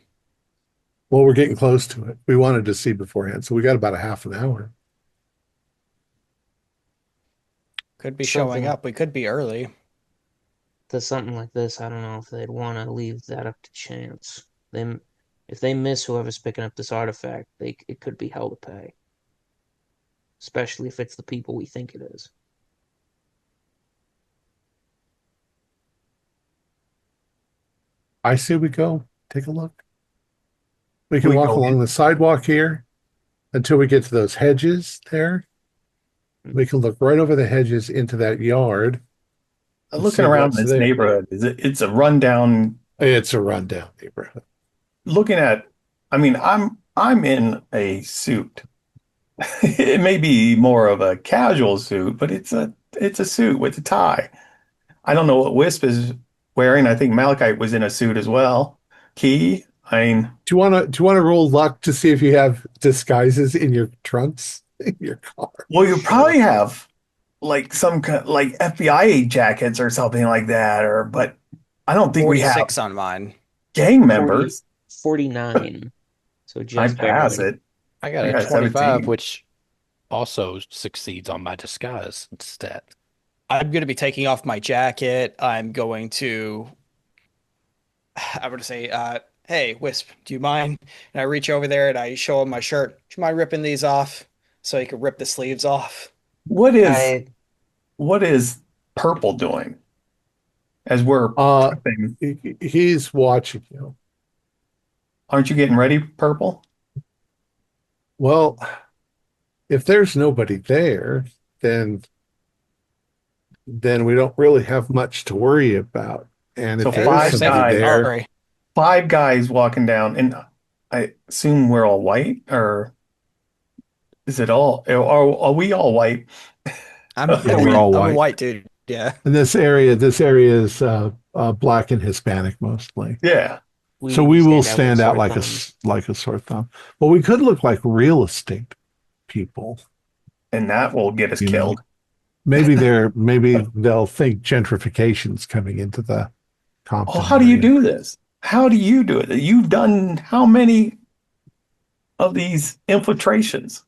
Speaker 1: Well, we're getting close to it. We wanted to see beforehand, so we got about a half an hour.
Speaker 3: Could be showing
Speaker 2: Something
Speaker 3: up. We could be early.
Speaker 2: to something like this. I don't know if they'd want to leave that up to chance. Them, if they miss whoever's picking up this artifact, it could be hell to pay. Especially if it's the people we think it is.
Speaker 1: I say we go take a look. We can
Speaker 4: We
Speaker 1: walk
Speaker 4: go
Speaker 1: along
Speaker 4: in.
Speaker 1: the sidewalk here until we get to those hedges there. We can look right over the hedges into that yard and
Speaker 4: Looking
Speaker 1: see
Speaker 4: around
Speaker 1: what's
Speaker 4: this
Speaker 1: there.
Speaker 4: neighborhood, it's a rundown.
Speaker 1: It's a rundown neighborhood.
Speaker 4: Looking at, I mean, I'm in a suit. It may be more of a casual suit, but it's a suit with a tie. I don't know what Wisp is wearing. I think Malachite was in a suit as well. Key, I mean,
Speaker 1: Do you want to roll luck to see if you have disguises in your trunks in your car?
Speaker 4: well, you
Speaker 2: Sure.
Speaker 4: probably have like some like FBI jackets or something like that, or but I don't think we have
Speaker 3: 46 on mine.
Speaker 4: gang
Speaker 2: 40,
Speaker 4: members.
Speaker 2: 49. So
Speaker 4: I
Speaker 2: just
Speaker 4: pass
Speaker 2: barely.
Speaker 4: it.
Speaker 5: I got
Speaker 4: I
Speaker 5: a
Speaker 4: got
Speaker 5: 25,
Speaker 4: 17.
Speaker 5: which also succeeds on my disguise stat.
Speaker 3: I'm going to be taking off my jacket. I'm going to say, hey, Wisp, do you mind? And I reach over there and I show him my shirt. Do you mind ripping these off so he can rip the sleeves off?
Speaker 4: What is
Speaker 2: I
Speaker 4: what is Purple doing as we're
Speaker 1: Uh,
Speaker 4: prepping?
Speaker 1: he's watching you.
Speaker 4: Aren't you getting ready, Purple?
Speaker 1: Well, if there's nobody there, then we don't really have much to worry about. And
Speaker 4: So
Speaker 1: if
Speaker 3: Hey,
Speaker 1: there is
Speaker 3: I'm
Speaker 4: five
Speaker 3: safe.
Speaker 1: somebody
Speaker 4: guys,
Speaker 1: there,
Speaker 3: Sorry.
Speaker 4: 5 guys walking down, and I assume we're all white, or is it all? Are we all white?
Speaker 3: I'm
Speaker 1: yeah,
Speaker 3: a
Speaker 1: we're
Speaker 3: white,
Speaker 1: all
Speaker 3: I'm a
Speaker 1: white.
Speaker 3: white dude. Yeah.
Speaker 1: And this area is black and Hispanic mostly.
Speaker 4: Yeah.
Speaker 1: So
Speaker 2: we
Speaker 1: we will
Speaker 2: stand
Speaker 1: stand out
Speaker 2: out
Speaker 1: like
Speaker 2: with sore thumbs.
Speaker 1: like a sore thumb. But we could look like real estate people,
Speaker 4: And that will get us
Speaker 1: you know.
Speaker 4: killed.
Speaker 1: Maybe they'll think gentrification's coming into the
Speaker 4: Oh,
Speaker 1: Compton
Speaker 4: how do you
Speaker 1: area.
Speaker 4: do this? How do you do it? You've done how many of these infiltrations?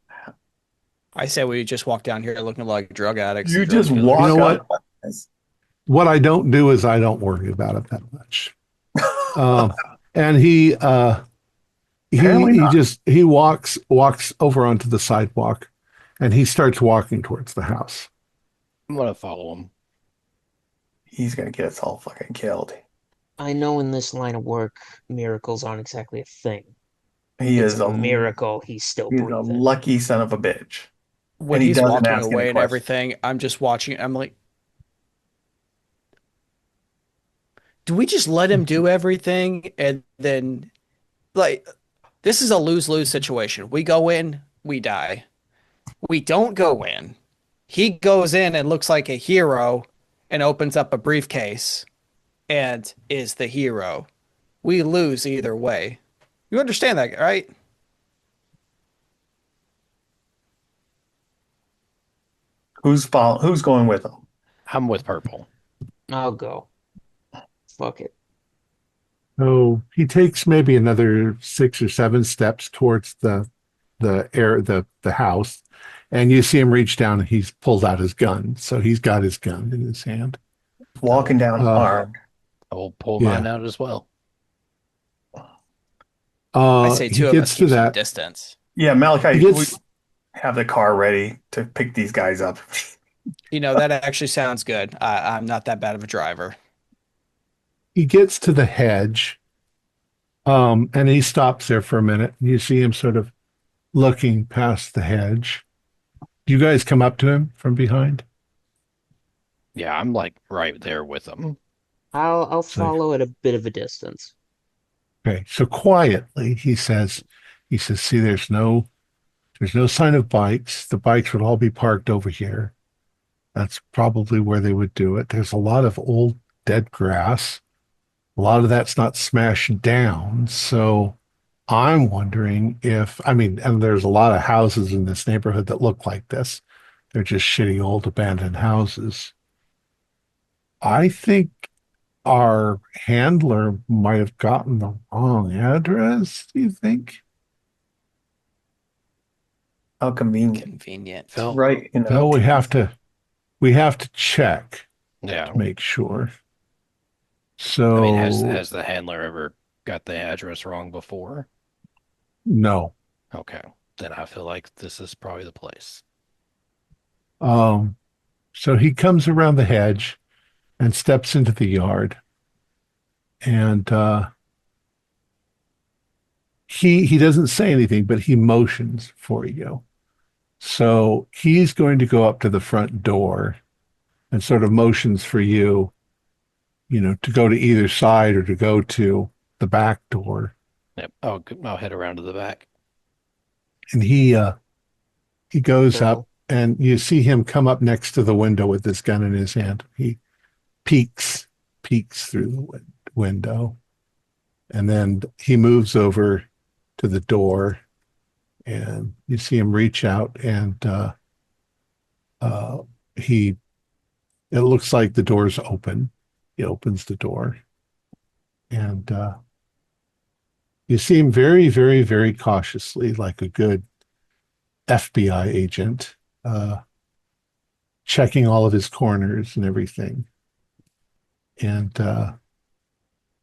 Speaker 3: I say we just walk down here looking like drug addicts
Speaker 4: You
Speaker 3: and drug
Speaker 4: just
Speaker 3: dealers.
Speaker 1: You know
Speaker 4: walk
Speaker 1: what?
Speaker 4: up.
Speaker 1: What I don't do is I don't worry about it that much. And
Speaker 4: Apparently not.
Speaker 1: he walks over onto the sidewalk and he starts walking towards the house.
Speaker 5: I'm gonna follow him.
Speaker 4: He's gonna get us all fucking killed.
Speaker 2: I know in this line of work, miracles aren't exactly a thing.
Speaker 4: He
Speaker 2: It's
Speaker 4: is
Speaker 2: a
Speaker 4: a
Speaker 2: miracle he's still
Speaker 4: he's a
Speaker 2: breathing.
Speaker 4: lucky son of a bitch.
Speaker 3: When
Speaker 4: And he
Speaker 3: he's
Speaker 4: doesn't
Speaker 3: walking
Speaker 4: ask any
Speaker 3: away and
Speaker 4: questions.
Speaker 3: everything, I'm just watching. I'm like, do we just let him do everything and then, like, this is a lose-lose situation. We go in, we die. We don't go in. He goes in and looks like a hero and opens up a briefcase and is the hero. We lose either way. You understand that, right?
Speaker 4: Who's going with him?
Speaker 5: I'm with Purple.
Speaker 2: I'll go. Fuck it.
Speaker 1: So he takes maybe another 6 or 7 steps towards the house, and you see him reach down and he's pulled out his gun. So he's got his gun in his hand.
Speaker 4: Walking down
Speaker 1: Uh,
Speaker 4: armed.
Speaker 5: I will pull
Speaker 1: Yeah.
Speaker 5: mine out as well.
Speaker 3: I say
Speaker 1: He
Speaker 3: two of us
Speaker 1: gets to
Speaker 3: keep some
Speaker 1: that.
Speaker 3: distance.
Speaker 4: Yeah,
Speaker 1: He
Speaker 4: Malachite,
Speaker 1: gets
Speaker 4: have the car ready to pick these guys up.
Speaker 3: That actually sounds good. I'm not that bad of a driver.
Speaker 1: He gets to the hedge, and he stops there for a minute. You see him sort of looking past the hedge. Do you guys come up to him from behind?
Speaker 5: Yeah, I'm like right there with them.
Speaker 2: I'll
Speaker 1: So,
Speaker 2: follow at a bit of a distance.
Speaker 1: okay. So quietly, he says, see, there's no sign of bikes. The bikes would all be parked over here. That's probably where they would do it. There's a lot of old dead grass. A lot of that's not smashed down. So I'm wondering if, I mean, and there's a lot of houses in this neighborhood that look like this. They're just shitty old abandoned houses. I think our handler might have gotten the wrong address, do you think?
Speaker 4: How convenient.
Speaker 3: Convenient.
Speaker 5: Phil,
Speaker 4: Right,
Speaker 1: Well, we have to check
Speaker 5: yeah.
Speaker 1: to make sure.
Speaker 5: I mean,
Speaker 1: So
Speaker 5: has the handler ever got the address wrong before?
Speaker 1: no.
Speaker 5: Okay, then I feel like this is probably the place.
Speaker 1: Um, so he comes around the hedge and steps into the yard, and he doesn't say anything, but he motions for you. So he's going to go up to the front door and sort of motions for you, to go to either side or to go to the back door.
Speaker 5: Yep. Oh, I'll head around to the back.
Speaker 1: And he goes up
Speaker 2: So,
Speaker 1: and you see him come up next to the window with this gun in his hand. He peeks, peeks through the window, and then he moves over to the door, and you see him reach out and uh, he. It looks like the door's open. He opens the door, and you see him very, very, very cautiously, like a good FBI agent, checking all of his corners and everything. And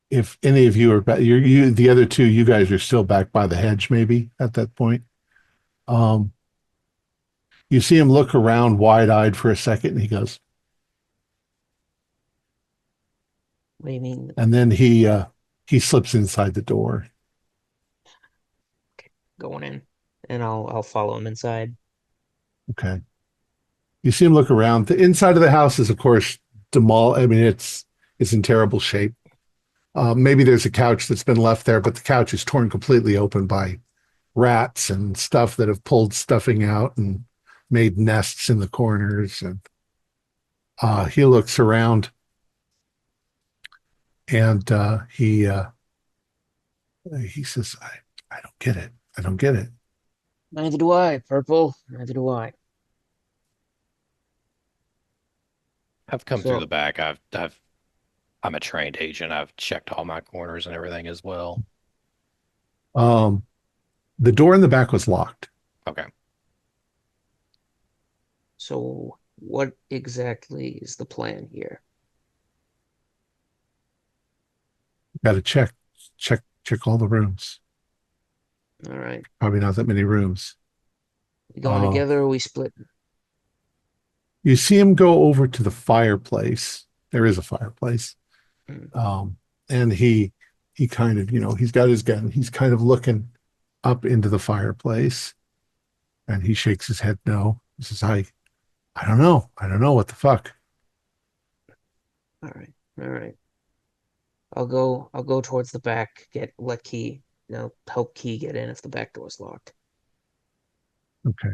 Speaker 1: if any of you are back, the other two, you guys are still back by the hedge, maybe at that point. Um, you see him look around wide-eyed for a second, and he goes,
Speaker 2: what do you mean?
Speaker 1: and then he slips inside the door.
Speaker 2: Going in, and I'll follow him inside.
Speaker 1: Okay. You see him look around. The inside of the house is, of course, demolished. I mean, it's in terrible shape. Maybe there's a couch that's been left there, but the couch is torn completely open by rats and stuff that have pulled stuffing out and made nests in the corners. And he looks around and he says, I don't get it. I don't get it.
Speaker 2: Neither do I, Purple. Neither do I.
Speaker 5: I've come through the
Speaker 2: So,
Speaker 5: back. I'm a trained agent. I've checked all my corners and everything as well.
Speaker 1: Um, the door in the back was locked.
Speaker 5: Okay.
Speaker 2: so what exactly is the plan here?
Speaker 1: Got to check all the rooms.
Speaker 2: All right.
Speaker 1: Probably not that many rooms.
Speaker 2: We going together or we splitting?
Speaker 1: You see him go over to the fireplace. There is a fireplace.
Speaker 2: Hmm.
Speaker 1: And he kind of, he's got his gun. He's kind of looking up into the fireplace and he shakes his head no. He says, I don't know. I don't know what the fuck.
Speaker 2: All right. All right. I'll go towards the back, let Key, help Key get in if the back door's locked.
Speaker 1: Okay.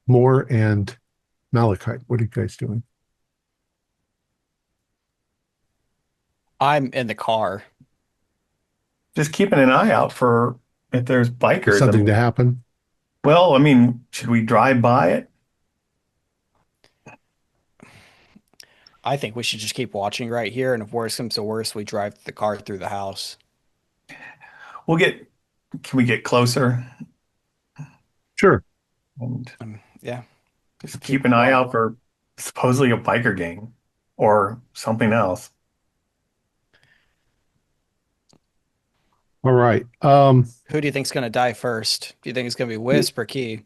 Speaker 1: Moore and Malachite, what are you guys doing?
Speaker 3: I'm in the car.
Speaker 4: Just keeping an eye out for if there's
Speaker 1: For
Speaker 4: bikers. I
Speaker 1: something to
Speaker 4: mean,
Speaker 1: happen?
Speaker 4: well, I mean, should we drive by it?
Speaker 3: I think we should just keep watching right here, and if worse comes to worse, we drive the car through the house.
Speaker 4: We'll get, can we get closer
Speaker 1: Sure.
Speaker 4: and
Speaker 3: Yeah.
Speaker 4: just keep an eye out for supposedly a biker gang or something else?
Speaker 1: All right.
Speaker 3: Who do you think's gonna die first? Do you think it's gonna be Wisp or Key?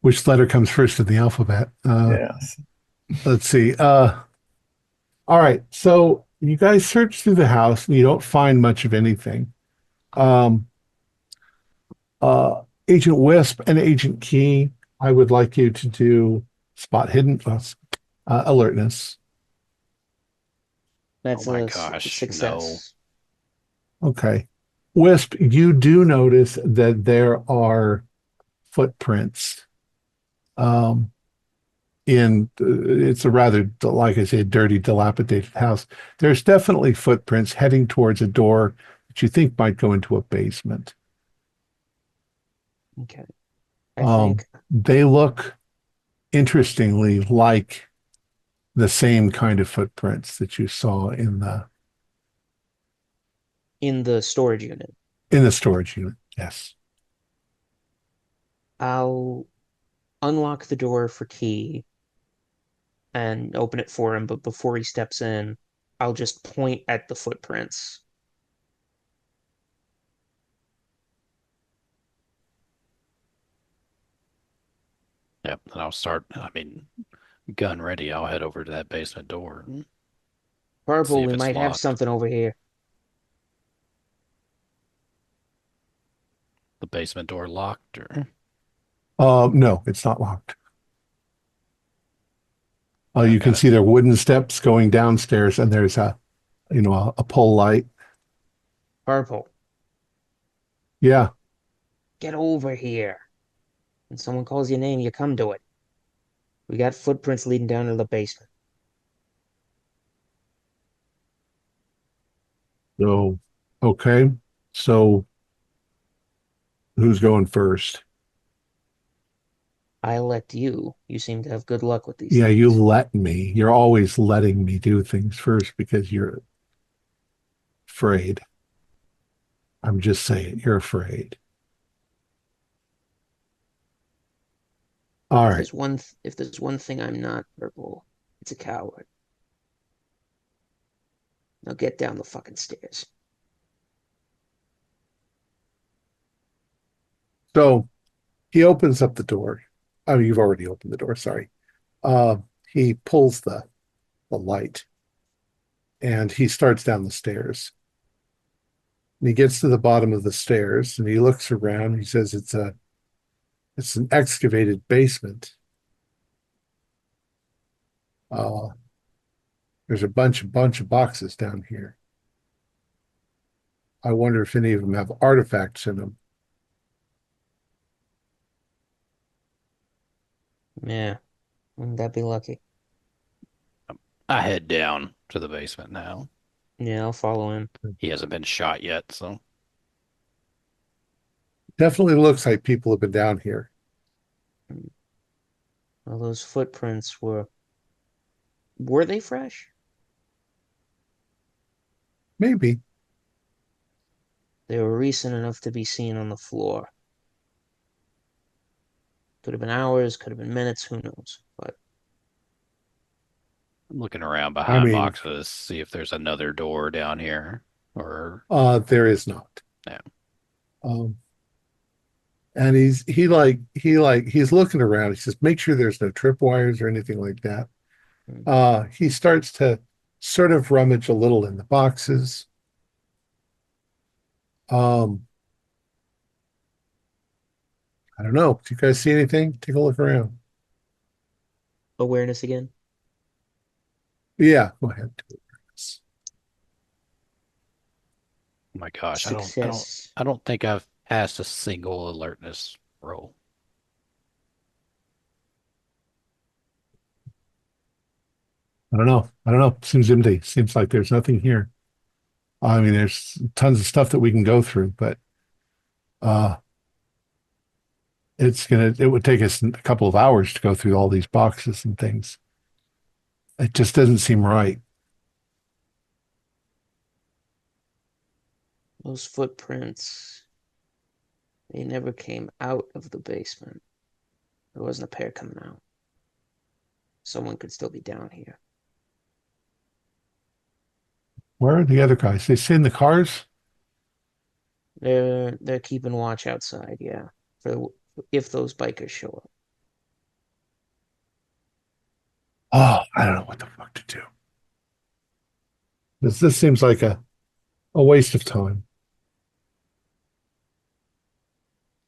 Speaker 1: Which letter comes first in the alphabet?
Speaker 4: Yes.
Speaker 1: Let's see. All right. So you guys search through the house and you don't find much of anything. Um, Agent Wisp and Agent Key, I would like you to do spot hidden alertness.
Speaker 5: Oh
Speaker 2: That's
Speaker 5: my
Speaker 2: a
Speaker 5: gosh, no.
Speaker 2: success.
Speaker 1: Okay. Wisp, you do notice that there are footprints um, in it's a rather, like I said, dirty, dilapidated house. There's definitely footprints heading towards a door that you think might go into a basement.
Speaker 2: Okay. I think
Speaker 1: They look interestingly like the same kind of footprints that you saw
Speaker 2: in the storage unit,
Speaker 1: in the storage unit. Yes.
Speaker 2: I'll unlock the door for Key and open it for him, but before he steps in, I'll just point at the footprints.
Speaker 5: Yep, and I'll start, I mean, gun ready. I'll head over to that basement door and see
Speaker 2: Purple,
Speaker 5: if
Speaker 2: we
Speaker 5: it's
Speaker 2: might have
Speaker 5: locked.
Speaker 2: something over here.
Speaker 5: The basement door locked or
Speaker 1: No, it's not locked.
Speaker 5: I've
Speaker 1: You can
Speaker 5: got it.
Speaker 1: see there are wooden steps going downstairs, and there's a pole light.
Speaker 2: Purple,
Speaker 1: Yeah.
Speaker 2: get over here. When someone calls your name, you come to it. We got footprints leading down to the basement.
Speaker 1: So, okay. So who's going first?
Speaker 2: I elect you. You seem to have good luck with these
Speaker 1: Yeah, you
Speaker 2: things.
Speaker 1: let me. You're always letting me do things first because you're afraid. I'm just saying, you're afraid. All right.
Speaker 2: If there's one thing I'm not, Purple, it's a coward. Now get down the fucking stairs.
Speaker 1: So he opens up the door. Oh, you've already opened the door. Sorry. Uh, he pulls the light and he starts down the stairs. And he gets to the bottom of the stairs and he looks around. He says it's an excavated basement. Uh, there's a bunch of boxes down here. I wonder if any of them have artifacts in them.
Speaker 2: Yeah, wouldn't that be lucky?
Speaker 5: I head down to the basement now.
Speaker 2: Yeah, I'll follow him.
Speaker 5: He hasn't been shot yet, so
Speaker 1: Definitely looks like people have been down here.
Speaker 2: Well, those footprints were they fresh?
Speaker 1: Maybe.
Speaker 2: They were recent enough to be seen on the floor. Could have been hours, could have been minutes, who knows? But
Speaker 5: I'm looking around
Speaker 1: I
Speaker 5: behind
Speaker 1: mean,
Speaker 5: boxes, see if there's another door down here. Or
Speaker 1: there is not.
Speaker 5: yeah.
Speaker 1: Um, and he's looking around. He says, make sure there's no tripwires or anything like that.
Speaker 2: hmm,
Speaker 1: He starts to sort of rummage a little in the boxes. Um, I don't know. Do you guys see anything? Take a look around.
Speaker 2: awareness again.
Speaker 1: Yeah, go ahead.
Speaker 5: Oh my gosh,
Speaker 2: Success.
Speaker 5: I don't think I've passed a single alertness roll.
Speaker 1: I don't know. I don't know. Seems empty. Seems like there's nothing here. I mean, there's tons of stuff that we can go through, but uh it would take us a couple of hours to go through all these boxes and things. It just doesn't seem right.
Speaker 2: Those footprints, they never came out of the basement. There wasn't a pair coming out. Someone could still be down here.
Speaker 1: Where are the other guys? They sit in the cars?
Speaker 2: They're keeping watch outside, yeah, for if those bikers show up.
Speaker 1: Oh, I don't know what the fuck to do. This seems like a waste of time.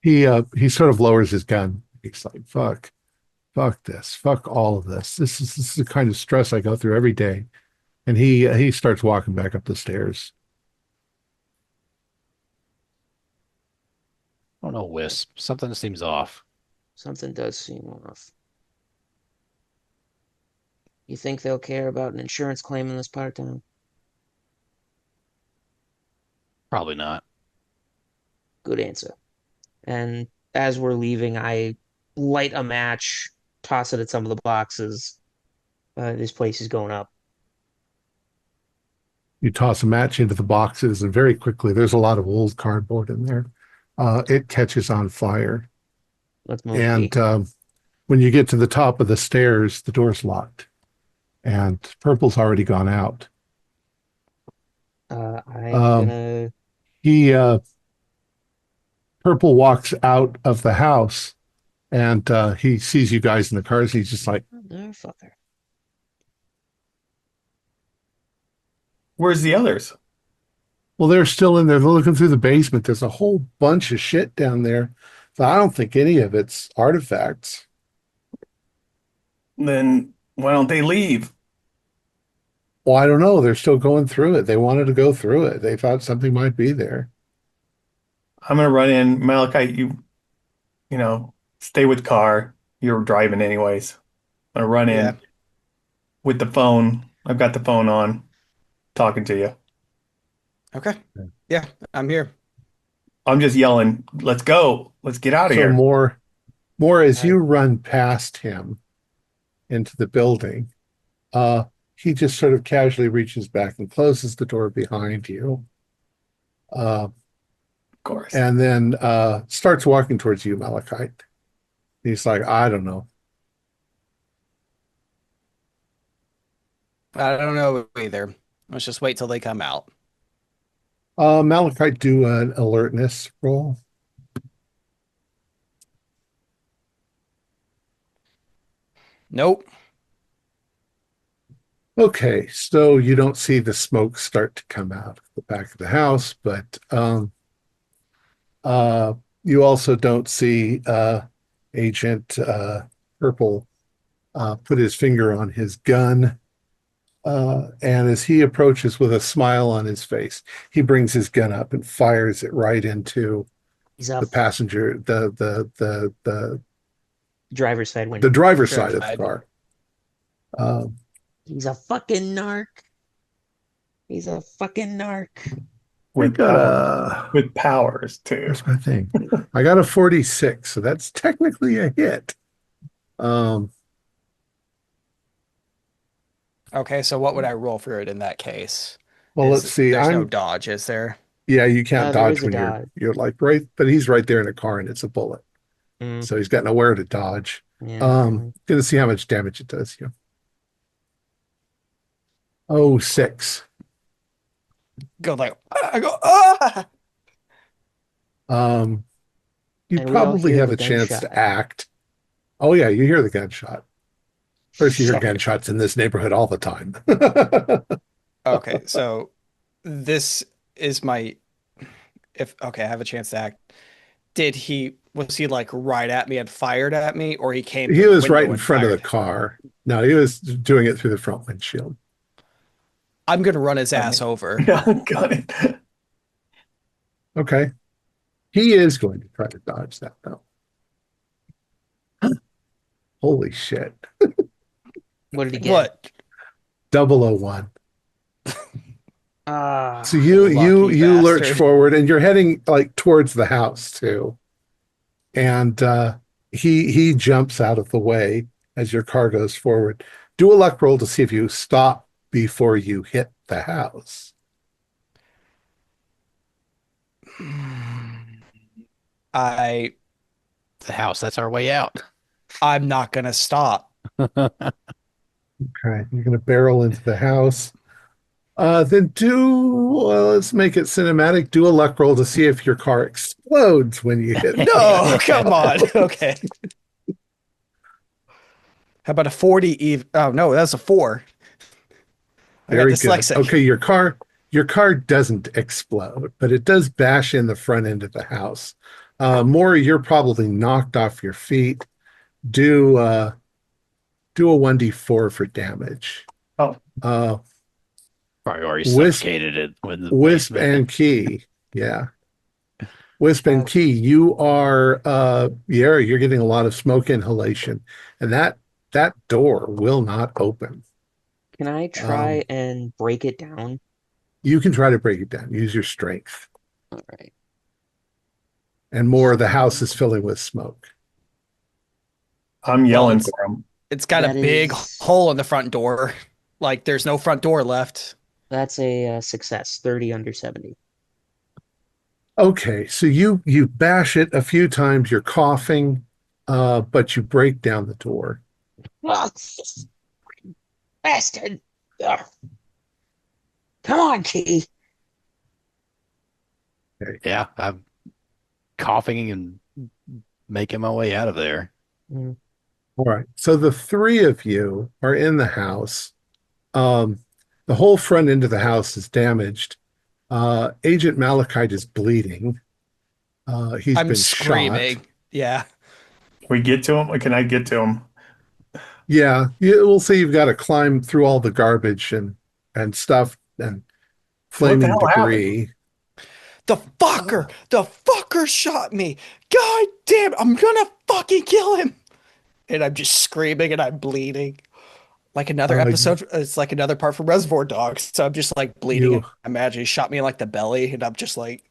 Speaker 1: He sort of lowers his gun. He's like, fuck this, fuck all of this. This is the kind of stress I go through every day. And he starts walking back up the stairs.
Speaker 5: I don't know, Wisp. Something seems off.
Speaker 2: Something does seem off. You think they'll care about an insurance claim in this part of town?
Speaker 5: Probably not.
Speaker 2: Good answer. And as we're leaving, I light a match, toss it at some of the boxes. This place is going up.
Speaker 1: You toss a match into the boxes, and very quickly, there's a lot of old cardboard in there. It catches on fire.
Speaker 2: Let's move,
Speaker 1: And
Speaker 2: P.
Speaker 1: when you get to the top of the stairs, the door's locked. And Purple's already gone out.
Speaker 2: I'm
Speaker 1: Um,
Speaker 2: gonna.
Speaker 1: he Purple walks out of the house and he sees you guys in the cars. He's just like,
Speaker 2: Motherfucker.
Speaker 4: Where's the others?
Speaker 1: well, they're still in there. They're looking through the basement. There's a whole bunch of shit down there. So I don't think any of it's artifacts.
Speaker 4: Then why don't they leave?
Speaker 1: Well, I don't know. They're still going through it. They wanted to go through it. They thought something might be there.
Speaker 4: I'm gonna run in. Malachi, stay with the car. You're driving anyways. I'm gonna run
Speaker 3: Yeah.
Speaker 4: in with the phone. I've got the phone on, talking to you.
Speaker 3: Okay. Yeah, I'm here.
Speaker 4: I'm just yelling, "Let's go! Let's get out of
Speaker 1: So
Speaker 4: here!"
Speaker 1: more as
Speaker 2: I,
Speaker 1: you run past him into the building, uh, he just sort of casually reaches back and closes the door behind you. Uh,
Speaker 4: Of course.
Speaker 1: and then starts walking towards you, Malachite. He's like, I don't know.
Speaker 3: I don't know either. Let's just wait till they come out.
Speaker 1: Malachite, do an alertness roll.
Speaker 3: Nope.
Speaker 1: Okay, so you don't see the smoke start to come out of the back of the house, but uh, you also don't see Agent Purple put his finger on his gun. And as he approaches with a smile on his face, he brings his gun up and fires it right into
Speaker 2: he's
Speaker 1: the
Speaker 2: up
Speaker 1: passenger,
Speaker 2: driver's side
Speaker 1: the
Speaker 2: window.
Speaker 1: driver's
Speaker 3: Sure.
Speaker 1: side of the car. Um,
Speaker 2: He's a fucking narc. He's a fucking narc.
Speaker 1: I
Speaker 4: With
Speaker 1: got
Speaker 4: power,
Speaker 1: a,
Speaker 4: with powers too.
Speaker 1: where's my thing? I got a 46, so that's technically a hit. Um,
Speaker 3: Okay, so what would I roll for it in that case?
Speaker 1: well, let's see.
Speaker 3: There's no dodge, is there?
Speaker 1: Yeah, you can't
Speaker 2: There
Speaker 1: dodge
Speaker 2: is a
Speaker 1: when
Speaker 2: dodge.
Speaker 1: you're like right, but he's right there in a car and it's a bullet.
Speaker 2: Mm,
Speaker 1: So he's got nowhere to dodge.
Speaker 2: yeah, not really.
Speaker 1: Gonna see how much damage it does you. Oh, 6.
Speaker 3: Go like I go ah.
Speaker 1: Um, you
Speaker 2: And we all
Speaker 1: probably
Speaker 2: hear
Speaker 1: have
Speaker 2: the
Speaker 1: a chance
Speaker 2: gunshot.
Speaker 1: to act. Oh yeah, you hear the gunshot. Of course, you hear
Speaker 2: Shut the fuck.
Speaker 1: gunshots in this neighborhood all the time.
Speaker 3: Okay, so this is my if okay, I have a chance to act. Was he like right at me and fired at me, or he came to
Speaker 1: He
Speaker 3: the
Speaker 1: was right
Speaker 3: window
Speaker 1: in
Speaker 3: and
Speaker 1: front of the
Speaker 3: fired?
Speaker 1: car. No, he was doing it through the front windshield.
Speaker 3: I'm gonna run his ass
Speaker 4: Okay.
Speaker 3: over.
Speaker 4: Yeah, got it.
Speaker 1: Okay. He is going to try to dodge that though. Holy shit.
Speaker 2: What did he get?
Speaker 3: What?
Speaker 1: 001.
Speaker 2: Ah,
Speaker 1: So you lurch
Speaker 3: bastard.
Speaker 1: forward and you're heading like towards the house too. And he jumps out of the way as your car goes forward. Do a luck roll to see if you stop before you hit the house.
Speaker 3: I
Speaker 5: The house, that's our way out.
Speaker 3: I'm not gonna stop.
Speaker 1: Okay, you're going to barrel into the house. Then let's make it cinematic. Do a luck roll to see if your car explodes when you hit.
Speaker 3: No, come on. Okay. How about a 40 Oh no, that's a 4. I got
Speaker 1: Very good.
Speaker 3: dyslexic.
Speaker 1: Okay, your car doesn't explode, but it does bash in the front end of the house. Maury, you're probably knocked off your feet. Do do a 1d4 for damage.
Speaker 4: Oh,
Speaker 1: Uh,
Speaker 5: Probably already
Speaker 1: Wisp,
Speaker 5: suffocated it with the
Speaker 1: Wisp
Speaker 5: basement.
Speaker 1: and Key. Yeah. Wisp and
Speaker 2: Uh,
Speaker 1: Key, you are you're getting a lot of smoke inhalation, and that door will not open.
Speaker 2: can I
Speaker 1: Um,
Speaker 2: try and break it down?
Speaker 1: you can try to break it down. Use your strength.
Speaker 2: All right.
Speaker 1: And more of the house is filling with smoke.
Speaker 4: I'm
Speaker 3: Well,
Speaker 4: yelling
Speaker 3: it's
Speaker 4: for him.
Speaker 3: it's got a
Speaker 2: That
Speaker 3: big
Speaker 2: is
Speaker 3: hole in the front door. Like there's no front door left.
Speaker 2: that's a success. 30 under 70.
Speaker 1: Okay, so you bash it a few times, you're coughing, but you break down the door.
Speaker 2: Oh, bastard! Ugh. Come on, Key.
Speaker 1: Okay.
Speaker 5: Yeah, I'm coughing and making my way out of there.
Speaker 2: Mm.
Speaker 1: All right. So the three of you are in the house. Um, the whole front end of the house is damaged. Agent Malachite is bleeding. He's
Speaker 3: I'm
Speaker 1: been shot.
Speaker 3: screaming. Yeah.
Speaker 4: Can we get to him? Or can I get to him?
Speaker 1: Yeah, we'll say you've got to climb through all the garbage and stuff and
Speaker 4: What the
Speaker 1: flaming
Speaker 4: hell happened?
Speaker 1: debris.
Speaker 3: The fucker shot me. God damn, I'm gonna fucking kill him. And I'm just screaming and I'm bleeding. Like another
Speaker 1: Uh,
Speaker 3: episode, it's like another part from Reservoir Dogs. So I'm just like bleeding.
Speaker 1: you
Speaker 3: And I imagine he shot me in like the belly, and I'm just like,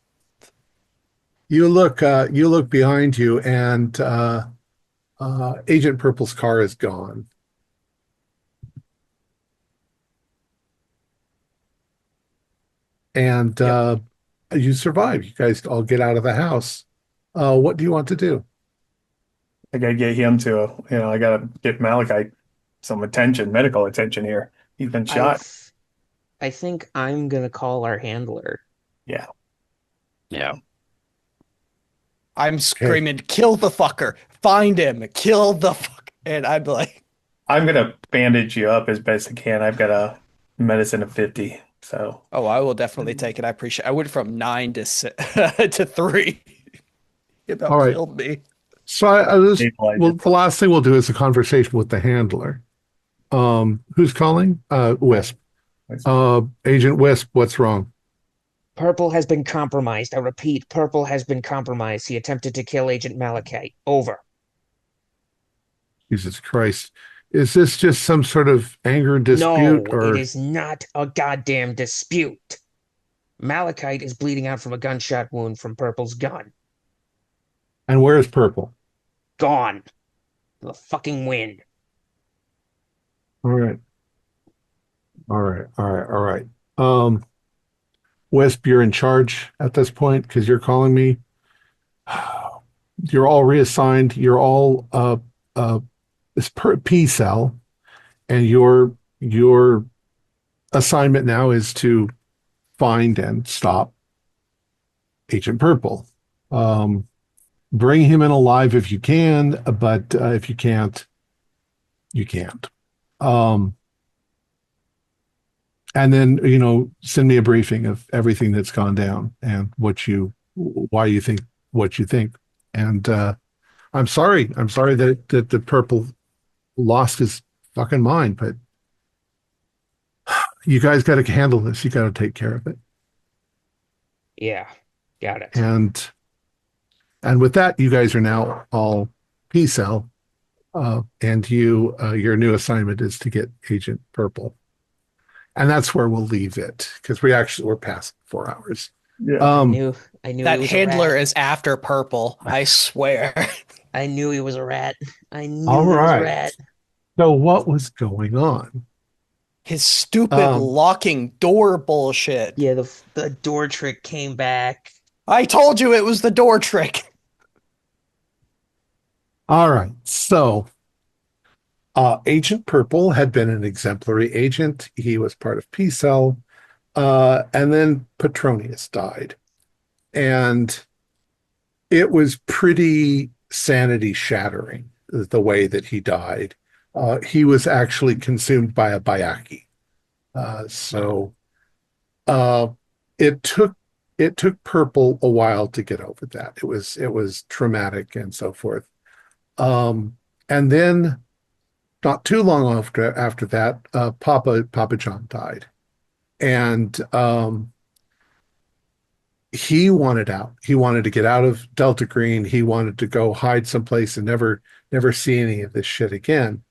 Speaker 1: you look behind you, and Agent Purple's car is gone. And
Speaker 3: yep.
Speaker 1: you survive. You guys all get out of the house. What do you want to do?
Speaker 4: I gotta get him to, I gotta get Malachi some attention, medical attention here. He's been
Speaker 2: I
Speaker 4: shot.
Speaker 2: I think I'm gonna call our handler.
Speaker 4: Yeah.
Speaker 5: Yeah.
Speaker 3: I'm
Speaker 1: Okay.
Speaker 3: screaming, kill the fucker, find him, kill the fuck. And I'm like,
Speaker 4: I'm gonna bandage you up as best I can. I've got a medicine of 50. So
Speaker 3: oh, I will definitely take it. I appreciate. I went from 9 to to 3. It
Speaker 1: All
Speaker 3: about
Speaker 1: right.
Speaker 3: killed me.
Speaker 1: So I was
Speaker 4: stabilize
Speaker 1: well.
Speaker 4: it.
Speaker 1: The last thing we'll do is a conversation with the handler. Who's calling? Wisp. Agent Wisp. What's wrong?
Speaker 2: Purple has been compromised. I repeat, Purple has been compromised. He attempted to kill Agent Malachite. Over.
Speaker 1: Jesus Christ. Is this just some sort of anger
Speaker 2: No,
Speaker 1: dispute
Speaker 2: it
Speaker 1: or
Speaker 2: is not a goddamn dispute. Malachite is bleeding out from a gunshot wound from Purple's gun.
Speaker 1: and where is Purple?
Speaker 2: Gone. The fucking wind.
Speaker 1: All right. All right. All right. All right. Um, Wisp, you're in charge at this point because you're calling me. You're all reassigned. You're all it's per P cell, and your assignment now is to find and stop Agent Purple. Bring him in alive if you can, but if you can't, you can't. Um, and then send me a briefing of everything that's gone down and why you think what you think. And I'm sorry that the Purple lost his fucking mind, but you guys got to handle this. You got to take care of it.
Speaker 2: Yeah, got it.
Speaker 1: And with that, you guys are now all P-cell, and your new assignment is to get Agent Purple, and that's where we'll leave it because we're past 4 hours.
Speaker 4: Yeah.
Speaker 2: I knew
Speaker 3: That
Speaker 2: he was a
Speaker 3: handler
Speaker 2: rat.
Speaker 3: is after Purple. I swear.
Speaker 2: I knew he was a rat. I knew
Speaker 1: All
Speaker 2: he was a
Speaker 1: right.
Speaker 2: rat.
Speaker 1: So what was going on?
Speaker 3: His stupid
Speaker 1: Um,
Speaker 3: locking door bullshit.
Speaker 2: Yeah, the door trick came back.
Speaker 3: I told you it was the door trick.
Speaker 1: All right. So Agent Purple had been an exemplary agent. He was part of P-Cell. And then Petronius died. And it was pretty sanity shattering the way that he died. He was actually consumed by a Bayaki. So uh, it took Purple a while to get over that. It was traumatic and so forth. And then not too long after that, Papa John died, and he wanted out. He wanted to get out of Delta Green. He wanted to go hide someplace and never see any of this shit again.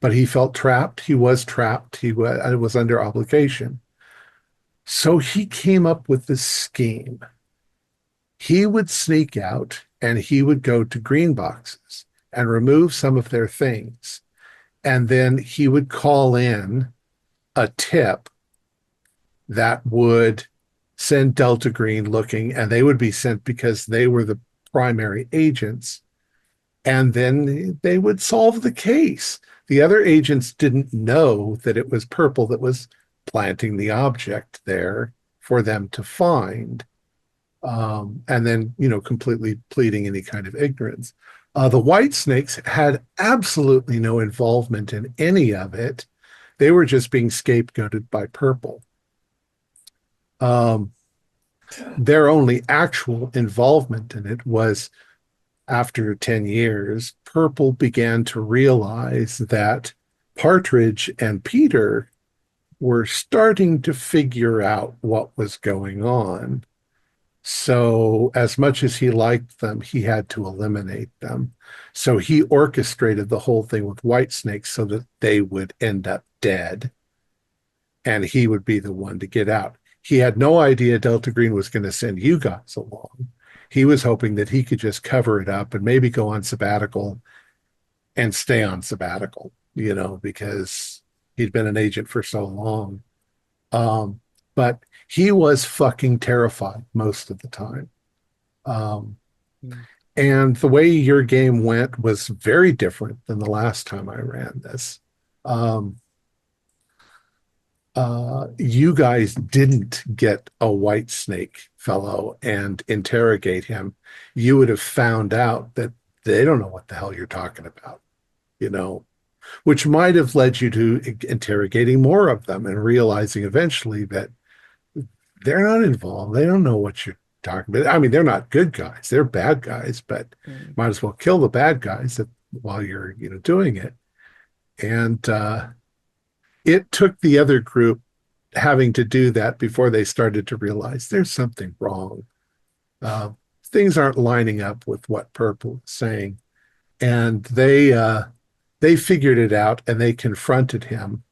Speaker 1: But he felt trapped. He was trapped. He was under obligation. So he came up with this scheme. He would sneak out and he would go to green boxes and remove some of their things. And then he would call in a tip that would send Delta Green looking, and they would be sent because they were the primary agents. And then they would solve the case. The other agents didn't know that it was Purple that was planting the object there for them to find. And then, completely pleading any kind of ignorance. The White Snakes had absolutely no involvement in any of it. They were just being scapegoated by Purple. Their only actual involvement in it was after 10 years, Purple began to realize that Partridge and Peter were starting to figure out what was going on. So, as much as he liked them, he had to eliminate them. So, he orchestrated the whole thing with Whitesnake so that they would end up dead and he would be the one to get out. He had no idea Delta Green was going to send you guys along. He was hoping that he could just cover it up and maybe go on sabbatical and stay on sabbatical, because he'd been an agent for so long. But he was fucking terrified most of the time. And the way your game went was very different than the last time I ran this. You guys didn't get a White Snake fellow and interrogate him. You would have found out that they don't know what the hell you're talking about, which might have led you to interrogating more of them and realizing eventually that they're not involved. They don't know what you're talking about. I mean, they're not good guys. They're bad guys, but might as well kill the bad guys while you're, doing it. And it took the other group having to do that before they started to realize there's something wrong. Things aren't lining up with what Purple is saying. And they figured it out and they confronted him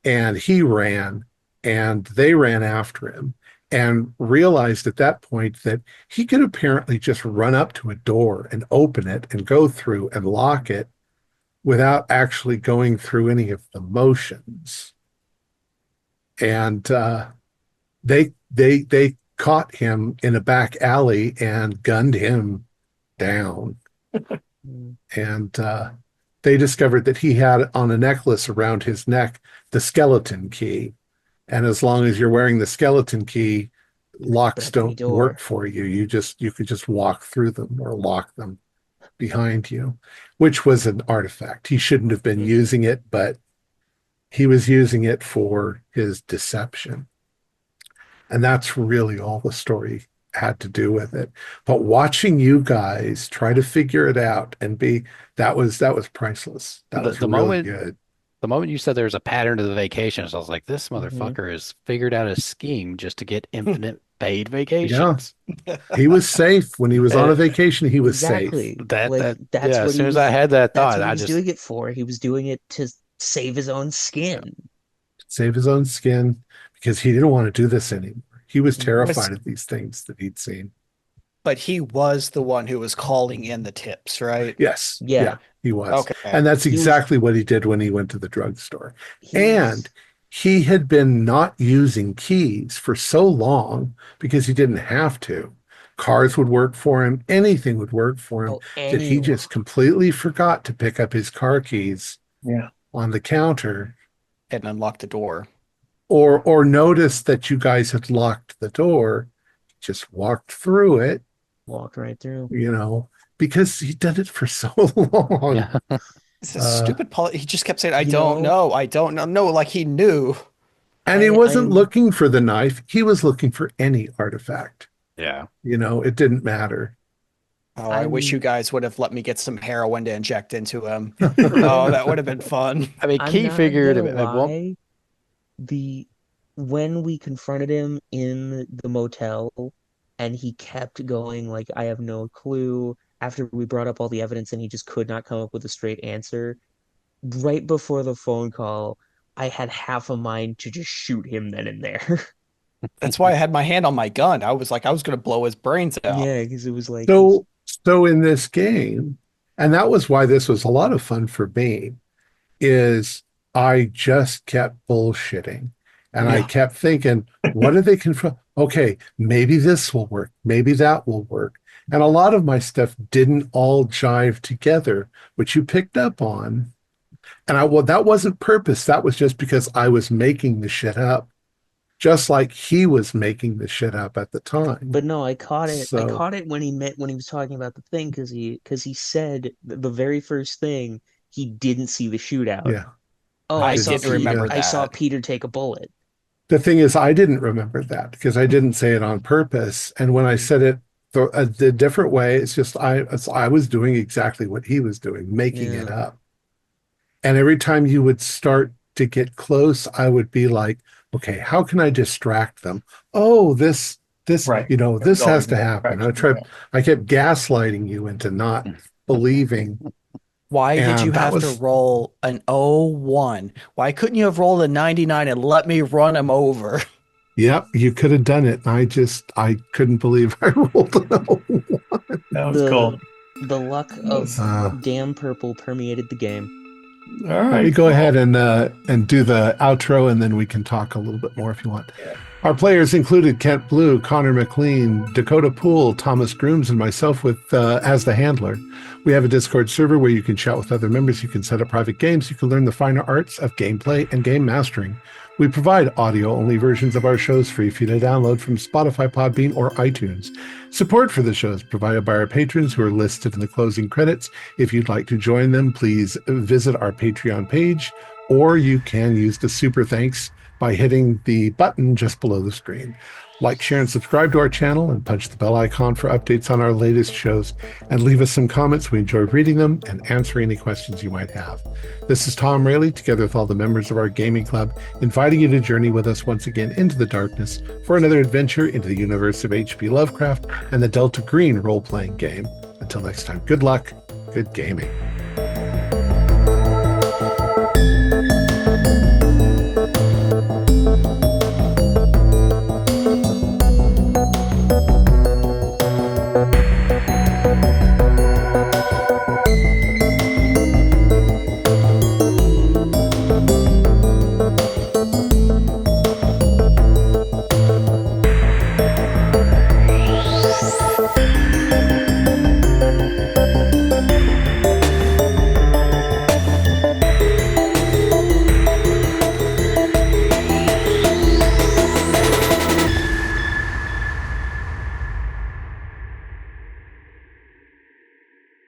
Speaker 1: and he ran and they ran after him and realized at that point that he could apparently just run up to a door and open it and go through and lock it without actually going through any of the motions. And they caught him in a back alley and gunned him down. And they discovered that he had on a necklace around his neck the skeleton key. And as long as you're wearing the skeleton key, locks don't work for you. You could just walk through them or lock them behind you, which was an artifact. He shouldn't have been using it, but he was using it for his deception. And that's really all the story had to do with it. But watching you guys try to figure it out and that was priceless. That was really good.
Speaker 5: The moment you said there's a pattern to the vacations, I was like, this motherfucker has figured out a scheme just to get infinite paid vacations.
Speaker 1: Yeah. He was safe. When he was on a vacation, he was safe.
Speaker 2: That's what
Speaker 5: as soon as I had that thought,
Speaker 2: I was doing it for. He was doing it to save his own skin.
Speaker 1: Save his own skin because he didn't want to do this anymore. He was terrified of these things that he'd seen.
Speaker 3: But he was the one who was calling in the tips, right?
Speaker 1: Yes.
Speaker 2: Yeah.
Speaker 1: He was.
Speaker 3: Okay.
Speaker 1: And that's exactly what he did when he went to the drugstore. And he had been not using keys for so long because he didn't have to. Cars would work for him. Anything would work for him. That he just completely forgot to pick up his car keys on the counter.
Speaker 3: And unlock the door.
Speaker 1: or noticed that you guys had locked the door, just walked through it,
Speaker 2: Walked right through.
Speaker 1: because he'd done it for so long.
Speaker 5: Yeah.
Speaker 3: It's a stupid he just kept saying, I
Speaker 2: You
Speaker 3: don't
Speaker 2: know-
Speaker 3: know. I don't know. No, like he knew.
Speaker 1: And he wasn't
Speaker 2: I'm
Speaker 1: looking for the knife. He was looking for any artifact.
Speaker 5: Yeah.
Speaker 1: It didn't matter.
Speaker 3: Oh, I wish you
Speaker 2: I'm
Speaker 3: guys would have let me get some heroin to inject into him. Oh, that would have been fun.
Speaker 5: I mean,
Speaker 2: I'm
Speaker 5: Key
Speaker 2: not
Speaker 5: figured
Speaker 2: gonna
Speaker 5: at one.
Speaker 2: lie. When we confronted him in the motel and he kept going like I have no clue after we brought up all the evidence and he just could not come up with a straight answer, right before the phone call, I had half a mind to just shoot him then and there.
Speaker 3: That's why I had my hand on my gun. I was like, I was going to blow his brains out.
Speaker 2: Yeah, because it was like
Speaker 1: So in this game, and that was why this was a lot of fun for me, is I just kept bullshitting. And I
Speaker 3: Yeah.
Speaker 1: kept thinking, what do they confront? Okay, maybe this will work. Maybe that will work. And a lot of my stuff didn't all jive together, which you picked up on. And that wasn't purpose. That was just because I was making the shit up, just like he was making the shit up at the time.
Speaker 2: But no, I caught it. I
Speaker 1: So,
Speaker 2: caught it when he was talking about the thing because he said the very first thing he didn't see the shootout.
Speaker 1: yeah.
Speaker 2: Oh,
Speaker 3: I
Speaker 2: saw
Speaker 3: didn't remember
Speaker 2: I saw
Speaker 3: that.
Speaker 2: Peter take a bullet.
Speaker 1: The thing is, I didn't remember that because I didn't say it on purpose. And when I said it the different way, it's just I was doing exactly what he was doing, making it
Speaker 2: Yeah.
Speaker 1: up. And every time you would start to get close, I would be like, okay, how can I distract them? Oh, this,
Speaker 4: Right.
Speaker 1: this has to
Speaker 4: Always
Speaker 1: happen.
Speaker 4: distraction,
Speaker 1: I kept gaslighting you into not believing.
Speaker 3: Why did you
Speaker 1: And that
Speaker 3: have to
Speaker 1: was,
Speaker 3: roll an 01? Why couldn't you have rolled a 99 and let me run him over?
Speaker 1: yep, you could have done it. And I couldn't believe I rolled an O.
Speaker 4: That was
Speaker 2: The
Speaker 4: cool.
Speaker 2: the luck of
Speaker 1: Uh,
Speaker 2: damn purple permeated the game.
Speaker 4: All
Speaker 1: Let
Speaker 4: right.
Speaker 1: me go
Speaker 4: cool.
Speaker 1: ahead and do the outro, and then we can talk a little bit more if you want. Our players included Kent Blue, Connor McLean, Dakota Poole, Thomas Grooms, and myself with as the handler. We have a Discord server where you can chat with other members. You can set up private games. You can learn the finer arts of gameplay and game mastering. We provide audio-only versions of our shows free for you to download from Spotify, Podbean, or iTunes. Support for the show is provided by our patrons who are listed in the closing credits. If you'd like to join them, please visit our Patreon page, or you can use the super thanks by hitting the button just below the screen. Like, share, and subscribe to our channel, and punch the bell icon for updates on our latest shows. And leave us some comments. We enjoy reading them and answering any questions you might have. This is Thom Raley, together with all the members of our gaming club, inviting you to journey with us once again into the darkness for another adventure into the universe of H.P. Lovecraft and the Delta Green role-playing game. Until next time, good luck, good gaming.